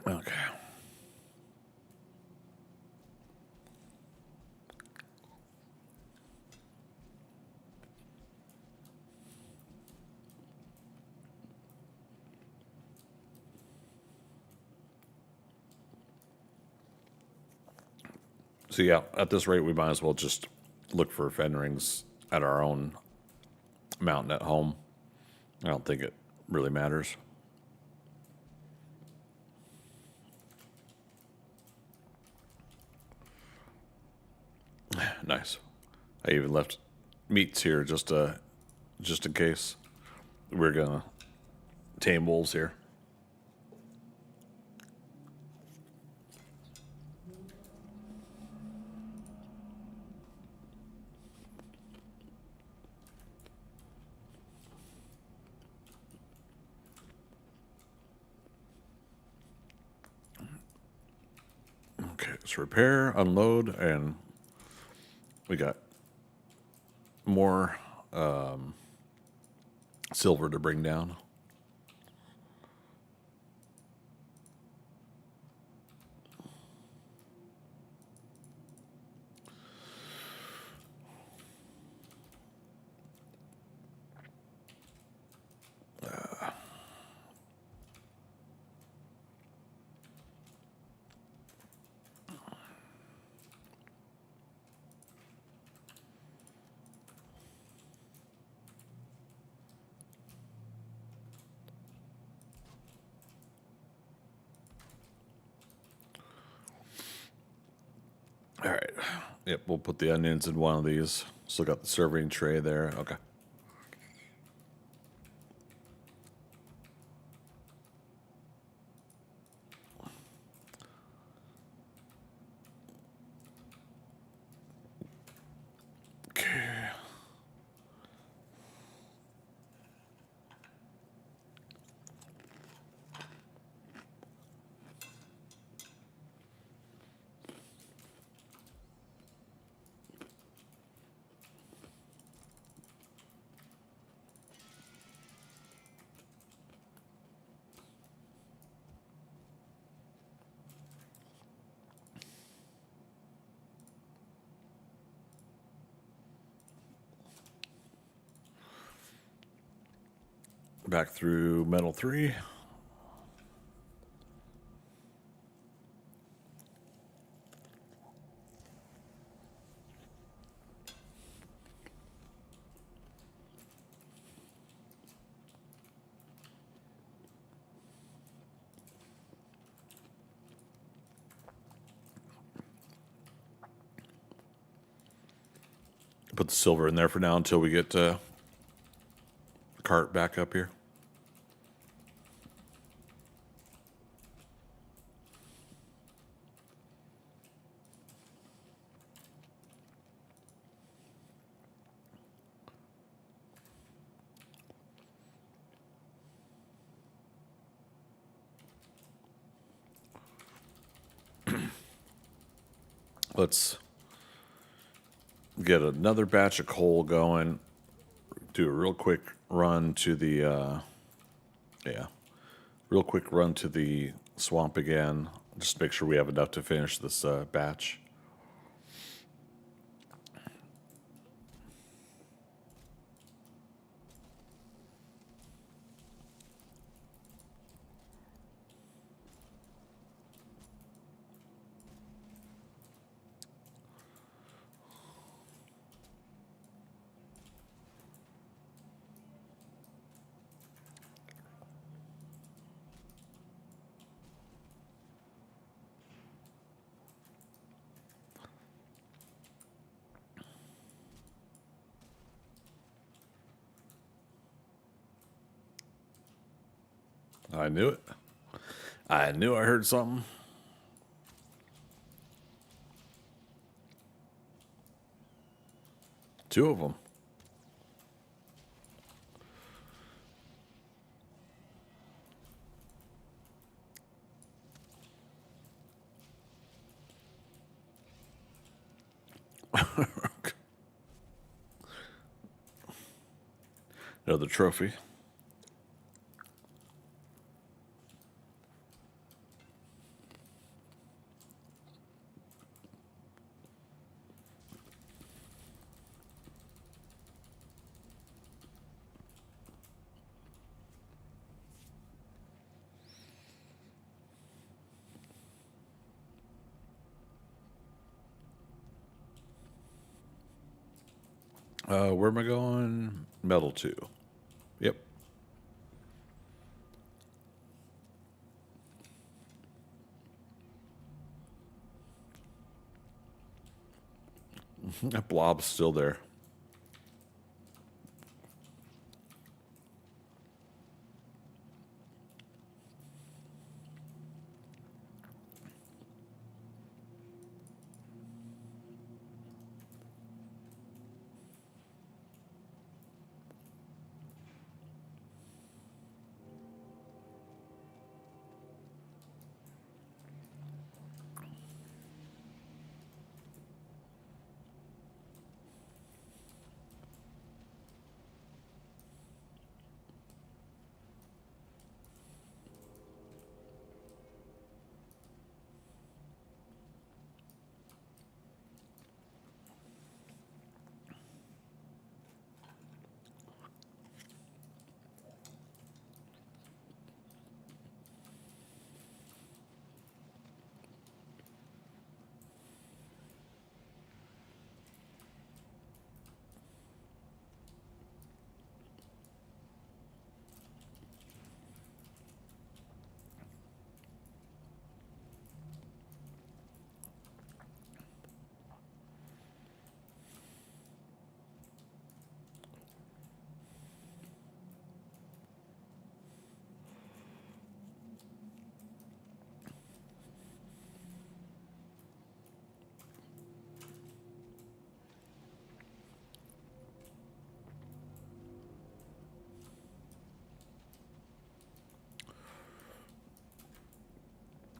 Speaker 1: Okay. So yeah, at this rate, we might as well just look for fen rings at our own mountain at home. I don't think it really matters. Nice. I even left meats here just in case we're gonna tame wolves here. Okay, let's repair, unload, and we got more silver to bring down. All right. Yep, we'll put the onions in one of these. Still got the serving tray there. Okay. Okay. Back through metal 3. Put the silver in there for now until we get the cart back up here. Let's get another batch of coal going. Do a real quick run to the real quick run to the swamp again. Just make sure we have enough to finish this batch. I knew it. I knew I heard something. Two of them. Another trophy. Where am I going? Metal 2. Yep. That blob's still there.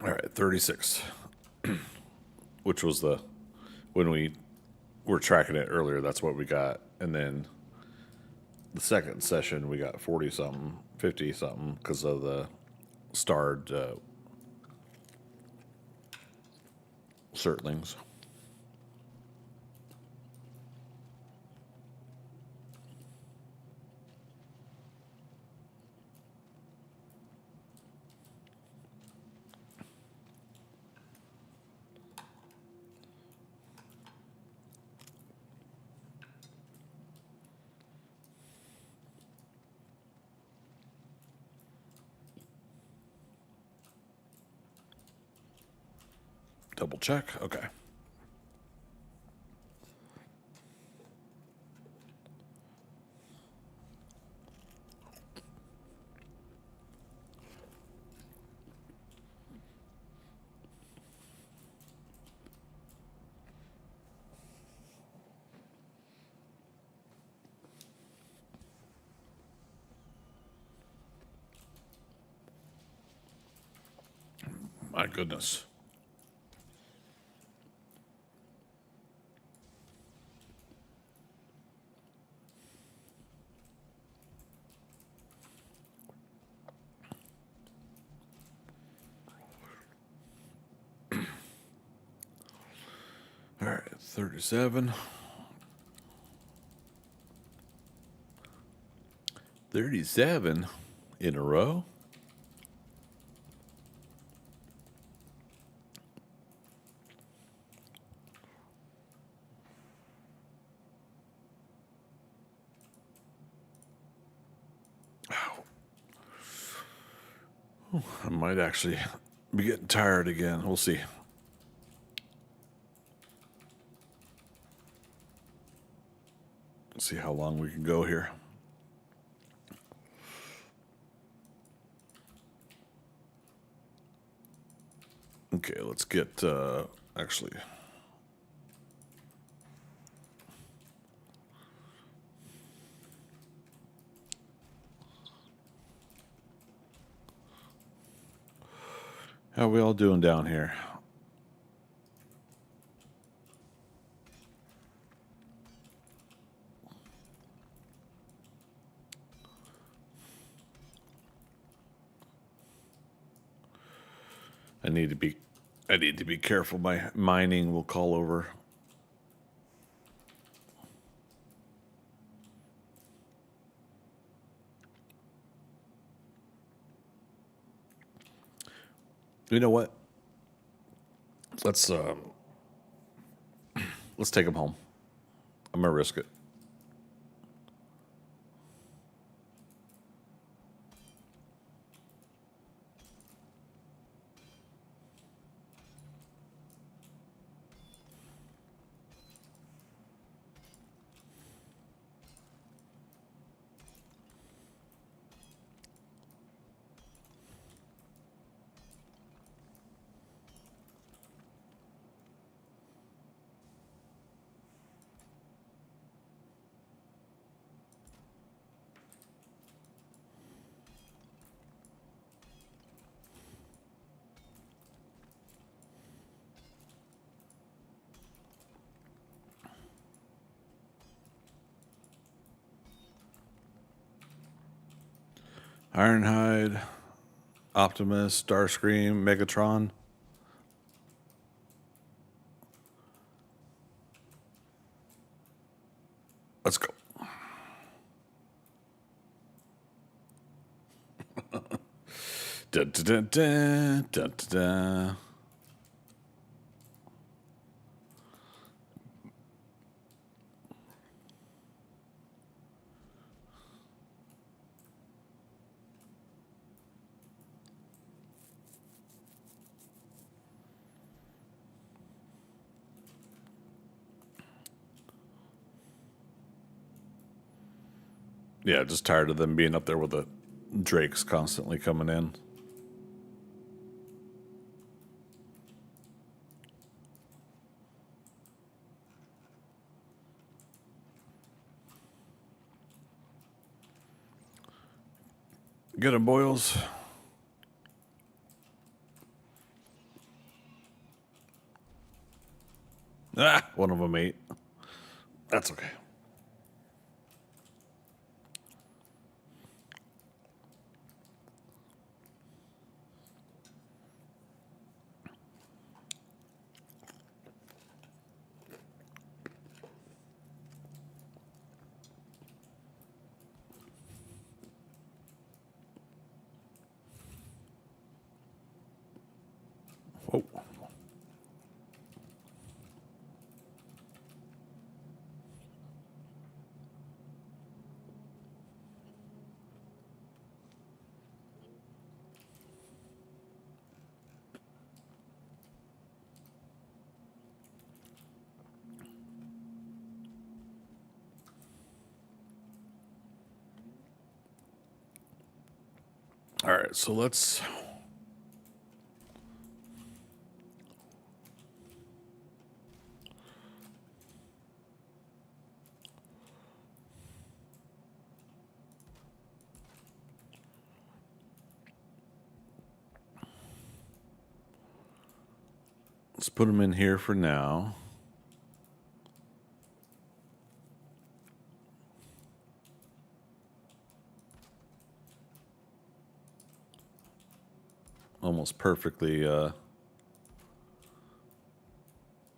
Speaker 1: All right, 36, which was when we were tracking it earlier, that's what we got. And then the second session, we got 40 something, 50 something because of the starred certlings. Double check. Okay. My goodness. All right, 37. 37 in a row. I might actually be getting tired again. We'll see. See how long we can go here. Okay, let's get actually. How are we all doing down here? I need to be careful. My mining will call over. You know what? Let's take him home. I'm gonna risk it. Ironhide, Optimus, Starscream, Megatron. Let's go. Da, da, da, da, da, da, da. Yeah, just tired of them being up there with the drakes constantly coming in. Get him, Boyles. Ah, one of them ate. That's okay. Whoa. All right, so let's put them in here for now. Almost perfectly. Yeah,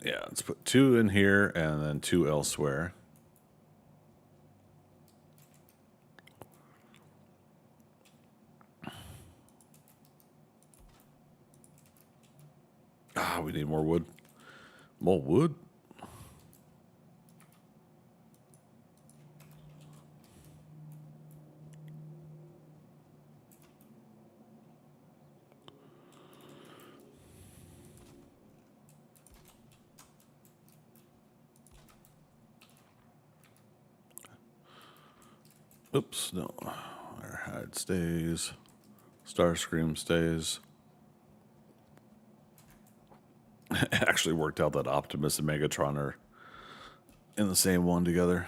Speaker 1: let's put 2 in here and then 2 elsewhere. Ah, we need more wood. More wood? Oops, no. Our hide stays. Starscream stays. It actually worked out that Optimus and Megatron are in the same one together.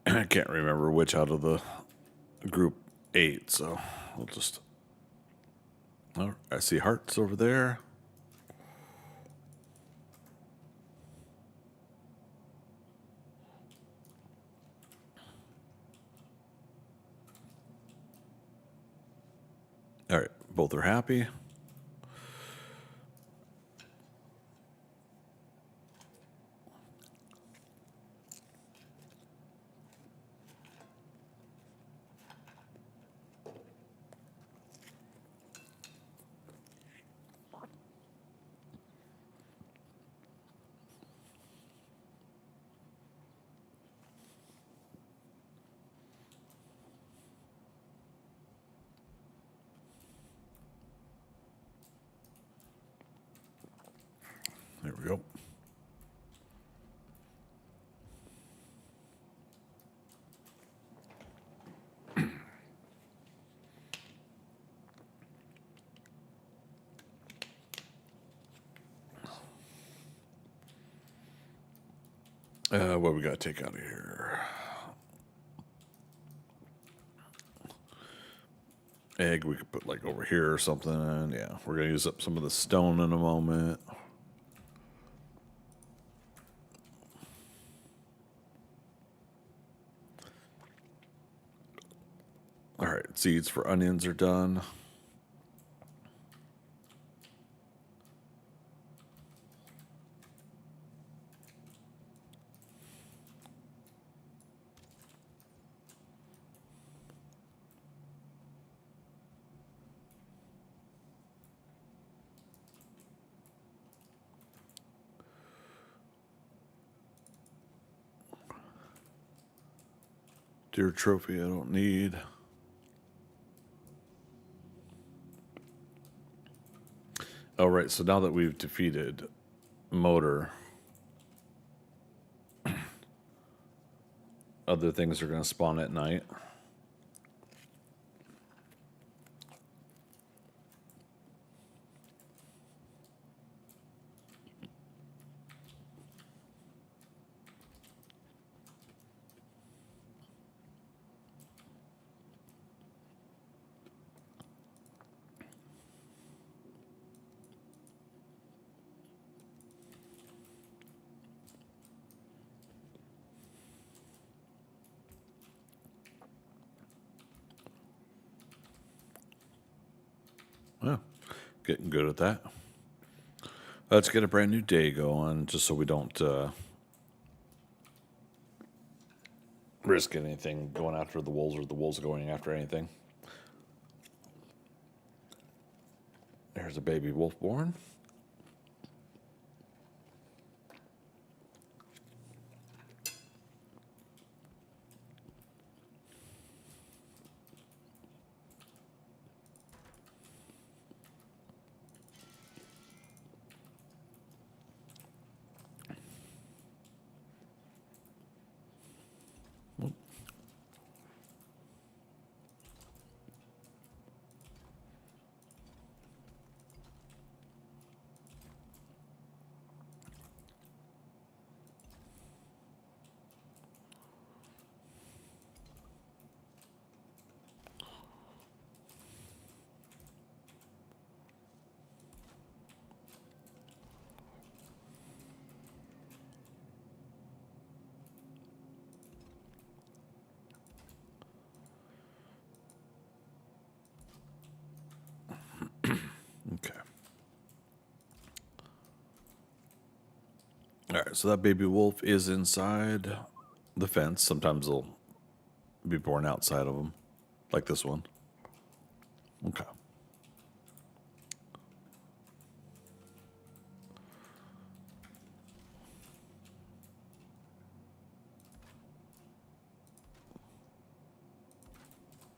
Speaker 1: I can't remember which out of the group 8, so we'll just... Oh, I see hearts over there. Both are happy. There we go. What we got to take out of here? Egg we could put like over here or something. Yeah, we're going to use up some of the stone in a moment. All right, seeds for onions are done. Deer trophy I don't need. All right, so now that we've defeated Motor, other things are going to spawn at night. Yeah, getting good at that. Let's get a brand new day going, just so we don't risk anything going after the wolves or the wolves going after anything. There's a baby wolf born. Okay. All right, so that baby wolf is inside the fence. Sometimes they'll be born outside of them, like this one. Okay.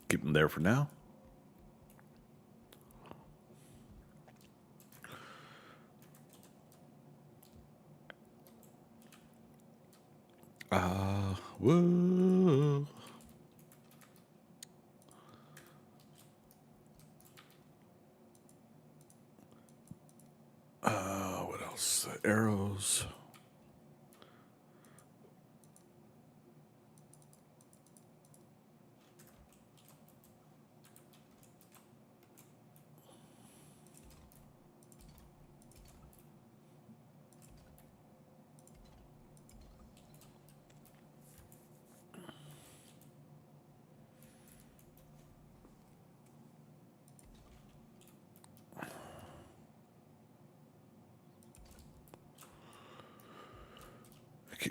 Speaker 1: Keep them there for now. Whoa. What else? Arrows.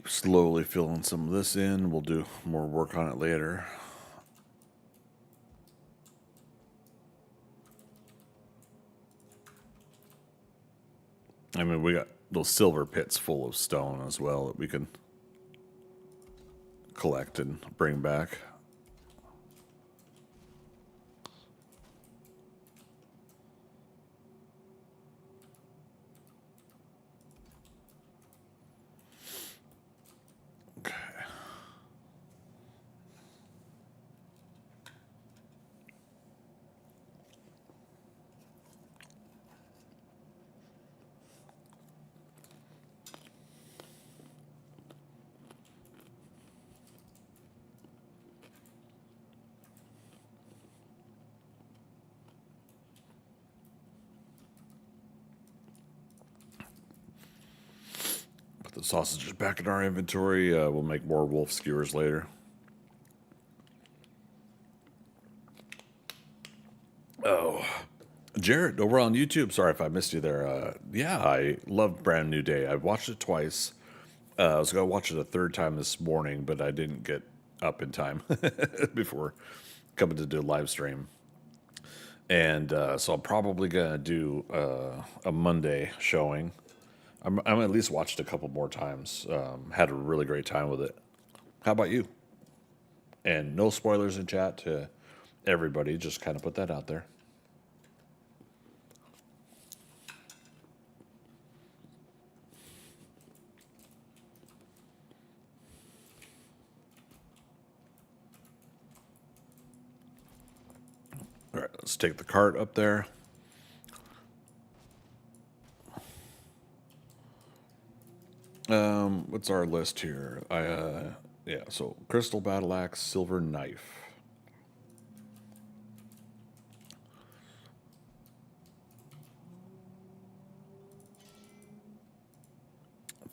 Speaker 1: slowly filling some of this in. We'll do more work on it later. I mean, we got those silver pits full of stone as well that we can collect and bring back. Okay. Put the sausages back in our inventory. We'll make more wolf skewers later. Oh, Jared, over on YouTube. Sorry if I missed you there. Yeah, I love Brand New Day. I've watched it twice. I was going to watch it a third time this morning, but I didn't get up in time before coming to do a live stream. And so I'm probably going to do a Monday showing. I'm at least watched a couple more times. Had a really great time with it. How about you? And no spoilers in chat to everybody. Just kind of put that out there. All right, let's take the cart up there. What's our list here? Yeah, so crystal battle axe, silver knife.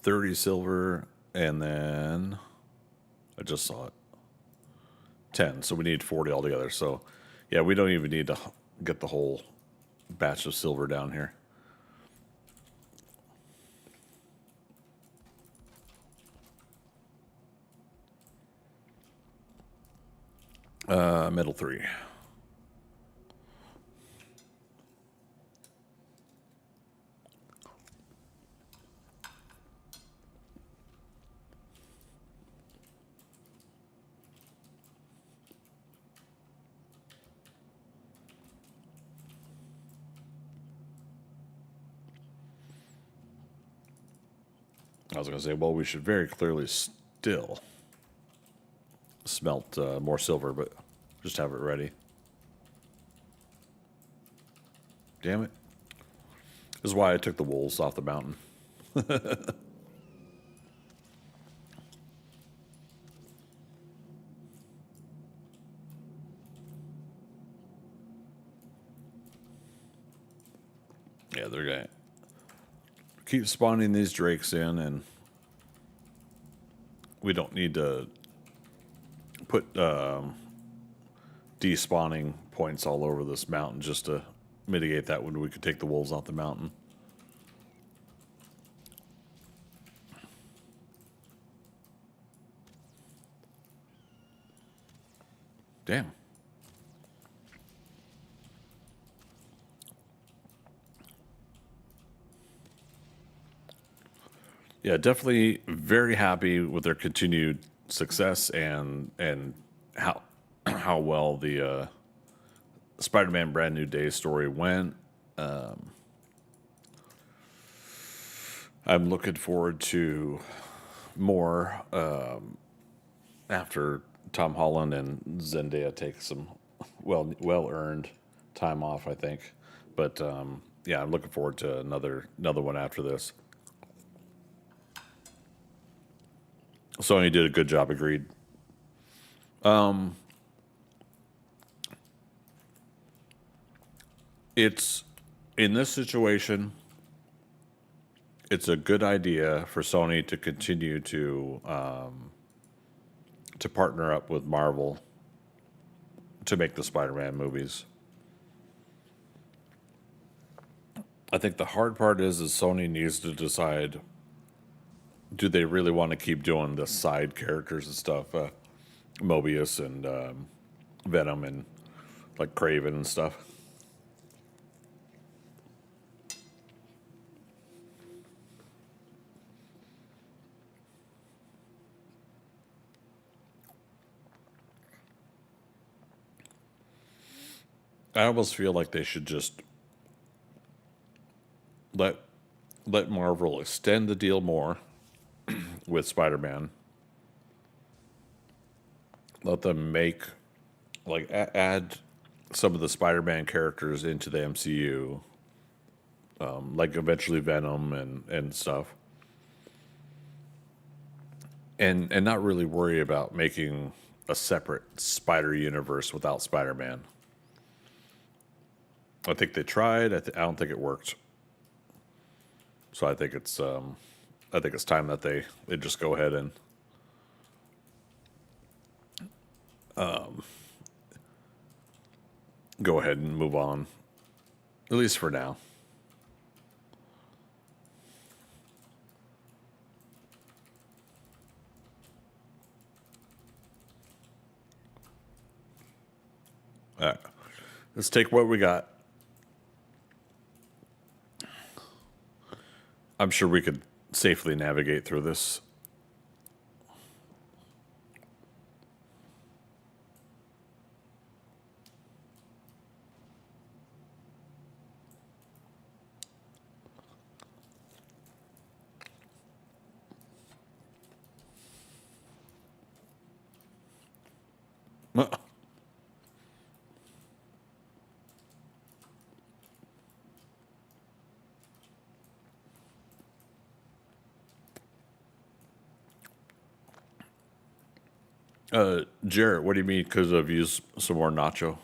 Speaker 1: $30 silver, and then I just saw it. 10, so we need 40 altogether. So, yeah, we don't even need to get the whole batch of silver down here. Metal 3. I was going to say, well, we should very clearly still smelt more silver, but just have it ready. Damn it. This is why I took the wolves off the mountain. Yeah, they're going to keep spawning these drakes in, and we don't need to put despawning points all over this mountain just to mitigate that when we could take the wolves off the mountain. Damn. Yeah, definitely very happy with their continued success and how how well the Spider-Man Brand New Day story went. I'm looking forward to more after Tom Holland and Zendaya take some well earned time off, I think. But yeah, I'm looking forward to another one after this. Sony did a good job, agreed. It's in this situation, it's a good idea for Sony to continue to partner up with Marvel to make the Spider-Man movies. I think the hard part is Sony needs to decide do they really want to keep doing the side characters and stuff? Mobius and Venom and like Craven and stuff. I almost feel like they should just let let Marvel extend the deal more with Spider-Man. Let them make like add some of the Spider-Man characters into the MCU, like eventually Venom and stuff, and not really worry about making a separate Spider universe without Spider-Man. I think they tried. I don't think it worked. So I think it's time that they just go ahead and move on, at least for now. All right, let's take what we got. I'm sure we could safely navigate through this. Jarrett, what do you mean? Because I've used some more nacho.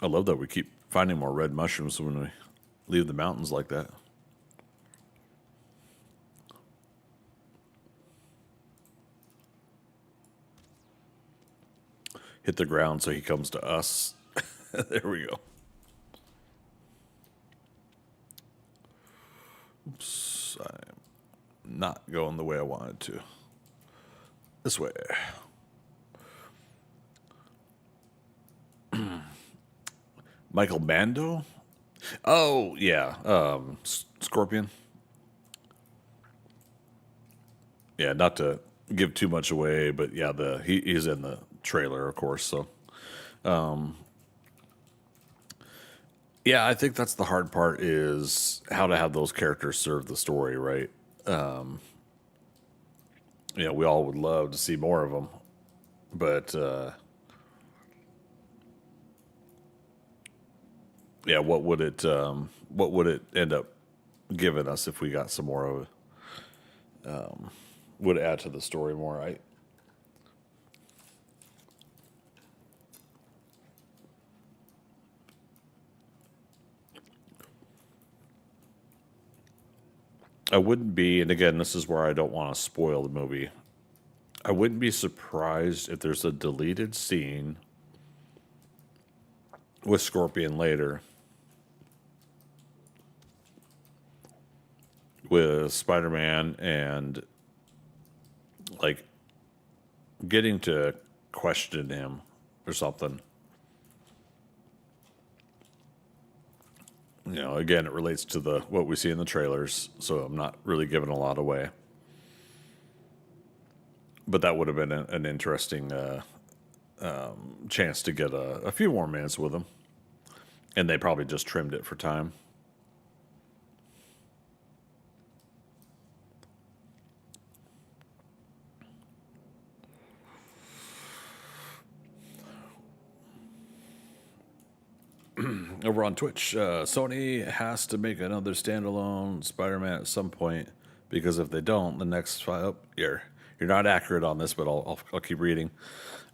Speaker 1: I love that we keep finding more red mushrooms when we leave the mountains like that. Hit the ground so he comes to us. There we go. Oops, I'm not going the way I wanted to. This way. Michael Mando? Oh, yeah. Scorpion. Yeah, not to give too much away, but yeah, he's in the trailer, of course. So, yeah, I think that's the hard part is how to have those characters serve the story, right? We all would love to see more of them, but yeah, what would it end up giving us if we got some more of it? Would add to the story more. I wouldn't be, and again, this is where I don't want to spoil the movie. I wouldn't be surprised if there's a deleted scene with Scorpion later with Spider-Man and like getting to question him or something. Again, it relates to the what we see in the trailers, so I'm not really giving a lot away. But that would have been an interesting chance to get a few more minutes with him, and they probably just trimmed it for time. over on Twitch, Sony has to make another standalone Spider-Man at some point because if they don't, the next you're not accurate on this, but I'll keep reading.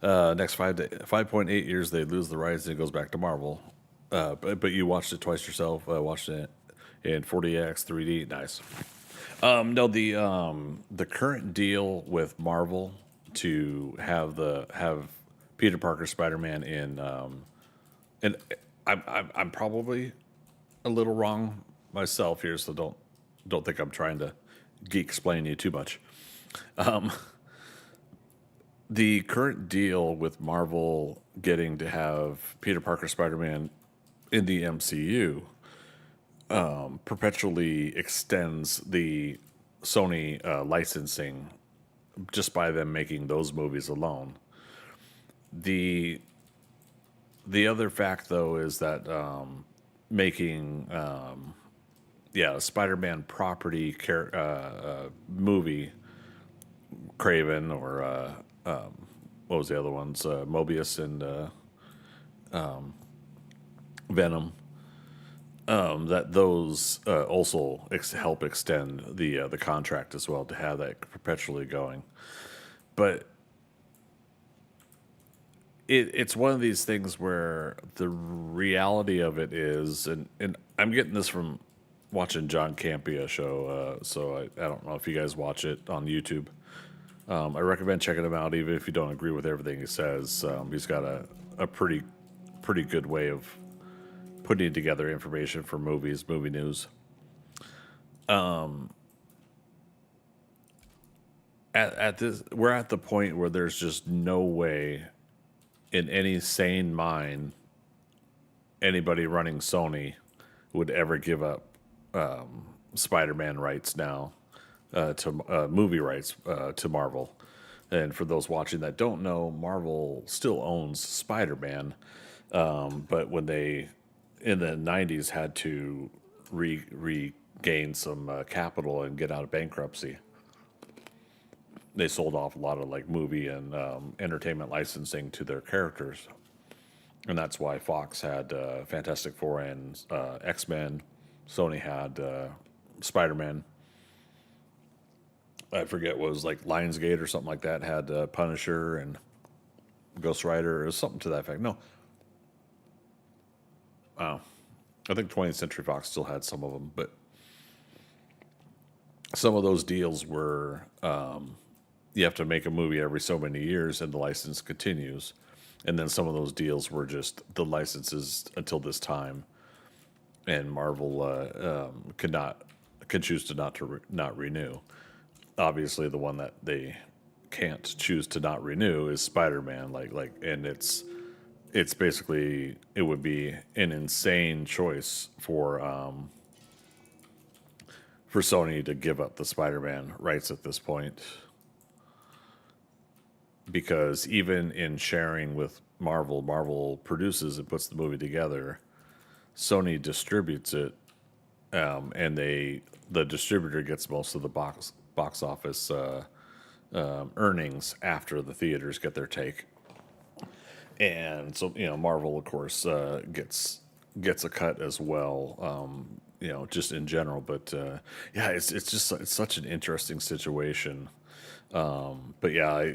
Speaker 1: Next 5.8 years, they lose the rights and it goes back to Marvel. But you watched it twice yourself. Watched it in 40x 3D. Nice. No, the current deal with Marvel to have Peter Parker Spider-Man in and I'm probably a little wrong myself here, so don't think I'm trying to geek explain you too much. The current deal with Marvel getting to have Peter Parker Spider-Man in the MCU perpetually extends the Sony licensing just by them making those movies alone. The other fact, though, is that making a Spider-Man property movie, Craven or what was the other ones? Mobius and Venom. That those also help extend the contract as well to have that perpetually going. But it's one of these things where the reality of it is, and I'm getting this from watching John Campea show, so I don't know if you guys watch it on YouTube. I recommend checking him out, even if you don't agree with everything he says. He's got a pretty good way of putting together information for movies, movie news. At this, we're at the point where there's just no way in any sane mind anybody running Sony would ever give up Spider-Man rights now to movie rights to Marvel. And for those watching that don't know, Marvel still owns Spider-Man, but when they in the 90s had to regain some capital and get out of bankruptcy, they sold off a lot of like movie and entertainment licensing to their characters. And that's why Fox had Fantastic Four and X-Men. Sony had Spider-Man. I forget what it was, like Lionsgate or something like that, had Punisher and Ghost Rider or something to that effect. No. I think 20th Century Fox still had some of them, but some of those deals were you have to make a movie every so many years and the license continues. And then some of those deals were just the licenses until this time, and Marvel can choose to not renew. Obviously, the one that they can't choose to not renew is Spider-Man. And it's basically, it would be an insane choice for Sony to give up the Spider-Man rights at this point. Because even in sharing with Marvel, Marvel produces and puts the movie together. Sony distributes it, and the distributor gets most of the box office earnings after the theaters get their take. And so Marvel, of course, gets a cut as well. Just in general. But it's such an interesting situation. But yeah,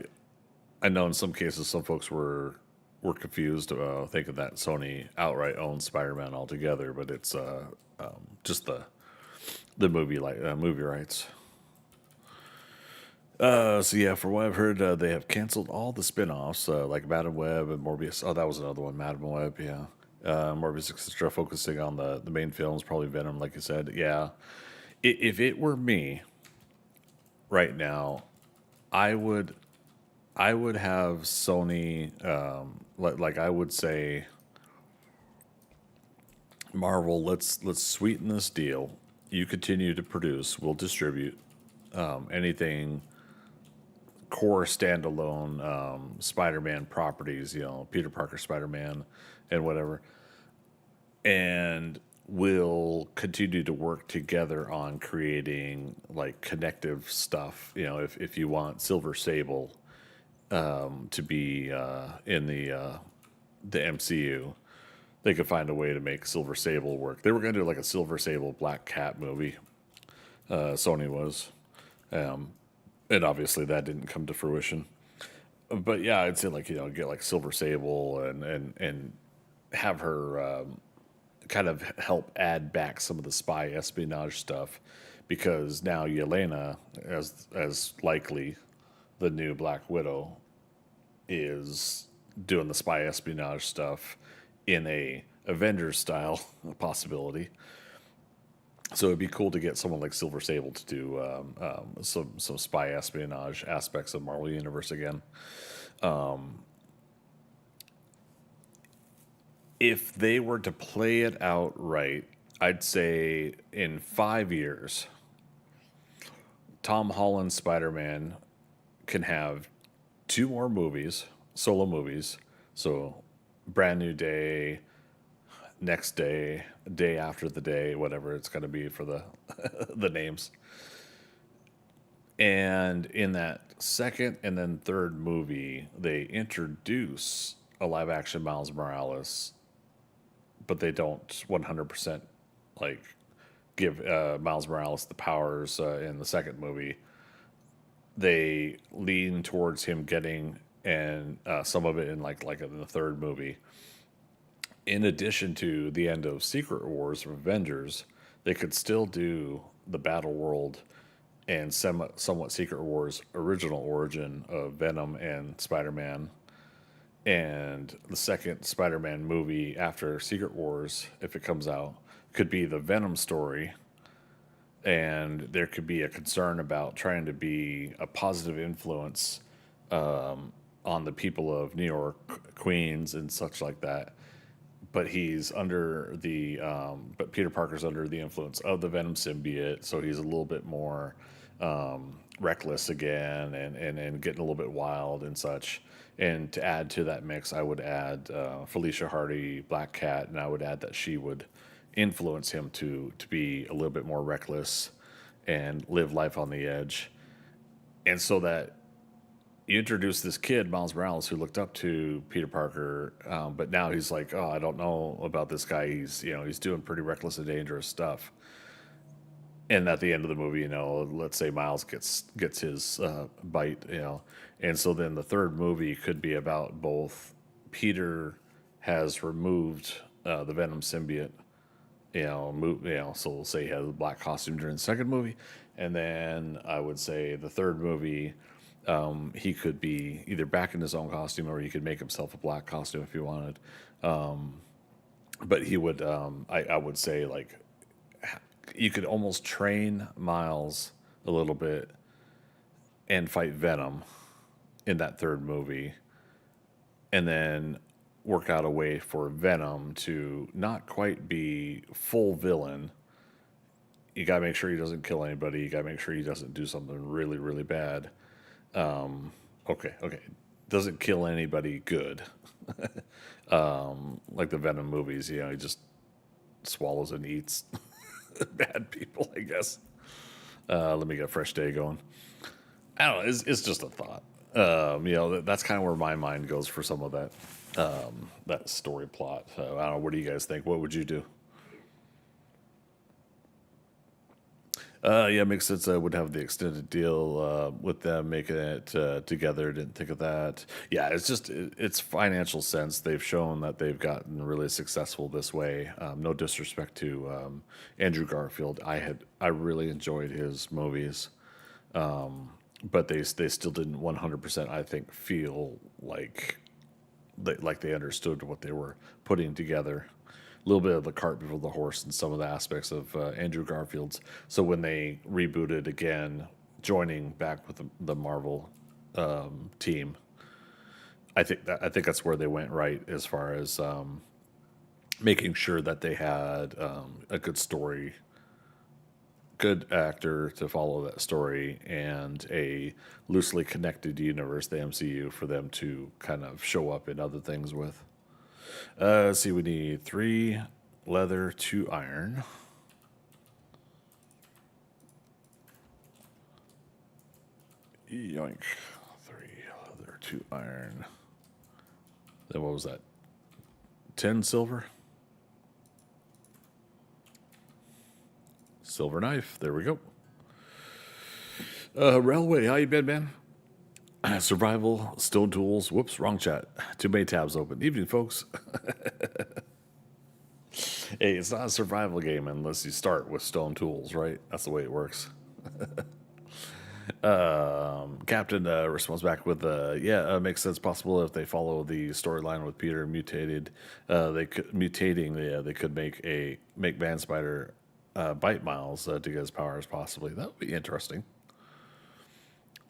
Speaker 1: I know in some cases some folks were confused, thinking that Sony outright owns Spider-Man altogether, but it's just the movie movie rights. So yeah, from what I've heard, they have canceled all the spin-offs, like Madam Web and Morbius. Oh, that was another one, Madam Web. Yeah, Morbius, etc. Focusing on the main films, probably Venom, like you said. Yeah, if it were me, right now, I would have Sony, like I would say, Marvel, let's sweeten this deal. You continue to produce, we'll distribute anything core standalone Spider-Man properties, Peter Parker Spider-Man and whatever. And we'll continue to work together on creating like connective stuff. If you want Silver Sable to be in the MCU, they could find a way to make Silver Sable work. They were going to do like a Silver Sable Black Cat movie. Sony was, and obviously that didn't come to fruition. But yeah, I'd say like get like Silver Sable and have her kind of help add back some of the spy espionage stuff, because now Yelena, as likely the new Black Widow, is doing the spy espionage stuff in a Avengers style possibility. So it'd be cool to get someone like Silver Sable to do some spy espionage aspects of Marvel Universe again. If they were to play it out right, I'd say in 5 years, Tom Holland's Spider-Man can have two more movies, solo movies. So, Brand New Day, Next Day, Day After the Day, whatever it's going to be for the the names. And in that second and then third movie, they introduce a live action Miles Morales, but they don't 100% like give Miles Morales the powers in the second movie. They lean towards him getting and some of it in like in the third movie. In addition to the end of Secret Wars of Avengers, they could still do the Battle World and somewhat Secret Wars original origin of Venom and Spider-Man, and the second Spider-Man movie after Secret Wars, if it comes out, could be the Venom story, and there could be a concern about trying to be a positive influence on the people of New York, Queens, and such like that. But he's under the, but Peter Parker's under the influence of the Venom symbiote, so he's a little bit more reckless again, and getting a little bit wild and such. And to add to that mix, I would add Felicia Hardy, Black Cat, and I would add that she would influence him to be a little bit more reckless and live life on the edge. And so that you introduce this kid, Miles Morales, who looked up to Peter Parker, but now he's like, oh, I don't know about this guy. He's doing pretty reckless and dangerous stuff. And at the end of the movie, let's say Miles gets his bite, and so then the third movie could be about both Peter has removed the Venom symbiote, so we'll say he has a black costume during the second movie, and then I would say the third movie, he could be either back in his own costume or he could make himself a black costume if he wanted. But he would, I would say, like, you could almost train Miles a little bit and fight Venom in that third movie, and then work out a way for Venom to not quite be full villain. You gotta make sure he doesn't kill anybody. You gotta make sure he doesn't do something really, really bad. Okay. Doesn't kill anybody good. Like the Venom movies, he just swallows and eats bad people, I guess. Let me get a fresh day going. I don't know. It's just a thought. That's kind of where my mind goes for some of that story plot. So I don't know. What do you guys think? What would you do? Yeah, makes sense. I would have the extended deal with them making it together. Didn't think of that. Yeah, it's financial sense. They've shown that they've gotten really successful this way. No disrespect to Andrew Garfield. I really enjoyed his movies, but they still didn't 100%. I think feel like they understood what they were putting together. A little bit of the cart before the horse in some of the aspects of Andrew Garfield's. So when they rebooted again, joining back with the Marvel team, I think that's where they went right as far as making sure that they had a good story, good actor to follow that story, and a loosely connected universe, the MCU, for them to kind of show up in other things with. Let's see, we need 3 leather, 2 iron. Yoink. 3 leather, 2 iron. Then what was that? 10 silver? Silver knife. There we go. Railway. How you been, man? Survival, stone tools. Whoops, wrong chat. Too many tabs open. Evening, folks. Hey, it's not a survival game unless you start with stone tools, right? That's the way it works. Captain responds back with, "Yeah, makes sense. Possible if they follow the storyline with Peter mutating. Yeah, they could make Man Spider bite Miles to get his powers. Possibly that would be interesting."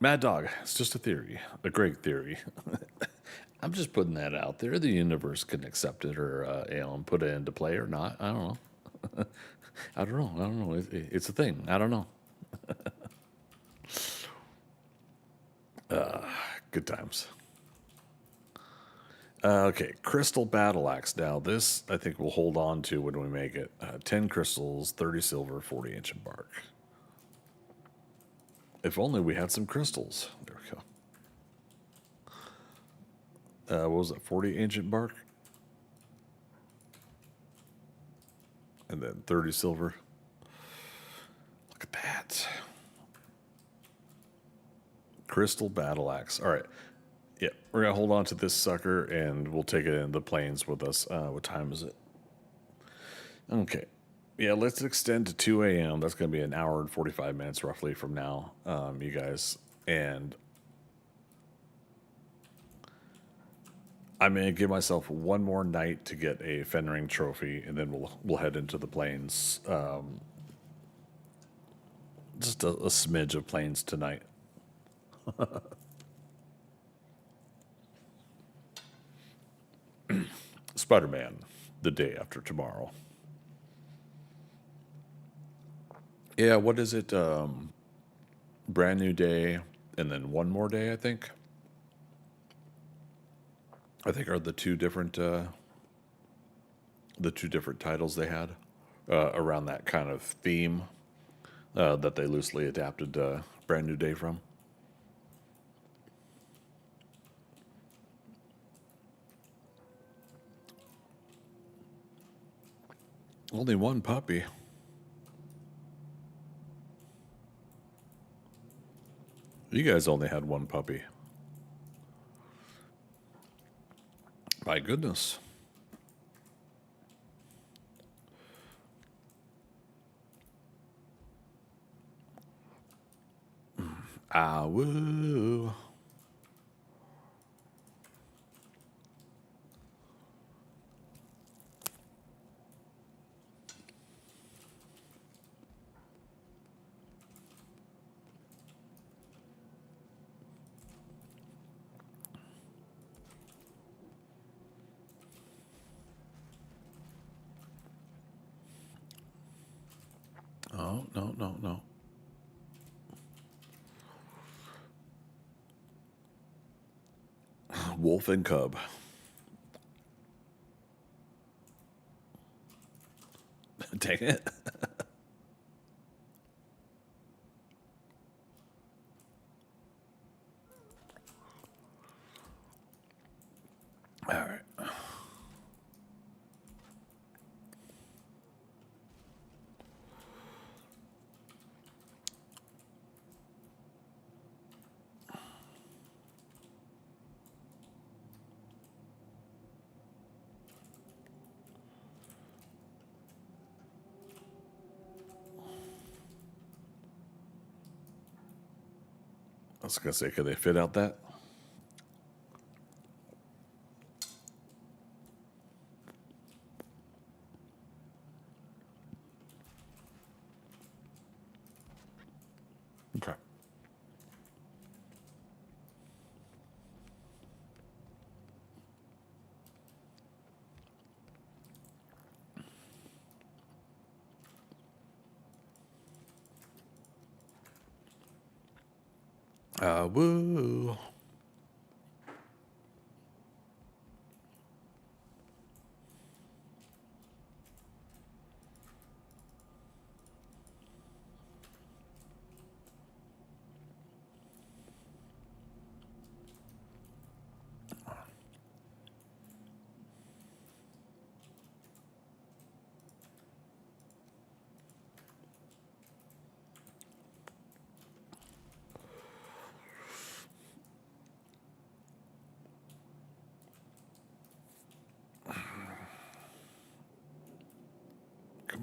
Speaker 1: Mad Dog, it's just a theory, a great theory. I'm just putting that out there. The universe can accept it or put it into play or not. I don't know. I don't know. I don't know. It's a thing. I don't know. Good times. Okay, crystal battle axe. Now this I think we'll hold on to when we make it. 10 crystals, 30 silver, 40 ancient bark. If only we had some crystals. There we go. What was it? 40 ancient bark, and then 30 silver. Look at that. Crystal battle axe. All right. Yeah, we're gonna hold on to this sucker, and we'll take it in the plains with us. What time is it? Okay. Yeah, let's extend to 2 a.m. That's gonna be an hour and 45 minutes roughly from now, you guys. And I'm gonna give myself one more night to get a Fenring trophy, and then we'll head into the plains. Just a smidge of plains tonight. Spider-Man, the day after tomorrow. Yeah, what is it? Brand new day, and then one more day. I think are the two different titles they had around that kind of theme that they loosely adapted Brand New Day from. Only one puppy. You guys only had one puppy. My goodness. Ah, woo. Oh, no, no, no. Wolf and cub. Dang it. All right. I was going to say, could they fit out that? Okay. Woo.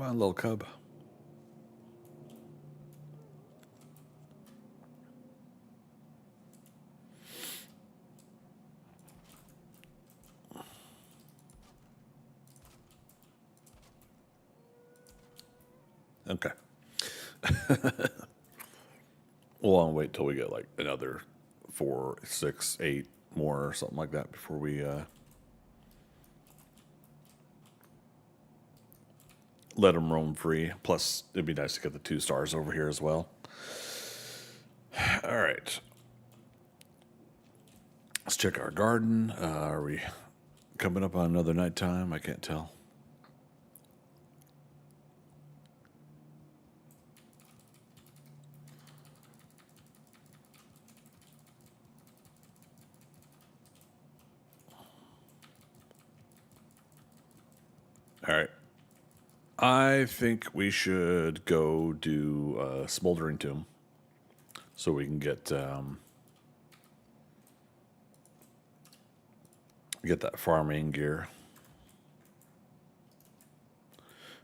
Speaker 1: Come on, little cub. Okay. We'll wait till we get like another 4, 6, 8 more or something like that before we let them roam free. Plus, it'd be nice to get the 2 stars over here as well. All right. Let's check our garden. Are we coming up on another nighttime? I can't tell. All right. I think we should go do a smoldering tomb so we can get that farming gear.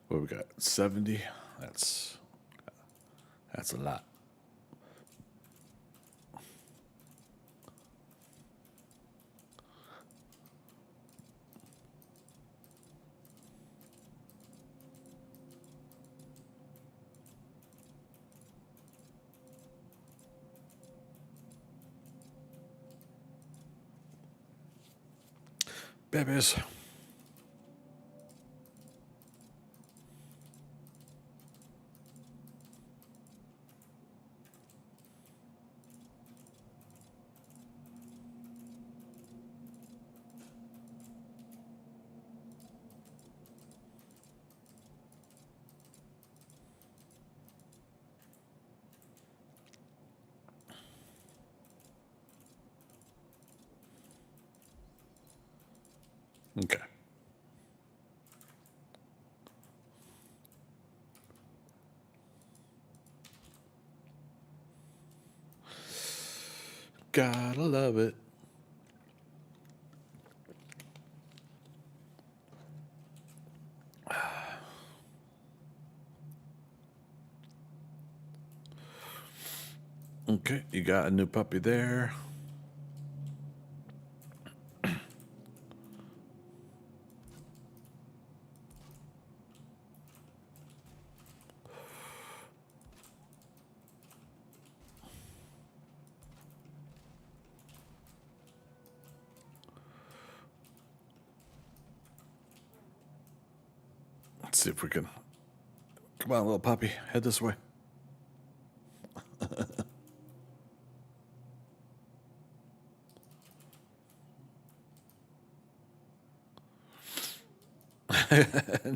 Speaker 1: What we got? 70. That's a lot. Babies. Okay. Gotta love it. Okay, you got a new puppy there. Let's see if we can. Come on, little puppy. Head this way.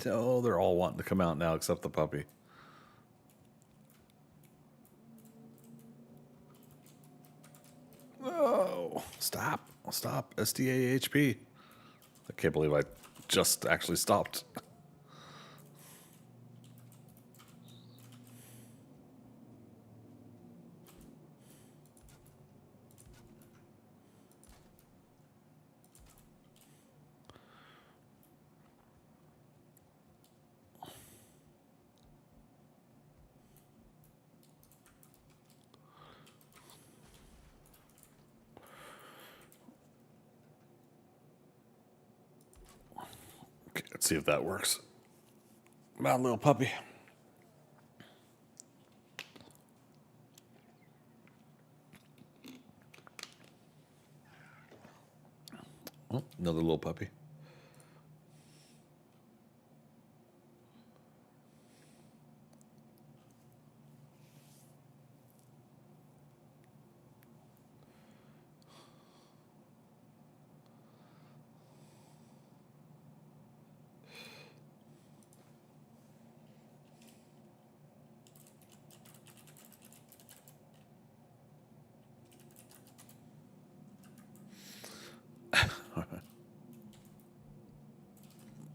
Speaker 1: No, they're all wanting to come out now except the puppy. Oh, stop. Stop. STAHP. I can't believe I just actually stopped. Okay, let's see if that works. Come on, little puppy. Oh, another little puppy.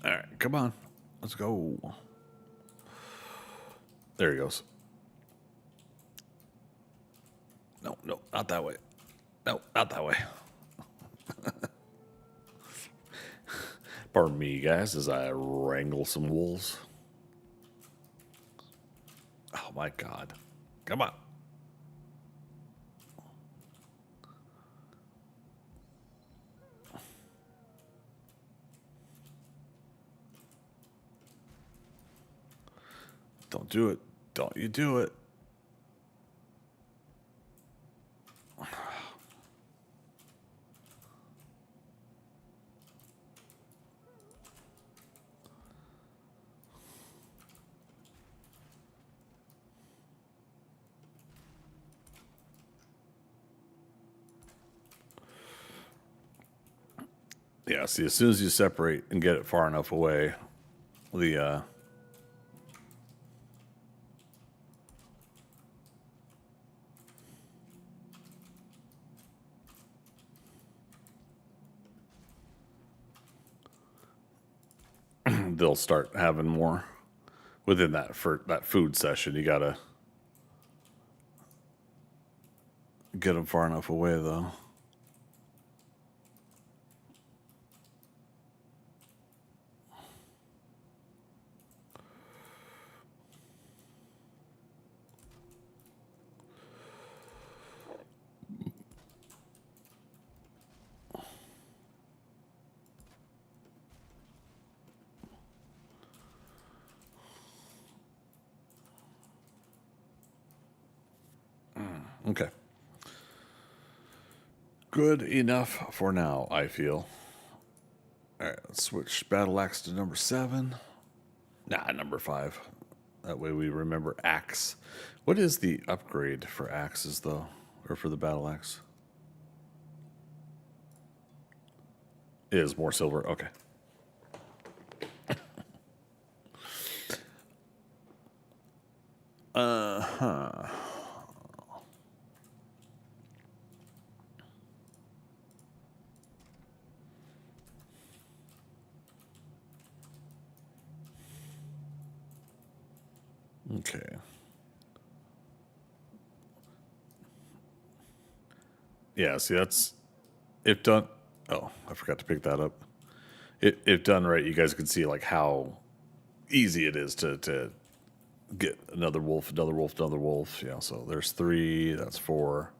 Speaker 1: All right, come on. Let's go. There he goes. No, no, not that way. No, not that way. Pardon me, guys, as I wrangle some wolves. my God. Come on. Don't do it. Don't you do it. Yeah, see, as soon as you separate and get it far enough away, the they'll start having more within that food session. You gotta get them far enough away, though. Okay. Good enough for now, I feel. All right, let's switch battle axe to number 7. Nah, number 5. That way we remember axe. What is the upgrade for axes, though? Or for the battle axe? It is more silver. Okay. Uh-huh. Okay. Yeah, see, that's if done. Oh, I forgot to pick that up. If done right, you guys can see like how easy it is to get another wolf, another wolf, another wolf. Yeah, so there's 3. That's 4,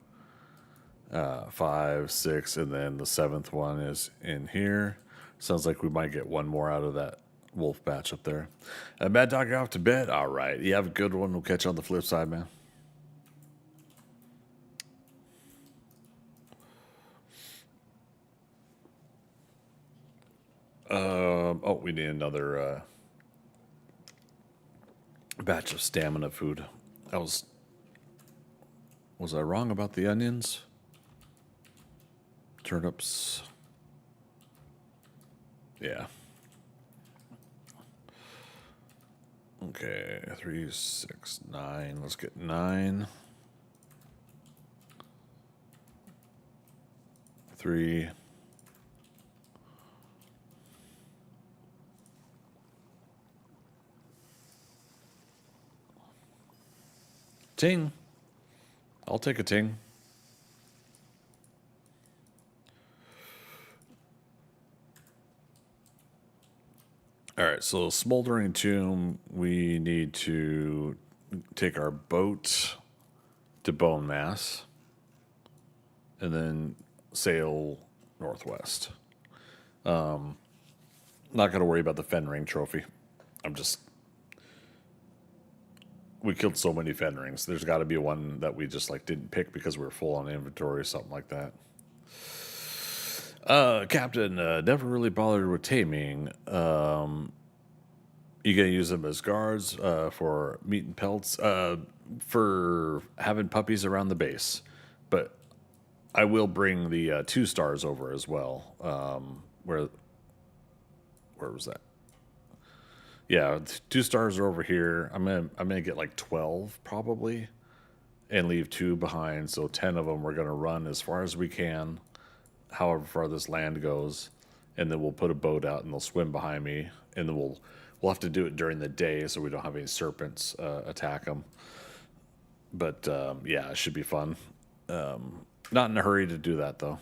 Speaker 1: 5, 6, and then the 7th one is in here. Sounds like we might get one more out of that wolf batch up there. Mad Dog, you're off to bed. All right, you have a good one. We'll catch you on the flip side, man. Oh, we need another batch of stamina food. Was I wrong about the onions? Turnips. Yeah. Okay, 3, 6, 9. Let's get 9. 3. Ting. I'll take a ting. All right, so Smoldering Tomb, we need to take our boat to Bone Mass and then sail northwest. Not going to worry about the Fen Ring trophy. We killed so many Fen Rings. There's got to be one that we just like didn't pick because we were full on inventory or something like that. Captain, never really bothered with taming. You gonna use them as guards for meat and pelts, for having puppies around the base, but I will bring the 2 stars over as well. Where was that? Yeah, 2 stars are over here. I'm gonna get like 12 probably, and leave 2 behind. So 10 of them we're gonna run as far as we can, however far this land goes, and then we'll put a boat out and they'll swim behind me, and then we'll have to do it during the day so we don't have any serpents attack them. But yeah, it should be fun. Not in a hurry to do that though.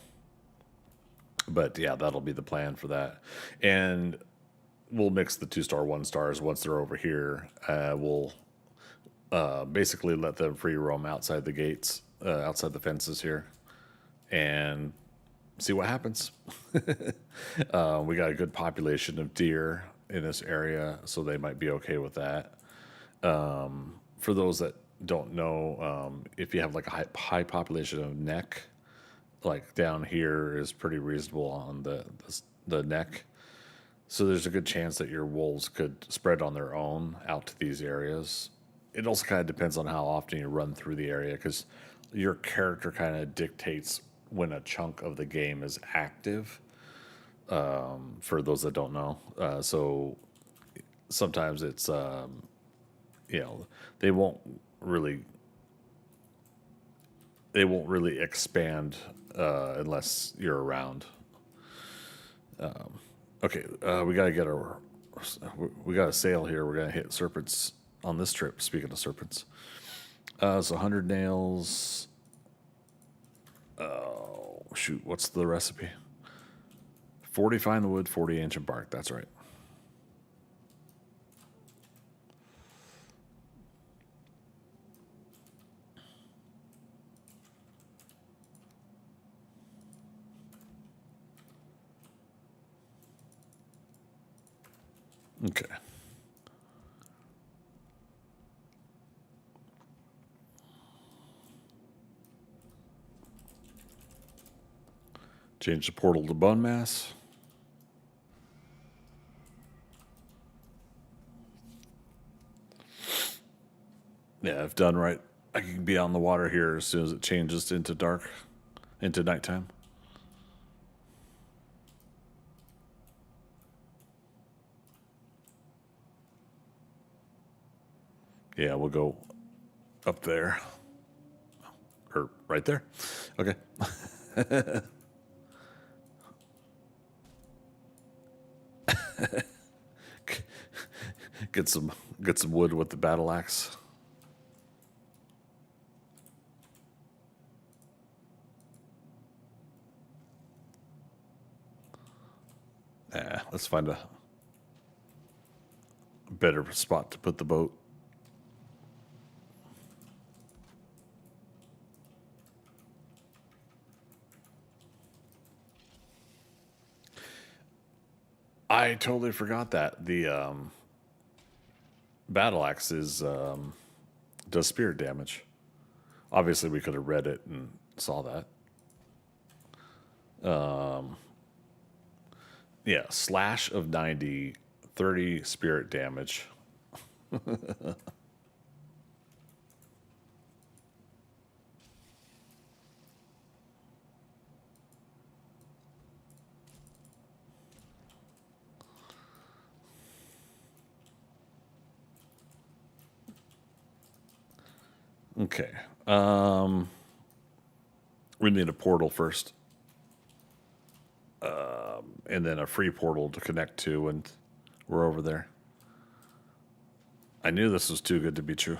Speaker 1: But yeah, that'll be the plan for that, and we'll mix the 2-star 1-stars once they're over here. We'll basically let them free roam outside the gates, outside the fences here, and see what happens. We got a good population of deer in this area, so they might be okay with that. For those that don't know, if you have like a high population of neck, like down here is pretty reasonable on the neck. So there's a good chance that your wolves could spread on their own out to these areas. It also kind of depends on how often you run through the area, because your character kind of dictates when a chunk of the game is active. For those that don't know, so sometimes it's you know, they won't really expand unless you're around. Okay, we got a sail here. We're gonna hit serpents on this trip. Speaking of serpents, so 100 nails. Oh shoot, what's the recipe? 40 fine wood, 40 ancient bark. That's right. Okay. Change the portal to bone mass. Yeah, if done right, I can be on the water here as soon as it changes into dark, into nighttime. Yeah, we'll go up there. Or right there. Okay. Get some wood with the battle axe. Let's find a better spot to put the boat. I totally forgot that the battle axe does spirit damage. Obviously, we could have read it and saw that. Yeah, slash of 90, 30 spirit damage. Okay. We need a portal first. And then a free portal to connect to, and we're over there. I knew this was too good to be true.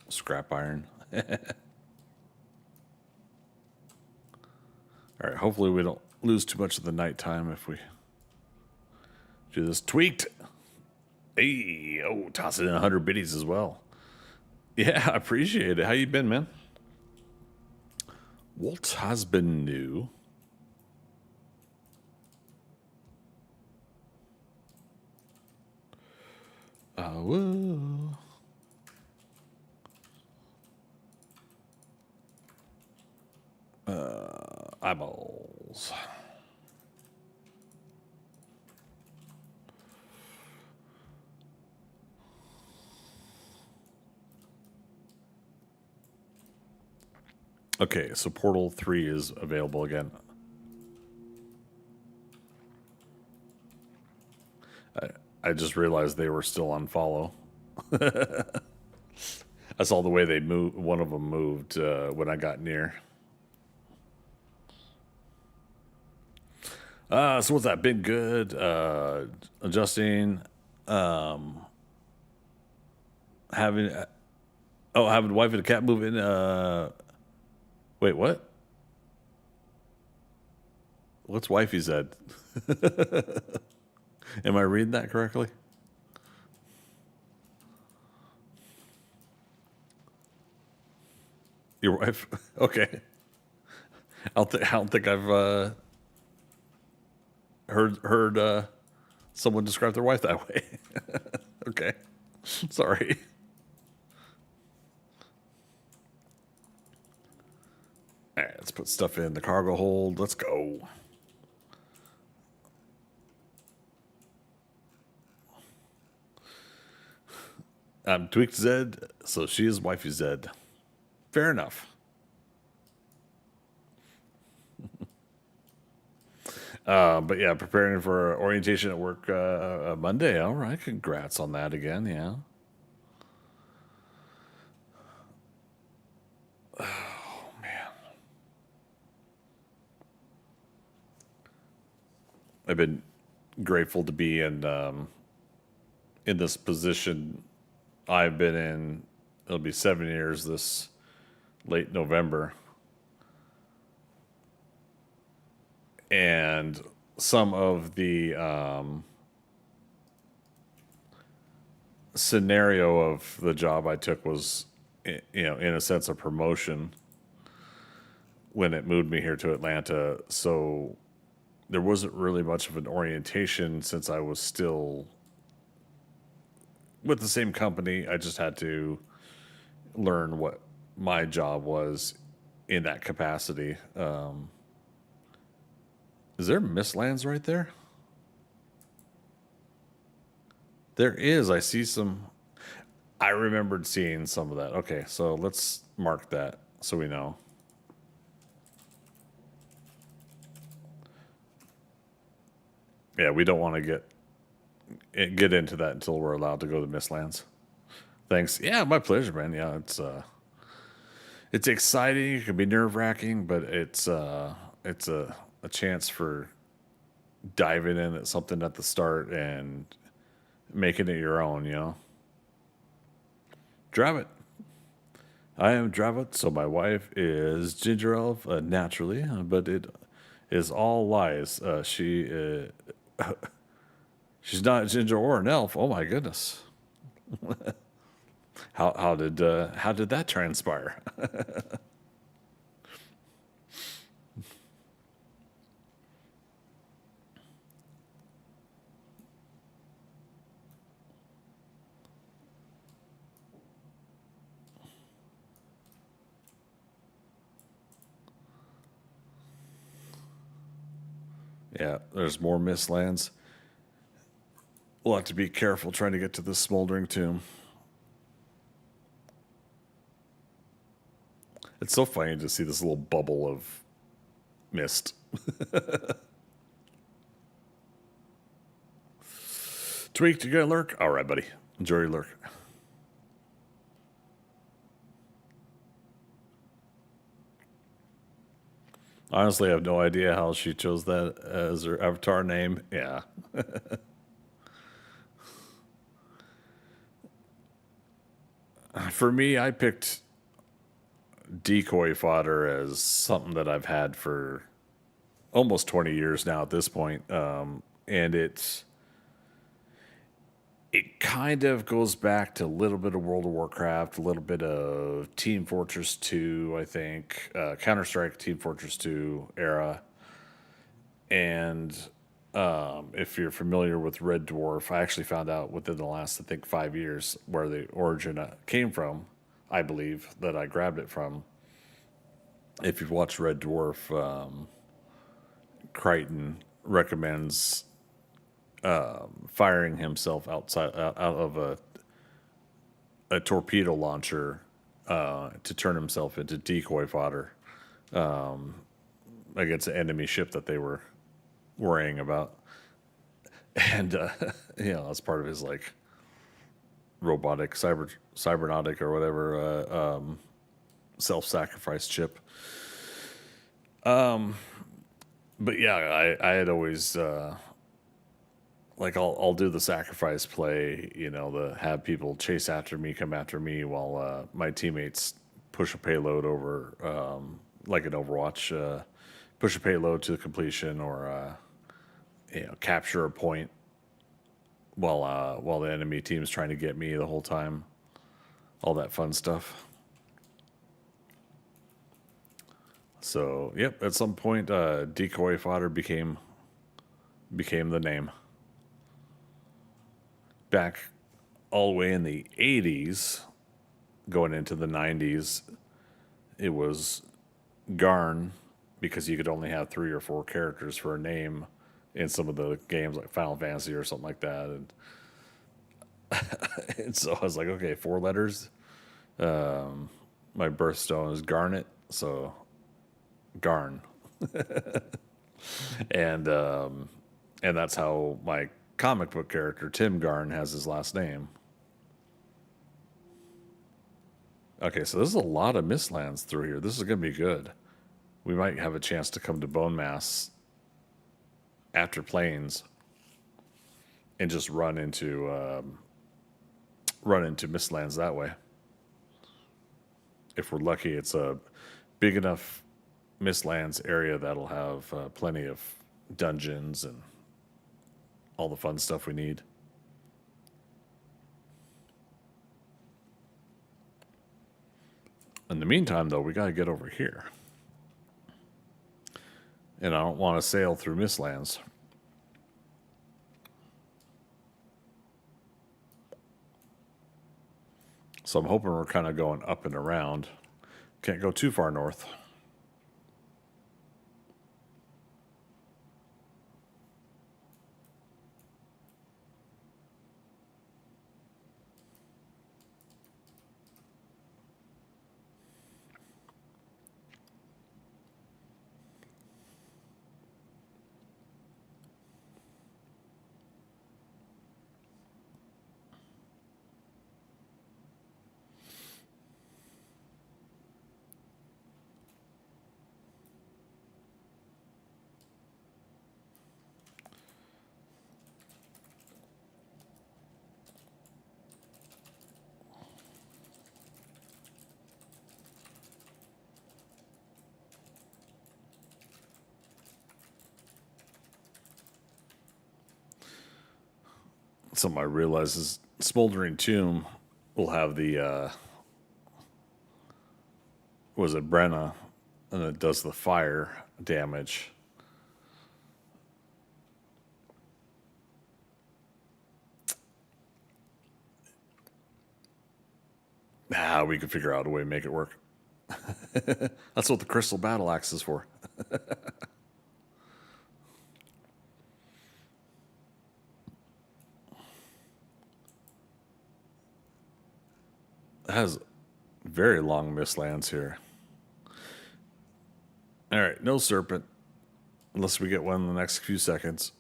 Speaker 1: Scrap iron. All right, hopefully we don't lose too much of the nighttime if we do this. Tweaked. Hey, oh, toss it in 100 biddies as well. Yeah, I appreciate it. How you been, man? What has been new? Whoa. Eyeballs. Okay, so Portal 3 is available again. I just realized they were still on follow. I saw the way they moved. One of them moved when I got near. So what's that? Been good. Adjusting. Having. Having wife and a cat move in. Wait, what? What's wifey said? Am I reading that correctly? Your wife? Okay. I don't think I've heard someone describe their wife that way. Okay. Sorry. All right, let's put stuff in the cargo hold. Let's go. I'm Tweaked Zed, so she is Wifey Zed. Fair enough. But yeah, preparing for orientation at work Monday. All right, congrats on that again. Yeah. Oh man, I've been grateful to be in this position I've been in. It'll be 7 years this late November, and some of the scenario of the job I took was, in a sense, a promotion when it moved me here to Atlanta. So there wasn't really much of an orientation since I was still with the same company. I just had to learn what my job was in that capacity. Is there mistlands right there? There is. I see some. I remembered seeing some of that. Okay, so let's mark that so we know. Yeah, we don't want to get into that until we're allowed to go to Mistlands. Thanks. Yeah, my pleasure, man. Yeah, it's exciting. It can be nerve wracking, but it's a chance for diving in at something at the start and making it your own. Dravit. I am Dravit, so my wife is Ginger Elf naturally, but it is all lies. She's not ginger or an elf. Oh my goodness. How did that transpire? Yeah, there's more Mistlands. We'll have to be careful trying to get to the smoldering tomb. It's so funny to see this little bubble of mist. Tweaked, you gonna lurk? All right, buddy. Enjoy your lurk. Honestly, I have no idea how she chose that as her avatar name. Yeah. For me, I picked decoy fodder as something that I've had for almost 20 years now at this point. And it kind of goes back to a little bit of World of Warcraft, a little bit of Team Fortress 2, I think, Counter-Strike, Team Fortress 2 era. And if you're familiar with Red Dwarf, I actually found out within the last, I think, 5 years where the origin came from. I believe that I grabbed it from. If you've watched Red Dwarf, Crichton recommends firing himself out of a torpedo launcher to turn himself into decoy fodder against an enemy ship that they were worrying about. And that's part of his like robotic cybernautic or whatever self-sacrifice chip. But yeah, I had always like I'll do the sacrifice play, to have people chase after me, come after me while my teammates push a payload over, like an Overwatch, push a payload to completion or capture a point while the enemy team's trying to get me the whole time. All that fun stuff. So, yep, at some point, decoy fodder became the name. Back all the way in the 80s, going into the 90s, it was Garn because you could only have 3 or 4 characters for a name in some of the games like Final Fantasy or something like that. And so I was like, okay, 4 letters. My birthstone is Garnet, so Garn. And that's how my comic book character Tim Garn has his last name. Okay, so there's a lot of Mistlands through here. This is going to be good. We might have a chance to come to Bone Mass after Plains and just run into Mistlands that way. If we're lucky, it's a big enough Mistlands area that'll have plenty of dungeons and all the fun stuff we need. In the meantime, though, we got to get over here. And I don't want to sail through Mistlands. So I'm hoping we're kind of going up and around. Can't go too far north. Something I realize is Smoldering Tomb will have the was it Brenna, and it does the fire damage. We can figure out a way to make it work. That's what the crystal battle axe is for. It has very long Mistlands here. All right, no serpent, unless we get one in the next few seconds.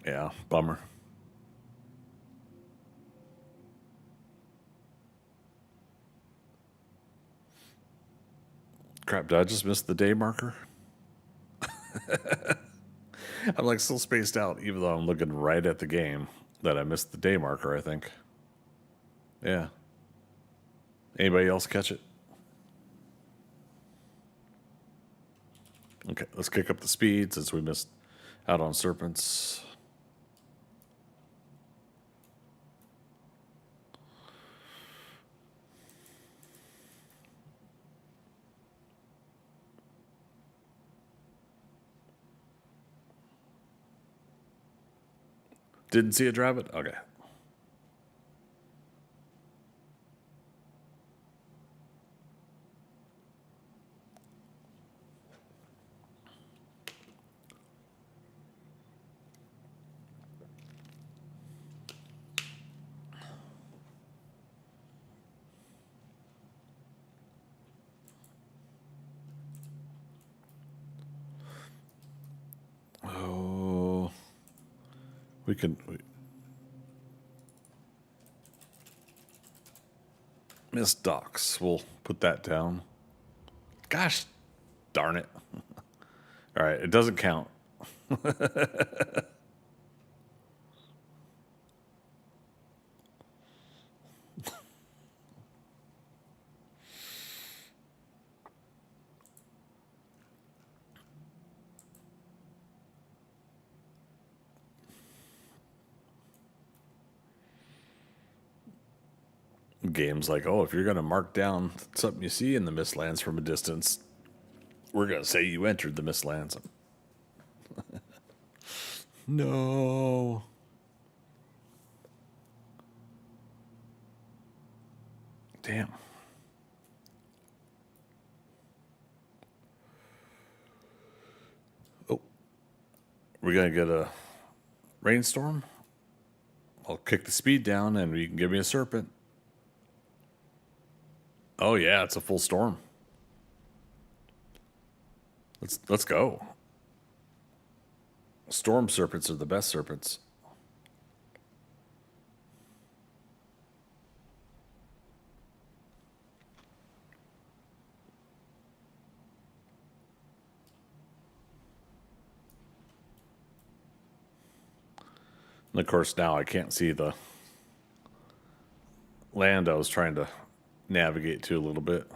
Speaker 1: Yeah, bummer. Crap, did I just miss the day marker? I'm like still spaced out, even though I'm looking right at the game, that I missed the day marker, I think. Yeah. Anybody else catch it? Okay, let's kick up the speed since we missed out on serpents. Didn't see it drive it? Okay. Oh, we can. Miss Docks. We'll put that down. Gosh darn it. All right, it doesn't count. games like, oh, if you're going to mark down something you see in the Mistlands from a distance, we're going to say you entered the Mistlands. No. Damn. Oh, we're going to get a rainstorm. I'll kick the speed down and you can give me a serpent. Oh yeah, it's a full storm. Let's go. Storm serpents are the best serpents. And of course now I can't see the land I was trying to navigate to a little bit.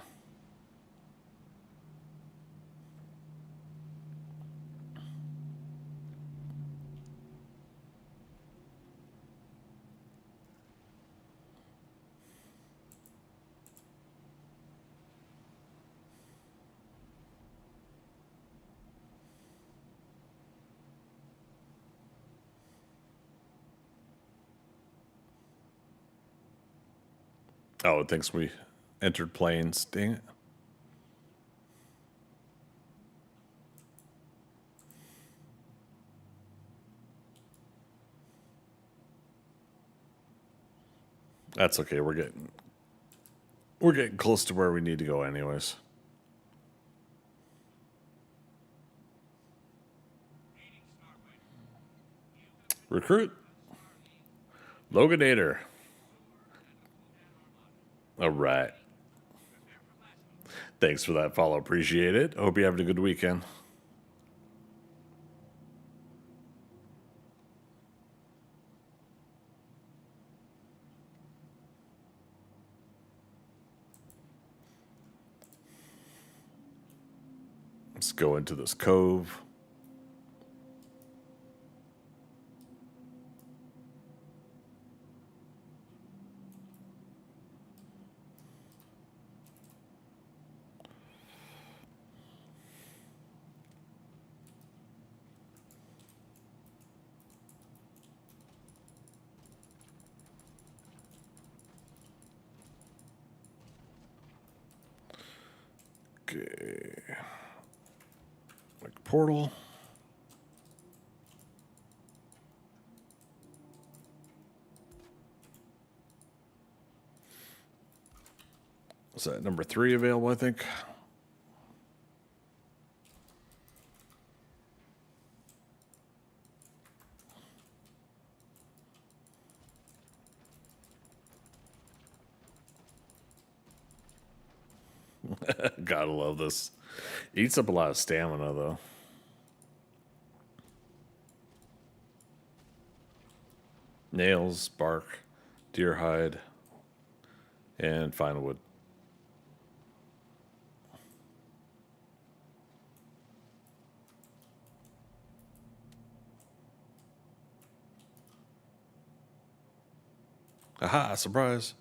Speaker 1: Oh, it thinks we entered plains. Dang it. That's okay. We're getting close to where we need to go anyways. Recruit. Loganator. All right. Thanks for that follow. Appreciate it. Hope you're having a good weekend. Let's go into this cove. Okay. Like portal. Is that number 3 available, I think? Gotta love this. Eats up a lot of stamina, though. Nails, bark, deer hide, and fine wood. Aha, surprise.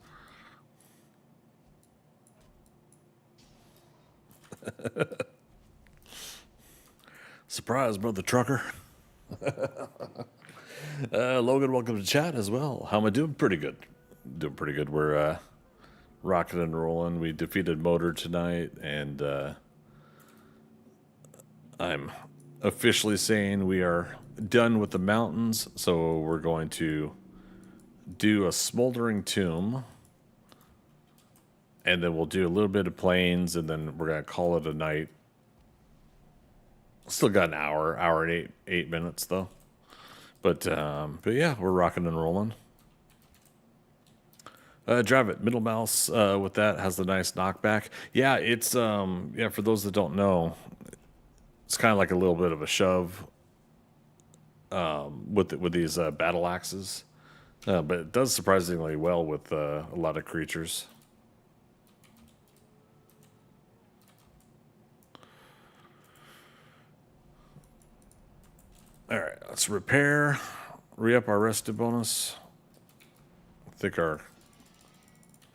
Speaker 1: Surprise, brother trucker. Logan, welcome to chat as well. How am I doing? Pretty good. Doing pretty good. We're rocking and rolling. We defeated Motor tonight, and I'm officially saying we are done with the mountains, so we're going to do a smoldering tomb, and then we'll do a little bit of plains, and then we're going to call it a night. Still got an hour and eight minutes, though. But yeah, we're rocking and rolling. Drive it. Middle mouse with that has the nice knockback. Yeah, it's yeah, for those that don't know, it's kind of like a little bit of a shove with these battle axes. But it does surprisingly well with a lot of creatures. All right, let's re-up our rested bonus. I think our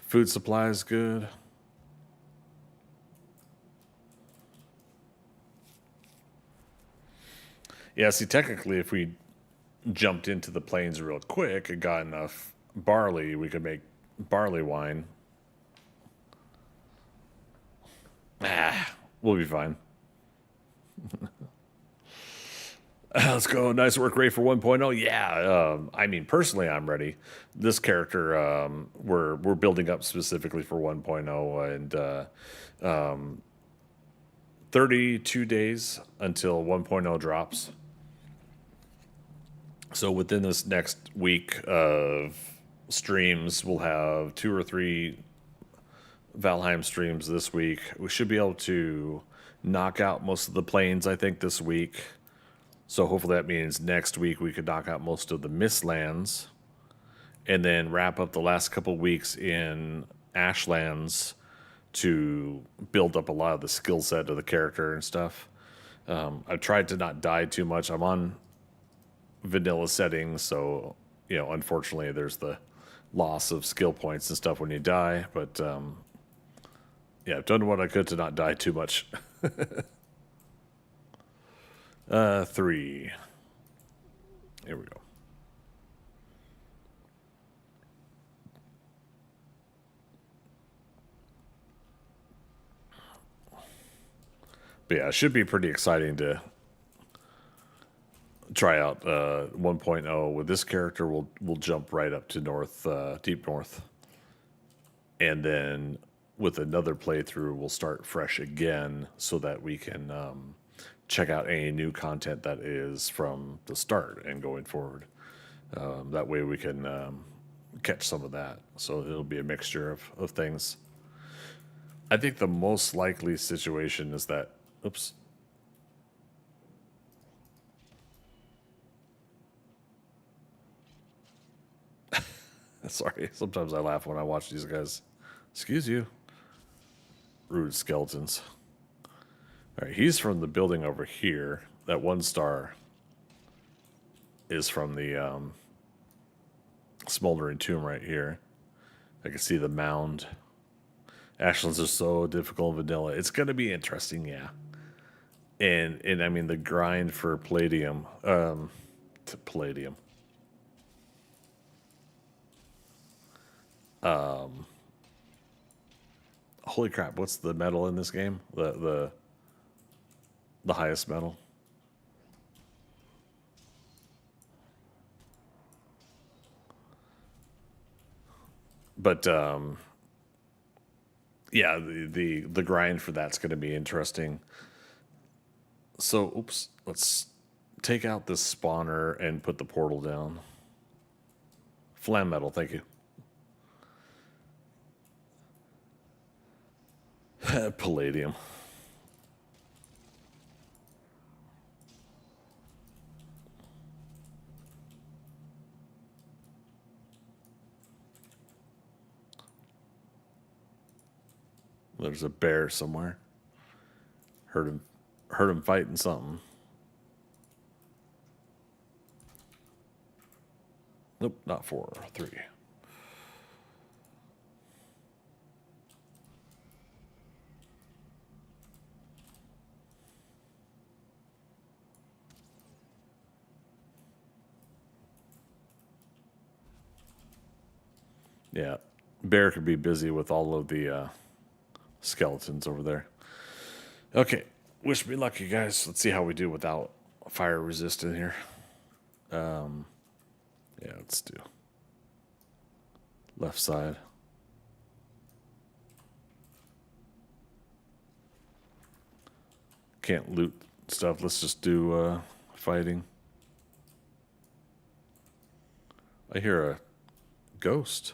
Speaker 1: Food supply is good. Yeah, see, technically, if we jumped into the plains real quick and got enough barley, we could make barley wine. We'll be fine. Let's go. Nice work rate for 1.0. Yeah, I mean, personally, I'm ready. This character, we're building up specifically for 1.0, and 32 days until 1.0 drops. So within this next week of streams, we'll have 2 or 3 Valheim streams this week. We should be able to knock out most of the plains, I think, this week. So hopefully that means next week we could knock out most of the Mistlands and then wrap up the last couple weeks in Ashlands to build up a lot of the skill set of the character and stuff. I've tried to not die too much. I'm on vanilla settings, so unfortunately there's the loss of skill points and stuff when you die, but yeah, I've done what I could to not die too much. 3. Here we go. But yeah, it should be pretty exciting to try out 1.0 with this character. We'll jump right up to north, deep north, and then with another playthrough, we'll start fresh again so that we can check out any new content that is from the start and going forward. That way we can catch some of that. So it'll be a mixture of things. I think the most likely situation is that, oops. Sorry, sometimes I laugh when I watch these guys. Excuse you. Rude skeletons. All right, he's from the building over here. That 1 star is from the smoldering tomb right here. I can see the mound. Ashlands are so difficult in vanilla. It's going to be interesting, yeah. And I mean, the grind for palladium. Palladium. Holy crap, what's the metal in this game? The highest metal? But yeah, the grind for that's going to be interesting. So, oops, let's take out this spawner and put the portal down. Flam metal, thank you. Palladium. There's a bear somewhere. Heard him fighting something. Nope, not 4, 3. Yeah, bear could be busy with all of the skeletons over there. Okay, wish me luck, you guys. Let's see how we do without fire resistant here. Yeah, let's do left side. Can't loot stuff. Let's just do fighting. I hear a ghost.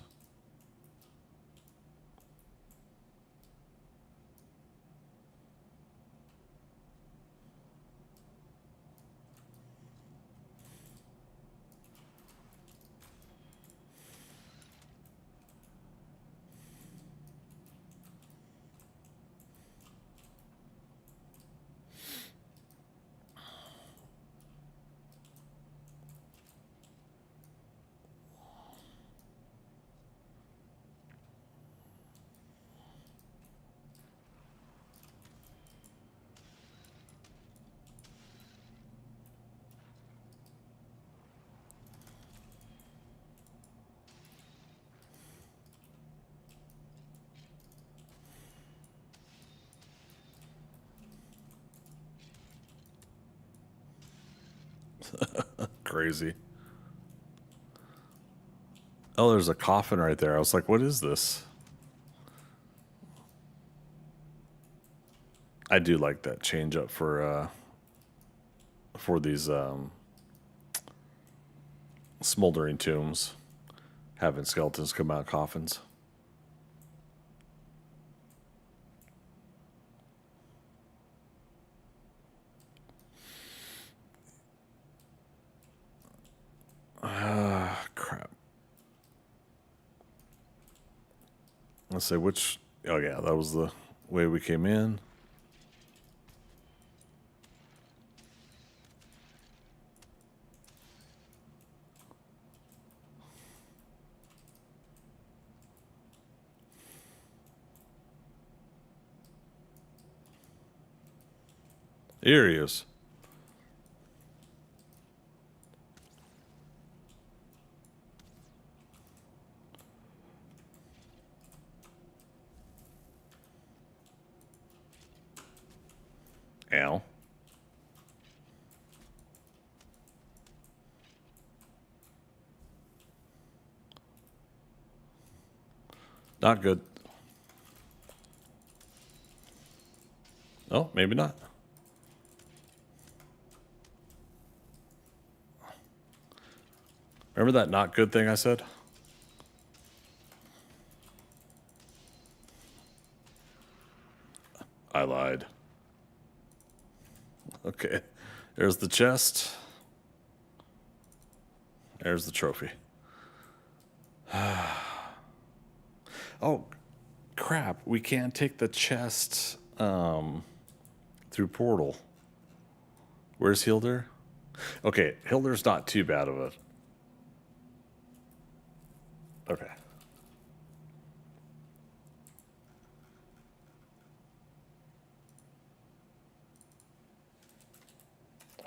Speaker 1: Crazy. Oh, there's a coffin right there. I was like, what is this? I do like that change up for these smoldering tombs, having skeletons come out of coffins. Crap. Let's say which. Oh yeah, that was the way we came in. Here he is. Ow. Not good. Oh, maybe not. Remember that not good thing I said? I lied. Okay. There's the chest. There's the trophy. Oh, crap. We can't take the chest through portal. Where's Hilder? Okay, Hilder's not too bad of it. Okay.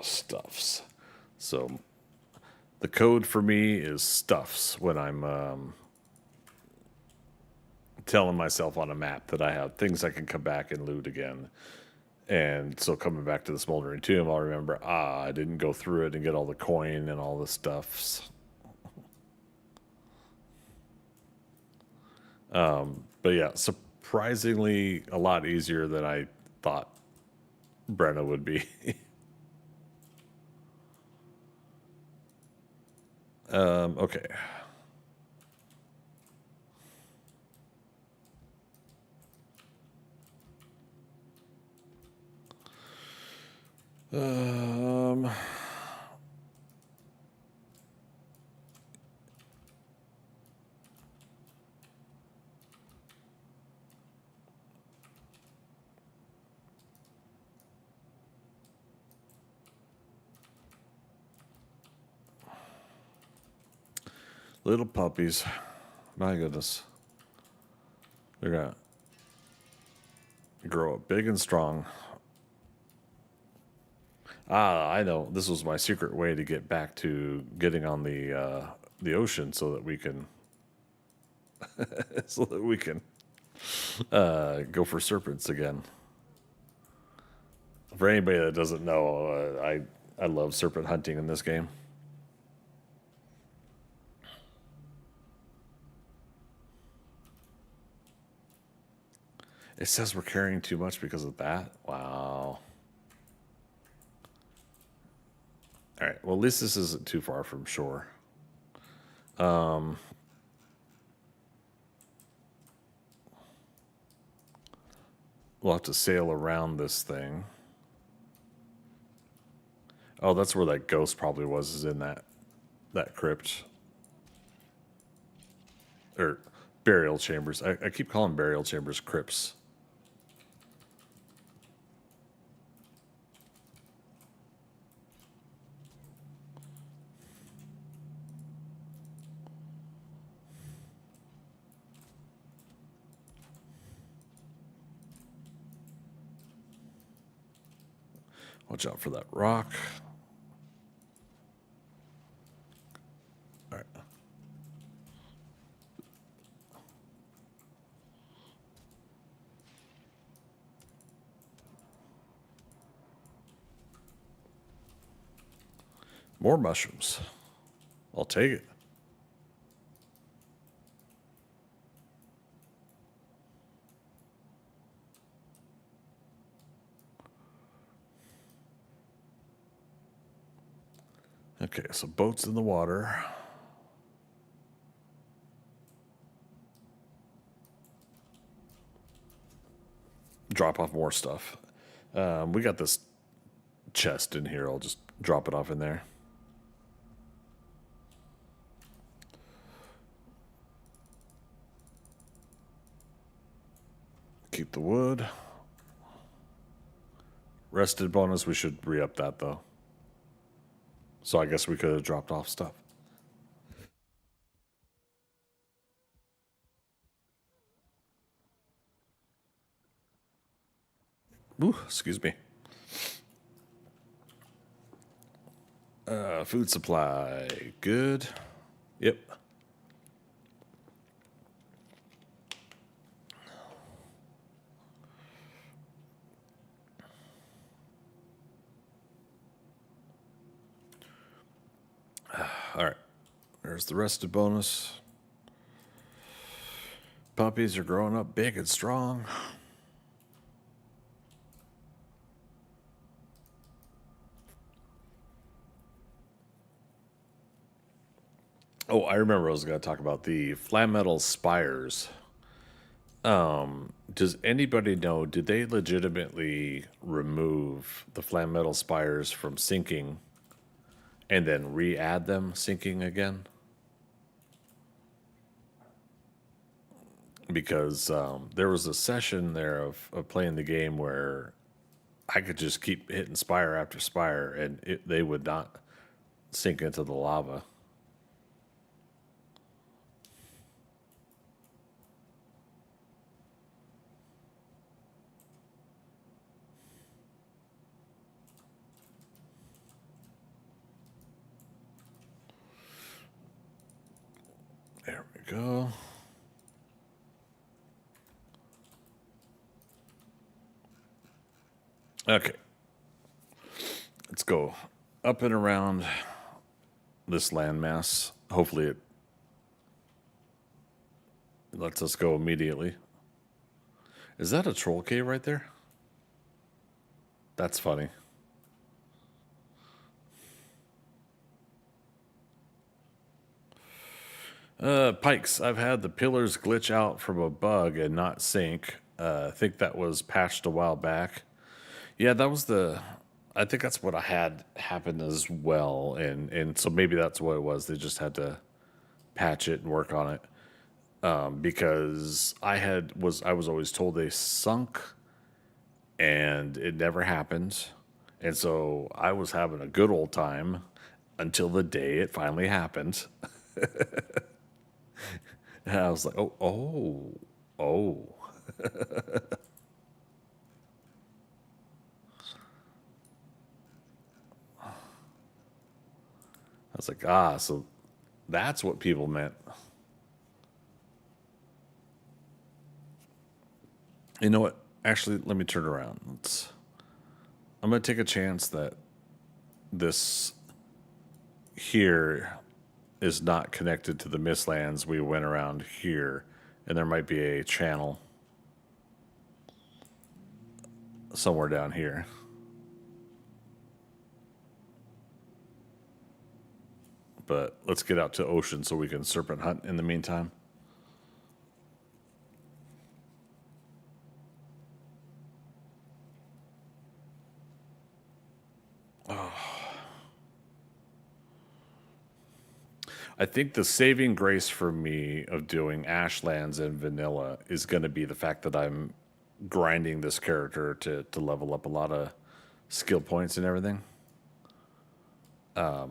Speaker 1: Stuffs. So the code for me is stuffs when I'm telling myself on a map that I have things I can come back and loot again. And so coming back to the smoldering tomb, I'll remember, I didn't go through it and get all the coin and all the stuffs. But yeah, surprisingly a lot easier than I thought Brenna would be. Okay. Um, Little puppies. My goodness. They're going to grow up big and strong. I know. This was my secret way to get back to getting on the ocean so that we can go for serpents again. For anybody that doesn't know, I love serpent hunting in this game. It says we're carrying too much because of that. Wow. All right. Well, at least this isn't too far from shore. We'll have to sail around this thing. Oh, that's where that ghost probably was, is in that crypt. Or burial chambers. I keep calling burial chambers crypts. Watch out for that rock. All right. More mushrooms. I'll take it. Okay, so boats in the water. Drop off more stuff. We got this chest in here. I'll just drop it off in there. Keep the wood. Rested bonus, we should re-up that though. So I guess we could have dropped off stuff. Ooh, excuse me. Food supply, good. Yep. All right. There's the rested bonus. Puppies are growing up big and strong. Oh, I remember I was going to talk about the flat metal spires. Does anybody know, did they legitimately remove the flat metal spires from sinking and then re-add them sinking again? Because there was a session there of playing the game where I could just keep hitting spire after spire and they would not sink into the lava. There we go. Okay. Let's go up and around this landmass. Hopefully it lets us go immediately. Is that a troll cave right there? That's funny. Pikes. I've had the pillars glitch out from a bug and not sink. I think that was patched a while back. Yeah, that was the. I think that's what I had happen as well, and so maybe that's what it was. They just had to patch it and work on it because I was always told they sunk, and it never happened, and so I was having a good old time until the day it finally happened. And I was like, oh. I was like, so that's what people meant. You know what? Actually, let me turn around. I'm going to take a chance that this here is not connected to the Mistlands. We went around here, and there might be a channel somewhere down here. But let's get out to ocean so we can serpent hunt in the meantime. I think the saving grace for me of doing Ashlands and Vanilla is going to be the fact that I'm grinding this character to level up a lot of skill points and everything. I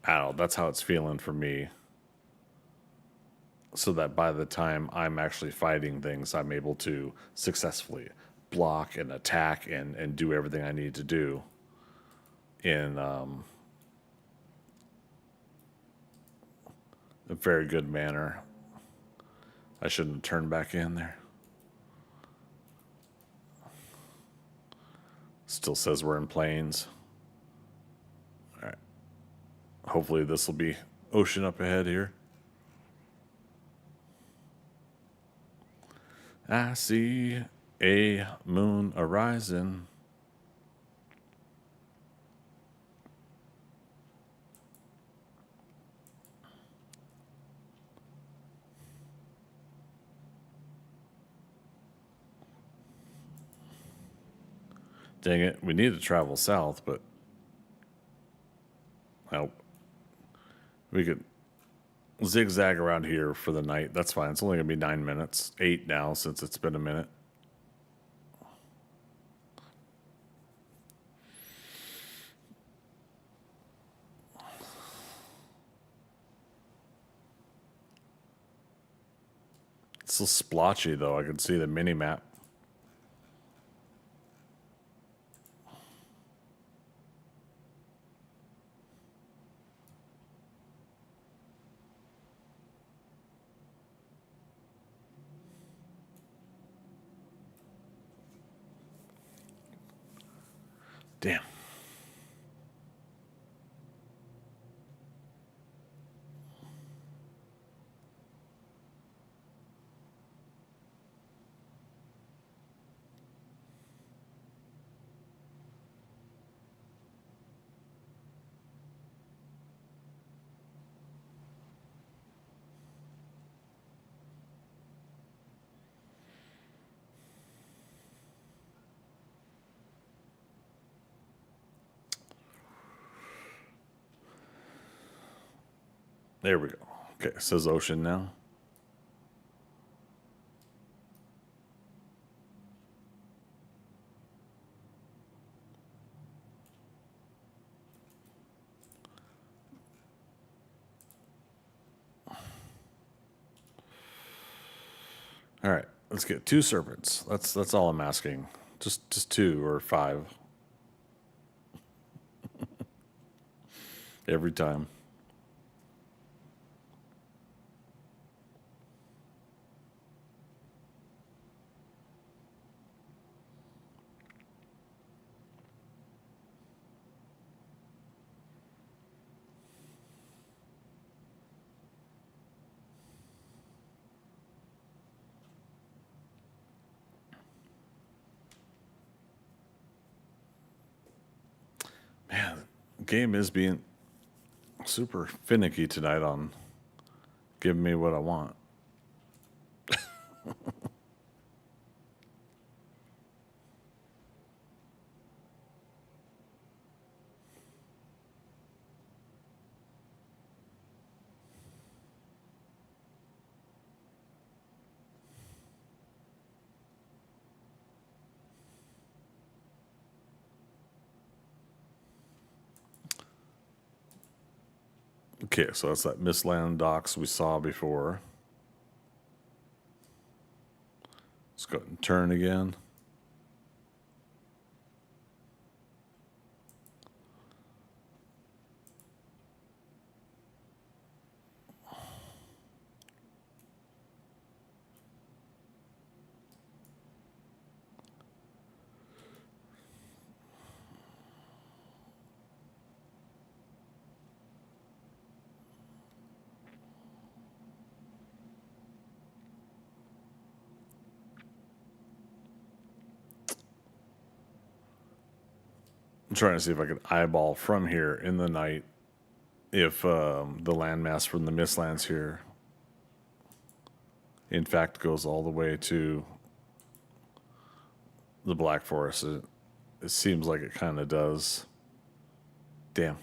Speaker 1: don't know, that's how it's feeling for me. So that by the time I'm actually fighting things, I'm able to successfully block and attack and do everything I need to do in a very good manner. I shouldn't turn back in there. Still says we're in plains. Hopefully this will be ocean up ahead here. I see a moon arising. Dang it, we need to travel south, but well, we could zigzag around here for the night. That's fine. It's only going to be 9 minutes. 8 now since it's been a minute. It's a splotchy, though. I can see the mini map. Damn. There we go. Okay, it says ocean now. All right, let's get 2 serpents. That's all I'm asking. Just 2 or 5 every time. Man, the game is being super finicky tonight on giving me what I want. Okay, so that's that Mistland docks we saw before. Let's go ahead and turn again. I'm trying to see if I can eyeball from here in the night if the landmass from the Mistlands here, in fact, goes all the way to the Black Forest. It seems like it kind of does. Damn.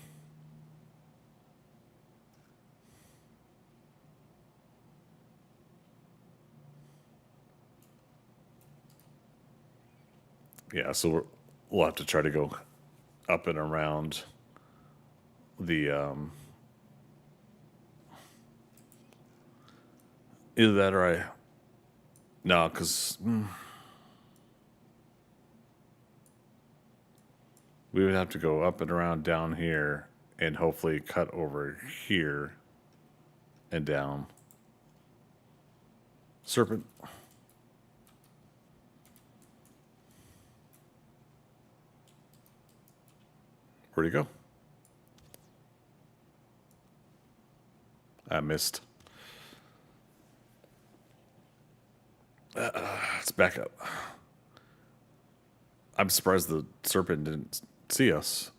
Speaker 1: Yeah, so we'll have to try to go up and around the either that or I no, because we would have to go up and around down here and hopefully cut over here and down. Serpent. Where'd he go? I missed. Let's back up. I'm surprised the serpent didn't see us.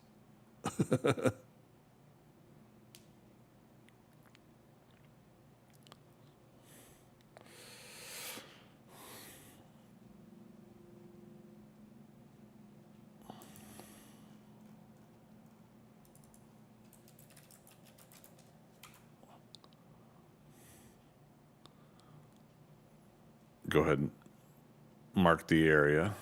Speaker 1: Go ahead and mark the area.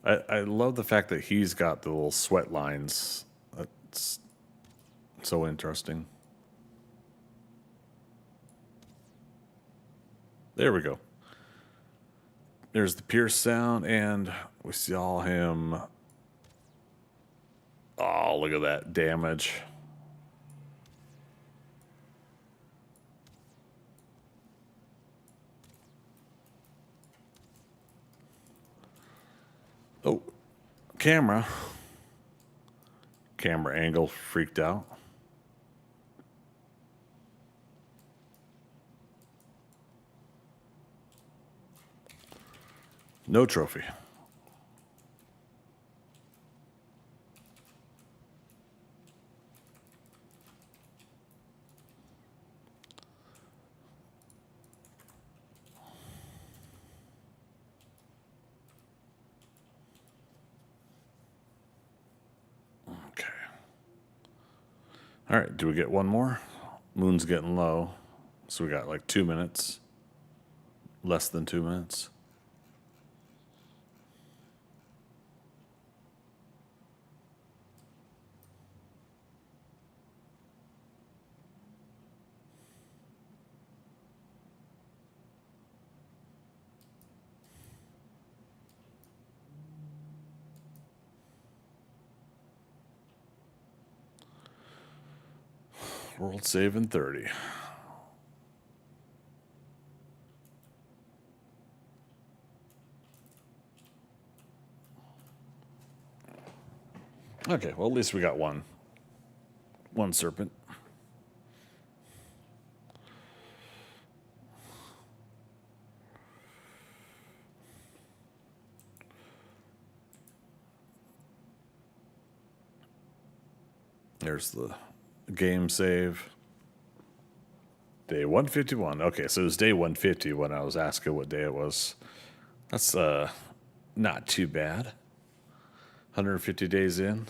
Speaker 1: I love the fact that he's got the little sweat lines. That's so interesting. There we go. There's the Pierce sound, and we saw him. Oh, look at that damage. Oh, camera. Camera angle freaked out. No trophy. Okay. All right, do we get one more? Moon's getting low. So we got like 2 minutes. Less than 2 minutes. World saving 30. Okay, well, at least we got one. One serpent. There's the game save. Day 151. Okay, so it was day 150 when I was asking what day it was. That's not too bad. 150 days in.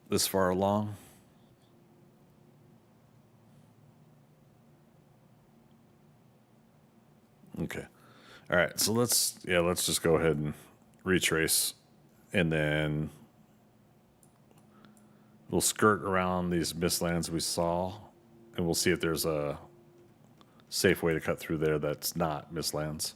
Speaker 1: This far along. Okay. All right, so let's just go ahead and retrace, and then we'll skirt around these mistlands we saw, and we'll see if there's a safe way to cut through there that's not mistlands.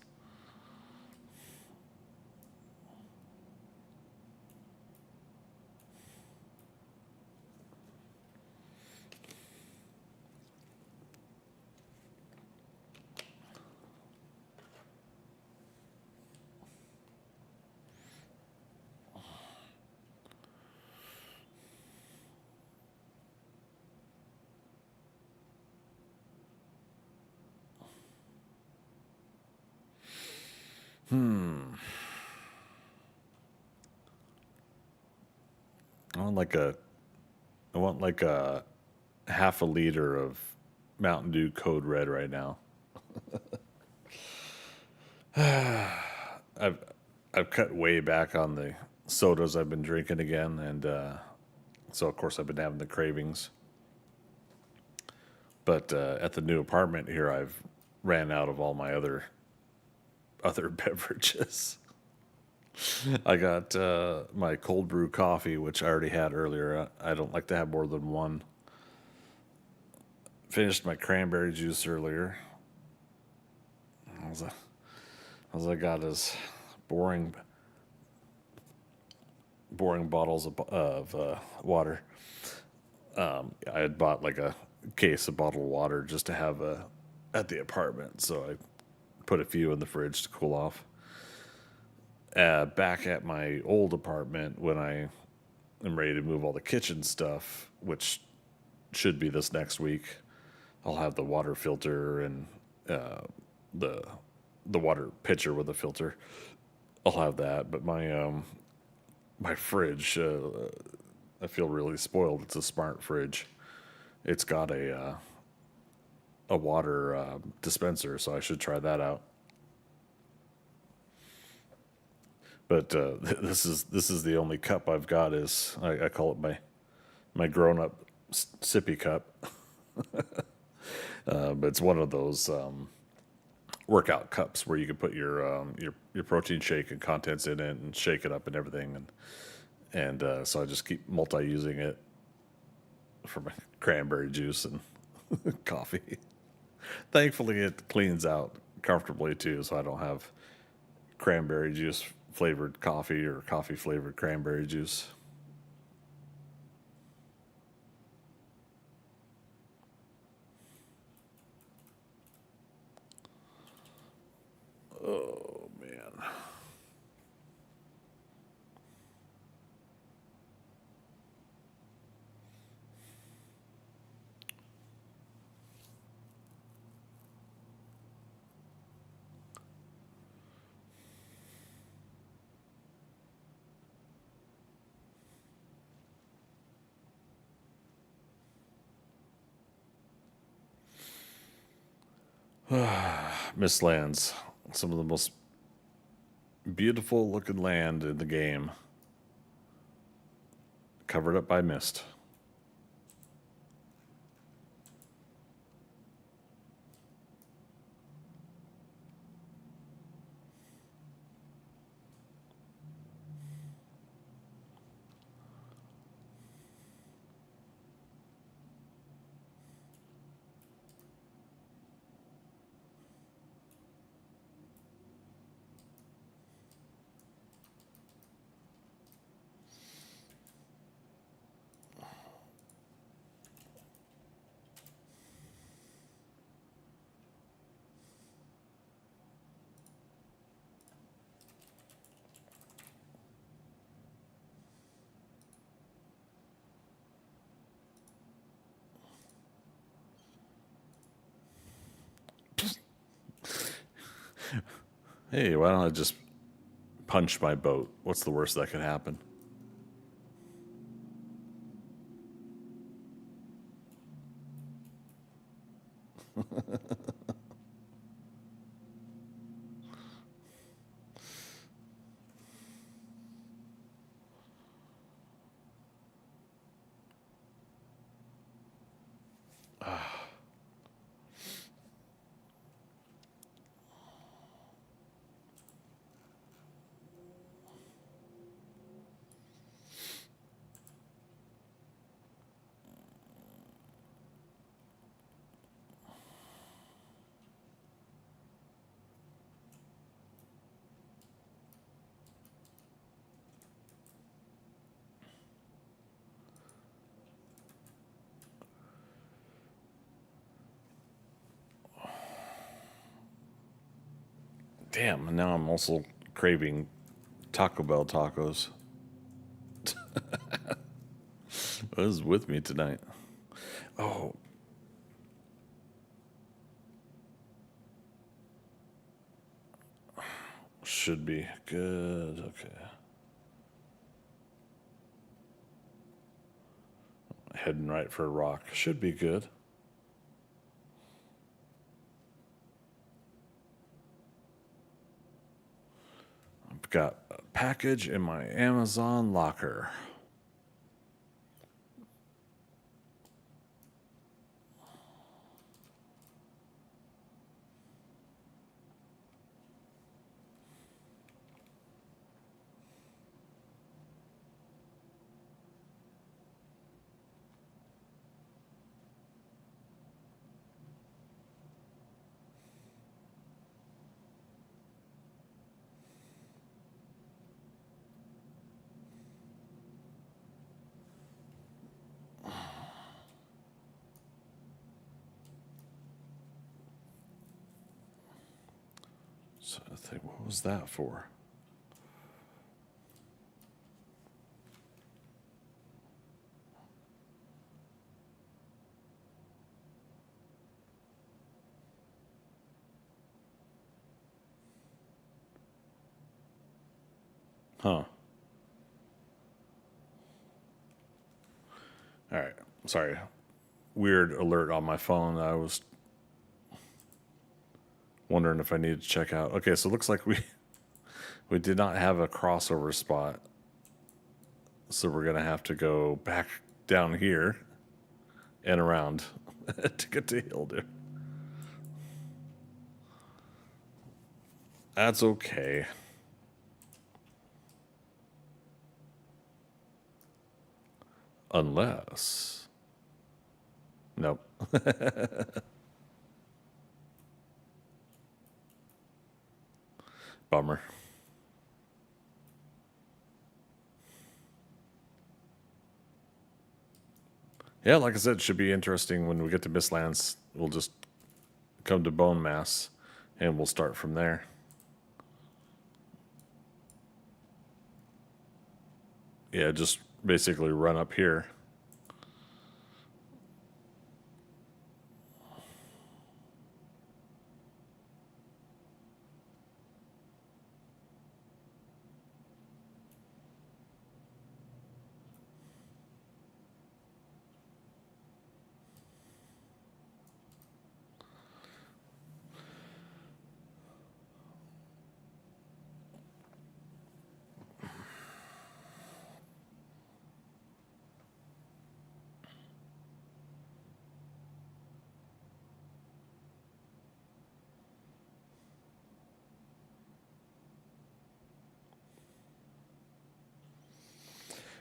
Speaker 1: I want like a I want like a half a liter of Mountain Dew Code Red right now. I've I've cut way back on the sodas I've been drinking again, and so of course I've been having the cravings. But at the new apartment here, I've ran out of all my other beverages. I got my cold brew coffee, which I already had earlier. I don't like to have more than one. Finished my cranberry juice earlier. All I got is boring, boring bottles of water. I had bought like a case of bottled water just to have at the apartment, so I put a few in the fridge to cool off. back at my old apartment when I am ready to move all the kitchen stuff, which should be this next week. I'll have the water filter and the the water pitcher with a filter. I'll have that, but my fridge, I feel really spoiled. It's a smart fridge. It's got a water dispenser, so I should try that out. But this is the only cup I've got. Is I call it my grown up sippy cup, but it's one of those workout cups where you can put your protein shake and contents in it and shake it up and everything, and so I just keep multi using it for my cranberry juice and coffee. Thankfully, it cleans out comfortably too, so I don't have cranberry juice flavored coffee or coffee flavored cranberry juice. Oh man. Mistlands. Some of the most beautiful looking land in the game. Covered up by mist. Hey, why don't I just punch my boat? What's the worst that could happen? Damn, and now I'm also craving Taco Bell tacos. What is with me tonight? Oh, should be good. Okay. Heading right for a rock. Should be good. I've got a package in my Amazon locker. So I think, what was that for? Huh. All right. Sorry. Weird alert on my phone. I was wondering if I needed to check out. Okay, so it looks like we did not have a crossover spot. So we're going to have to go back down here and around to get to Hilda. That's okay. Unless. Nope. Bummer. Yeah, like I said, it should be interesting when we get to Mistlands. We'll just come to Bone Mass and we'll start from there. Yeah, just basically run up here.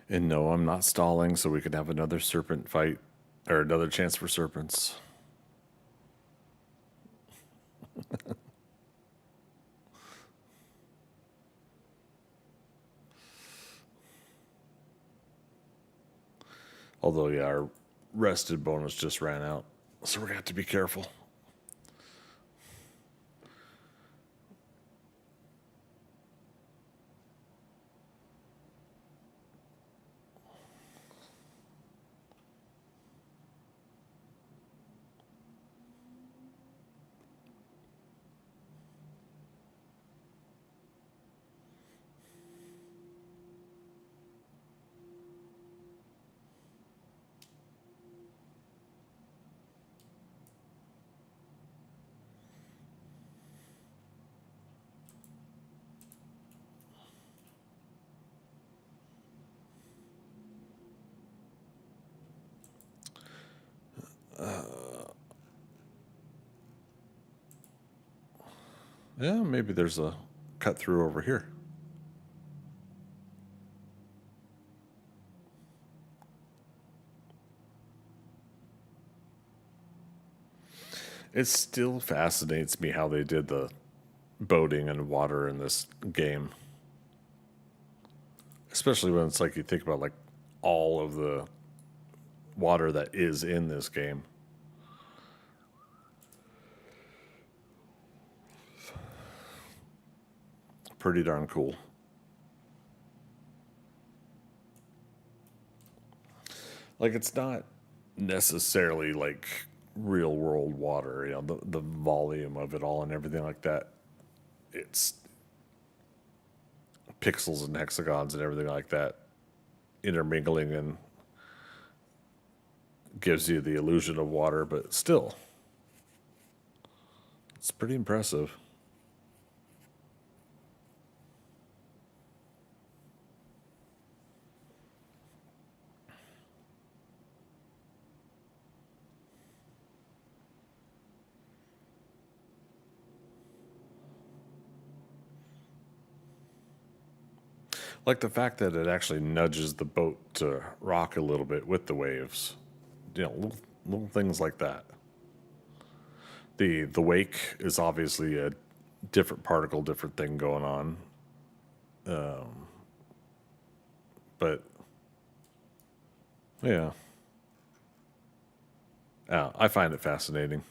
Speaker 1: And no, I'm not stalling, so we could have another serpent fight or another chance for serpents. Although, yeah, our rested bonus just ran out, so we're gonna have to be careful. Yeah, maybe there's a cut through over here. It still fascinates me how they did the boating and water in this game. Especially when it's like you think about like all of the water that is in this game. Pretty darn cool. Like it's not necessarily like real world water, you know, the volume of it all and everything like that. It's pixels and hexagons and everything like that intermingling and gives you the illusion of water, but still, it's pretty impressive. Like the fact that it actually nudges the boat to rock a little bit with the waves. You know, little things like that. The wake is obviously a different particle, different thing going on. But yeah. Yeah, I find it fascinating.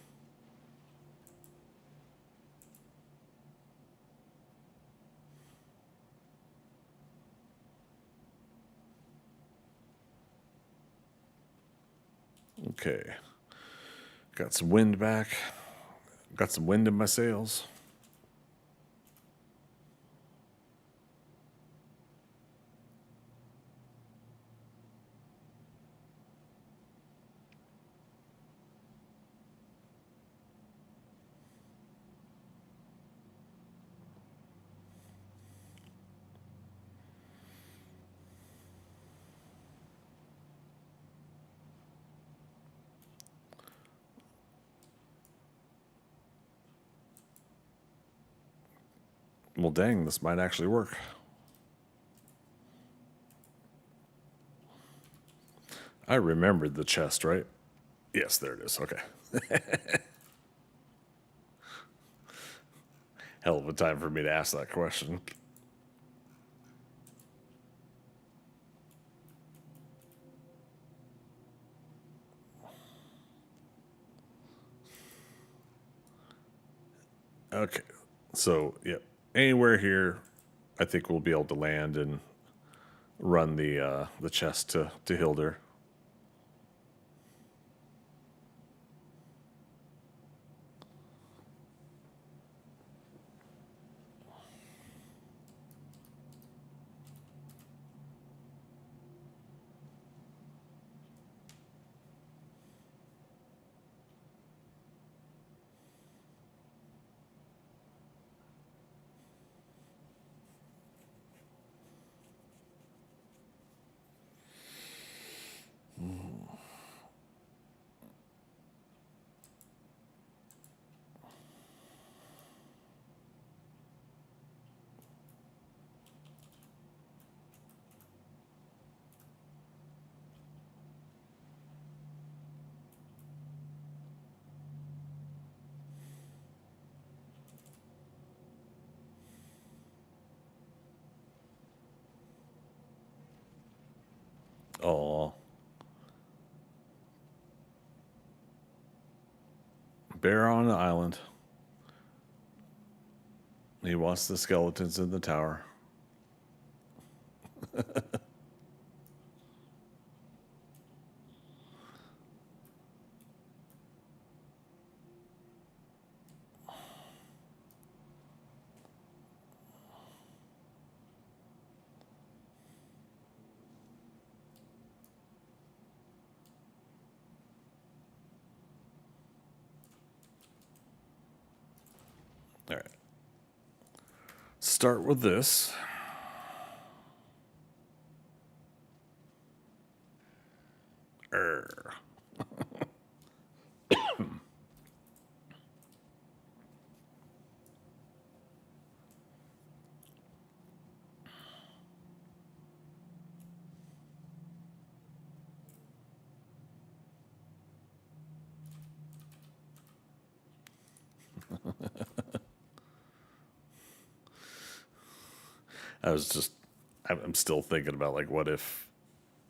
Speaker 1: Okay. Got some wind back. Got some wind in my sails. Well, dang, this might actually work. I remembered the chest, right? Yes, there it is. Okay. Hell of a time for me to ask that question. Okay. So, yeah, anywhere here, I think we'll be able to land and run the chest to Hilder. Oh, bear on the island. He wants the skeletons in the tower. All right. Start with this. Err. I was just, I'm still thinking about like, what if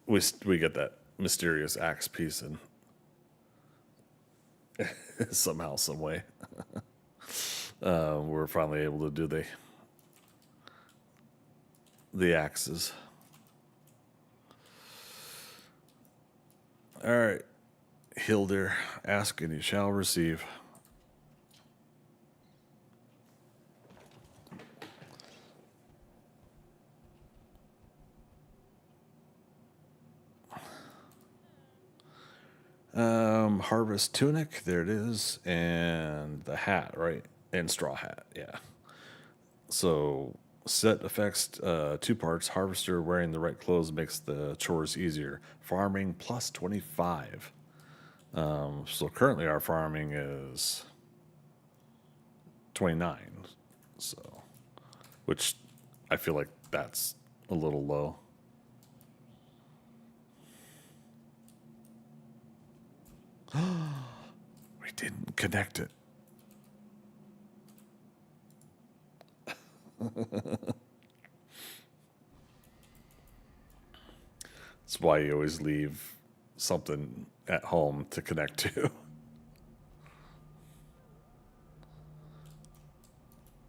Speaker 1: we get that mysterious axe piece and somehow, some way, we're finally able to do the axes. All right, Hilder, ask and you shall receive. Harvest tunic, there it is, and the hat, right? And straw hat, yeah. So set affects 2 parts. Harvester wearing the right clothes makes the chores easier. Farming plus 25. So currently our farming is 29. So, which I feel like that's a little low. We didn't connect it. That's why you always leave something at home to connect to.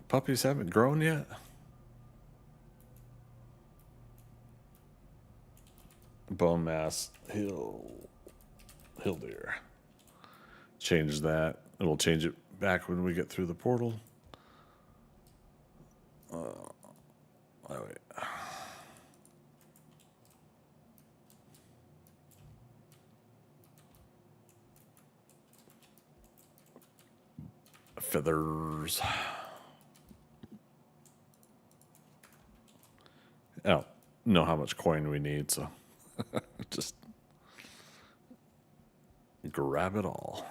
Speaker 1: Puppies haven't grown yet? Bone mass, hill deer. Change that. And we'll change it back when we get through the portal. Oh, wait. Feathers. I don't know how much coin we need, so just grab it all.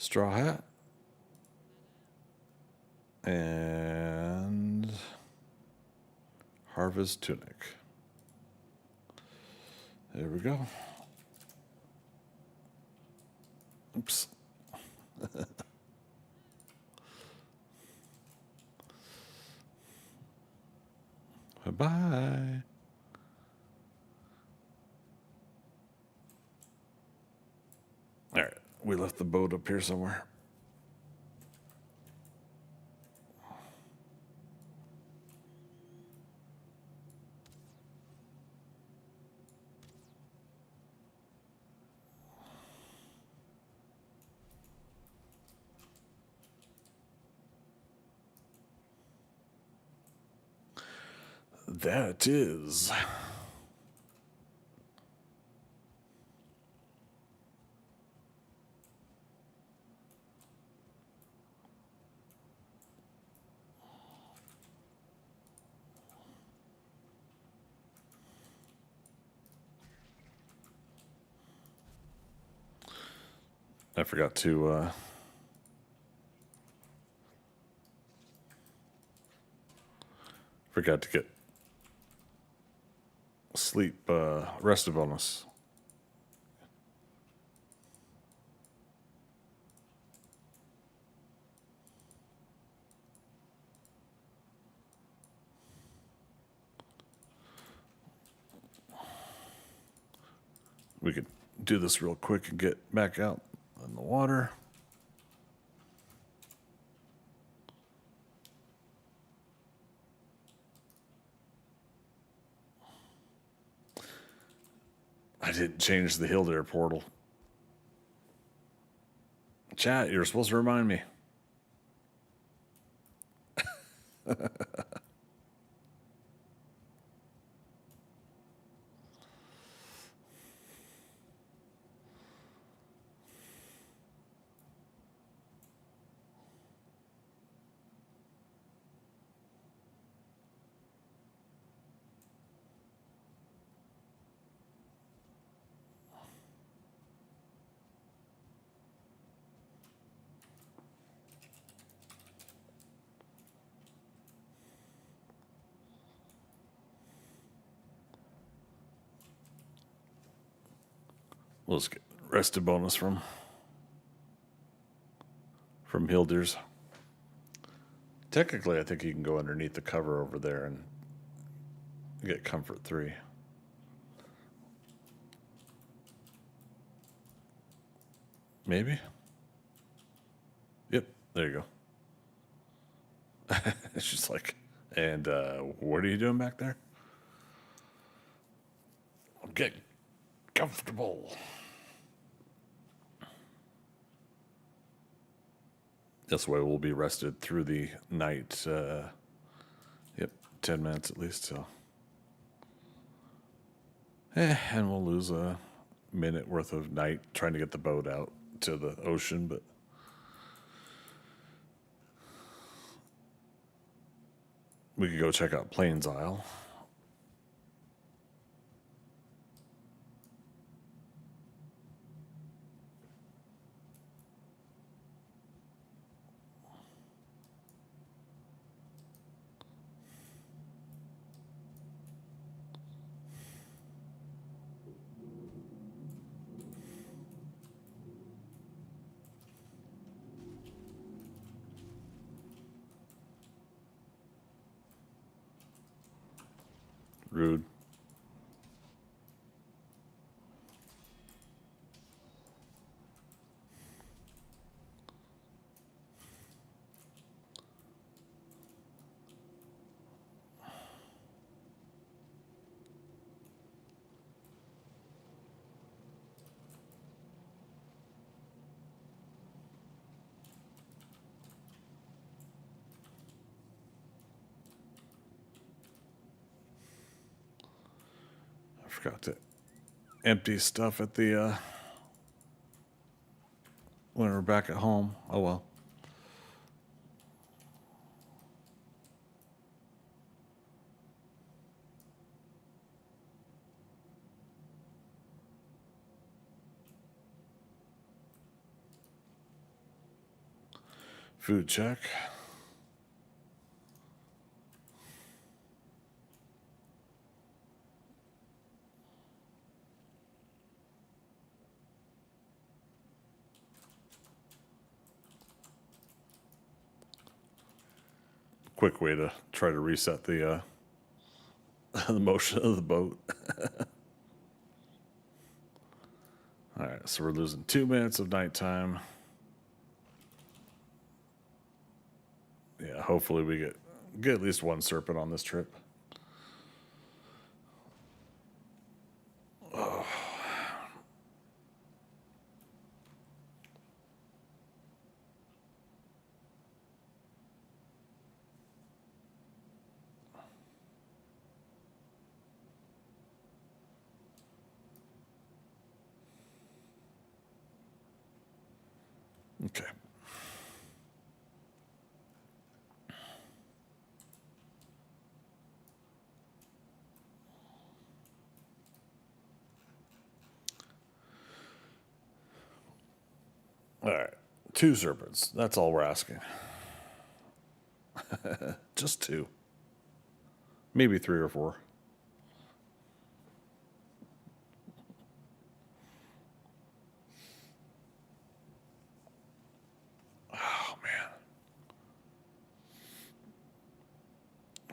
Speaker 1: Straw hat. And harvest tunic. There we go. Oops. Bye-bye. All right, we left the boat up here somewhere. That is. I forgot to get sleep rest bonus. We could do this real quick and get back out in the water. I didn't change the Hildair portal. Chat, you're supposed to remind me. Let's get rested bonus from Hildair's. Technically, I think you can go underneath the cover over there and get comfort 3. Maybe? Yep, there you go. It's just like, and what are you doing back there? Get comfortable. This way we'll be rested through the night. Yep, 10 minutes at least, so. And we'll lose a minute worth of night trying to get the boat out to the ocean, but we could go check out Plains Isle. Rude. I forgot to empty stuff at the when we're back at home. Oh well. Food check. Quick way to try to reset the the motion of the boat. All right, so we're losing 2 minutes of nighttime. Yeah, hopefully we get at least one serpent on this trip. Okay. All right. 2 serpents. That's all we're asking. Just 2. Maybe 3 or 4. Oh, man.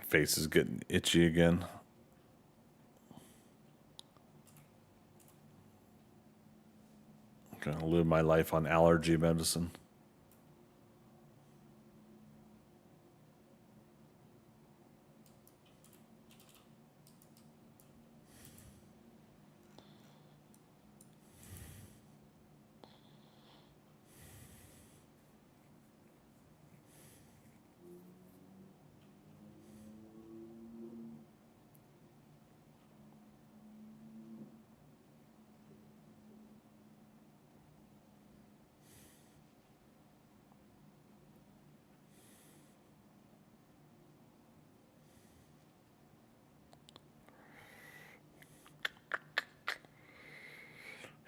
Speaker 1: Face is getting itchy again. Gonna live my life on allergy medicine.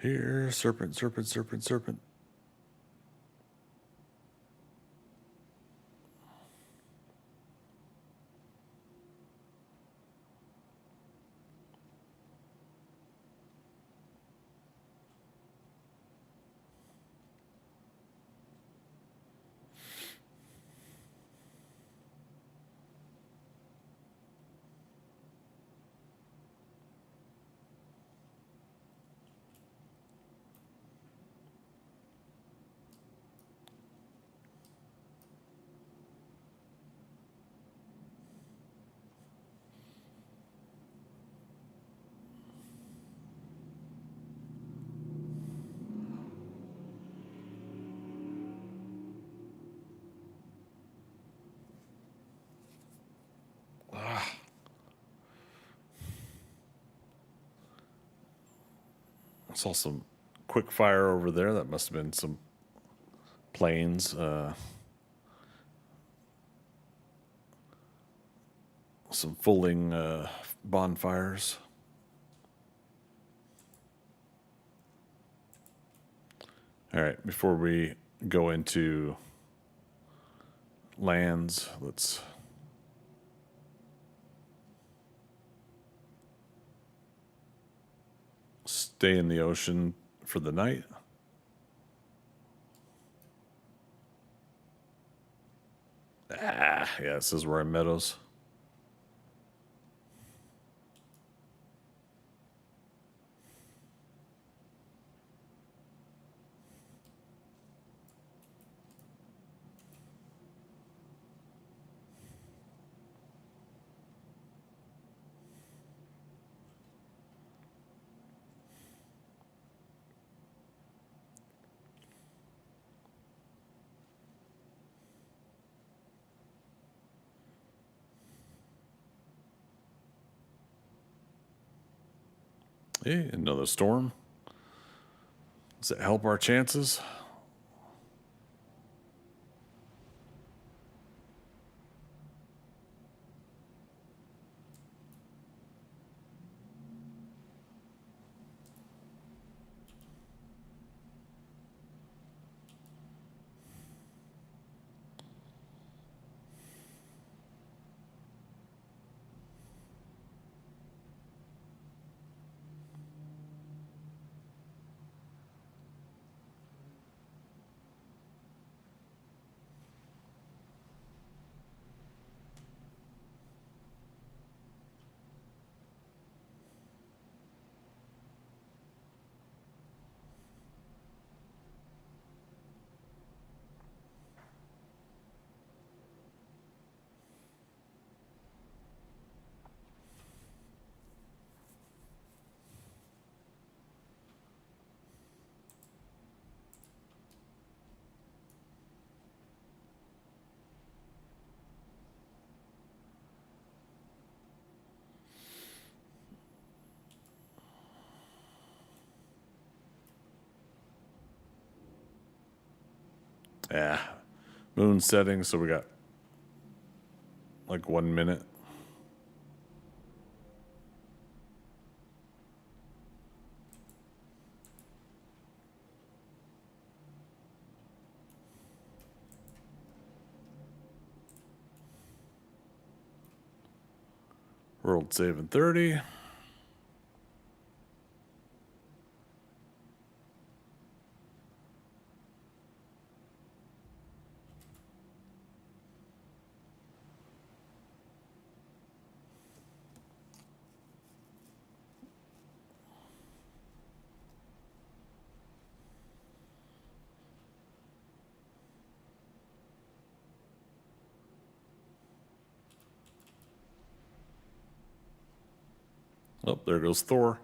Speaker 1: Here, serpent, serpent, serpent, serpent. I saw some quick fire over there. That must have been some planes. Some fulling bonfires. All right, before we go into lands, let's stay in the ocean for the night. Yeah, this is where I'm meadows. Hey, another storm. Does it help our chances? Yeah. Moon setting, so we got like 1 minute. World saving 30. Oh, there goes Thor.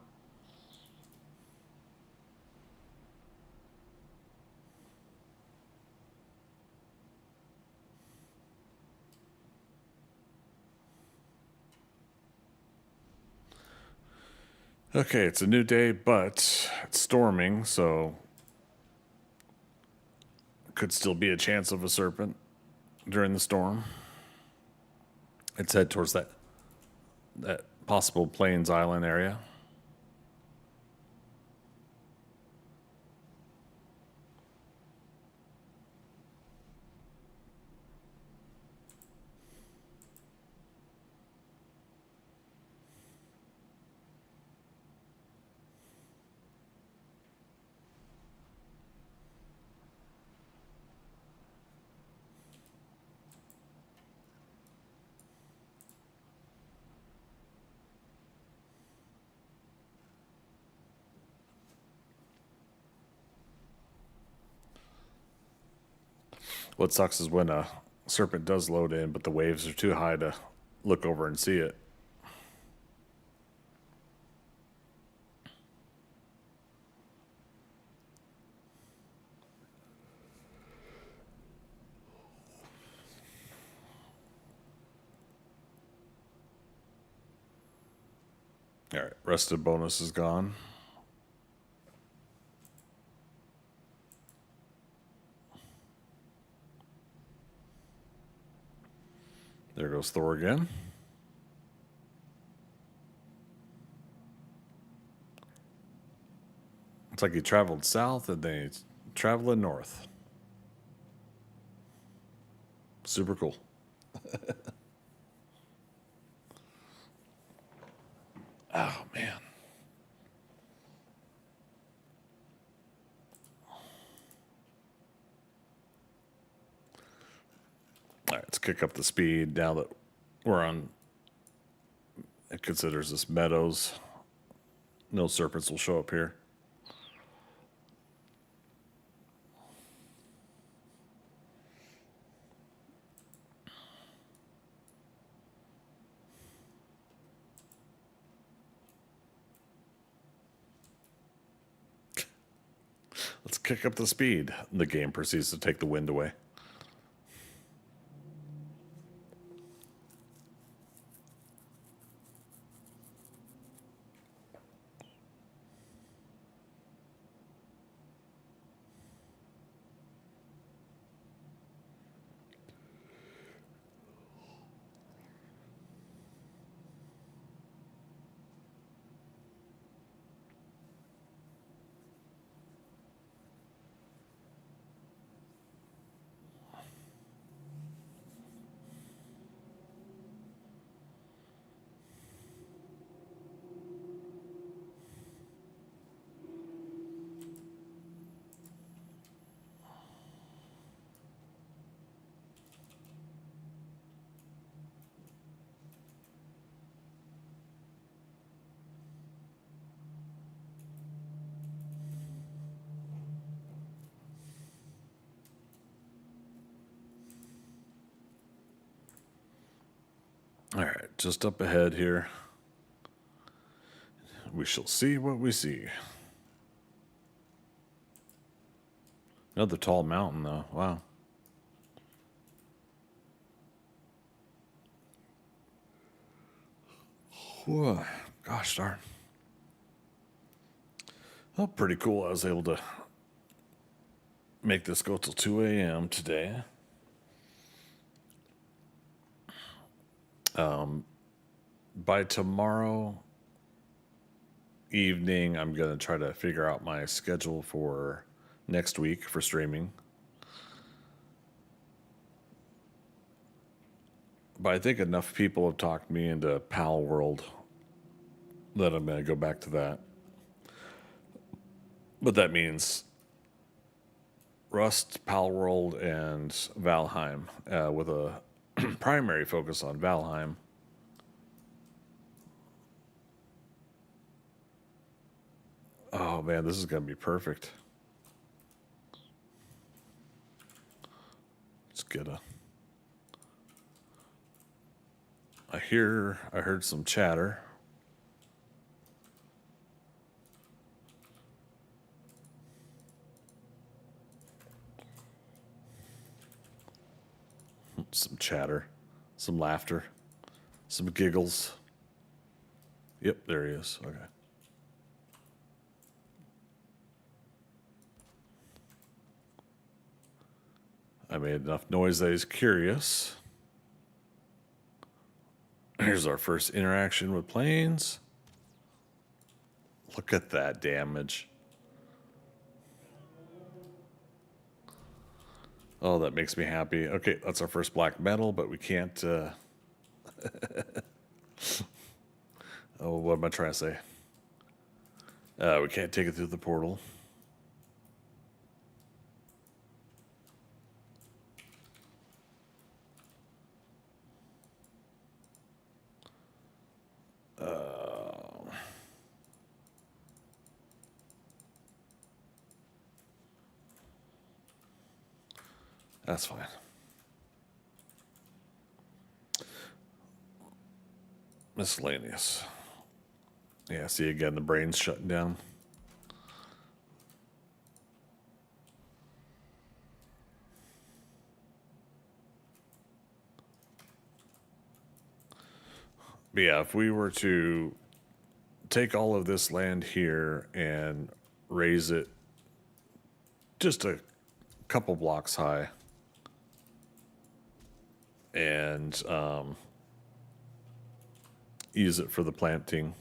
Speaker 1: Okay, it's a new day, but it's storming, so could still be a chance of a serpent during the storm. Let's head towards that possible Plains Island area. What sucks is when a serpent does load in, but the waves are too high to look over and see it. All right, rested bonus is gone. There goes Thor again. It's like he traveled south and then he's traveling north. Super cool. Oh, man. All right, let's kick up the speed now that we're on. It considers this meadows. No serpents will show up here. Let's kick up the speed. The game proceeds to take the wind away. All right, just up ahead here. We shall see what we see. Another tall mountain, though. Wow. Whoa. Gosh darn. Oh, pretty cool. I was able to make this go till 2 a.m. today. By tomorrow evening, I'm going to try to figure out my schedule for next week for streaming. But I think enough people have talked me into Pal World that I'm going to go back to that. But that means Rust, Pal World, and Valheim, with a primary focus on Valheim. Oh man, this is going to be perfect. Let's get a. I heard some chatter. Some chatter, some laughter, some giggles. Yep, there he is. Okay. I made enough noise that he's curious. Here's our first interaction with planes. Look at that damage. Oh, that makes me happy. Okay, that's our first black metal, but we can't... oh, what am I trying to say? We can't take it through the portal. That's fine. Miscellaneous. Yeah, see again, the brain's shutting down. But yeah, if we were to take all of this land here and raise it just a couple blocks high, and use it for the planting,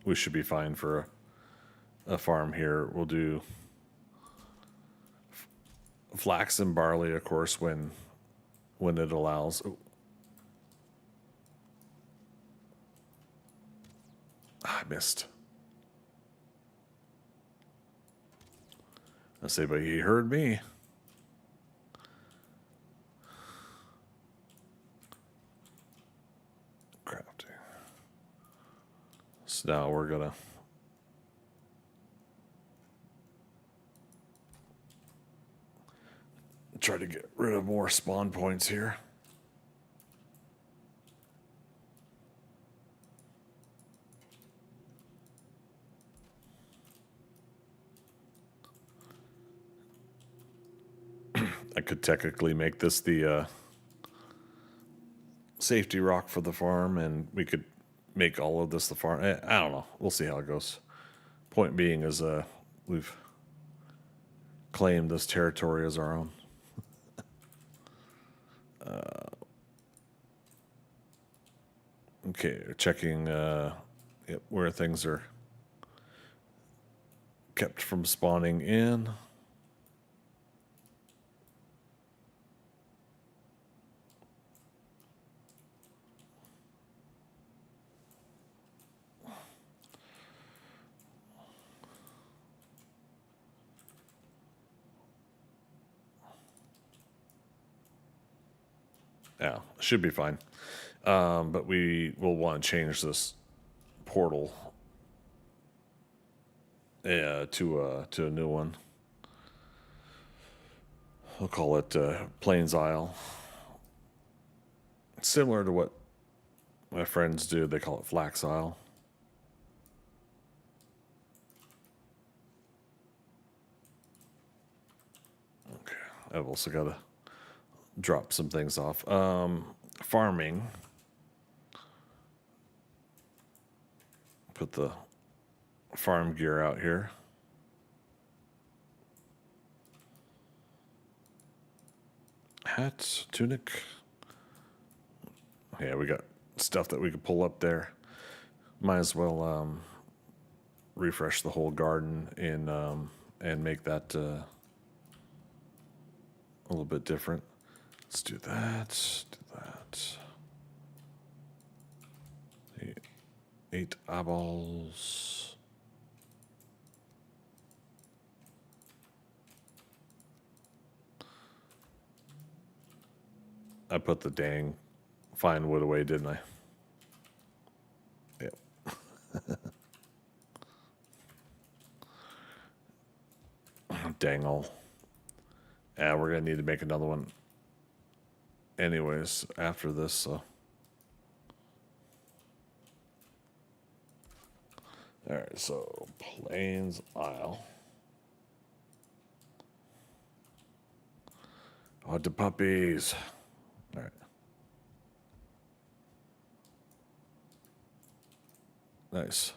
Speaker 1: we should be fine for a farm here. We'll do flax and barley, of course, when it allows. Oh. I missed. I say, but he heard me. Crafting. So now we're gonna try to get rid of more spawn points here. I could technically make this the safety rock for the farm, and we could make all of this the farm. I don't know. We'll see how it goes. Point being is we've claimed this territory as our own. Okay, checking where things are kept from spawning in. Yeah, should be fine. But we will want to change this portal to a new one. We'll call it Plains Isle. Similar to what my friends do, they call it Flax Isle. Okay, I've also got to drop some things off. Farming. Put the farm gear out here. hat, tunic. Yeah, we got stuff that we could pull up there. Might as well refresh the whole garden and make that a little bit different. Let's do that. Do that. 8 eyeballs. I put the dang fine wood away, didn't I? Yep. Dangle. Yeah, we're gonna need to make another one anyways after this, so. Alright, so Plains Isle. Oh, the puppies. Alright. Nice.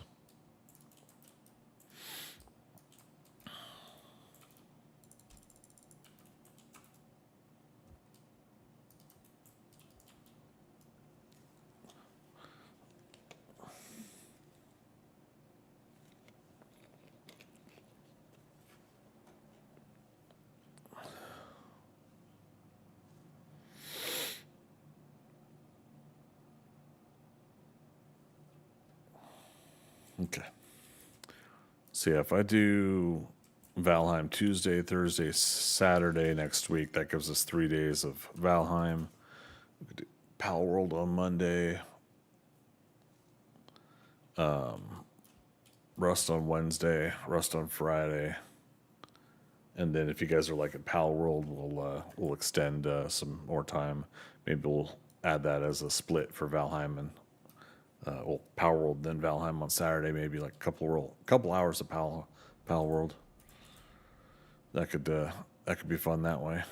Speaker 1: Okay. So yeah, if I do Valheim Tuesday, Thursday, Saturday next week, that gives us 3 days of Valheim. We could do Pal World on Monday. Rust on Wednesday, Rust on Friday. And then if you guys are like at Pal World, we'll extend some more time. Maybe we'll add that as a split for Valheim and Power World, then Valheim on Saturday. Maybe like a couple hours of Pal World. That could be fun that way.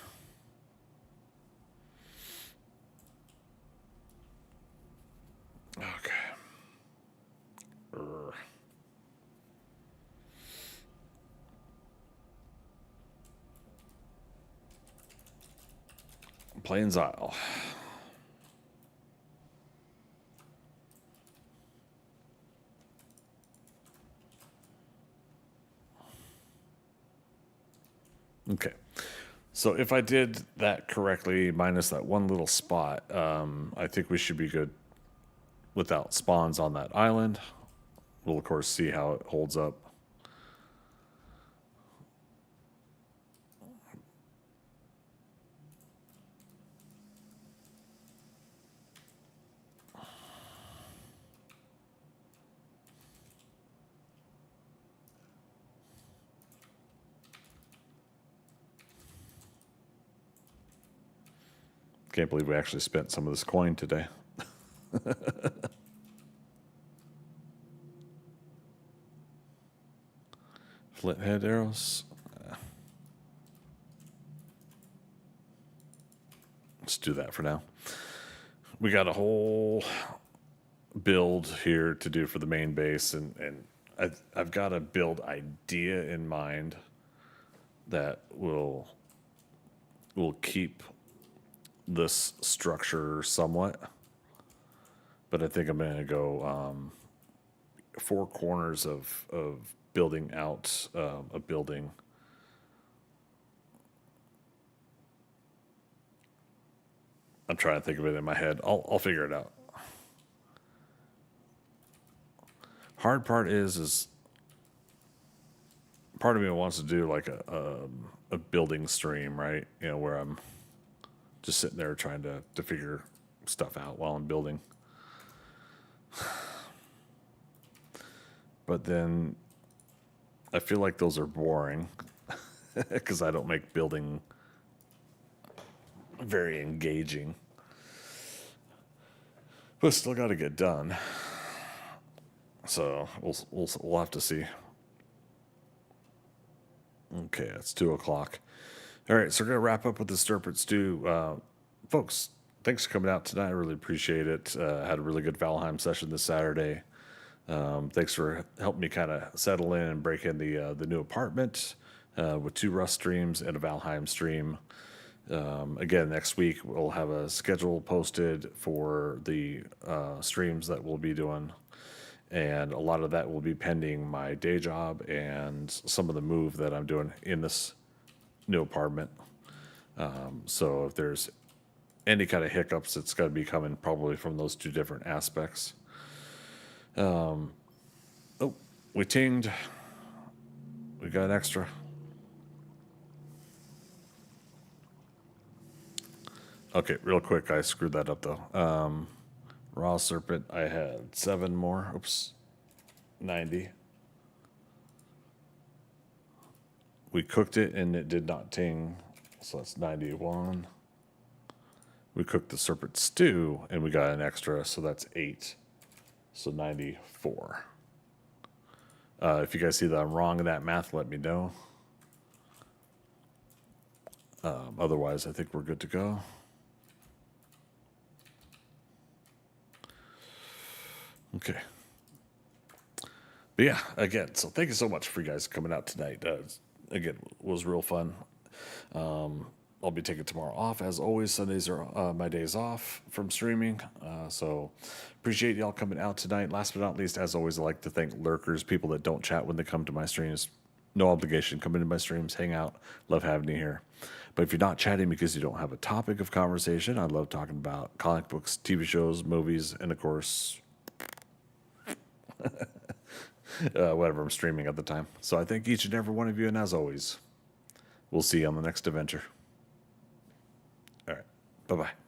Speaker 1: Okay. Plains Isle. Okay. So if I did that correctly, minus that one little spot, I think we should be good without spawns on that island. We'll, of course, see how it holds up. Can't believe we actually spent some of this coin today. Flint head arrows. Let's do that for now. We got a whole build here to do for the main base, and I've got a build idea in mind that will keep this structure somewhat, but I think I'm going to go 4 corners of building out a building. I'm trying to think of it in my head. I'll figure it out. Hard part is part of me wants to do like a building stream, right? You know, where I'm just sitting there trying to figure stuff out while I'm building. But then I feel like those are boring because I don't make building very engaging. But still got to get done. So we'll have to see. Okay, it's 2:00. All right, so we're gonna wrap up with the Stirpert Stew, folks. Thanks for coming out tonight. I really appreciate it. Had a really good Valheim session this Saturday. Thanks for helping me kind of settle in and break in the new apartment with 2 Rust streams and a Valheim stream. Again, next week we'll have a schedule posted for the streams that we'll be doing, and a lot of that will be pending my day job and some of the move that I'm doing in this new apartment. So if there's any kind of hiccups, it's going to be coming probably from those two different aspects. Oh, we tinged. We got an extra. Okay, real quick, I screwed that up though. Raw serpent, I had 7 more. Oops, 90. We cooked it and it did not ting, so that's 91. We cooked the serpent stew and we got an extra, so that's 8. So 94. If you guys see that I'm wrong in that math, let me know. Otherwise, I think we're good to go. Okay. But yeah, again, so thank you so much for you guys coming out tonight. Again, it was real fun. I'll be taking tomorrow off. As always, Sundays are my days off from streaming. So appreciate y'all coming out tonight. Last but not least, as always, I like to thank lurkers, people that don't chat when they come to my streams. No obligation. Come into my streams, hang out. Love having you here. But if you're not chatting because you don't have a topic of conversation, I love talking about comic books, TV shows, movies, and of course, whatever I'm streaming at the time. So I thank each and every one of you, and as always, we'll see you on the next adventure. All right. Bye-bye.